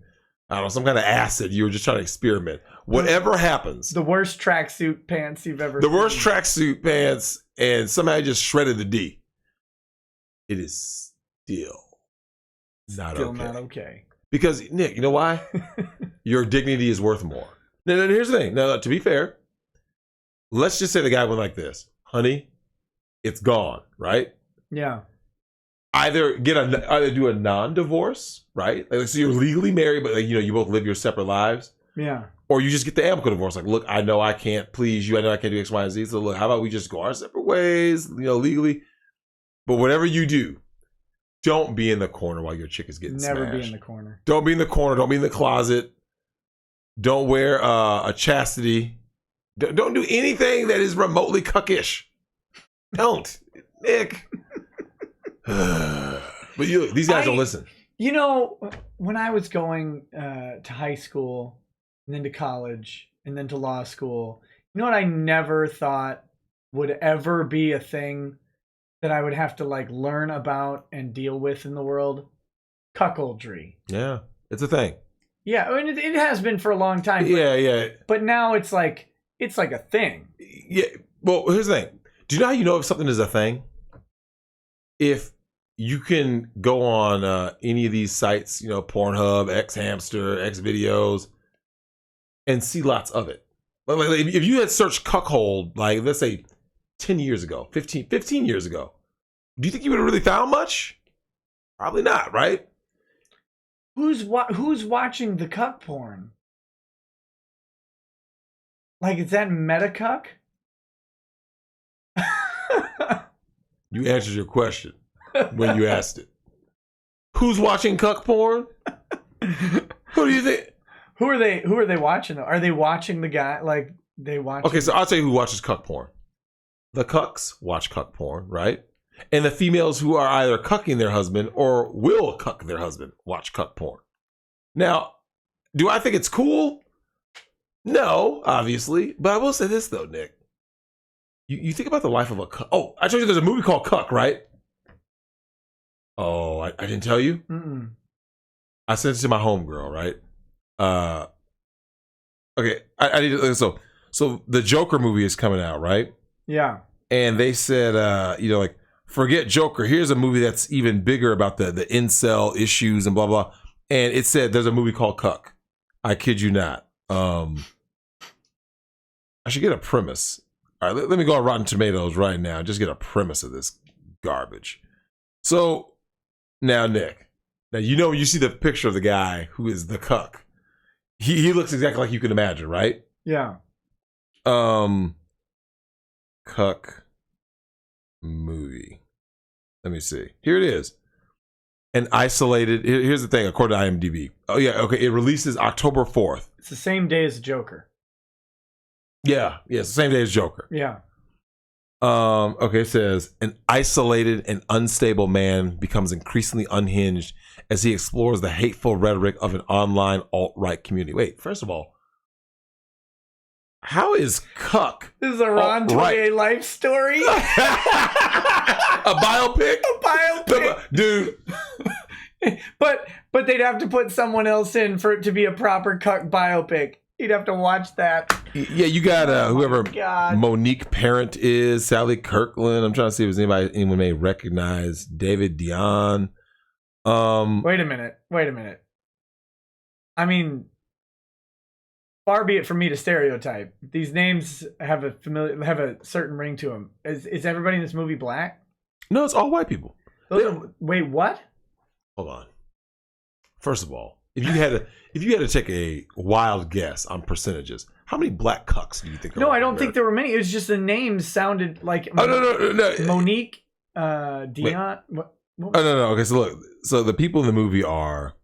I don't know, some kind of acid, you were just trying to experiment. Whatever happens. The worst tracksuit pants you've ever seen. The worst tracksuit pants, and somebody just shredded the D. It is still not okay. Because, Nick, you know why? Your dignity is worth more. Now, here's the thing. Now, to be fair, let's just say the guy went like this. Honey, it's gone, right? Yeah. Either do a non-divorce, right? Like, so you're legally married, but you both live your separate lives. Yeah. Or you just get the amicable divorce. Like, look, I know I can't please you. I know I can't do X, Y, and Z. So look, how about we just go our separate ways, legally? But whatever you do, don't be in the corner while your chick is getting Never smashed. be in the corner. Don't be in the corner. Don't be in the closet. Don't wear a chastity. Don't do anything that is remotely cuckish. Don't, Nick. But these guys don't listen. You know, when I was going to high school and then to college and then to law school, you know what I never thought would ever be a thing that I would have to like learn about and deal with in the world? Cuckoldry. Yeah, it's a thing. Yeah, I mean, it has been for a long time. But, Yeah. But now it's like a thing. Yeah. Well, here's the thing. Do you know how you know if something is a thing? If you can go on any of these sites, Pornhub, X Hamster, X Videos, and see lots of it. Like if you had searched cuckold, like let's say 10 years ago, 15 years ago, do you think you would have really found much? Probably not, right? Who's watching the cuck porn? Like, is that meta cuck? You answered your question when you asked it. Who's watching cuck porn? Who do you think? Who are they watching though? Are they watching the guy like they watch? Okay, so I'll tell you who watches cuck porn. The cucks watch cuck porn, right? And the females who are either cucking their husband or will cuck their husband watch cuck porn. Now, do I think it's cool? No, obviously. But I will say this though, Nick. You think about the life of a cuck. Oh, I told you there's a movie called Cuck, right? Oh, I didn't tell you? Mm-mm. I sent it to my homegirl, right? Okay, I need to. So the Joker movie is coming out, right? Yeah. And they said, like, forget Joker. Here's a movie that's even bigger about the incel issues and blah blah. And it said there's a movie called Cuck. I kid you not. I should get a premise. All right, let me go on Rotten Tomatoes right now. Just get a premise of this garbage. So now, Nick, when you see the picture of the guy who is the cuck, he looks exactly like you can imagine, right? Yeah. Cuck movie. Let me see. Here it is. An isolated. Here's the thing, according to IMDb. Oh yeah, okay. It releases October 4th. It's the same day as Joker. Yeah, it's the same day as Joker. Yeah. Okay, it says an isolated and unstable man becomes increasingly unhinged as he explores the hateful rhetoric of an online alt-right community. Wait, first of all, how is Cuck? This is a Ron Toye life story. A biopic? A biopic. Dude. But they'd have to put someone else in for it to be a proper Cuck biopic. You'd have to watch that. Yeah, you got whoever God. Monique Parent is, Sally Kirkland. I'm trying to see if anyone may recognize David Dion. Wait a minute. I mean, far be it from me to stereotype. These names have a certain ring to them. Is everybody in this movie black? No, it's all white people. Wait, what? Hold on. First of all, if you had to take a wild guess on percentages, how many black cucks do you think? No, I don't think there were many. It was just the names sounded like. Oh no. Monique, Dion. What? Oh no. Okay, so look. So the people in the movie are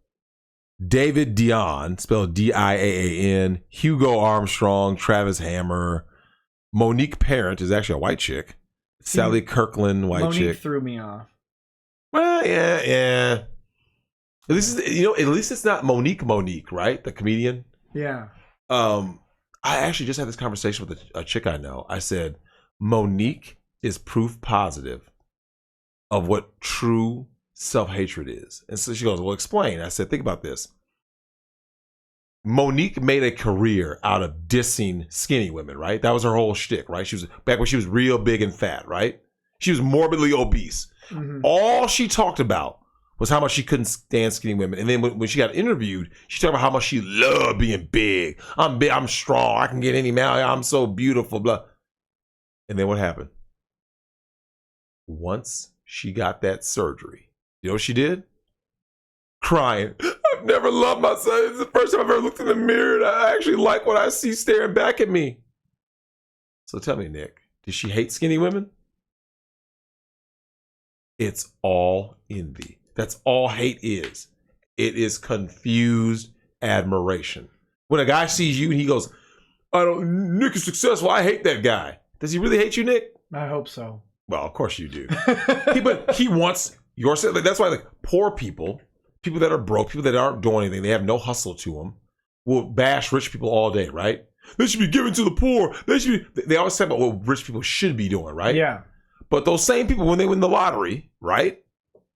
David Dion, spelled Diaan, Hugo Armstrong, Travis Hammer, Monique Parent is actually a white chick, Sally Kirkland, white Monique chick. threw me off. Well, yeah. At least it's not Monique, right? The comedian. Yeah. I actually just had this conversation with a chick I know. I said, Monique is proof positive of what true self-hatred is. And so she goes, well, explain. I said, think about this. Monique made a career out of dissing skinny women, right? That was her whole shtick, right? She was back when she was real big and fat, right? She was morbidly obese. Mm-hmm. All she talked about was how much she couldn't stand skinny women. And then when she got interviewed, she talked about how much she loved being big. I'm big, I'm strong, I can get any man, I'm so beautiful, blah. And then what happened? Once she got that surgery, you know what she did? Crying. I've never loved myself. It's the first time I've ever looked in the mirror and I actually like what I see staring back at me. So tell me, Nick, did she hate skinny women? It's all envy. That's all hate is. It is confused admiration. When a guy sees you and he goes, Nick is successful, I hate that guy. Does he really hate you, Nick? I hope so. Well, of course you do. But he wants your success. Like, that's why poor people that are broke, people that aren't doing anything, they have no hustle to them, will bash rich people all day, right? They should be giving to the poor. They always say about what rich people should be doing, right? Yeah. But those same people, when they win the lottery, right?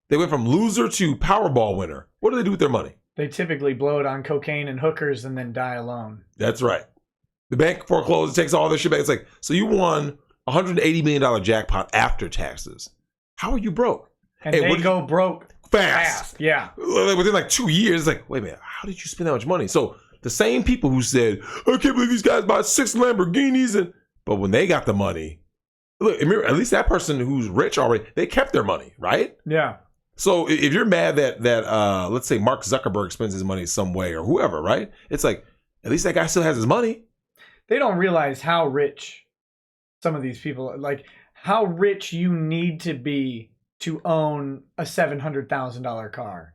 They went from loser to Powerball winner. What do they do with their money? They typically blow it on cocaine and hookers and then die alone. That's right. The bank forecloses, takes all their shit back. It's like, so you won $180 million jackpot after taxes. How are you broke? And they go broke fast. Yeah. Within like 2 years, it's like, wait a minute, how did you spend that much money? So the same people who said, I can't believe these guys buy 6 Lamborghinis, but when they got the money, look, at least that person who's rich already, they kept their money, right? Yeah. So if you're mad that let's say Mark Zuckerberg spends his money some way or whoever, right? It's like, at least that guy still has his money. They don't realize how rich some of these people, like how rich you need to be to own a $700,000 car.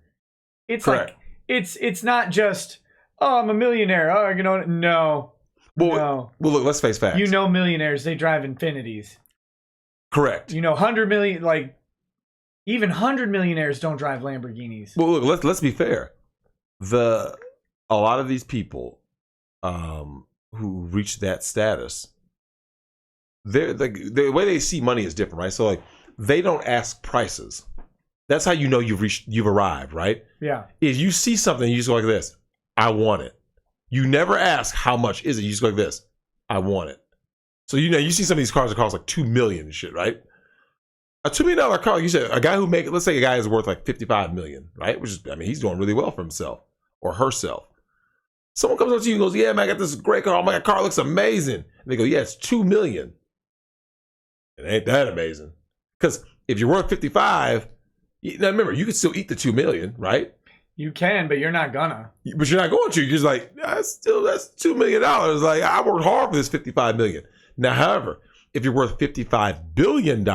It's correct. Like, it's not just, oh, I'm a millionaire. Oh, you know, no. Well, look, let's face facts. You know, millionaires, they drive Infinities. Correct. You know, 100 million, like even 100 millionaires don't drive Lamborghinis. Well, look, let's be fair. A lot of these people who reach that status, the way they see money is different, right? So like, they don't ask prices. That's how you know you've arrived, right? Yeah. If you see something, you just go like this, I want it. You never ask how much is it. You just go like this, I want it. So you see some of these cars that cost like $2 million and shit, right? A $2 million car, like you said, a guy who let's say a guy is worth like $55 million, right? Which is, I mean, he's doing really well for himself or herself. Someone comes up to you and goes, yeah, man, I got this great car. Oh, my car looks amazing. And they go, yeah, it's $2 million. It ain't that amazing. Because if you're worth 55, now remember, you can still eat the $2 million, right? You can, but you're not gonna. But you're not going to. You're just like, that's $2 million. Like, I worked hard for this $55 million. Now, however, if you're worth $55 billion,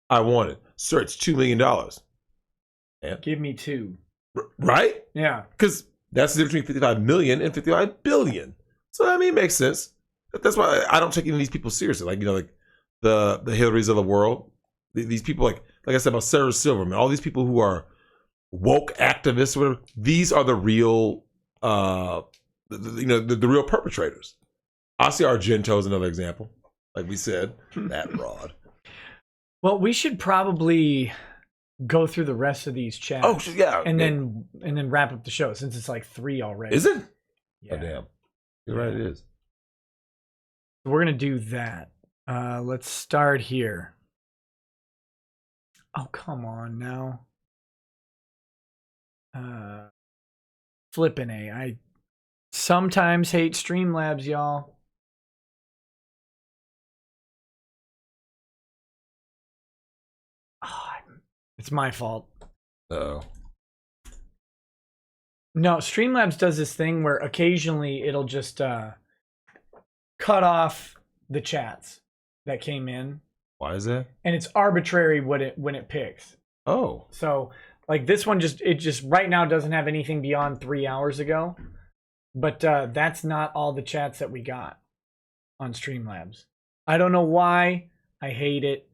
I want it. Sir, it's $2 million. Yeah. Give me 2. Right? Yeah. Because that's the difference between 55 million and 55 billion. So, I mean, it makes sense. That's why I don't take any of these people seriously. Like, like the Hillarys of the world. These people, like I said about Sarah Silverman, all these people who are woke activists, or whatever, these are the real, the real perpetrators. Ossie Argento is another example. Like we said, that broad. Well, we should probably go through the rest of these chats. Oh, yeah. And then wrap up the show since it's like 3 already. Is it? Yeah. Oh, damn. You're right, it is. We're going to do that. Let's start here. Oh, come on now. Flippin' A. I sometimes hate Streamlabs, y'all. Oh, it's my fault. Uh-oh. No, Streamlabs does this thing where occasionally it'll just cut off the chats that came in. Why is that? And it's arbitrary when it picks. Oh. So like this one just right now doesn't have anything beyond 3 hours ago. But that's not all the chats that we got on Streamlabs. I don't know why. I hate it.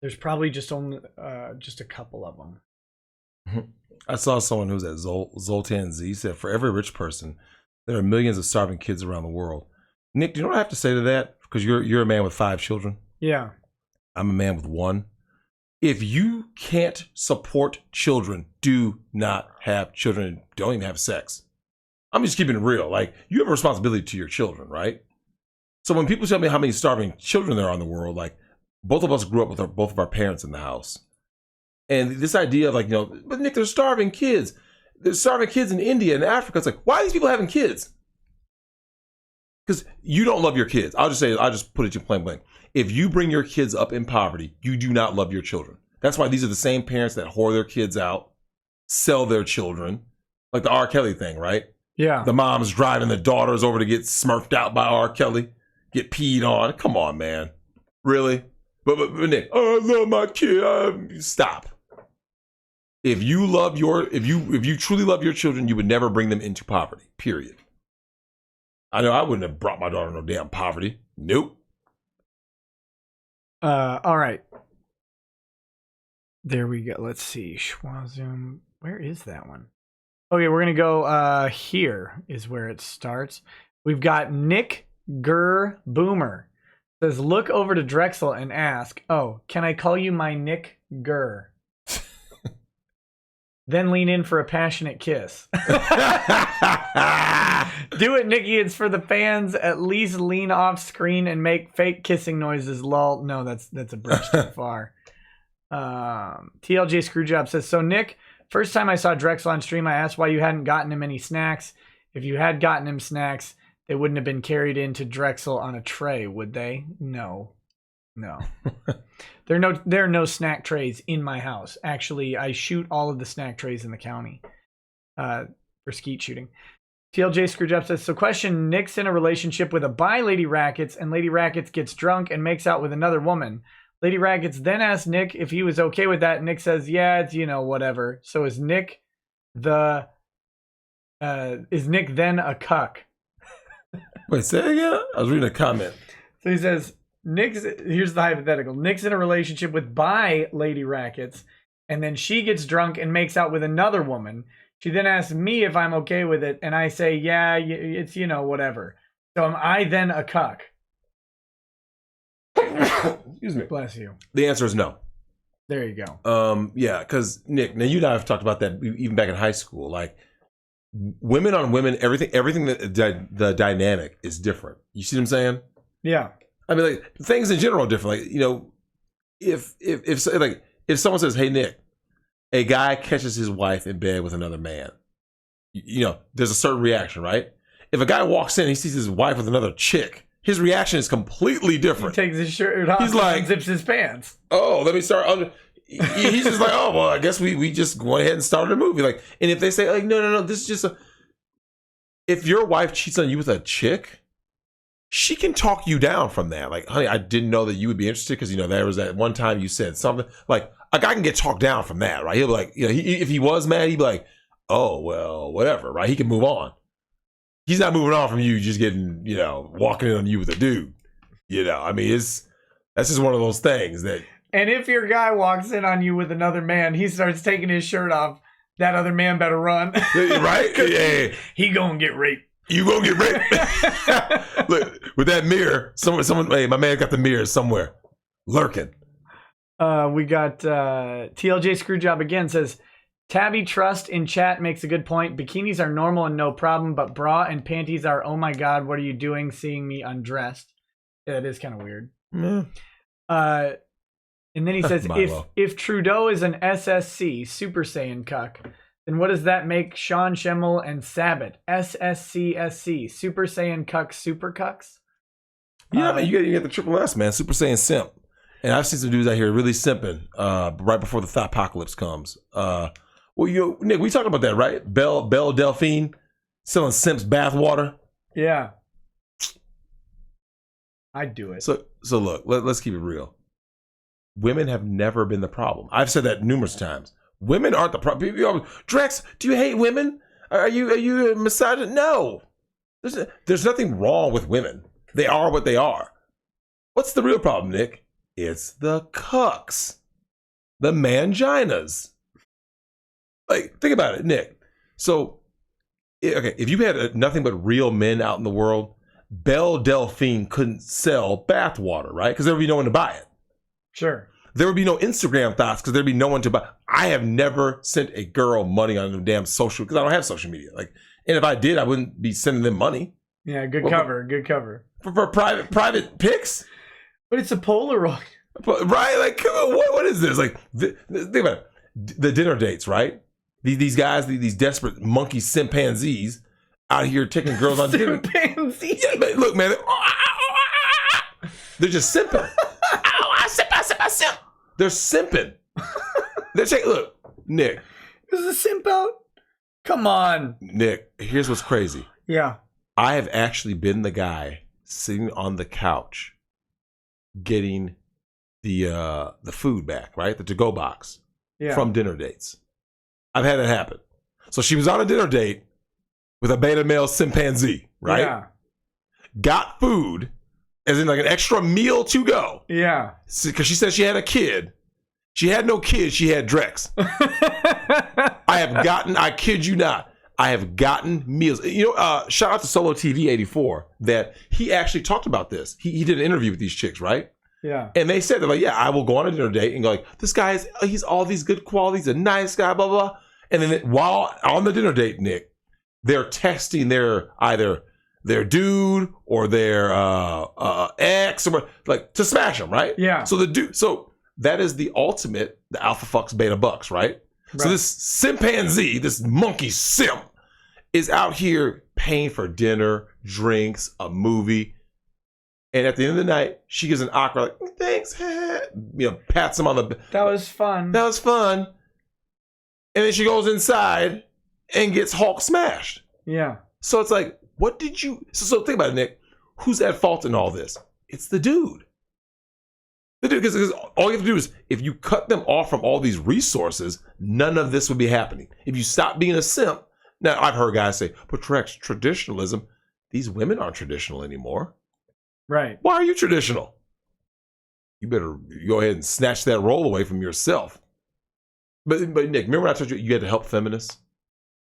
There's probably just a couple of them. I saw someone who was at Zoltan Z said, for every rich person, there are millions of starving kids around the world. Nick, do you know what I have to say to that? Because you're a man with 5 children. Yeah. I'm a man with 1. If you can't support children, do not have children and don't even have sex. I'm just keeping it real. Like, you have a responsibility to your children, right? So when people tell me how many starving children there are in the world, like, both of us grew up with both of our parents in the house. And this idea of like, but Nick, there's starving kids. There's starving kids in India and Africa. It's like, why are these people having kids? Because you don't love your kids. I'll just put it to plain blank. If you bring your kids up in poverty, you do not love your children. That's why these are the same parents that whore their kids out, sell their children. Like the R. Kelly thing, right? Yeah. The mom's driving the daughters over to get smurfed out by R. Kelly, get peed on. Come on, man. Really? But Nick, oh, I love my kid. Stop. If you truly love your children, you would never bring them into poverty. Period. I know I wouldn't have brought my daughter no damn poverty. Nope. All right. There we go. Let's see. Schwazum. Where is that one? Okay, we're gonna go. Here is where it starts. We've got Nick Gurr Boomer says, look over to Drexel and ask, "Oh, can I call you my Nick Gurr?" Then lean in for a passionate kiss. Do it, Nikki. It's for the fans. At least lean off screen and make fake kissing noises. Lol. No, that's a bridge too far. TLJ Screwjob says, so Nick, first time I saw Drexel on stream, I asked why you hadn't gotten him any snacks. If you had gotten him snacks, they wouldn't have been carried into Drexel on a tray, would they? No. There are no snack trays in my house. Actually, I shoot all of the snack trays in the county for skeet shooting. TLJ Screwjob says, so question, Nick's in a relationship with a bi Lady Rackets, and Lady Rackets gets drunk and makes out with another woman. Lady Rackets then asks Nick if he was okay with that. Nick says, yeah, it's, whatever. So is Nick then a cuck? Wait, say it again? I was reading a comment. So he says, here's the hypothetical. Nick's in a relationship with bi Lady Rackets, and then she gets drunk and makes out with another woman. She then asks me if I'm okay with it, and I say, yeah, it's, whatever. So am I then a cuck? Excuse me. Bless you. The answer is no. There you go. Yeah, because Nick, now you and I have talked about that even back in high school. Like, women on women, everything that the dynamic is different. You see what I'm saying? Yeah. I mean, like, things in general are different. Like, if someone says, "Hey, Nick," a guy catches his wife in bed with another man, there's a certain reaction, right? If a guy walks in, he sees his wife with another chick, his reaction is completely different. He takes his shirt off. He's like, zips his pants. Oh, let me start. He's just like, oh, well, I guess we just go ahead and start a movie. Like, and if they say, like, no, this is just if your wife cheats on you with a chick, she can talk you down from that. Like, honey, I didn't know that you would be interested because, there was that one time you said something. Like, a guy can get talked down from that, right? He'll be like, if he was mad, he'd be like, oh, well, whatever, right? He can move on. He's not moving on from you just getting, walking in on you with a dude. I mean, that's just one of those things that. And if your guy walks in on you with another man, he starts taking his shirt off, that other man better run. Right? Yeah. He gonna get raped. You gonna get raped. Look, with that mirror, someone, hey, my man got the mirror somewhere. Lurking. We got TLJ Screwjob again says, Tabby Trust in chat makes a good point. Bikinis are normal and no problem, but bra and panties are, oh my God, what are you doing seeing me undressed? Yeah, that is kind of weird. Mm. And then he says, if Trudeau is an SSC, Super Saiyan cuck, then what does that make Sean Schemmel and Sabbath? SSCSC, Super Saiyan cuck, super cucks? Yeah, man, you get the triple S, man. Super Saiyan simp. And I've seen some dudes out here really simping right before the thought apocalypse comes. Well, Nick, we talked about that, right? Belle Delphine selling simps bathwater. Yeah. I'd do it. So look, let's keep it real. Women have never been the problem. I've said that numerous times. Women aren't the problem. Drex, do you hate women? Are you a misogynist? No. There's nothing wrong with women. They are what they are. What's the real problem, Nick? It's the cucks. The manginas. Like, think about it, Nick. So, okay, if you had nothing but real men out in the world, Belle Delphine couldn't sell bathwater, right? Because there would be no one to buy it. Sure. There would be no Instagram thoughts because there'd be no one to buy. I have never sent a girl money on them damn social because I don't have social media. Like, and if I did, I wouldn't be sending them money. Yeah, good cover. For private pics. But it's a Polaroid, right? Like, come on, what is this? Like, think about it. The dinner dates, right? These guys, these desperate monkey chimpanzees out here taking girls on dinner. Chimpanzees. Yeah, man, look, man, they're just simping. I simp. They're simping. They're saying, look, Nick. Is a simp out? Come on. Nick, here's what's crazy. Yeah. I have actually been the guy sitting on the couch getting the food back, right? The to-go box Yeah. from dinner dates. I've had it happen. So she was on a dinner date with a beta male chimpanzee, right? Yeah. Got food, as in like an extra meal to go. Yeah. Because she said she had a kid. She had no kid, she had Drex. I kid you not, I have gotten meals. You know, shout out to Solo TV 84 that he actually talked about this. He did an interview with these chicks, right? Yeah. And they said, they're like, yeah, I will go on a dinner date and go like, this guy he's all these good qualities, a nice guy, blah, blah. And then while on the dinner date, Nick, they're texting either their dude or their ex or like to smash them, right? Yeah. So that is the ultimate, the alpha fucks beta bucks, right? So this chimpanzee, this monkey simp, is out here paying for dinner, drinks, a movie. And at the end of the night, she gives an awkward, like, thanks, pats him on the back. That was fun. That was fun. And then she goes inside and gets Hulk smashed. Yeah. So it's like, what did you... So think about it, Nick. Who's at fault in all this? It's the dude. The dude, because all you have to do is, if you cut them off from all these resources, none of this would be happening. If you stop being a simp... Now, I've heard guys say, but traditionalism, these women aren't traditional anymore. Right. Why are you traditional? You better go ahead and snatch that role away from yourself. But Nick, remember when I told you had to help feminists?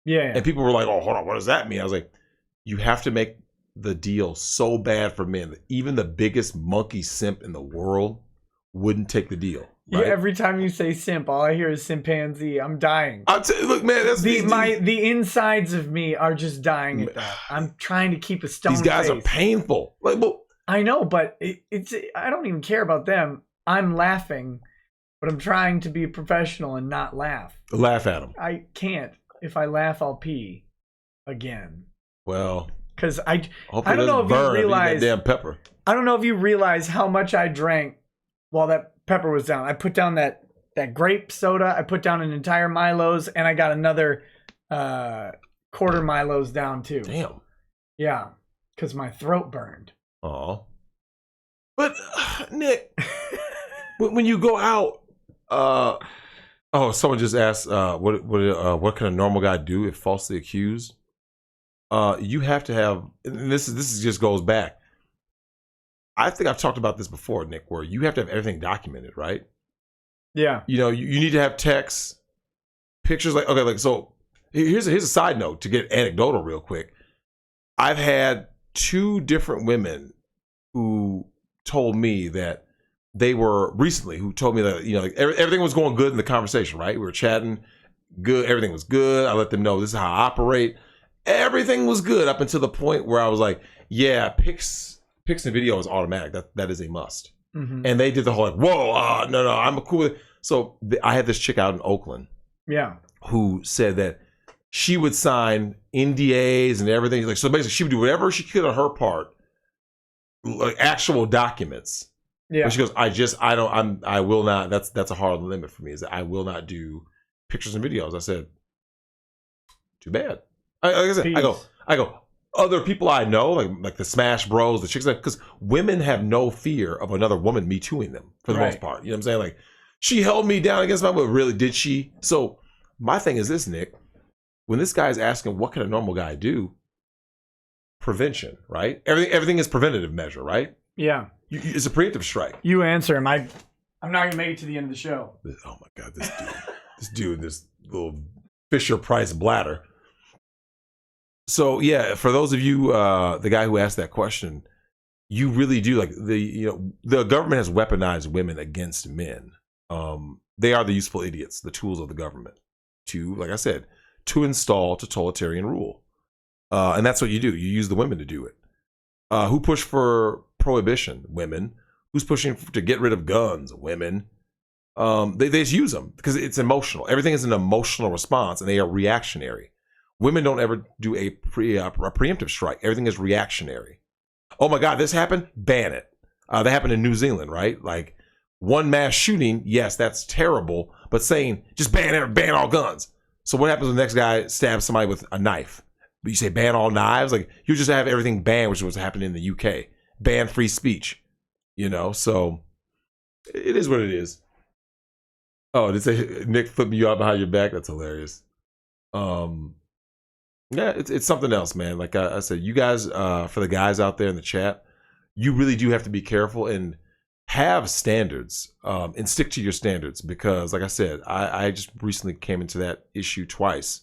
Yeah. And people were like, oh, hold on, what does that mean? I was like, you have to make the deal so bad for men that even the biggest monkey simp in the world wouldn't take the deal. Right? Yeah, every time you say simp, all I hear is chimpanzee. I'm dying. Look, man, that's the insides of me are just dying at that. I'm trying to keep a stone These guys face. are painful. Like, well, I know, but it's I don't even care about them. I'm laughing, but I'm trying to be professional and not laugh. Laugh at them. I can't. If I laugh, I'll pee again. Well, because I hopefully don't know if you realize that damn pepper. I don't know if you realize how much I drank while that pepper was down. I put down that grape soda. I put down an entire Milo's, and I got another quarter Milo's down too. Damn. Yeah, because my throat burned. Oh. But Nick, when you go out, someone just asked, what can a normal guy do if falsely accused? You have to have, and this just goes back. I think I've talked about this before, Nick, where you have to have everything documented, right? Yeah. You know, you need to have texts, pictures. So here's a side note to get anecdotal real quick. I've had 2 different women who told me that who told me that, you know, like everything was going good in the conversation, right? We were chatting, good, everything was good. I let them know this is how I operate. Everything was good up until the point where I was like, yeah, pics and video is automatic. That is a must. Mm-hmm. And they did the whole like, whoa, no, I'm cool with it. So I had this chick out in Oakland. Yeah. Who said that she would sign NDAs and everything. Like, so basically she would do whatever she could on her part, like actual documents. Yeah. But she goes, I will not, that's a hard limit for me, is that I will not do pictures and videos. I said, too bad. Like I said, I go, other people I know, like the Smash Bros, the chicks, because women have no fear of another woman me tooing them for the most part. You know what I'm saying? Like, she held me down against my will. Really, did she? So my thing is this, Nick. When this guy's asking, what can a normal guy do? Prevention, right? Everything is preventative measure, right? Yeah. It's a preemptive strike. You answer him. I'm not gonna make it to the end of the show. Oh my God, this little Fisher Price bladder. So yeah, for those of you, the guy who asked that question, you really do the government has weaponized women against men. They are the useful idiots, the tools of the government to, like I said, to install totalitarian rule. And that's what you do. You use the women to do it. Who push for prohibition? Women. Who's pushing to get rid of guns? Women. They just use them because it's emotional. Everything is an emotional response, and they are reactionary. Women don't ever do a preemptive strike. Everything is reactionary. Oh my God, this happened? Ban it. That happened in New Zealand, right? Like one mass shooting, yes, that's terrible, but saying just ban all guns. So what happens when the next guy stabs somebody with a knife? But you say ban all knives? Like you just have everything banned, which is what's happening in the UK. Ban free speech, you know? So It is what it is. Oh, did say Nick flipping you out behind your back? That's hilarious. Yeah, it's something else, man. Like I said, you guys, for the guys out there in the chat, you really do have to be careful and have standards, and stick to your standards, because, like I said, I just recently came into that issue twice.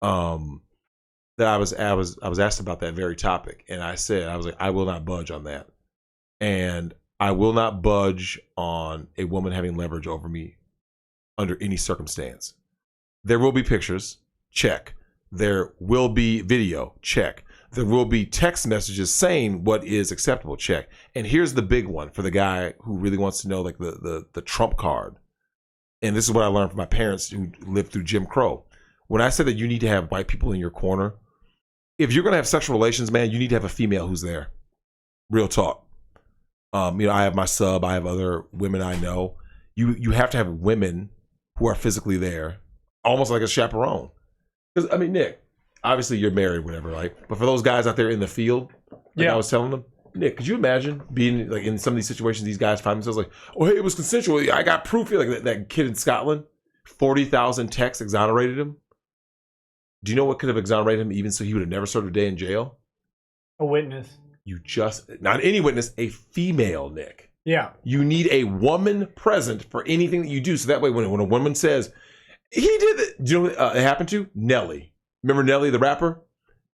That I was asked about that very topic, and I said, I was like, I will not budge on that, and I will not budge on a woman having leverage over me under any circumstance. There will be pictures, check. There will be video, check. There will be text messages saying what is acceptable, check. And here's the big one for the guy who really wants to know, like, the trump card. And this is what I learned from my parents who lived through Jim Crow. When I said that you need to have white people in your corner, if you're going to have sexual relations, man, you need to have a female who's there. Real talk. I have my sub, I have other women I know. You have to have women who are physically there, almost like a chaperone. Because, I mean, Nick, obviously you're married, whatever, right? But for those guys out there in the field, like I was telling them, Nick, could you imagine being like in some of these situations, these guys find themselves like, oh, hey, it was consensual. I got proof. Like that kid in Scotland, 40,000 texts exonerated him. Do you know what could have exonerated him even so he would have never served a day in jail? A witness. Not any witness, a female, Nick. Yeah. You need a woman present for anything that you do. So that way, when a woman says, he did it, do you know what it happened to? Nelly. Remember Nelly, the rapper?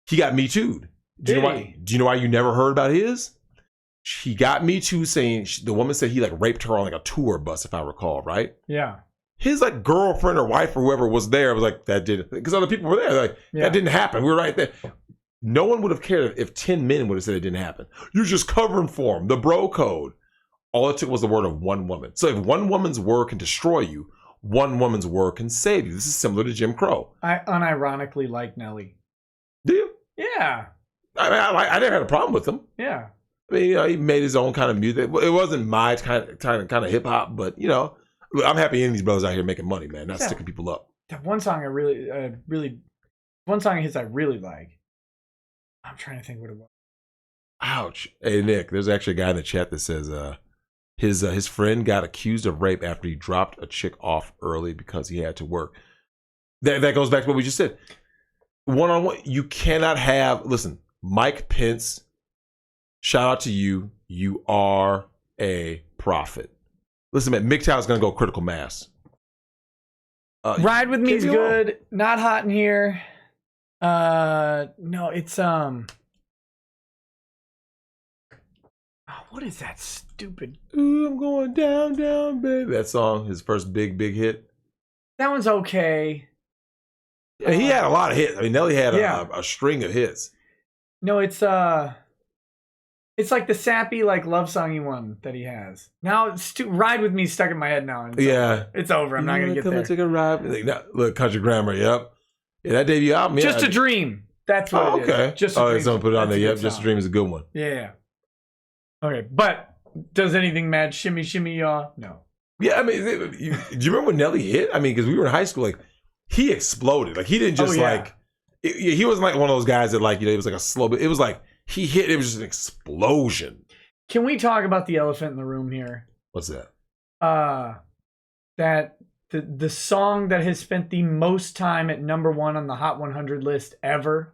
He got Me Too'd. Do you know why you never heard about his? He got Me Too saying, the woman said he like raped her on like a tour bus, if I recall, right? Yeah. His like girlfriend or wife or whoever was there was like, that didn't, because other people were there. Like, that didn't happen. We were right there. No one would have cared if 10 men would have said it didn't happen. You're just covering for him. The bro code. All it took was the word of one woman. So if one woman's word can destroy you, one woman's word can save you. This is similar to Jim Crow. I unironically like Nelly. Do you? Yeah. I mean, I never had a problem with him. Yeah. I mean, he made his own kind of music. It wasn't my kind of hip hop, but I'm happy any of these brothers out here making money, man, not sticking people up. That one song one song of his I really like. I'm trying to think what it was. Ouch. Hey, Nick, there's actually a guy in the chat that says his friend got accused of rape after he dropped a chick off early because he had to work. That goes back to what we just said. One-on-one, you cannot have, listen, Mike Pence, shout out to you. You are a prophet. Listen, man, MGTOW's going to go critical mass. Ride With Me's good. Not hot in here. No, it's what is that stupid? Ooh, I'm going down, down, baby. That song, his first big hit. That one's okay. Yeah, he had a lot of hits. I mean, Nelly had a string of hits. No, it's like the sappy like love songy one that he has. Now Ride With Me stuck in my head now. It's over. I'm not gonna get there. Take a ride. Look, Country Grammar. Yep. Yeah, that debut album. Just a Dream. That's what it is. Just a Dream. Someone put it on there. Yep, Just a Dream is a good one. Yeah. Okay, but does anything match Shimmy Shimmy Y'all? No. Yeah, I mean, do you remember when Nelly hit? I mean, because we were in high school, like he exploded. Like he didn't just he wasn't like one of those guys that like it was like a slow, but it was like he hit. It was just an explosion. Can we talk about the elephant in the room here? What's that? That the song that has spent the most time at #1 on the Hot 100 list ever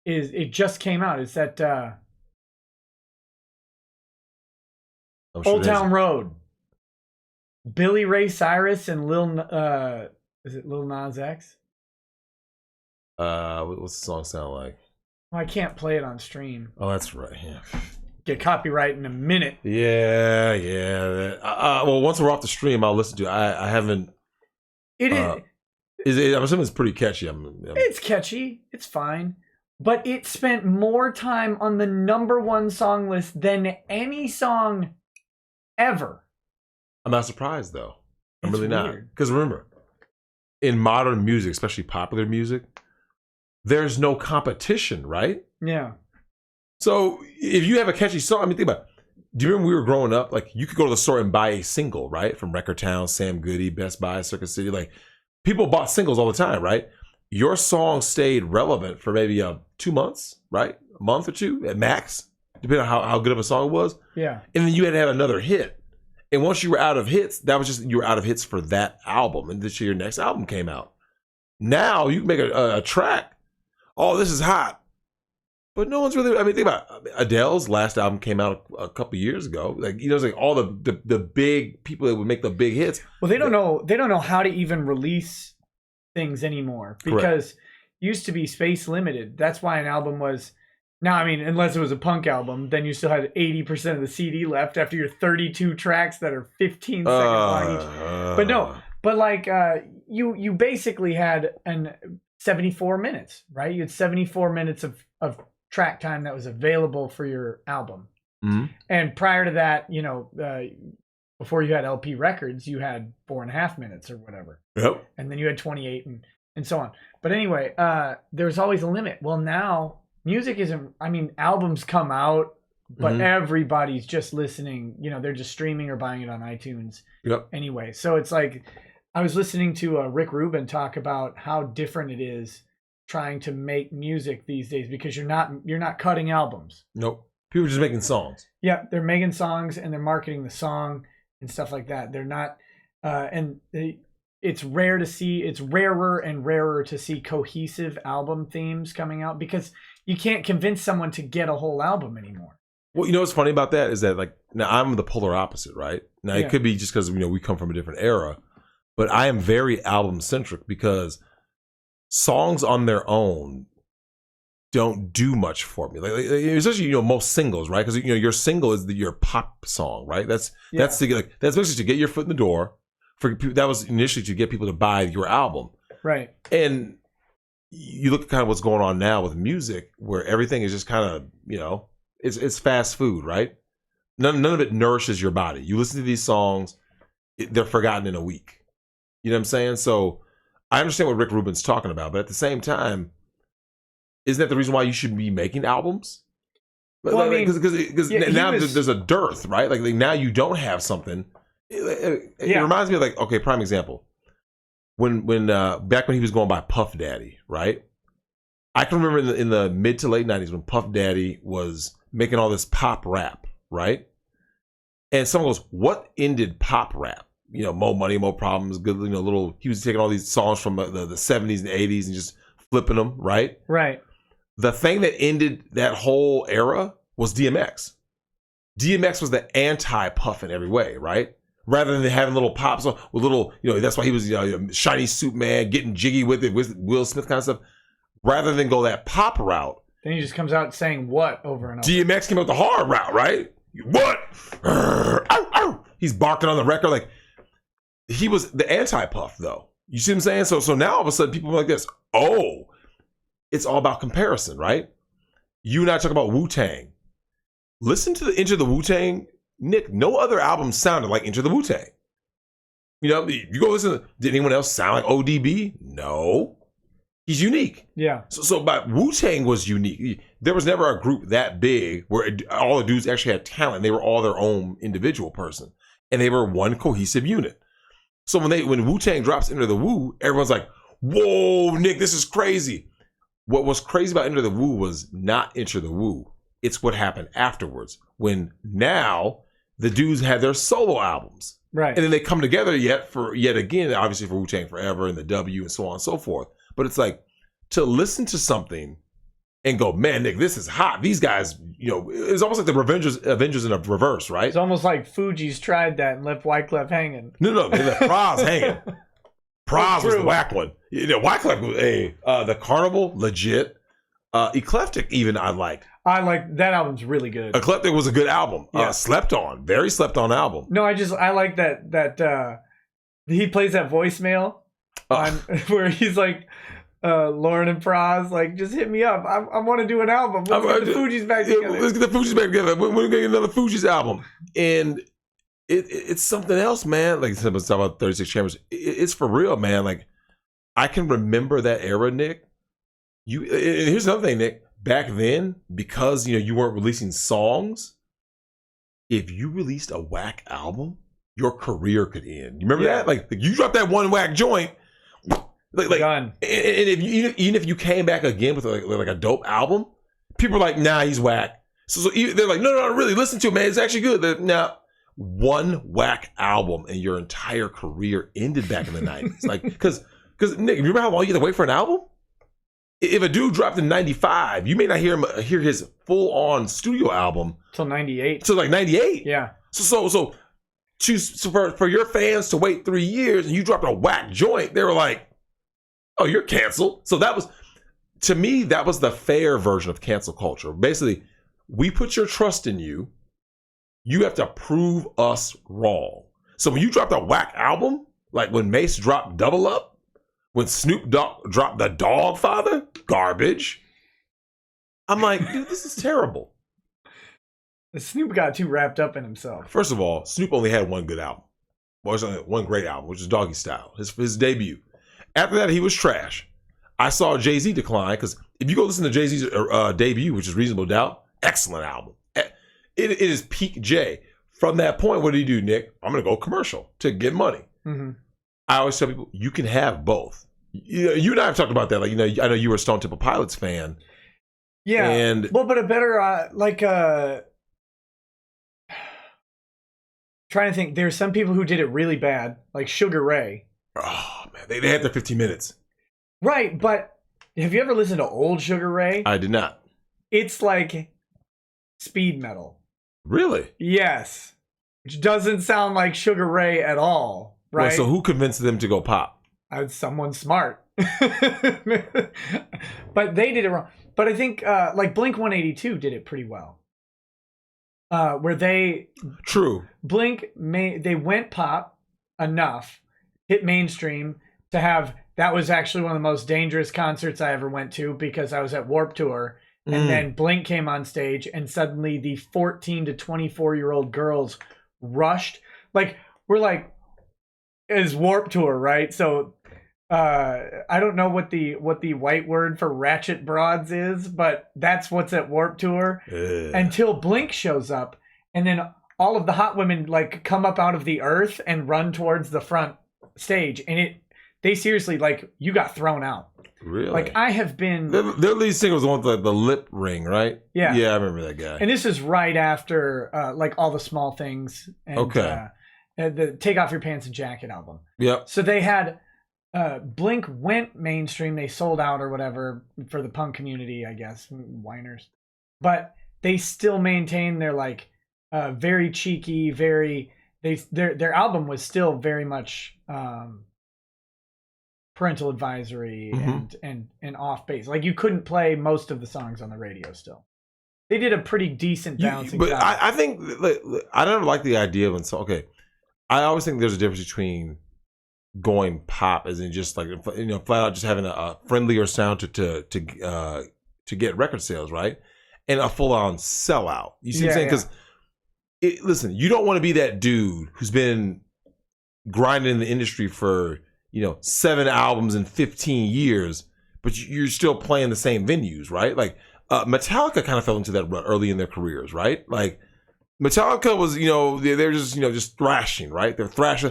it just came out. It's that Old Town Road. Billy Ray Cyrus and is it Lil Nas X? What's the song sound like? Well, I can't play it on stream. Oh, that's right. Yeah. Get copyright in a minute. Yeah. Well, once we're off the stream, I'll listen to it. I haven't. It is. I'm assuming it's pretty catchy. It's catchy. It's fine. But it spent more time on the #1 song list than any song ever. I'm not surprised, though. I'm really not. Because remember, in modern music, especially popular music, there's no competition, right? Yeah. So if you have a catchy song, I mean, think about it. Do you remember when we were growing up? Like, you could go to the store and buy a single, right? From Record Town, Sam Goody, Best Buy, Circuit City. Like, people bought singles all the time, right? Your song stayed relevant for maybe 2 months, right? A month or two at max, depending on how good of a song it was. Yeah. And then you had to have another hit. And once you were out of hits, that was just, you were out of hits for that album. And this year, your next album came out. Now you can make a track. Oh, this is hot. But no one's really, I mean, think about it. Adele's last album came out a couple years ago. Like, you know, it's like all the big people that would make the big hits. Well, they don't know how to even release things anymore, because it used to be space limited. That's why an album was, now, I mean, unless it was a punk album, then you still had 80% of the CD left after your 32 tracks that are 15 seconds long each. But no, but like you basically had 74 minutes, right? You had 74 minutes of track time that was available for your album. Mm-hmm. And prior to that, you know, before you had LP records, you had 4.5 minutes or whatever. Yep. And then you had 28 and so on. But anyway, there's always a limit. Well, now music isn't, I mean, albums come out, but everybody's just listening, you know, they're just streaming or buying it on iTunes. Yep. Anyway, so it's like, I was listening to Rick Rubin talk about how different it is trying to make music these days, because you're not cutting albums. Nope. People are just making songs. Yeah, they're making songs and they're marketing the song and stuff like that. They're not, it's rarer and rarer to see cohesive album themes coming out, because you can't convince someone to get a whole album anymore. Well, you know what's funny about that is that, like, now I'm the polar opposite, right? Now it could be just because, you know, we come from a different era, but I am very album centric, because songs on their own don't do much for me. Like especially, you know, most singles, right? Because, you know, your single is your pop song, right? That's basically to get your foot in the door. That was initially to get people to buy your album, right? And you look at kind of what's going on now with music, where everything is just kind of, you know, it's fast food, right? None of it nourishes your body. You listen to these songs, they're forgotten in a week. You know what I'm saying? So I understand what Rick Rubin's talking about, but at the same time, isn't that the reason why you should be making albums? Well, because now there's a dearth, right? Like now you don't have something. It reminds me of, like, okay, prime example. When back when he was going by Puff Daddy, right? I can remember in the mid to late 90s when Puff Daddy was making all this pop rap, right? And someone goes, what ended pop rap? You know, Mo Money, Mo Problems, good, you know, he was taking all these songs from the 70s and 80s and just flipping them, right? Right. The thing that ended that whole era was DMX. DMX was the anti-Puff in every way, right? Rather than having little pops with little, you know, that's why he was, you know, shiny suit man, getting jiggy with it, with Will Smith kind of stuff. Rather than go that pop route, then he just comes out saying what over and over. DMX came out the hard route, right? What? He's barking on the record like he was the anti-Puff, though. You see what I'm saying? So now all of a sudden people are like this. Oh, it's all about comparison, right? You and I talk about Wu-Tang. Listen to the Enter the Wu-Tang. Nick, no other album sounded like Enter the Wu-Tang. You know, you go listen. Did anyone else sound like ODB? No. He's unique. Yeah. But Wu-Tang was unique. There was never a group that big where all the dudes actually had talent. They were all their own individual person, and they were one cohesive unit. So when Wu-Tang drops Enter the Wu, everyone's like, "Whoa, Nick, this is crazy." What was crazy about Enter the Wu was not Enter the Wu. It's what happened afterwards, when now the dudes had their solo albums. Right. And then they come together yet again, obviously for Wu-Tang Forever and the W and so on and so forth. But it's like, to listen to something and go, man, Nick, this is hot. These guys, you know, it's almost like the Avengers in a reverse, right? It's almost like Fuji's tried that and left Wyclef hanging. No, they left Praz hanging. Praz was the whack one. You know, Wyclef was the Carnival, legit. Eclectic, even I liked. I like that album's really good. Eclectic was a good album. Yeah. Slept on, very slept on album. No, I like that he plays that voicemail on where he's like, Lauren and Praz, like, just hit me up. I want to do an album. Let's get the Fugees back together. Let's get the Fugees back together. We're gonna get another Fugees album, and it's something else, man. Like someone talking about 36 Chambers. It's for real, man. Like, I can remember that era, Nick. Here's another thing, Nick. Back then, because you weren't releasing songs, if you released a whack album, your career could end. You remember that? Like you dropped that one whack joint, like done. And even if you came back again with like a dope album, people are like, nah, he's whack. So they're like, no, really, listen to it, man. It's actually good. Now, one whack album and your entire career ended back in the 90s. Like, because Nick, remember how long you had to wait for an album? If a dude dropped in 95, you may not hear his full-on studio album till 98. So like 98. Yeah. So for your fans to wait 3 years and you dropped a whack joint, they were like, "Oh, you're canceled." So that was, to me, that was the fair version of cancel culture. Basically, we put your trust in you. You have to prove us wrong. So when you dropped a whack album, like when Mace dropped Double Up, when Snoop Dogg dropped The Dogfather, garbage. I'm like, dude, this is terrible. Snoop got too wrapped up in himself. First of all, Snoop only had one good album. Well, there's only one great album, which is Doggy Style, his debut. After that, he was trash. I saw Jay-Z decline, because if you go listen to Jay-Z's debut, which is Reasonable Doubt, excellent album. It is peak Jay. From that point, what did he do, Nick? I'm going to go commercial to get money. Mm-hmm. I always tell people, you can have both. You and I have talked about that. Like, I know you were a Stone Temple Pilots fan. Yeah. And well, but a better, trying to think, there's some people who did it really bad, like Sugar Ray. Oh, man. They had their 15 minutes. Right, but have you ever listened to old Sugar Ray? I did not. It's like speed metal. Really? Yes. Which doesn't sound like Sugar Ray at all, right? Well, so who convinced them to go pop? Someone smart. But they did it wrong. But I think like Blink-182 did it pretty well. Where they... True. They went pop enough, hit mainstream, to have... That was actually one of the most dangerous concerts I ever went to, because I was at Warped Tour. And then Blink came on stage, and suddenly the 14 to 24-year-old girls rushed. Like, we're like, it's Warped Tour, right? So I don't know what the white word for ratchet broads is, but that's what's at Warped Tour. Until Blink shows up, and then all of the hot women like come up out of the earth and run towards the front stage, and they seriously, like, you got thrown out. Really? Like, I have been... Their lead singer was the one with the lip ring, right? Yeah. Yeah, I remember that guy. And this is right after, like, All the Small Things. And, okay. The Take Off Your Pants and Jacket album. Yep. So they had... Blink went mainstream. They sold out or whatever for the punk community, I guess. Whiners. But they still maintain their, like, very cheeky, very... Their album was still very much... parental advisory and off base. Like, you couldn't play most of the songs on the radio still. They did a pretty decent balancing job. But I think I don't like the idea of I always think there's a difference between going pop, as in just like, flat out just having a friendlier sound to get record sales, right? And a full on sellout. You see what I'm saying? Because listen, you don't want to be that dude who's been grinding in the industry for 7 albums in 15 years, but you're still playing the same venues, right? Like, Metallica kind of fell into that rut early in their careers, right? Like, Metallica was, they're just thrashing, right? They're thrashing.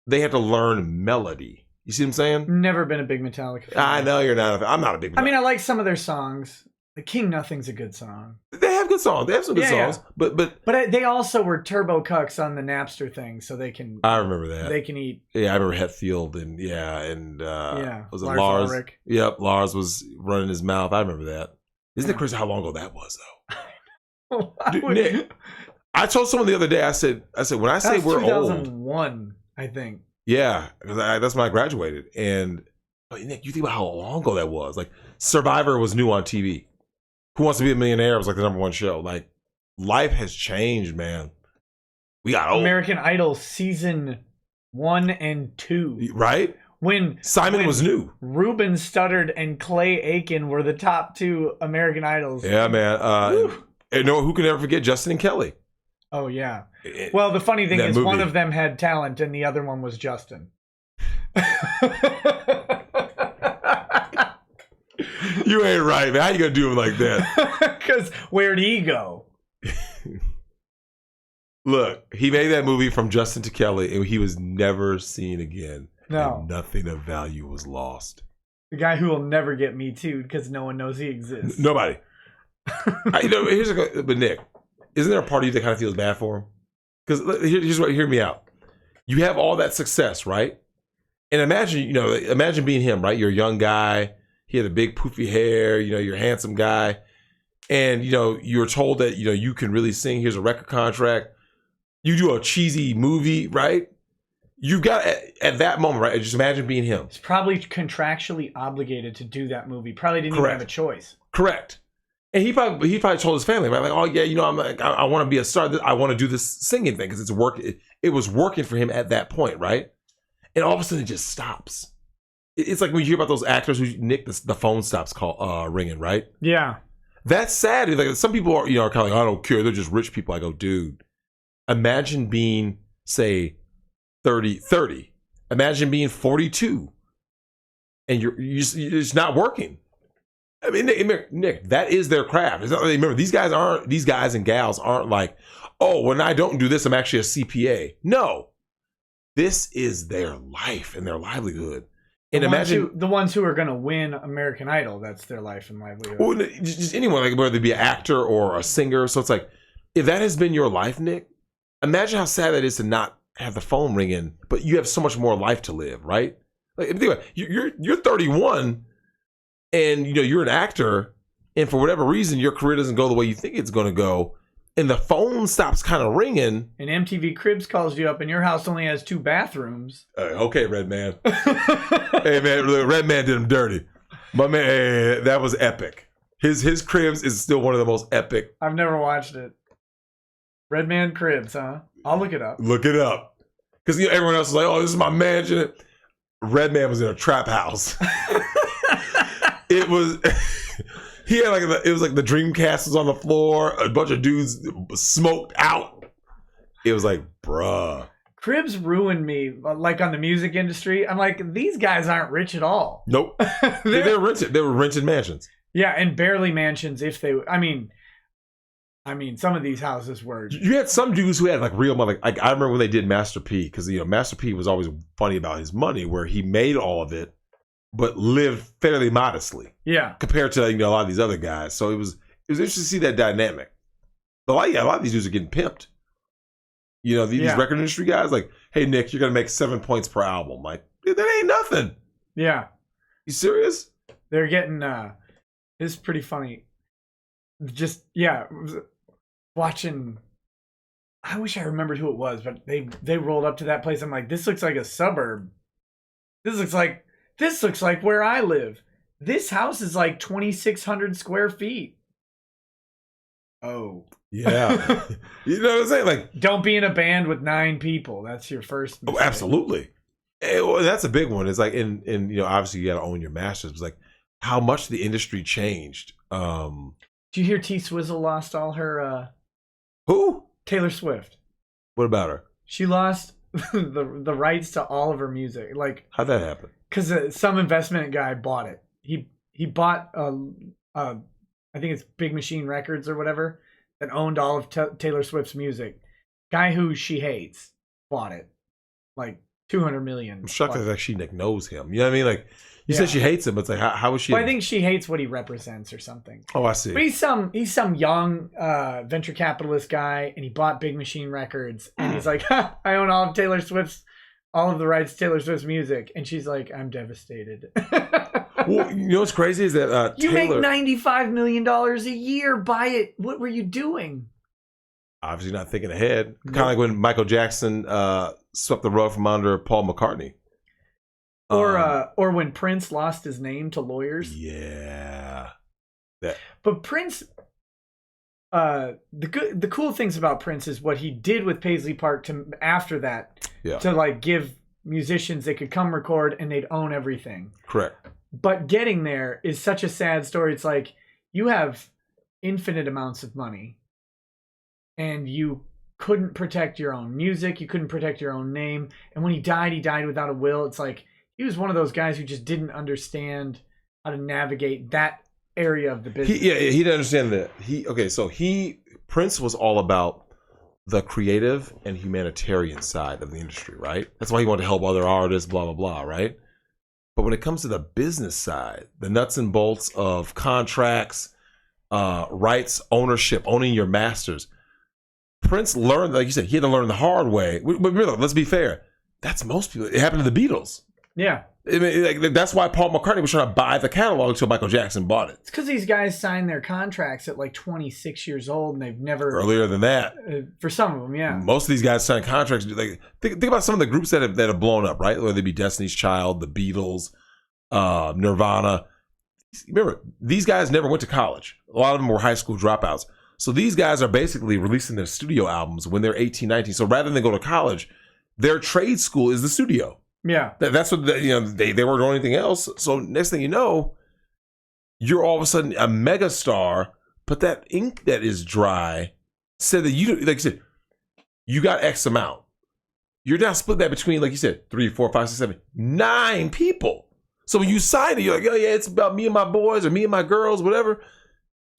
They had to learn melody. You see what I'm saying? Never been a big Metallica fan. I know you're not. I'm not a big Metallica. I mean, I like some of their songs. The King Nothing's a good song. They have good songs. They have some good songs. Yeah. But they also were turbo cucks on the Napster thing, so they can... I remember that. They can eat... Yeah, I remember Hetfield and was it Lars? Ulrich. Yep, Lars was running his mouth. I remember that. Isn't it crazy how long ago that was, though? Dude, Nick, I told someone the other day, I said when I say we're 2001, old... I think. Yeah, because that's when I graduated. But Nick, you think about how long ago that was. Like, Survivor was new on TV. Who Wants to Be a Millionaire was like the #1 show. Like, life has changed, man. We got old. American Idol season 1 and 2. Right? When Simon was new. Ruben Studdard and Clay Aiken were the top 2 American Idols. Yeah, man. And who can ever forget Justin and Kelly? Oh, yeah. Well, the funny thing is movie. One of them had talent and the other one was Justin. You ain't right, man. How you gonna do him like that? Because where'd he go? Look, he made that movie From Justin to Kelly, and he was never seen again. No. And nothing of value was lost. The guy who will never get Me Too because no one knows he exists. Nobody. But Nick, isn't there a part of you that kind of feels bad for him? Because here's what, hear me out. You have all that success, right? And imagine being him, right? You're a young guy. He had a big poofy hair. You're a handsome guy. And, you were told that, you can really sing. Here's a record contract. You do a cheesy movie, right? You've got, at that moment, right? Just imagine being him. He's probably contractually obligated to do that movie. Probably didn't even have a choice. Correct. And he probably told his family, right? Like, oh yeah, I'm like, I want to be a star. I want to do this singing thing because it was working for him at that point, right? And all of a sudden it just stops. It's like when you hear about those actors who the phone stops ringing, right? Yeah. That's sad. Like some people are, are kind of like, I don't care. They're just rich people. I go, dude, imagine being, say, 30. Imagine being 42 and you're it's not working. I mean, Nick, that is their craft. Remember, these guys and gals aren't like, oh, when I don't do this, I'm actually a CPA. No. This is their life and their livelihood. And imagine the ones who are going to win American Idol, that's their life and livelihood. Well, just anyone, like whether they be an actor or a singer. So it's like, if that has been your life, Nick, imagine how sad that is to not have the phone ringing, but you have so much more life to live, right? Like, think about it, you're 31, and you're an actor, and for whatever reason, your career doesn't go the way you think it's going to go, and the phone stops kind of ringing. And MTV Cribs calls you up, and your house only has 2 bathrooms. Okay, Redman. Hey, man, Redman did him dirty. My man, hey, that was epic. His Cribs is still one of the most epic. I've never watched it. Redman Cribs, huh? I'll look it up. Look it up. Because everyone else is like, oh, this is my mansion. Redman was in a trap house. It was... He had it was like the Dreamcast was on the floor, a bunch of dudes smoked out. It was like, bruh. Cribs ruined me, like on the music industry. I'm like, these guys aren't rich at all. Nope. They were rented. They were rented mansions. Yeah, and barely mansions if they. I mean, some of these houses were. You had some dudes who had like real money. Like I remember when they did Master P, because Master P was always funny about his money, where he made all of it, but lived fairly modestly. Yeah. Compared to a lot of these other guys. So it was interesting to see that dynamic. But a lot of these dudes are getting pimped. These record industry guys, like, hey Nick, you're gonna make 7 points per album. Like, dude, that ain't nothing. Yeah. You serious? They're getting it's pretty funny. Just watching, I wish I remembered who it was, but they rolled up to that place. I'm like, this looks like a suburb. This looks like where I live. This house is like 2,600 square feet. Oh. Yeah. You know what I'm saying? Like, don't be in a band with 9 people. That's your first mistake. Oh, absolutely. Well, that's a big one. It's like, and obviously you got to own your masters. It's like how much the industry changed. Did you hear T Swizzle lost all her? Who? Taylor Swift. What about her? She lost the rights to all of her music. Like, how'd that happen? Because some investment guy bought it. He bought I think it's Big Machine Records or whatever that owned all of Taylor Swift's music. Guy who she hates bought it, like $200 million. I'm shocked that she knows him. You know what I mean? Like, you said she hates him, but it's like, how is she? Well, I think she hates what he represents or something. Oh, I see. But he's some young venture capitalist guy, and he bought Big Machine Records, and he's like, I own all of the rights to Taylor Swift's music, and she's like, I'm devastated. Well, what's crazy is that you Taylor, make $95 million a year. Buy it. What were you doing? Obviously not thinking ahead. Kind of like when Michael Jackson swept the rug from under Paul McCartney. Or when Prince lost his name to lawyers. Yeah. But Prince, the cool things about Prince is what he did with Paisley Park after that to like give musicians they could come record and they'd own everything. Correct. But getting there is such a sad story. It's like you have infinite amounts of money and you couldn't protect your own music. You couldn't protect your own name. And when he died without a will. It's like he was one of those guys who just didn't understand how to navigate that area of the business. He didn't understand that. Prince was all about the creative and humanitarian side of the industry, right? That's why he wanted to help other artists, blah, blah, blah, right? But when it comes to the business side, the nuts and bolts of contracts, rights, ownership, owning your masters, Prince learned, like you said, he had to learn the hard way. But really, let's be fair. That's most people. It happened to the Beatles. Yeah. I mean, like, that's why Paul McCartney was trying to buy the catalog until Michael Jackson bought it. It's because these guys signed their contracts at like 26 years old, and they've never Earlier than that. For some of them, yeah. Most of these guys signed contracts. Like, think about some of the groups that have blown up, right? Whether they be Destiny's Child, the Beatles, Nirvana. Remember, these guys never went to college. A lot of them were high school dropouts. So these guys are basically releasing their studio albums when they're 18, 19. So rather than go to college, their trade school is the studio. Yeah. That's what, they weren't doing anything else. So next thing you know, you're all of a sudden a mega star, but that ink that is dry said that you, like you said, you got X amount. You're now split that between, like you said, 3, 4, 5, 6, 7, 9 people. So when you sign it, you're like, oh yeah, it's about me and my boys or me and my girls, whatever.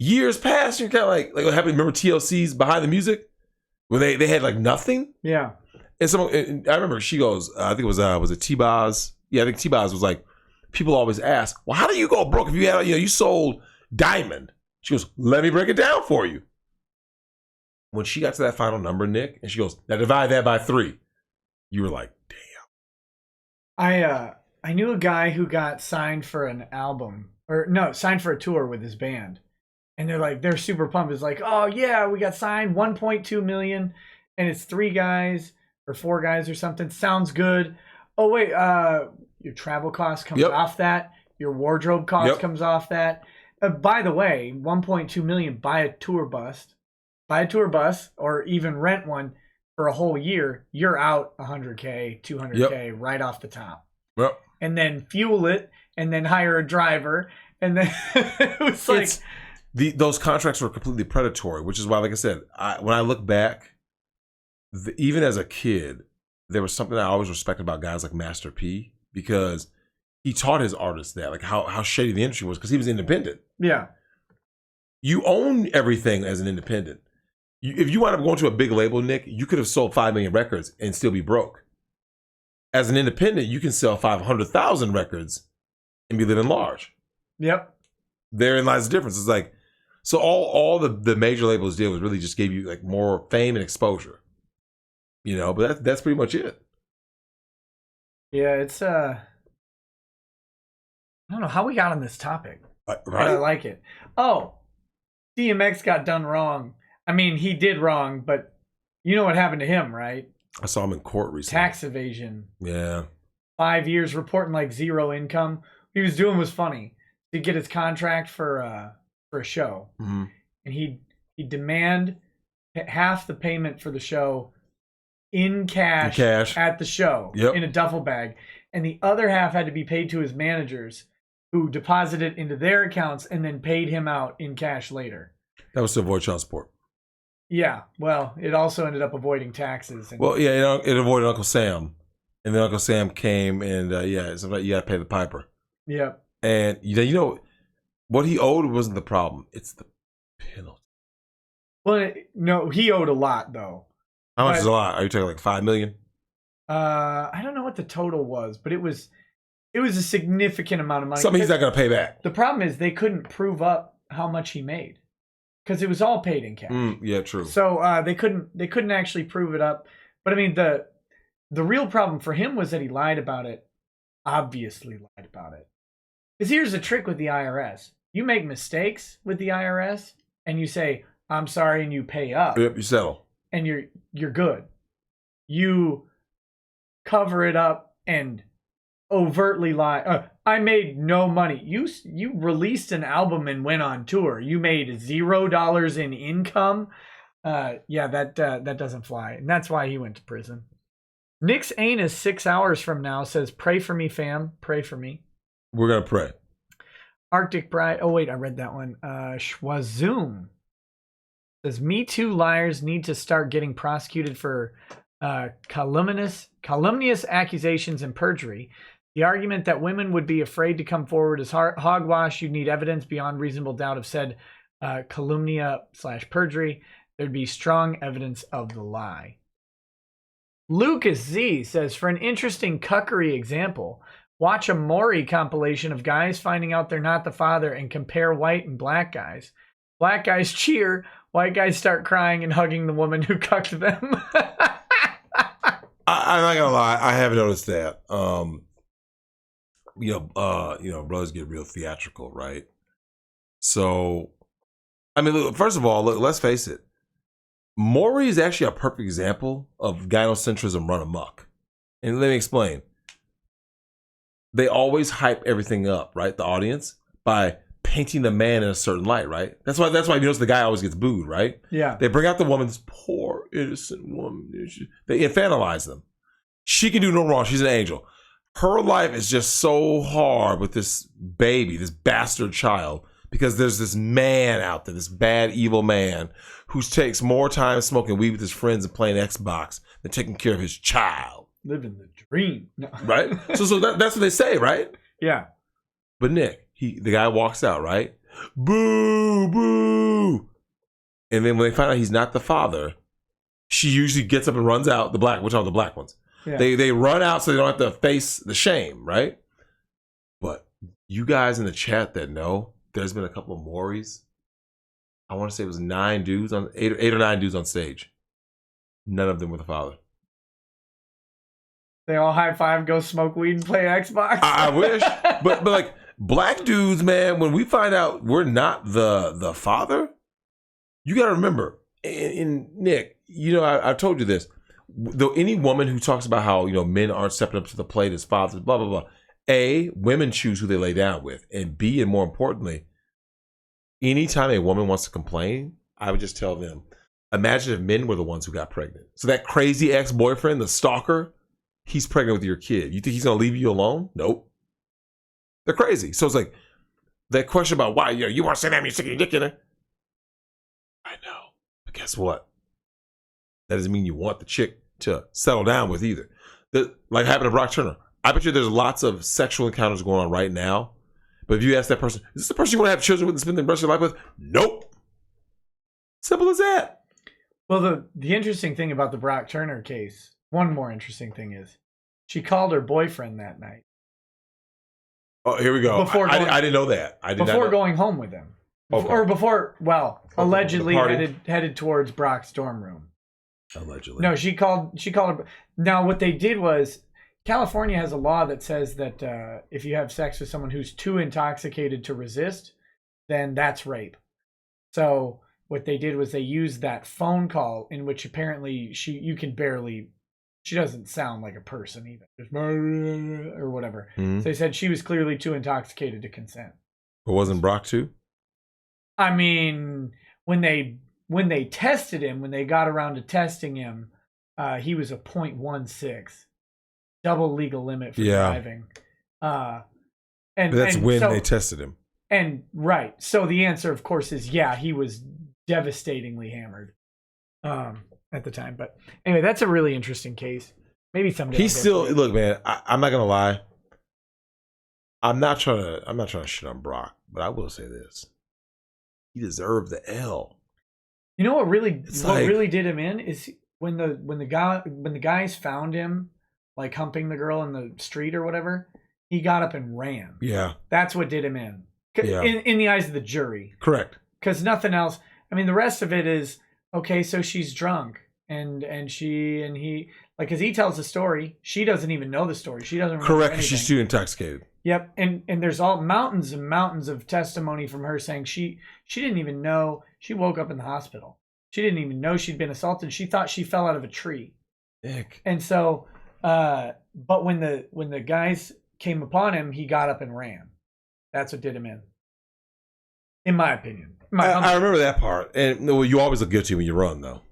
Years pass, you're kind of like what happened. Remember TLC's Behind the Music? Where they had like nothing? Yeah. And I remember she goes, I think it was it T-Boz? Yeah, I think T-Boz was like, people always ask, well, how do you go broke if you had, you sold Diamond? She goes, let me break it down for you. When she got to that final number, Nick, and she goes, now divide that by 3. You were like, damn. I knew a guy who got signed for an album, or no, signed for a tour with his band. And they're super pumped. It's like, oh yeah, we got signed, 1.2 million, and it's 3 guys or 4 guys or something. Sounds good. Oh wait, your travel cost comes off that. Your wardrobe cost comes off that. By the way, 1.2 million, buy a tour bus, or even rent one for a whole year. You're out 100K, 200K right off the top. Yep. And then fuel it, and then hire a driver, and then it was like. Those contracts were completely predatory, which is why, like I said, when I look back, even as a kid, there was something I always respected about guys like Master P, because he taught his artists that, like how shady the industry was, because he was independent. Yeah. You own everything as an independent. If you wind up going to a big label, Nick, you could have sold 5 million records and still be broke. As an independent, you can sell 500,000 records and be living large. Yep. Therein lies the difference. It's like, so all the major labels did was really just gave you like more fame and exposure, but that's pretty much it. Yeah, it's I don't know how we got on this topic, right? But I like it. Oh, DMX got done wrong. I mean, he did wrong, but you know what happened to him, right? I saw him in court recently. Tax evasion. Yeah. 5 years reporting like 0 income. What he was doing was funny. He'd get his contract for a show, and he'd demand half the payment for the show in cash at the show in a duffel bag, and the other half had to be paid to his managers, who deposited into their accounts and then paid him out in cash later. That was to avoid child support. Yeah, well, it also ended up avoiding taxes. Well, yeah, it avoided Uncle Sam, and then Uncle Sam came, and sometimes you got to pay the piper. Yep. And what he owed wasn't the problem; it's the penalty. Well, no, he owed a lot though. How much is a lot? Are you talking like 5 million? I don't know what the total was, but it was a significant amount of money. Something he's not going to pay back. The problem is they couldn't prove up how much he made, because it was all paid in cash. Yeah, true. So they couldn't actually prove it up. But I mean, the real problem for him was that he lied about it. Obviously lied about it. Because here's the trick with the IRS. You make mistakes with the IRS and you say, I'm sorry, and you pay up. Yep, you settle. And you're good. You cover it up and overtly lie. I made no money. You released an album and went on tour. You made $0 in income. That doesn't fly. And that's why he went to prison. Nick's anus 6 hours from now says, pray for me, fam. Pray for me. We're going to pray. Arctic Bride. Oh, wait, I read that one. Schwazoom says, Me Too liars need to start getting prosecuted for calumnious accusations and perjury. The argument that women would be afraid to come forward is hogwash. You need evidence beyond reasonable doubt of said calumnia/perjury. There'd be strong evidence of the lie. Lucas Z says, for an interesting cuckery example, watch a Maury compilation of guys finding out they're not the father and compare white and black guys. Black guys cheer, white guys start crying and hugging the woman who cucked them. I'm not gonna lie, I have noticed that. Brothers get real theatrical, right? So, I mean, look, first of all, look, let's face it. Maury is actually a perfect example of gynocentrism run amok. And let me explain. They always hype everything up, right? The audience, by painting the man in a certain light, right? That's why you notice the guy always gets booed, right? Yeah. They bring out the woman, this poor innocent woman. They infantilize them. She can do no wrong. She's an angel. Her life is just so hard with this baby, this bastard child, because there's this man out there, this bad, evil man, who takes more time smoking weed with his friends and playing Xbox than taking care of his child. Living the dream. No. Right? So that's what they say, right? Yeah. But Nick, the guy walks out, right? Boo, boo. And then when they find out he's not the father, she usually gets up and runs out. Which are the black ones? Yeah. They run out so they don't have to face the shame, right? But you guys in the chat that know, there's been a couple of Maury's. I want to say it was 8 or 9 dudes on stage. None of them were the father. They all high five, go smoke weed, and play Xbox. I wish, but like black dudes, man. When we find out we're not the father, you got to remember. And Nick, I told you this. Though any woman who talks about how men aren't stepping up to the plate as fathers, blah blah blah. A, women choose who they lay down with, and B, and more importantly, anytime a woman wants to complain, I would just tell them, imagine if men were the ones who got pregnant. So that crazy ex-boyfriend, the stalker, he's pregnant with your kid. You think he's going to leave you alone? Nope. They're crazy. So it's like that question about why you want to say that when you're sticking your dick in her. I know. But guess what? That doesn't mean you want the chick to settle down with either. Like happened to Brock Turner. I bet you there's lots of sexual encounters going on right now. But if you ask that person, is this the person you want to have children with and spend the rest of your life with? Nope. Simple as that. Well, the interesting thing about the Brock Turner case, one more interesting thing is, she called her boyfriend that night. Oh, here we go. I didn't know that. Before going home with him. Okay. Or allegedly headed towards Brock's dorm room. Allegedly. No, she called her. Now, what they did was, California has a law that says that if you have sex with someone who's too intoxicated to resist, then that's rape. So what they did was they used that phone call in which apparently she doesn't sound like a person even, just or whatever. Mm-hmm. So they said she was clearly too intoxicated to consent. But wasn't Brock too? I mean, when they tested him, when they got around to testing him, he was a 0.16. Double legal limit for driving. But that's when they tested him. And right. So the answer, of course, is he was devastatingly hammered at the time. But anyway, that's a really interesting case. Maybe someday. He's still look, man. I'm not gonna lie. I'm not trying to shit on Brock, but I will say this: he deserved the L. You know what really did him in is when the guys found him like humping the girl in the street or whatever, he got up and ran. Yeah. That's what did him in. Yeah. In the eyes of the jury. Correct. Because nothing else. I mean, the rest of it is, okay, so she's drunk. And he, like, because he tells the story. She doesn't even know the story. She doesn't remember anything. She's too intoxicated. Yep. And there's all mountains and mountains of testimony from her saying she didn't even know. She woke up in the hospital. She didn't even know she'd been assaulted. She thought she fell out of a tree. Ick. And so... but when the guys came upon him, he got up and ran. That's what did him in my opinion. I remember that part. And well, you always look guilty when you run, though.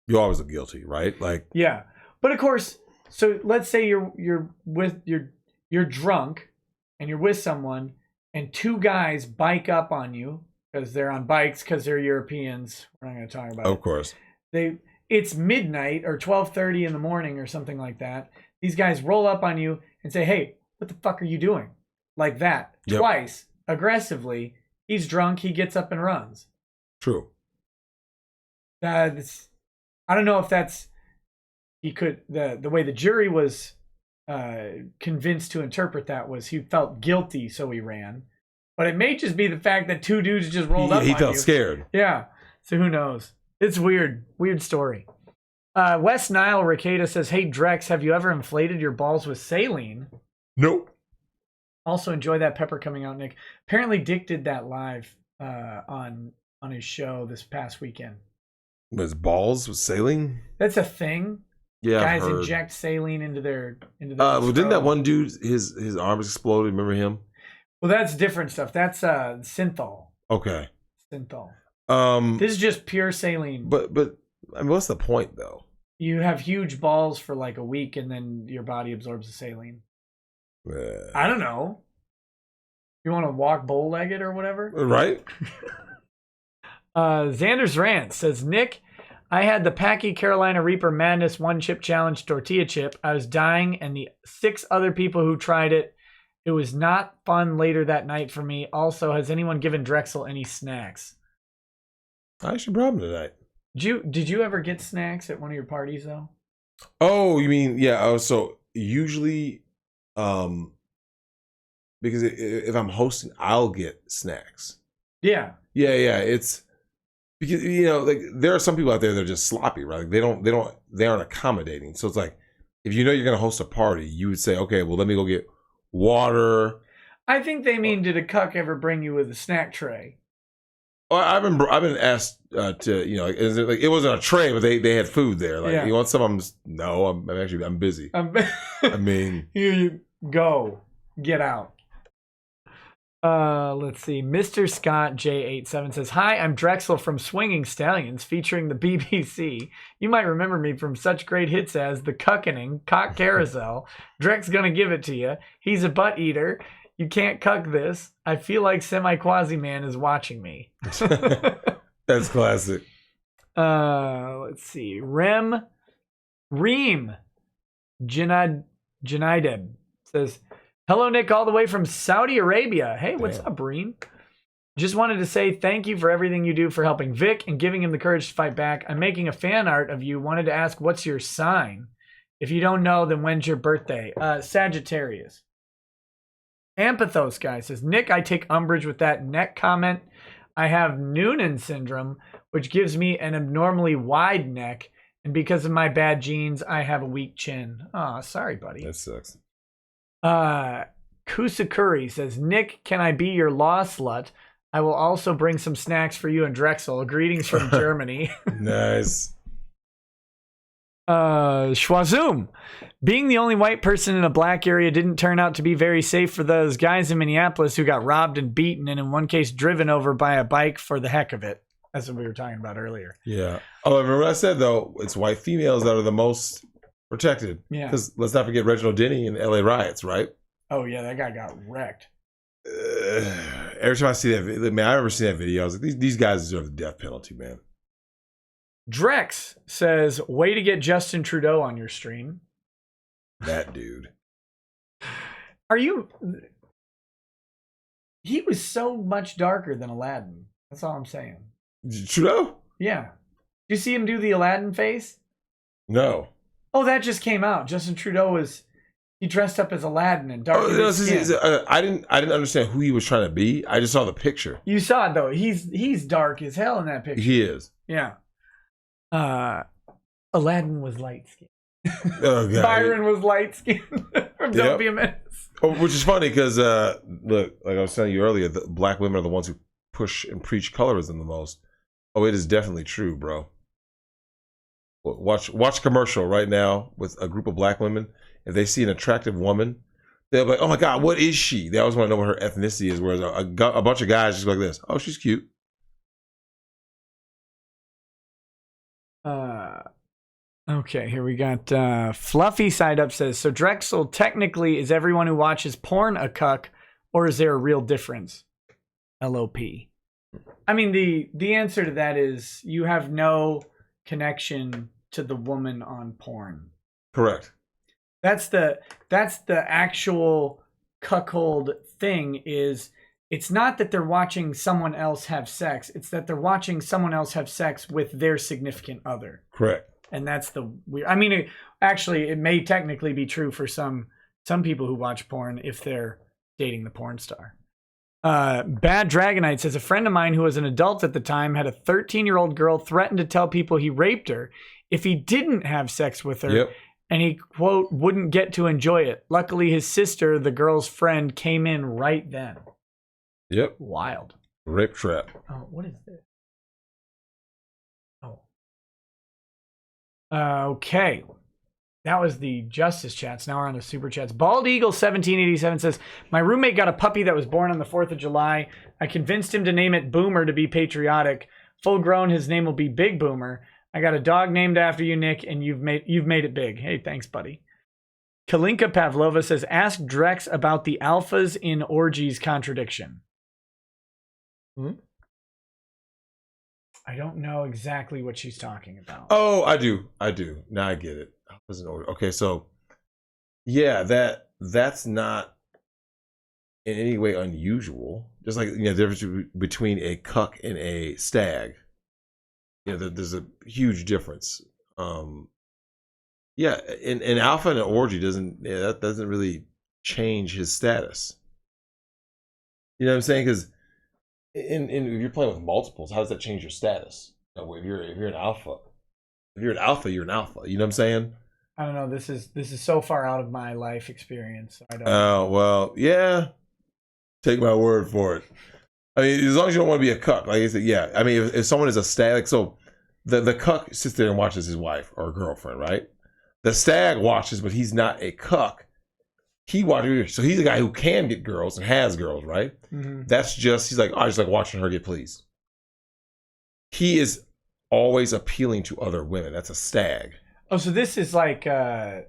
You always look guilty, right? Like, yeah. But of course, so let's say you're drunk and you're with someone, and two guys bike up on you because they're on bikes because they're Europeans. We're not going to talk about it. Of course. It's midnight or 12:30 in the morning or something like that. These guys roll up on you and say, "Hey, what the fuck are you doing?" Like that. Yep. Twice, aggressively. He's drunk. He gets up and runs. True. I don't know if that's the way the jury was convinced to interpret that was he felt guilty, so he ran. But it may just be the fact that two dudes just rolled up on you. He felt scared. Yeah. So who knows? It's weird. Weird story. West Nile Ricada says, hey, Drex, have you ever inflated your balls with saline? Nope. Also enjoy that pepper coming out, Nick. Apparently Dick did that live on his show this past weekend. Was balls with saline? That's a thing. Yeah, guys I've heard. inject saline into their Well, didn't that one dude his arms exploded? Remember him? Well, that's different stuff. That's synthol. Okay. Synthol. This is just pure saline. But I mean, what's the point though? You have huge balls for like a week, and then your body absorbs the saline. I don't know. You want to walk bow-legged or whatever? Right? Xander's Rant says, Nick, I had the Packy Carolina Reaper Madness One Chip Challenge tortilla chip. I was dying, and the 6 other people who tried it, it was not fun later that night for me. Also, has anyone given Drexel any snacks? I should brought him tonight. Did you ever get snacks at one of your parties, though? Oh, you mean, yeah. Oh, so usually, because if I'm hosting, I'll get snacks. Yeah. Yeah. It's because, like there are some people out there that are just sloppy, right? Like they aren't accommodating. So it's like, if you know you're going to host a party, you would say, okay, well, let me go get water. I think they mean, did a cuck ever bring you with a snack tray? Oh, I've been asked to, it wasn't a tray, but they had food there. Like, Yeah. you want some? No, I'm busy. I mean, here you go, get out. Let's see. Mr. Scott J87 says, hi, I'm Drexel from Swinging Stallions featuring the BBC. You might remember me from such great hits as The Cuckening, Cock Carousel, Drex Gonna Give It To You, He's a Butt Eater, You Can't Cuck This, I Feel Like Semi-Quasi-Man Is Watching Me. that's classic. Let's see. Reem Janaideb says, hello, Nick, all the way from Saudi Arabia. Hey, what's up, Reem? Just wanted to say thank you for everything you do for helping Vic and giving him the courage to fight back. I'm making a fan art of you. Wanted to ask, what's your sign? If you don't know, then when's your birthday? Sagittarius. Ampathos guy says, Nick, I take umbrage with that neck comment. I have Noonan syndrome, which gives me an abnormally wide neck. And because of my bad genes, I have a weak chin. Oh, sorry, buddy. That sucks. Kusakuri says, Nick, can I be your law slut? I will also bring some snacks for you and Drexel. Greetings from Germany. Nice. Schwazum. Being the only white person in a black area didn't turn out to be very safe for those guys in Minneapolis who got robbed and beaten, and in one case driven over by a bike for the heck of it. That's what we were talking about earlier. Yeah. Oh, remember what I said, though? It's white females that are the most protected. Yeah. Because let's not forget Reginald Denny and LA riots, right? Oh, yeah, that guy got wrecked. Every time I see that, man, I remember seeing that video. I was like, these guys deserve the death penalty, man. Drex says, way to get Justin Trudeau on your stream. That dude. Are you... He was so much darker than Aladdin. That's all I'm saying. Trudeau? Yeah. Did you see him do the Aladdin face? No. Oh, that just came out. Justin Trudeau he dressed up as Aladdin and dark. I didn't understand who he was trying to be. I just saw the picture. You saw it though. He's dark as hell in that picture. He is. Yeah. Aladdin was light skinned. Oh, God. Byron was light skinned from Don't Be a Menace. Oh, which is funny because look, like I was telling you earlier, the black women are the ones who push and preach colorism the most. Oh, it is definitely true, bro. Watch commercial right now with a group of black women. If they see an attractive woman, they'll be like, oh my God, what is she? They always want to know what her ethnicity is. Whereas a bunch of guys just go like this. Oh, she's cute. Okay, here we got Fluffy Side Up says, so Drexel, technically, is everyone who watches porn a cuck, or is there a real difference? LOP. I mean, the answer to that is you have no connection to the woman on porn. Correct. That's the actual cuckold thing. Is it's not that they're watching someone else have sex, it's that they're watching someone else have sex with their significant other. Correct. And that's the weird. I mean, it may technically be true for some people who watch porn if they're dating the porn star. Bad Dragonite says, a friend of mine who was an adult at the time had a 13-year-old girl threaten to tell people he raped her if he didn't have sex with her. Yep. And he, quote, wouldn't get to enjoy it. Luckily, his sister, the girl's friend, came in right then. Yep. Wild. Rape trap. Oh, what is this? Oh. Okay. That was the Justice Chats. Now we're on the Super Chats. Bald Eagle 1787 says, my roommate got a puppy that was born on the 4th of July. I convinced him to name it Boomer to be patriotic. Full grown, his name will be Big Boomer. I got a dog named after you, Nick, and you've made it big. Hey, thanks, buddy. Kalinka Pavlova says, ask Drex about the alphas in orgies contradiction. I don't know exactly what she's talking about. Oh, I do. Now I get it. Alphas in order. Okay, so yeah, that's not in any way unusual. Just like, the difference between a cuck and a stag. There's a huge difference. Yeah, an alpha and an orgy that doesn't really change his status. You know what I'm saying? Because if you're playing with multiples, how does that change your status? If you're an alpha, you're an alpha. You know what I'm saying? I don't know. This is so far out of my life experience. I don't. Oh well, yeah. Take my word for it. I mean, as long as you don't want to be a cuck, like I said, yeah. I mean, if someone is a stag, like, so the cuck sits there and watches his wife or girlfriend, right? The stag watches, but he's not a cuck. He watches, so he's a guy who can get girls and has girls, right? Mm-hmm. He's like, I just like watching her get pleased. He is always appealing to other women. That's a stag. Oh, so this is like a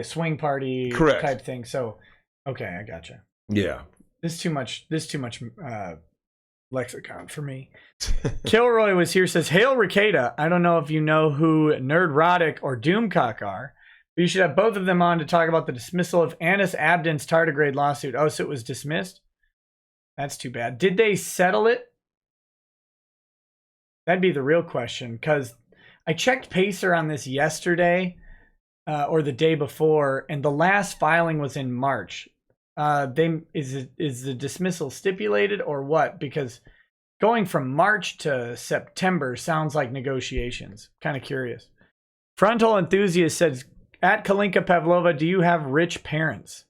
swing party type thing. So, okay, I gotcha. Yeah. This too much lexicon for me. Kilroy was here, says, Hail Ricada. I don't know if you know who Nerdrotic or Doomcock are, but you should have both of them on to talk about the dismissal of Anis Abdin's tardigrade lawsuit. Oh, so it was dismissed? That's too bad. Did they settle it? That'd be the real question, because I checked Pacer on this yesterday or the day before, and the last filing was in March. Is the dismissal stipulated or what? Because going from March to September sounds like negotiations. Kind of curious. Frontal Enthusiast says, at Kalinka Pavlova, do you have rich parents?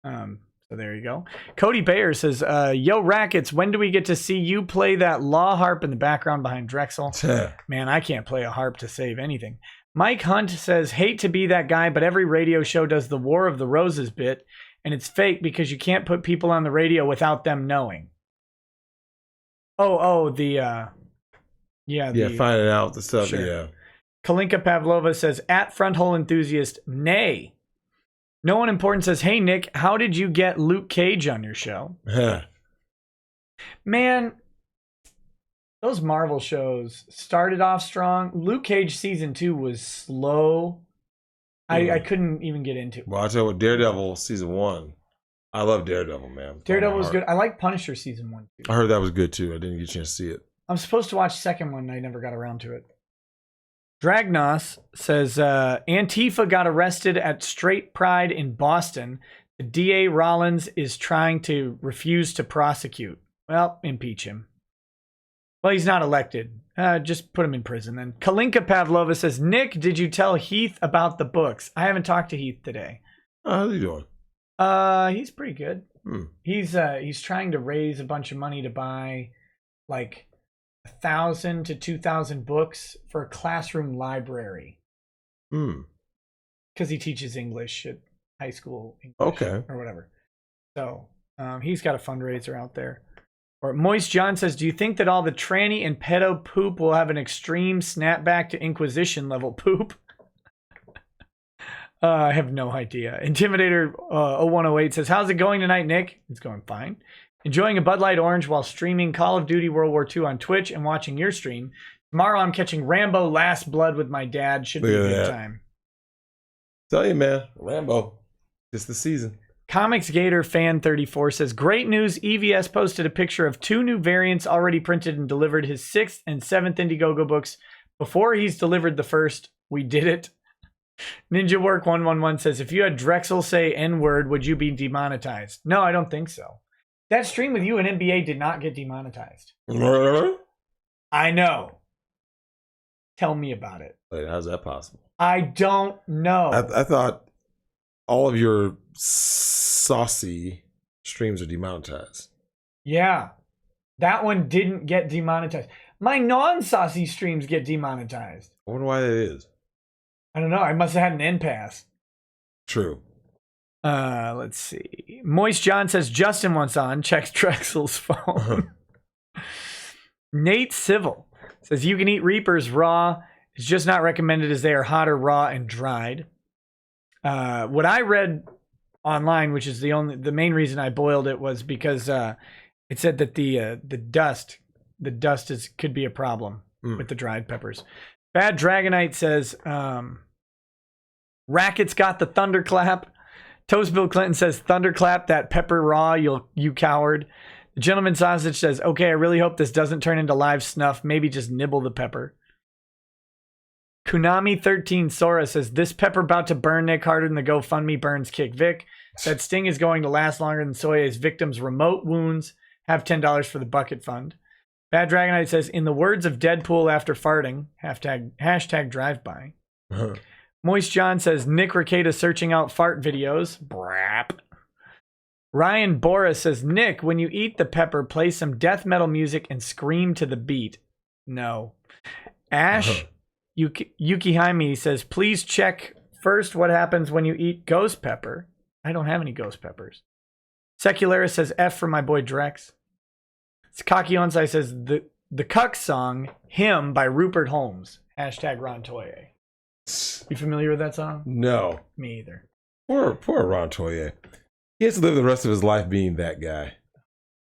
So there you go. Cody Bayer says, yo, Rackets, when do we get to see you play that law harp in the background behind Drexel? Man, I can't play a harp to save anything. Mike Hunt says, hate to be that guy, but every radio show does the War of the Roses bit, and it's fake because you can't put people on the radio without them knowing. Finding out the stuff, sure. Yeah. Kalinka Pavlova says, at Front Hole Enthusiast, nay. No one important says, hey, Nick, how did you get Luke Cage on your show? Man, those Marvel shows started off strong. Luke Cage season 2 was slow. I couldn't even get into it. Well, I'll tell you what, Daredevil season 1. I love Daredevil, man. Daredevil was good. I like Punisher season 1 too. I heard that was good too. I didn't get a chance to see it. I'm supposed to watch the second one. I never got around to it. Dragnos says, Antifa got arrested at Straight Pride in Boston. The DA Rollins is trying to refuse to prosecute. Well, impeach him. Well, he's not elected. Just put him in prison then. Kalinka Pavlova says, Nick, did you tell Heath about the books? I haven't talked to Heath today. How's he doing? He's pretty good. He's trying to raise a bunch of money to buy like 1,000 to 2,000 books for a classroom library. Because he teaches English at high school English or whatever. So he's got a fundraiser out there. Or Moist John says, do you think that all the tranny and pedo poop will have an extreme snapback to Inquisition level poop? I have no idea. Intimidator 0108 says, how's it going tonight, Nick? It's going fine. Enjoying a Bud Light Orange while streaming Call of Duty World War II on Twitch and watching your stream. Tomorrow I'm catching Rambo Last Blood with my dad. Should be a good time. Tell you, man, Rambo. It's the season. Comics Gator Fan 34 says, great news. EVS posted a picture of 2 new variants already printed and delivered his 6th and 7th Indiegogo books before he's delivered the first. We did it. Ninja Work 111 says, if you had Drexel say N-word, would you be demonetized? No, I don't think so. That stream with you and NBA did not get demonetized. I know. Tell me about it. Wait, how's that possible? I don't know. I thought all of your saucy streams are demonetized. Yeah. That one didn't get demonetized. My non-saucy streams get demonetized. I wonder why that is. I don't know. I must have had an impasse. True. Let's see. Moist John says Justin wants on. Checks Drexel's phone. Nate Civil says you can eat Reapers raw. It's just not recommended as they are hot or raw and dried. What I read online, which is the main reason I boiled it, was because it said that the dust could be a problem with the dried peppers. Bad Dragonite says Racket's got the thunderclap. Toast Bill Clinton says thunderclap that pepper raw, you coward. The Gentleman Sausage says, okay, I really hope this doesn't turn into live snuff. Maybe just nibble the pepper. Kunami13 Sora says, this pepper about to burn Nick harder than the GoFundMe burns Kick Vic. That sting is going to last longer than Soya's victims' remote wounds. Have $10 for the bucket fund. Bad Dragonite says, in the words of Deadpool after farting, hashtag drive-by. Moist John says, Nick Ricada searching out fart videos. Brap. Ryan Boris says, Nick, when you eat the pepper, play some death metal music and scream to the beat. No. Ash Yuki Jaime says, please check first what happens when you eat ghost pepper. I don't have any ghost peppers. Secularis says, F for my boy Drex. Kaki Onsai says, the Cuck song, Him by Rupert Holmes. Hashtag Ron Toye. You familiar with that song? No. Me either. Poor Ron Toye. He has to live the rest of his life being that guy.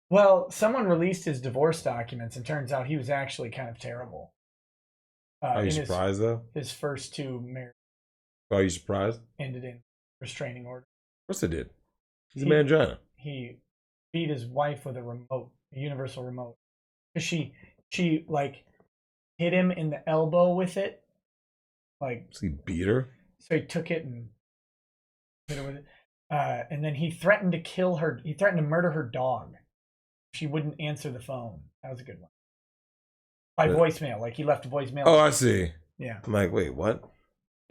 Well, someone released his divorce documents and turns out he was actually kind of terrible. Are you surprised, though? His first two marriages. Are you surprised? Ended in restraining order. Of course it did. He's a mangina. He beat his wife with a universal remote. She like hit him in the elbow with it. Like, so he beat her? So he took it and hit her with it. And then he threatened to kill her. He threatened to murder her dog. She wouldn't answer the phone. That was a good one. By voicemail. Like, he left a voicemail. Oh, I see. Yeah. I'm like, wait, what?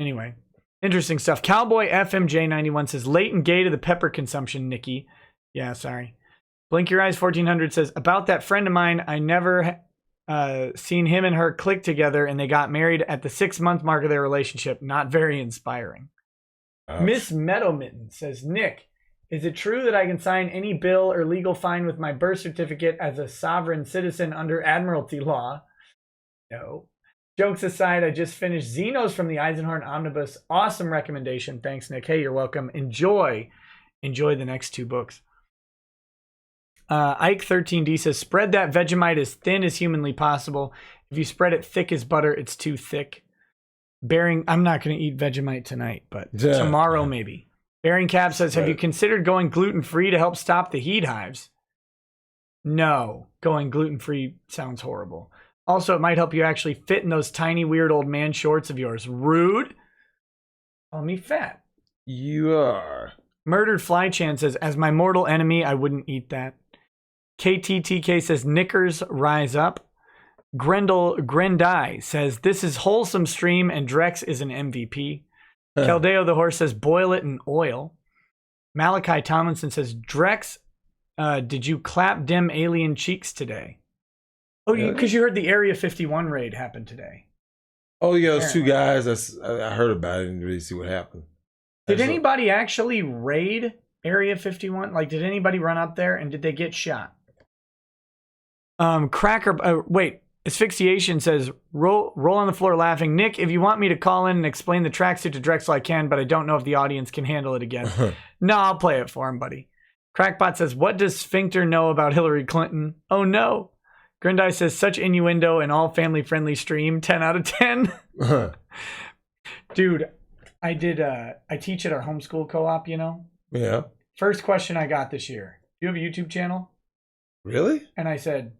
Anyway, interesting stuff. Cowboy FMJ91 says, late and gay to the pepper consumption, Nikki. Yeah, sorry. Blink Your Eyes 1400 says, about that friend of mine, I never seen him and her click together and they got married at the 6-month mark of their relationship. Not very inspiring. Ouch. Miss Meadowmitten says, Nick, is it true that I can sign any bill or legal fine with my birth certificate as a sovereign citizen under admiralty law? No. Jokes aside, I just finished Xenos from the Eisenhorn Omnibus. Awesome recommendation. Thanks, Nick. Hey, you're welcome. Enjoy the next 2 books. Ike13D says, spread that Vegemite as thin as humanly possible. If you spread it thick as butter, it's too thick. I'm not going to eat Vegemite tonight, but tomorrow maybe. Bearing Cap says, have you considered going gluten-free to help stop the heat hives? No, going gluten-free sounds horrible. Also, it might help you actually fit in those tiny, weird old man shorts of yours. Rude. Call me fat. You are. Murdered Flychan says, as my mortal enemy, I wouldn't eat that. KTTK says, knickers rise up. Grendai says, this is wholesome stream and Drex is an MVP. Caldeo the Horse says, boil it in oil. Malachi Tomlinson says, Drex, did you clap dim alien cheeks today? Oh, because you heard the Area 51 raid happen today. Oh, yeah, those 2 guys. I heard about it. I didn't really see what happened. Did anybody actually raid Area 51? Like, did anybody run up there and did they get shot? Asphyxiation says, roll on the floor laughing. Nick, if you want me to call in and explain the tracksuit to Drexel, I can, but I don't know if the audience can handle it again. No, I'll play it for him, buddy. Crackbot says, what does Sphincter know about Hillary Clinton? Oh, no. Grindai says, such innuendo and all family-friendly stream. 10 out of 10. Dude, I teach at our homeschool co-op, you know? Yeah. First question I got this year. Do you have a YouTube channel? Really? And I said,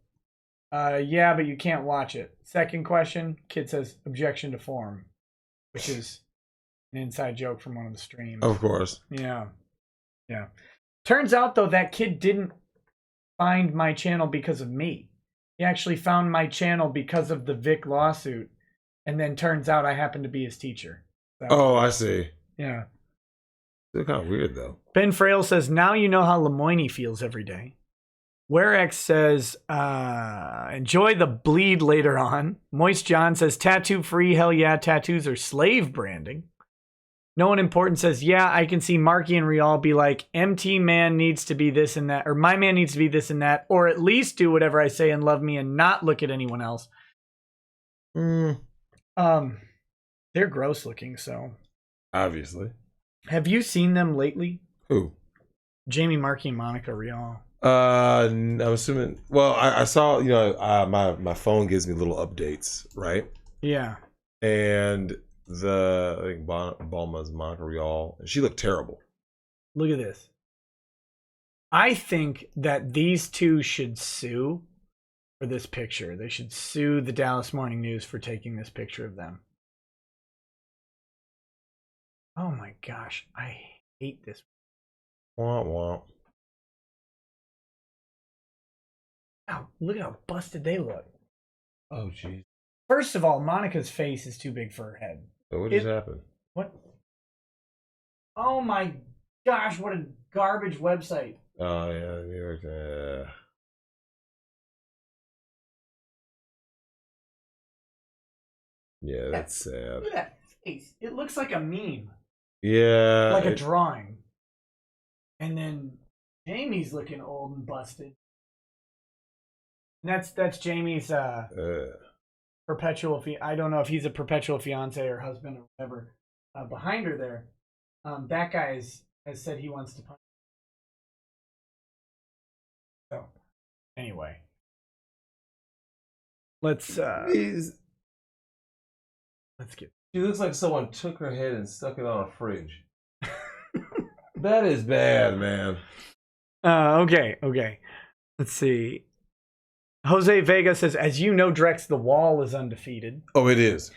yeah, but you can't watch it. Second question, kid says, objection to form, which is an inside joke from one of the streams. Of course. Yeah. Yeah. Turns out, though, that kid didn't find my channel because of me. He actually found my channel because of the Vic lawsuit. And then turns out I happened to be his teacher. So, Oh, I see. yeah. It's kind of weird, though. Ben Frail says, now you know how Lemoyne feels every day. WhereX says, enjoy the bleed later on. Moist John says, tattoo free. Hell yeah, tattoos are slave branding. No one important says, yeah, I can see Marky and Rial be like, MT man needs to be this and that, or my man needs to be this and that, or at least do whatever I say and love me and not look at anyone else. They're gross looking, so. Obviously. Have you seen them lately? Who? Jamie, Marky, and Monica Rial. I'm assuming. Well, I saw. My phone gives me little updates, right? Yeah. And I think Balma's Monica Rial, and she looked terrible. Look at this. I think that these two should sue for this picture. They should sue the Dallas Morning News for taking this picture of them. Oh my gosh, I hate this. Womp womp. Wow, look at how busted they look. Oh jeez. First of all, Monica's face is too big for her head. So what just happened? What? Oh my gosh, what a garbage website. Oh yeah, New York. Yeah, that's sad. Look at that face. It looks like a meme. Yeah. Like a drawing. And then Jamie's looking old and busted. And that's Jamie's perpetual I don't know if he's a perpetual fiance or husband or whatever. Behind her there, that guy has said he wants to punch. So, anyway, let's get. She looks like someone took her head and stuck it on a fridge. That is bad, man. Okay. Let's see. Jose Vega says, as you know, Drex, the wall is undefeated. Oh, it is.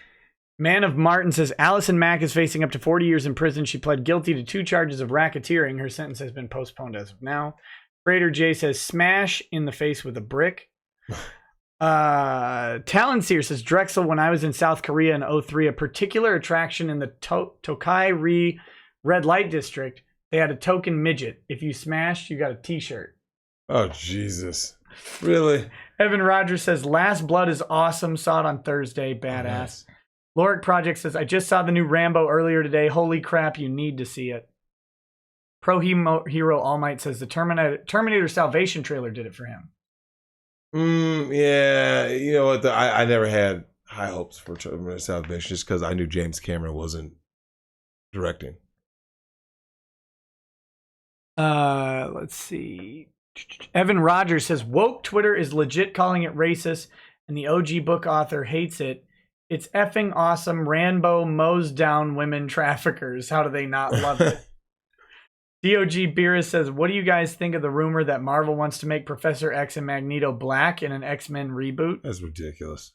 Man of Martin says, Allison Mack is facing up to 40 years in prison. She pled guilty to 2 charges of racketeering. Her sentence has been postponed as of now. Trader J says, smash in the face with a brick. Talonseer says, Drexel, when I was in South Korea in 2003, a particular attraction in the Tokai-ri red light district, they had a token midget. If you smashed, you got a t-shirt. Oh, Jesus. Really? Evan Rogers says, Last Blood is awesome. Saw it on Thursday. Badass. Nice. Loric Project says, I just saw the new Rambo earlier today. Holy crap, you need to see it. Pro Hero All Might says, the Terminator Salvation trailer did it for him. Yeah. You know what? I never had high hopes for Terminator Salvation just because I knew James Cameron wasn't directing. Let's see. Evan Rogers says, woke Twitter is legit calling it racist, and the OG book author hates it. It's effing awesome. Rambo mows down women traffickers. How do they not love it? DOG Beerus says, what do you guys think of the rumor that Marvel wants to make Professor X and Magneto black in an X-Men reboot? That's ridiculous.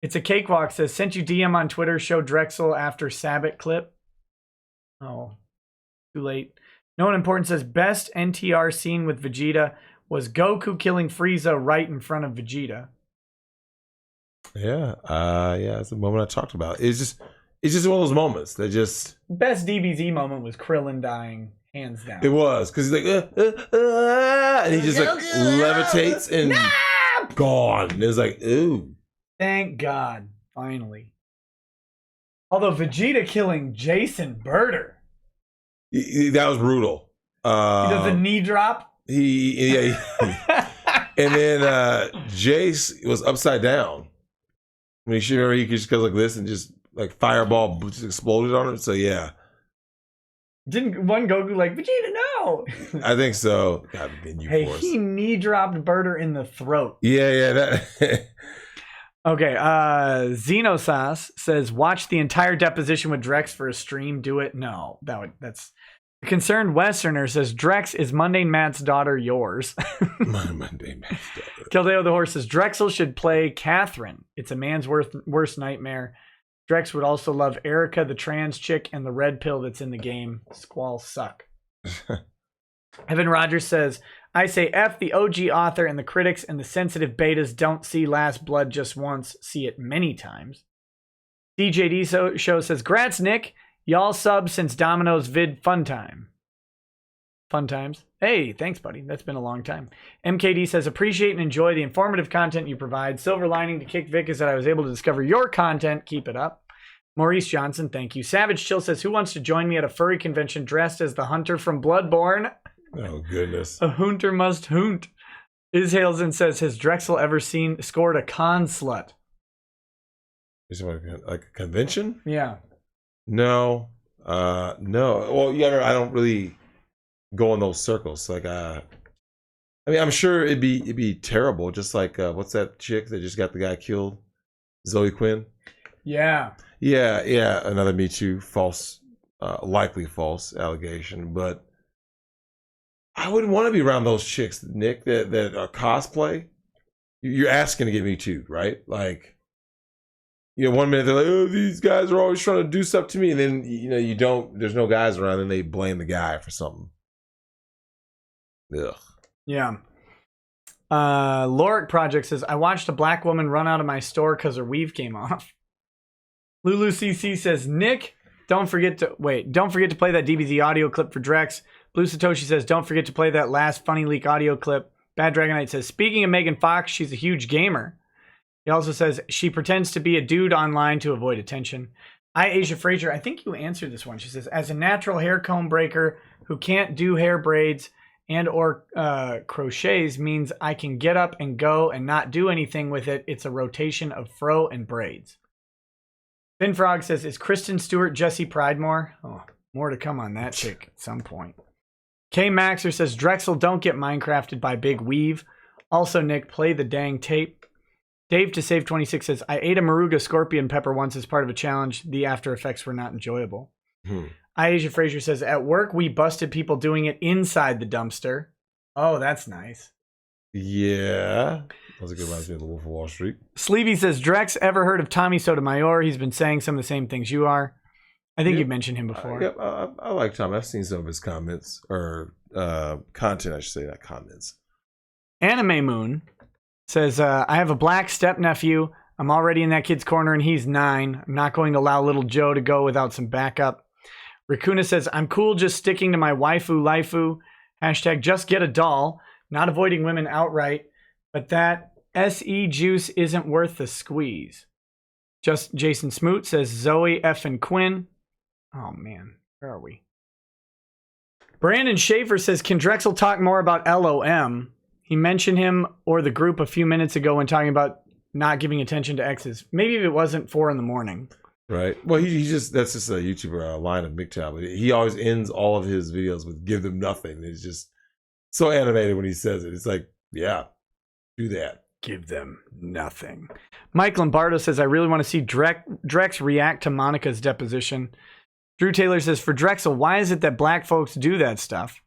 It's a Cakewalk says, sent you DM on Twitter, show Drexel after Sabbath clip. Oh, too late. No one important says, best NTR scene with Vegeta was Goku killing Frieza right in front of Vegeta. Yeah. That's the moment I talked about. It's just one of those moments that just... Best DBZ moment was Krillin dying, hands down. It was, because he's like, and he just like levitates and gone. And it was like, ooh. Thank God, finally. Although Vegeta killing Jason Birder. That was brutal. He does a knee drop. And then Jace was upside down. When he just goes like this and just like fireball just exploded on him. So yeah. Didn't one Goku like, Vegeta, no? I think so. God, hey, he knee dropped Birder in the throat. Yeah. That. Okay, Xenosauce says, watch the entire deposition with Drex for a stream. Do it? No, that's... The Concerned Westerner says, Drex, is Mundane Matt's daughter yours? Mundane Matt's daughter. Kildeo the Horse says, Drexel should play Catherine. It's a man's worst nightmare. Drex would also love Erica, the trans chick, and the red pill that's in the game. Squalls suck. Evan Rogers says, I say F the OG author and the critics and the sensitive betas don't see Last Blood just once, see it many times. DJD Show says, Grats, Nick. Y'all sub since Domino's vid fun time. Fun times. Hey, thanks, buddy. That's been a long time. MKD says, appreciate and enjoy the informative content you provide. Silver lining to Kick Vic is that I was able to discover your content. Keep it up. Maurice Johnson, thank you. Savage Chill says, who wants to join me at a furry convention dressed as the hunter from Bloodborne? Oh, goodness. A hunter must hoont. Ishaelson says, has Drexel ever scored a con slut? Is it like a convention? Yeah. No. No. Well, yeah, I don't really go in those circles. Like, I mean, I'm sure it'd be terrible. Just like, what's that chick that just got the guy killed? Zoe Quinn? Yeah. Yeah. Another Me Too false, likely false allegation. But I wouldn't want to be around those chicks, Nick, that are cosplay. You're asking to get Me Too, right? Like, you know, 1 minute they're like, oh, these guys are always trying to do stuff to me. And then, you know, you don't, there's no guys around and they blame the guy for something. Ugh. Yeah. Loric Project says, I watched a black woman run out of my store because her weave came off. Lulu CC says, Nick, don't forget to play that DBZ audio clip for Drex. Blue Satoshi says, don't forget to play that last Funny Leak audio clip. Bad Dragonite says, speaking of Megan Fox, she's a huge gamer. He also says, she pretends to be a dude online to avoid attention. Asia Frazier, I think you answered this one. She says, as a natural hair comb breaker who can't do hair braids and or crochets means I can get up and go and not do anything with it. It's a rotation of fro and braids. Finn Frog says, is Kristen Stewart Jesse Pridemore? Oh, more to come on that chick at some point. K Maxer says, Drexel, don't get Minecrafted by Big Weave. Also, Nick, play the dang tape. Dave to Save 26 says, I ate a Maruga scorpion pepper once as part of a challenge. The after effects were not enjoyable. Asia Frazier says, at work, we busted people doing it inside the dumpster. Oh, that's nice. Yeah. That's a good reminds me of the Wolf of Wall Street. Sleevey says, Drex, ever heard of Tommy Sotomayor? He's been saying some of the same things you are. I think you've mentioned him before. Yep, I like Tommy. I've seen some of his comments, or content, I should say, not comments. Anime Moon says, I have a black step-nephew. I'm already in that kid's corner and he's 9. I'm not going to allow little Joe to go without some backup. Racuna says, I'm cool just sticking to my waifu lifu. Hashtag just get a doll. Not avoiding women outright. But that SE juice isn't worth the squeeze. Just Jason Smoot says, Zoe F. and Quinn. Oh, man. Where are we? Brandon Schaefer says, can Drexel talk more about LOM? He mentioned him or the group a few minutes ago when talking about not giving attention to exes. Maybe if it wasn't 4 a.m. Right. Well, he just, that's just a YouTuber line of MGTOW. But he always ends all of his videos with give them nothing. It's just so animated when he says it. It's like, yeah, do that. Give them nothing. Mike Lombardo says, I really want to see Drex react to Monica's deposition. Drew Taylor says, for Drexel, why is it that black folks do that stuff?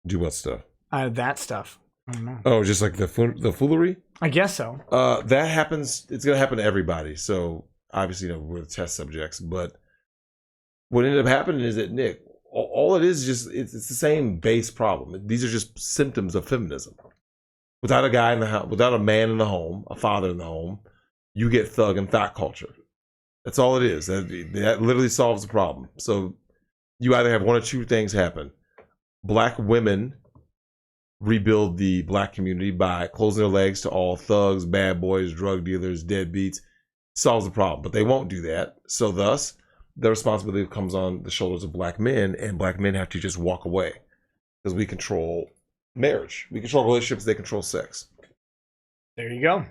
Do what stuff? That stuff. I don't know. Oh, just like the foolery? I guess so. That happens. It's going to happen to everybody. So obviously, you know, we're the test subjects. But what ended up happening is that, Nick, all it is just, it's the same base problem. These are just symptoms of feminism. Without a guy in the house, without a man in the home, a father in the home, you get thug and thought culture. That's all it is. That literally solves the problem. So you either have one or two things happen. Black women rebuild the black community by closing their legs to all thugs, bad boys, drug dealers, deadbeats. Solves the problem. But they won't do that. So thus, the responsibility comes on the shoulders of black men, and black men have to just walk away. Because we control marriage. We control relationships, they control sex. There you go.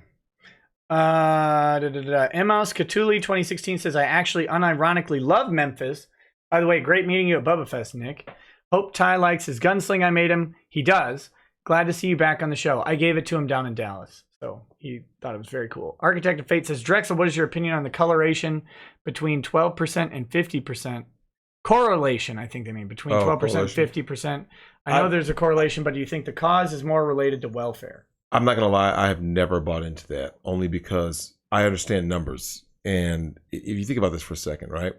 Emos Catuli 2016 says, I actually unironically love Memphis. By the way, great meeting you at Bubba Fest, Nick. Hope Ty likes his gunsling I made him. He does. Glad to see you back on the show. I gave it to him down in Dallas, so he thought it was very cool. Architect of Fate says, Drexel, what is your opinion on the coloration between 12% and 50%? Correlation, I think they mean, between 12% and 50%. I know there's a correlation, but do you think the cause is more related to welfare? I'm not going to lie. I have never bought into that, only because I understand numbers. And if you think about this for a second, right?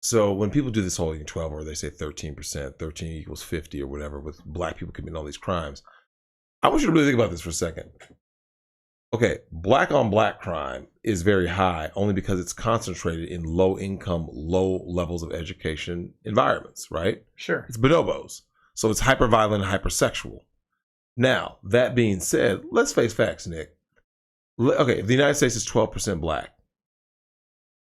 So when people do this whole 12, or they say 13%, 13 equals 50 or whatever, with black people committing all these crimes, I want you to really think about this for a second. Okay, black on black crime is very high only because it's concentrated in low income, low levels of education environments, right? Sure. It's bonobos. So it's hyper violent and hypersexual. Now, that being said, let's face facts, Nick. Okay, if the United States is 12% black,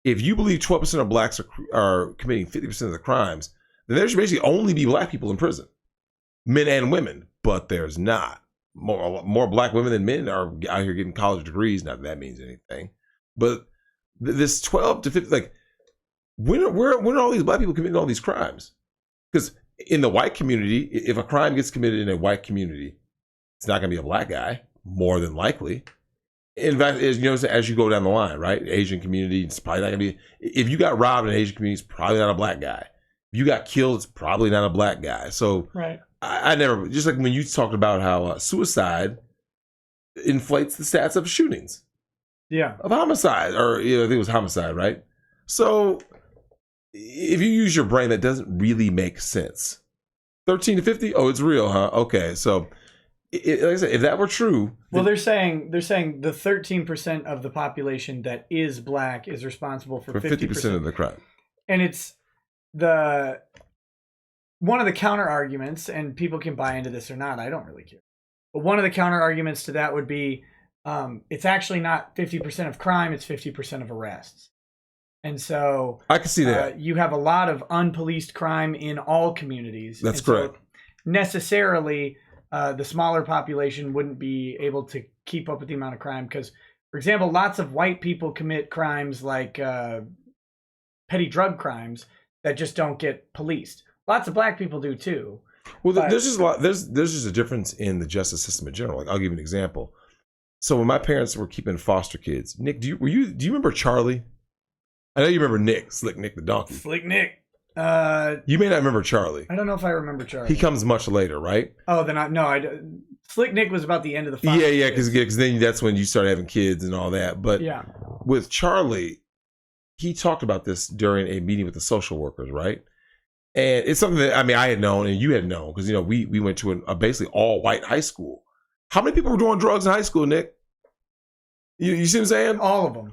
if you believe 12% of blacks are committing 50% of the crimes, then there should basically only be black people in prison, men and women. But there's not. More black women than men are out here getting college degrees. Not that that means anything. But this 12 to 50, like, when are all these black people committing all these crimes? Because in the white community, if a crime gets committed in a white community, it's not going to be a black guy, more than likely. In fact, as you go down the line, right? Asian community, it's probably not going to be. If you got robbed in an Asian community, it's probably not a black guy. If you got killed, it's probably not a black guy. So right. I never, just like when you talked about how suicide inflates the stats of shootings. Yeah. Of homicide, or I think it was homicide, right? So if you use your brain, that doesn't really make sense. 13 to 50? Oh, it's real, huh? Okay, so like I said, if that were true, well, they're saying the 13% of the population that is black is responsible for 50% of the crime, and it's one of the counter arguments, and people can buy into this or not. I don't really care. But one of the counter arguments to that would be, it's actually not 50% of crime; it's 50% of arrests. And so I can see that you have a lot of unpoliced crime in all communities. That's and correct. So necessarily, the smaller population wouldn't be able to keep up with the amount of crime because, for example, lots of white people commit crimes like petty drug crimes that just don't get policed. Lots of black people do too. Well, there's just a lot. There's just a difference in the justice system in general. Like, I'll give you an example. So when my parents were keeping foster kids, Nick, do you remember Charlie? I know you remember Nick, Slick Nick the donkey. Slick Nick. You may not remember Charlie. I don't know if I remember Charlie. He comes much later, right? Oh, then Slick Nick was about the end of the foster Yeah, kids. because then that's when you started having kids and all that. But yeah, with Charlie, he talked about this during a meeting with the social workers, right? And it's something that, I had known and you had known because, we went to a basically all white high school. How many people were doing drugs in high school, Nick? You see what I'm saying? All of them.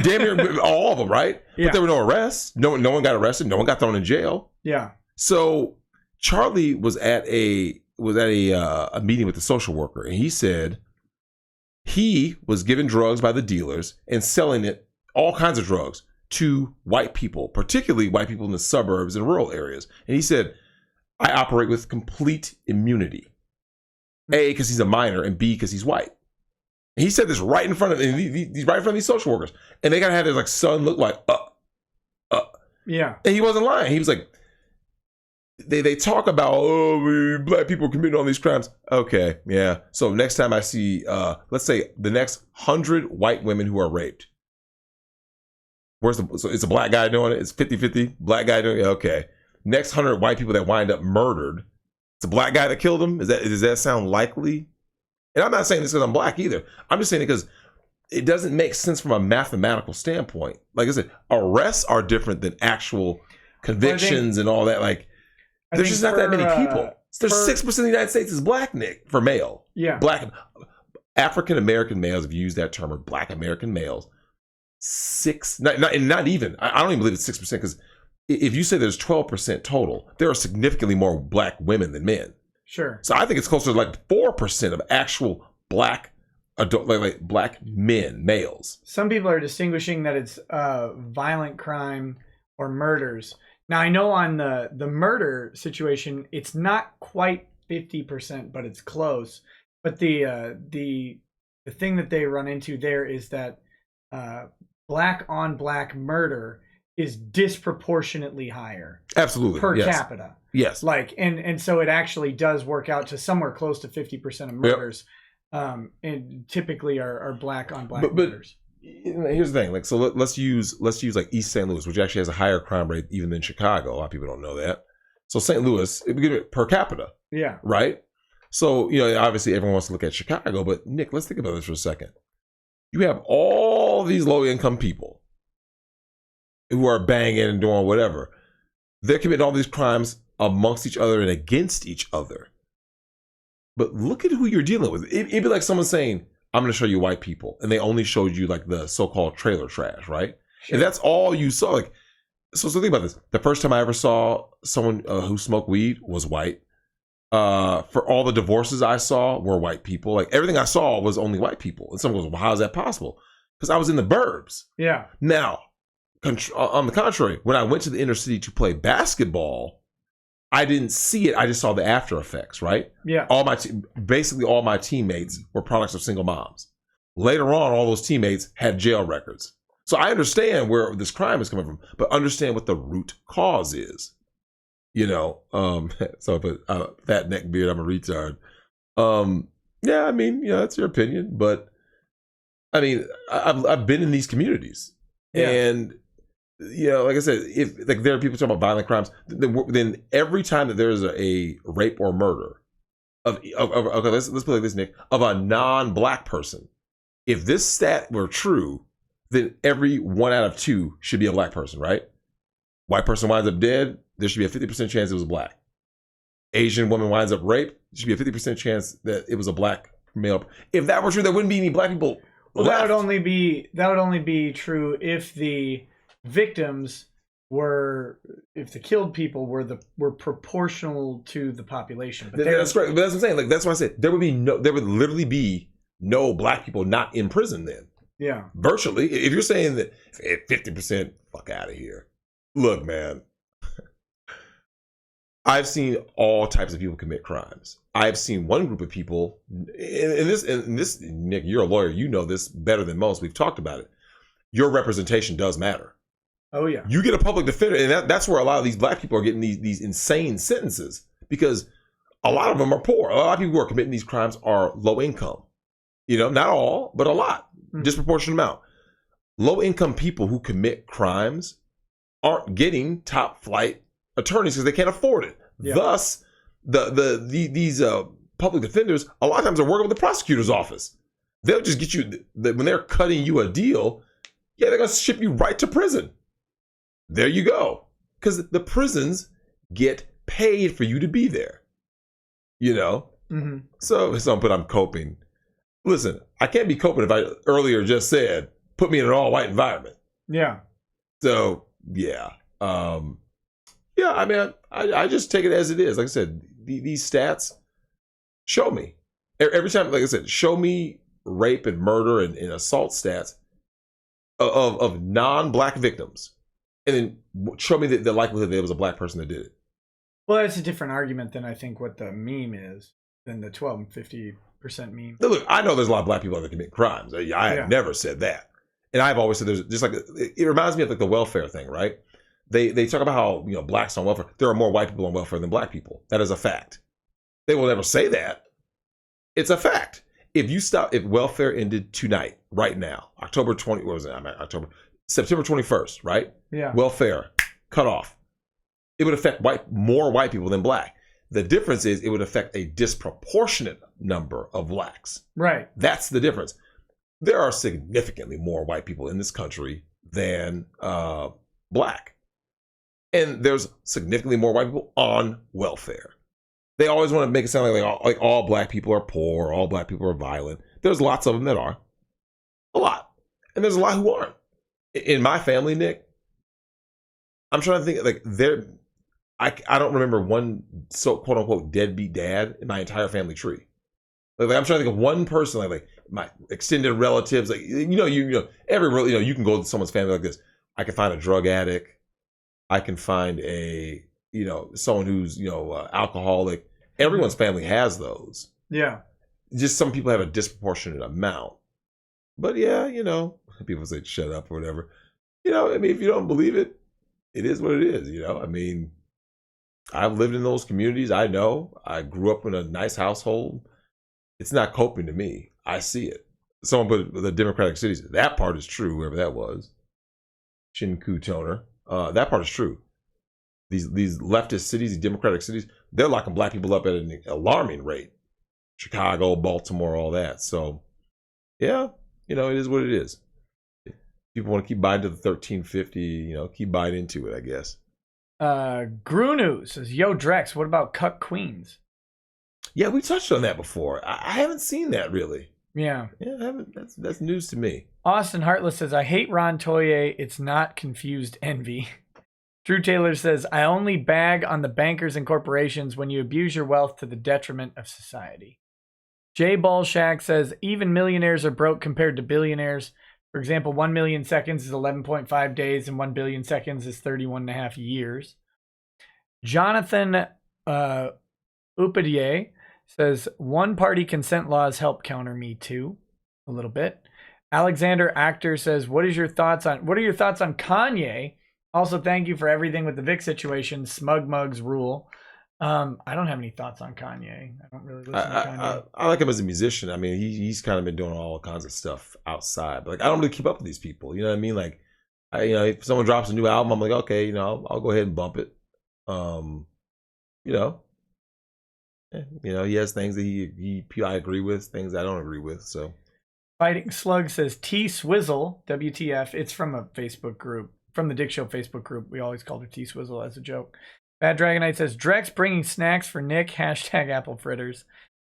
Damn near all of them, right? Yeah. But there were no arrests. No one got arrested. No one got thrown in jail. Yeah. So Charlie was at a meeting with the social worker, and he said he was given drugs by the dealers and selling it, all kinds of drugs, to white people, particularly white people in the suburbs and rural areas. And he said, I operate with complete immunity. A, because he's a minor, and B, because he's white. And he said this right in front of these social workers. And they gotta have his son look like, Yeah. And he wasn't lying. He was like, they talk about, black people committing all these crimes. Okay, yeah. So next time I see, let's say the next 100 white women who are raped, so it's a black guy doing it? It's 50-50, black guy doing it? Okay. Next 100 white people that wind up murdered, it's a black guy that killed them? Does that sound likely? And I'm not saying this because I'm black either. I'm just saying it because it doesn't make sense from a mathematical standpoint. Like I said, arrests are different than actual convictions and all that. Like, there's just not that many people. There's 6% of the United States is black, Nick, for male. Yeah. Black African American males, if you use that term, or black American males, not even. I don't even believe it's 6% because if you say there's 12% total, there are significantly more black women than men. Sure. So I think it's closer to like 4% of actual black adult, like black men, males. Some people are distinguishing that it's violent crime or murders. Now, I know on the murder situation, it's not quite 50%, but it's close. But the thing that they run into there is that black on black murder is disproportionately higher. Absolutely. Per capita. Yes. Like, and so it actually does work out to somewhere close to 50% of murders. Yep. And typically are black on black murders. Here's the thing, like, so let's use like East St. Louis, which actually has a higher crime rate even than Chicago. A lot of people don't know that. So St. Louis, per capita. Yeah. Right? So, obviously everyone wants to look at Chicago, but Nick, let's think about this for a second. You have all these low income people who are banging and doing whatever, they're committing all these crimes amongst each other and against each other. But look at who you're dealing with. It'd be like someone saying, I'm going to show you white people. And they only showed you like the so-called trailer trash, right? Sure. And that's all you saw. Like, so think about this. The first time I ever saw someone who smoked weed was white. For all the divorces I saw were white people. Like everything I saw was only white people. And someone goes, well, how is that possible? Because I was in the burbs. Yeah. Now, on the contrary, when I went to the inner city to play basketball, I didn't see it. I just saw the after effects, right? Yeah. Basically all my teammates were products of single moms. Later on, all those teammates had jail records. So I understand where this crime is coming from, but understand what the root cause is. You know, so if a fat neck beard, I'm a retard. Yeah, I mean, that's your opinion, but I mean, I've been in these communities, and like I said, if like there are people talking about violent crimes, then every time that there is a rape or murder okay, let's put it like this, Nick, of a non-black person, if this stat were true, then every 1 out of 2 should be a black person, right? White person winds up dead, there should be a 50% chance it was black. Asian woman winds up raped, there should be a 50% chance that it was a black male. If that were true, there wouldn't be any black people. Well, that would only be true if the victims if the killed people were proportional to the population. But that's right. But that's what I'm saying. Like that's why I said there would literally be no black people not in prison then. Yeah. Virtually. If you're saying that 50%, fuck out of here. Look, man. I've seen all types of people commit crimes. I've seen one group of people, and this, Nick, you're a lawyer, you know this better than most. We've talked about it. Your representation does matter. Oh yeah. You get a public defender, and that's where a lot of these black people are getting these insane sentences because a lot of them are poor. A lot of people who are committing these crimes are low income. Not all, but a lot, disproportionate amount. Low income people who commit crimes aren't getting top flight attorneys because they can't afford it. Yeah. Thus, these public defenders a lot of times are working with the prosecutor's office. They'll just get you when they're cutting you a deal. Yeah, they're gonna ship you right to prison. There you go, because the prisons get paid for you to be there. Mm-hmm. But I'm coping. Listen, I can't be coping if I earlier just said put me in an all white environment. Yeah. So yeah. Yeah, I mean, I just take it as it is. Like I said, these stats show me. Every time, like I said, show me rape and murder and assault stats of non-black victims. And then show me the likelihood that it was a black person that did it. Well, that's a different argument than I think what the meme is, than the 12 and 50% meme. Look, I know there's a lot of black people that commit crimes. I have never said that. And I've always said there's just like, it reminds me of like the welfare thing, right? They talk about how blacks on welfare. There are more white people on welfare than black people. That is a fact. They will never say that. It's a fact. If welfare ended tonight, right now, September 21st, right? Yeah. Welfare cut off. It would affect more white people than black. The difference is it would affect a disproportionate number of blacks. Right. That's the difference. There are significantly more white people in this country than black. And there's significantly more white people on welfare. They always want to make it sound like all black people are poor, all black people are violent. There's lots of them that are. A lot. And there's a lot who aren't. In my family, Nick, I'm trying to think, I don't remember one quote unquote deadbeat dad in my entire family tree. Like I'm trying to think of one person, like my extended relatives, you can go to someone's family like this. I can find a drug addict. I can find someone who's, alcoholic. Everyone's family has those. Yeah. Just some people have a disproportionate amount. But yeah, people say shut up or whatever. If you don't believe it, it is what it is, I mean, I've lived in those communities. I know. I grew up in a nice household. It's not coping to me. I see it. Someone put the Democratic cities. That part is true, whoever that was. Shinku Toner. That part is true. These leftist cities, these Democratic cities, they're locking black people up at an alarming rate. Chicago, Baltimore, all that. So, yeah, it is what it is. people want to keep buying to the 1350, keep buying into it, I guess. Grunu says, "Yo, Drex, what about Cuck Queens?" Yeah, we touched on that before. I haven't seen that really. Yeah, I haven't. That's news to me. Austin Heartless says, "I hate Ron Toye. It's not confused envy." Drew Taylor says, "I only bag on the bankers and corporations when you abuse your wealth to the detriment of society." Jay Ballshack says, "Even millionaires are broke compared to billionaires. For example, 1 million seconds is 11.5 days and 1 billion seconds is 31.5 years." Jonathan Upadie says, "One-party consent laws help counter Me Too a little bit." Alexander Actor says, what are your thoughts on Kanye? Also, thank you for everything with the Vic situation. Smug mugs rule. I don't have any thoughts on Kanye. I don't really listen to Kanye. I like him as a musician. I mean, he's kind of been doing all kinds of stuff outside. But, like, I don't really keep up with these people. You know what I mean? Like, if someone drops a new album, I'm like, okay, I'll go ahead and bump it. He has things that I agree with, things I don't agree with. So, Fighting Slug says, T Swizzle, WTF. It's from a Facebook group, from the Dick Show Facebook group. We always called her T Swizzle as a joke. Bad Dragonite says, Drex bringing snacks for Nick, #apple fritters.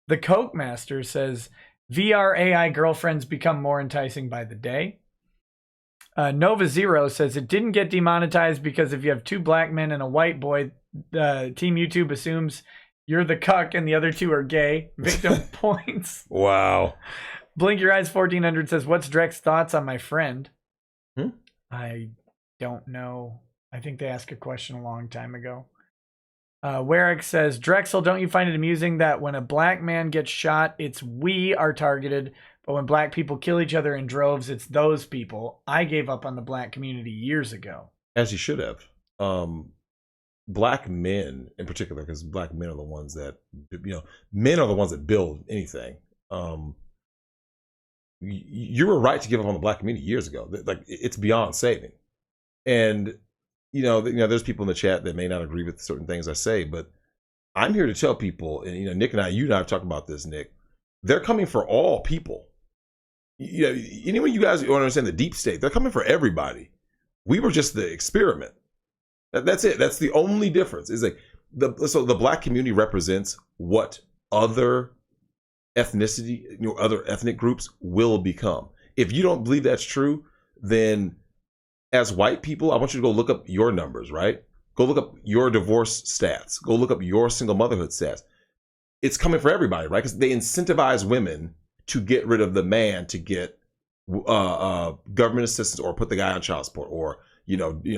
The Coke Master says, VR AI girlfriends become more enticing by the day. Nova Zero says, it didn't get demonetized because if you have 2 black men and a white boy, Team YouTube assumes you're the cuck and the other 2 are gay. Victim points. Wow. Blink Your Eyes 1400 says, what's Drex's thoughts on my friend? I don't know. I think they asked a question a long time ago. Warwick says, Drexel, don't you find it amusing that when a black man gets shot, it's we are targeted, but when black people kill each other in droves, it's those people. I gave up on the black community years ago. As he should have. Black men in particular, because black men are the ones that, men are the ones that build anything. You were right to give up on the black community years ago. Like, it's beyond saving. And there's people in the chat that may not agree with certain things I say, but I'm here to tell people, and Nick and you and I have talked about this, Nick. They're coming for all people. Anyone you guys understand the deep state, they're coming for everybody. We were just the experiment. That's it. That's the only difference. Is like so the black community represents what other ethnicity, other ethnic groups will become. If you don't believe that's true, then as white people, I want you to go look up your numbers, right? Go look up your divorce stats. Go look up your single motherhood stats. It's coming for everybody, right? Because they incentivize women to get rid of the man to get government assistance or put the guy on child support or,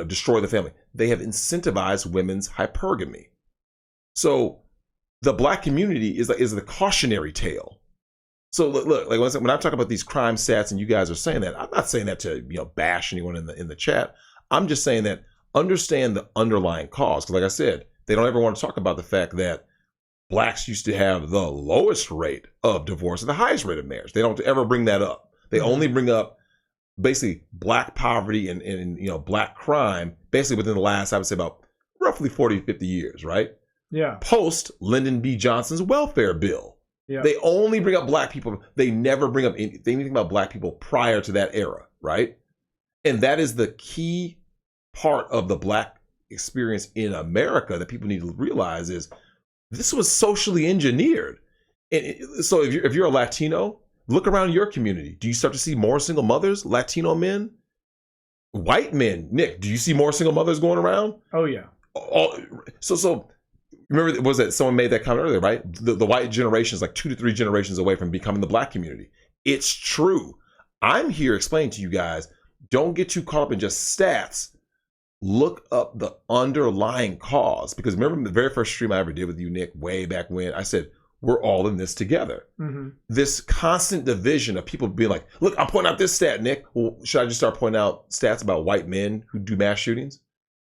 destroy the family. They have incentivized women's hypergamy. So the black community is the cautionary tale. So look, like when I talk about these crime stats and you guys are saying that, I'm not saying that to bash anyone in the chat. I'm just saying that understand the underlying cause. Because like I said, they don't ever want to talk about the fact that blacks used to have the lowest rate of divorce and the highest rate of marriage. They don't ever bring that up. They only bring up basically black poverty and black crime basically within the last, I would say, about roughly 40, 50 years, right? Yeah. Post Lyndon B. Johnson's welfare bill. Yeah. They only bring up black people. They never bring up anything about black people prior to that era, right? And that is the key part of the black experience in America that people need to realize is this was socially engineered. And so if you're a Latino, look around your community. Do you start to see more single mothers, Latino men? White men, Nick, do you see more single mothers going around? Oh, yeah. So remember, was that someone made that comment earlier, right? The white generation is like 2 to 3 generations away from becoming the black community. It's true. I'm here explaining to you guys, don't get too caught up in just stats. Look up the underlying cause. Because remember the very first stream I ever did with you, Nick, way back when, I said, we're all in this together. Mm-hmm. This constant division of people being like, look, I'm pointing out this stat, Nick. Well, should I just start pointing out stats about white men who do mass shootings?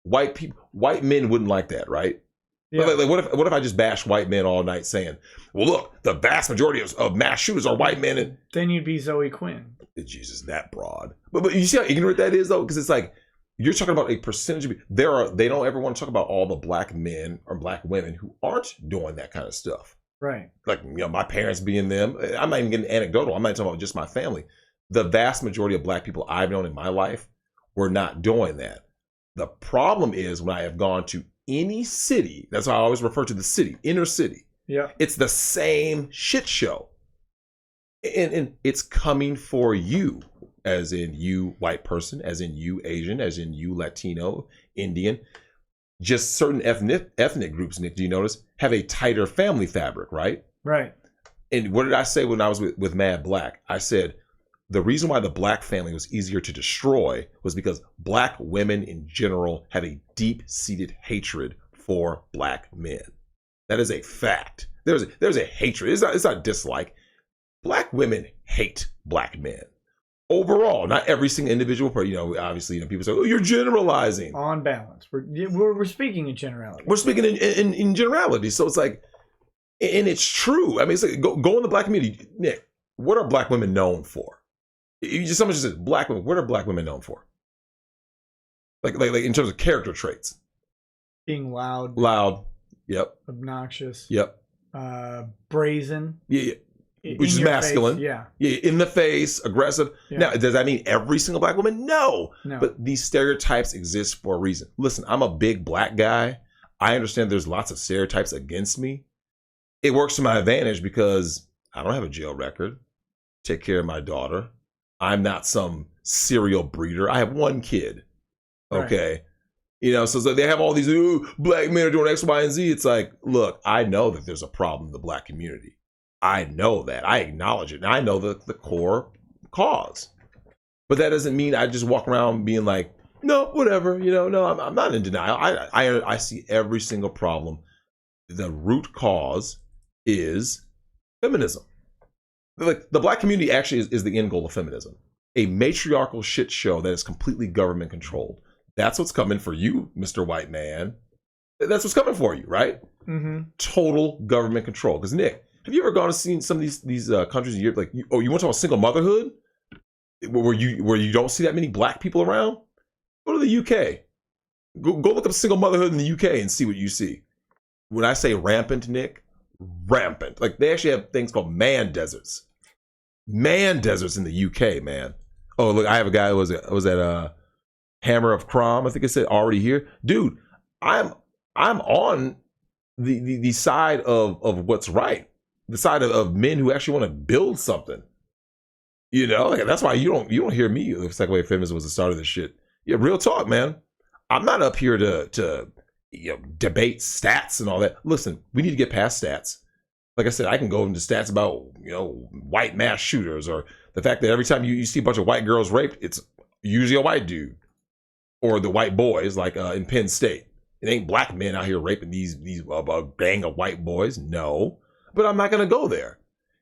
White men wouldn't like that, right? Yeah. Like what if I just bash white men all night saying, well, look, the vast majority of mass shooters are white men. And then you'd be Zoe Quinn. Jesus, that broad. But you see how ignorant that is, though? Because it's like, you're talking about a percentage of they don't ever want to talk about all the black men or black women who aren't doing that kind of stuff. Right. Like, my parents being them. I'm not even getting anecdotal. I'm not talking about just my family. the vast majority of black people I've known in my life were not doing that. The problem is when I have gone to any city, that's why I always refer to the city, inner city. Yeah. It's the same shit show. And it's coming for you, as in you white person, as in you Asian, as in you Latino, Indian. Just certain ethnic groups, Nick, do you notice, have a tighter family fabric, right? Right. And what did I say when I was with Mad Black? I said, the reason why the black family was easier to destroy was because black women in general have a deep-seated hatred for black men. That is a fact. There's a hatred. It's not dislike. Black women hate black men. Overall, not every single individual, but obviously, people say, "Oh, you're generalizing." On balance, we're speaking in generality. We're speaking in generality. So it's like, and it's true. I mean, it's like go in the black community, Nick. What are black women known for? Someone just says black women. What are black women known for? Like in terms of character traits. Being loud. Loud. Yep. Obnoxious. Yep. Brazen. Yeah. Which is masculine. Face, yeah. Yeah. In the face, aggressive. Yeah. Now, does that mean every single black woman? No. No. But these stereotypes exist for a reason. Listen, I'm a big black guy. I understand there's lots of stereotypes against me. It works to my advantage because I don't have a jail record. Take care of my daughter. I'm not some serial breeder. I have one kid. Okay. Right. So they have all these black men are doing X, Y, and Z. It's like, look, I know that there's a problem in the black community. I know that. I acknowledge it. And I know the core cause. But that doesn't mean I just walk around being like, no, whatever. No, I'm not in denial. I see every single problem. The root cause is feminism. Like the black community actually is the end goal of feminism. A matriarchal shit show that is completely government controlled. That's what's coming for you, Mr. White Man. That's what's coming for you, right? Mm-hmm. Total government control. Because Nick, have you ever gone to see some of these countries? You want to talk about single motherhood, where you don't see that many black people around? Go to the UK. Go look up single motherhood in the UK and see what you see. When I say rampant, Nick, rampant. Like they actually have things called man deserts. Man deserts in the UK, man. Oh, look, I have a guy who was at Hammer of Crom. I think it said already here, dude. I'm on the side of what's right, the side of men who actually want to build something. That's why you don't hear me. The second wave feminism was the start of this shit. Yeah, real talk, man. I'm not up here to debate stats and all that. Listen, we need to get past stats. Like I said, I can go into stats about white mass shooters, or the fact that every time you see a bunch of white girls raped, it's usually a white dude, or the white boys, like in Penn State. It ain't black men out here raping these gang of white boys. No, but I'm not gonna go there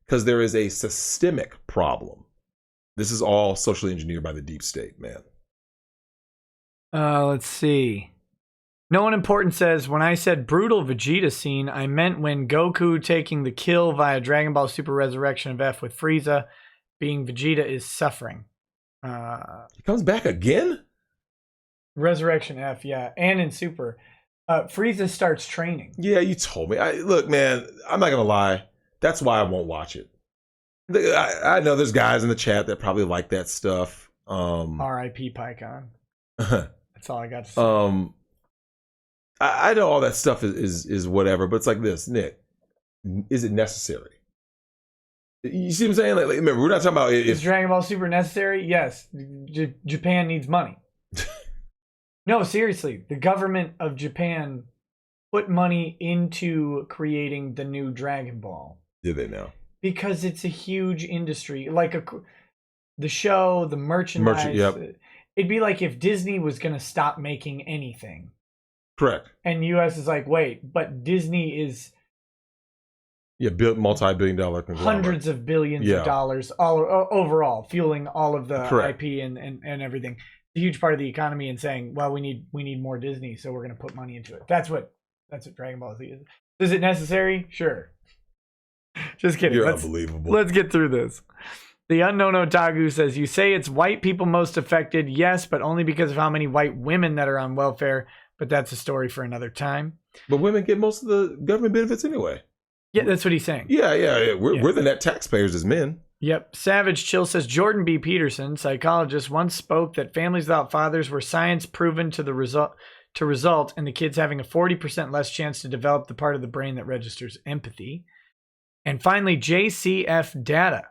because there is a systemic problem. This is all socially engineered by the deep state, man. Let's see. No one important says, when I said brutal Vegeta scene, I meant when Goku taking the kill via Dragon Ball Super Resurrection of F with Frieza, being Vegeta is suffering. He comes back again? Resurrection F, yeah. And in Super. Frieza starts training. Yeah, you told me. Look, man, I'm not going to lie. That's why I won't watch it. I know there's guys in the chat that probably like that stuff. R.I.P. PyCon. That's all I got to say. I know all that stuff is whatever, but it's like this, Nick. Is it necessary? You see what I'm saying? Like remember, we're not talking about is Dragon Ball Super necessary? Yes. Japan needs money. No, seriously. The government of Japan put money into creating the new Dragon Ball. Did they now? Because it's a huge industry. Like the show, the merchandise. Yep. It'd be like if Disney was going to stop making anything. Correct. And US is like, wait, but Disney is multi-billion-dollar conglomerate. Hundreds of billions of dollars overall, fueling all of the Correct. IP and everything. It's a huge part of the economy, and saying, well, we need more Disney, so we're going to put money into it. That's what Dragon Ball Z is. Is it necessary? Sure. Just kidding. You're unbelievable. Let's get through this. The Unknown Otaku says, you say it's white people most affected. Yes, but only because of how many white women that are on welfare. But that's a story for another time. But women get most of the government benefits anyway. Yeah, that's what he's saying. Yeah. We're the net taxpayers as men. Yep. Savage Chill says Jordan B. Peterson, psychologist, once spoke that families without fathers were science proven to result in the kids having a 40% less chance to develop the part of the brain that registers empathy. And finally, JCF Data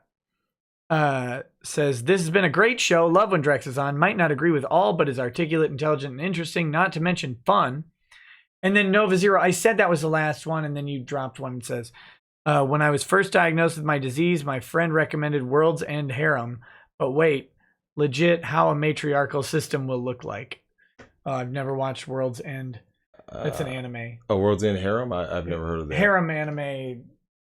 says, this has been a great show. Love when Drex is on. Might not agree with all, but is articulate, intelligent, and interesting, not to mention fun. And then Nova Zero, I said that was the last one, and then you dropped one and says, when I was first diagnosed with my disease, my friend recommended World's End Harem. But wait, legit how a matriarchal system will look like. I've never watched World's End. That's an anime. Oh, World's End Harem? I've never heard of that. Harem anime.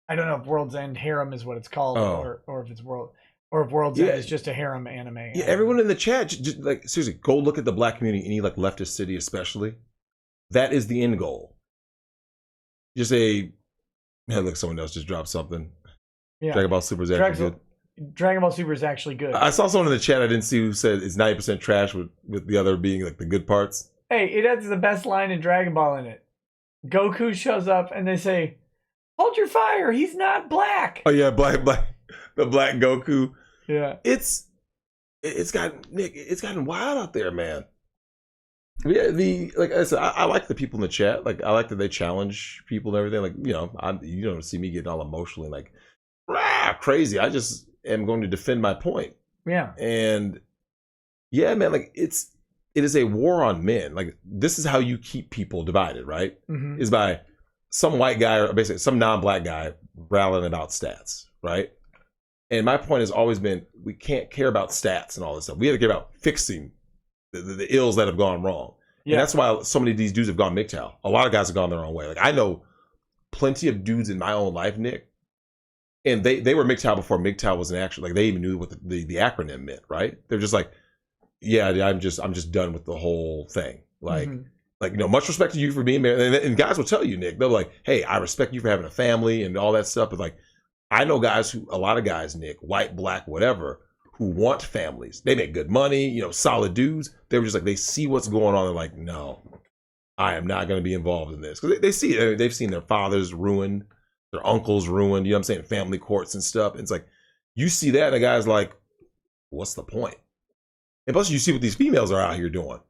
I don't know if World's End Harem is what it's called, or if it's World's End is just a harem anime. Yeah, everyone in the chat, just like seriously, go look at the black community, any like leftist city especially. That is the end goal. Just look, someone else just dropped something. Yeah. Dragon Ball Super is actually good. Dragon Ball Super is actually good. I saw someone in the chat I didn't see who said it's 90% trash with the other being like the good parts. Hey, it has the best line in Dragon Ball in it. Goku shows up and they say, "Hold your fire, he's not black." Oh yeah, the black Goku. Yeah. It's gotten wild out there, man. Yeah, like I said, I like the people in the chat. Like I like that they challenge people and everything. Like, you don't see me getting all emotionally like crazy. I just am going to defend my point. Yeah. And yeah, man, like it is a war on men. Like this is how you keep people divided, right? Mm-hmm. Is by some white guy or basically some non-black guy rallying about stats, right? And my point has always been we can't care about stats and all this stuff. We have to care about fixing the ills that have gone wrong. Yeah. And that's why so many of these dudes have gone MGTOW. A lot of guys have gone their own way. Like I know plenty of dudes in my own life, Nick, and they were MGTOW before MGTOW was an action. Like they even knew what the acronym meant, right? They're just like, yeah, I'm just done with the whole thing. Like, much respect to you for being married. And guys will tell you, Nick, they'll be like, hey, I respect you for having a family and all that stuff. But like, I know a lot of guys, Nick, white, black, whatever, who want families. They make good money, solid dudes. They were just like, they see what's going on. They're like, no, I am not going to be involved in this. Because they see it. They've seen their fathers ruined, their uncles ruined, you know what I'm saying? Family courts and stuff. And it's like, you see that and the guy's like, what's the point? And plus you see what these females are out here doing.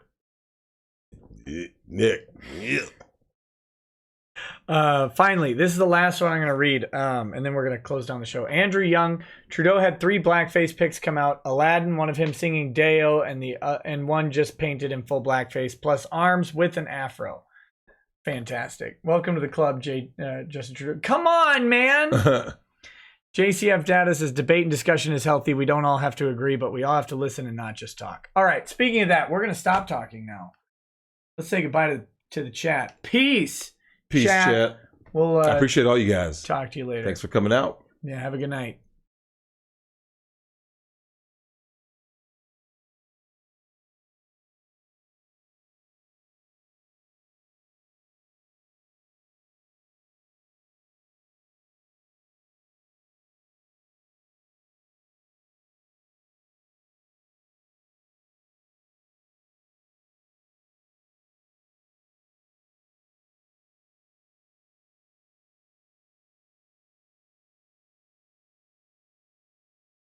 Nick. Yeah. Finally, this is the last one I'm going to read, and then we're going to close down the show. Andrew Young, Trudeau had 3 blackface pics come out. Aladdin, one of him singing Deo, and one just painted in full blackface, plus arms with an afro. Fantastic. Welcome to the club, Justin Trudeau. Come on, man! JCF Data says, debate and discussion is healthy. We don't all have to agree, but we all have to listen and not just talk. All right, speaking of that, we're going to stop talking now. Let's say goodbye to the chat. Peace. Peace, chat. We'll I appreciate all you guys. Talk to you later. Thanks for coming out. Yeah, have a good night.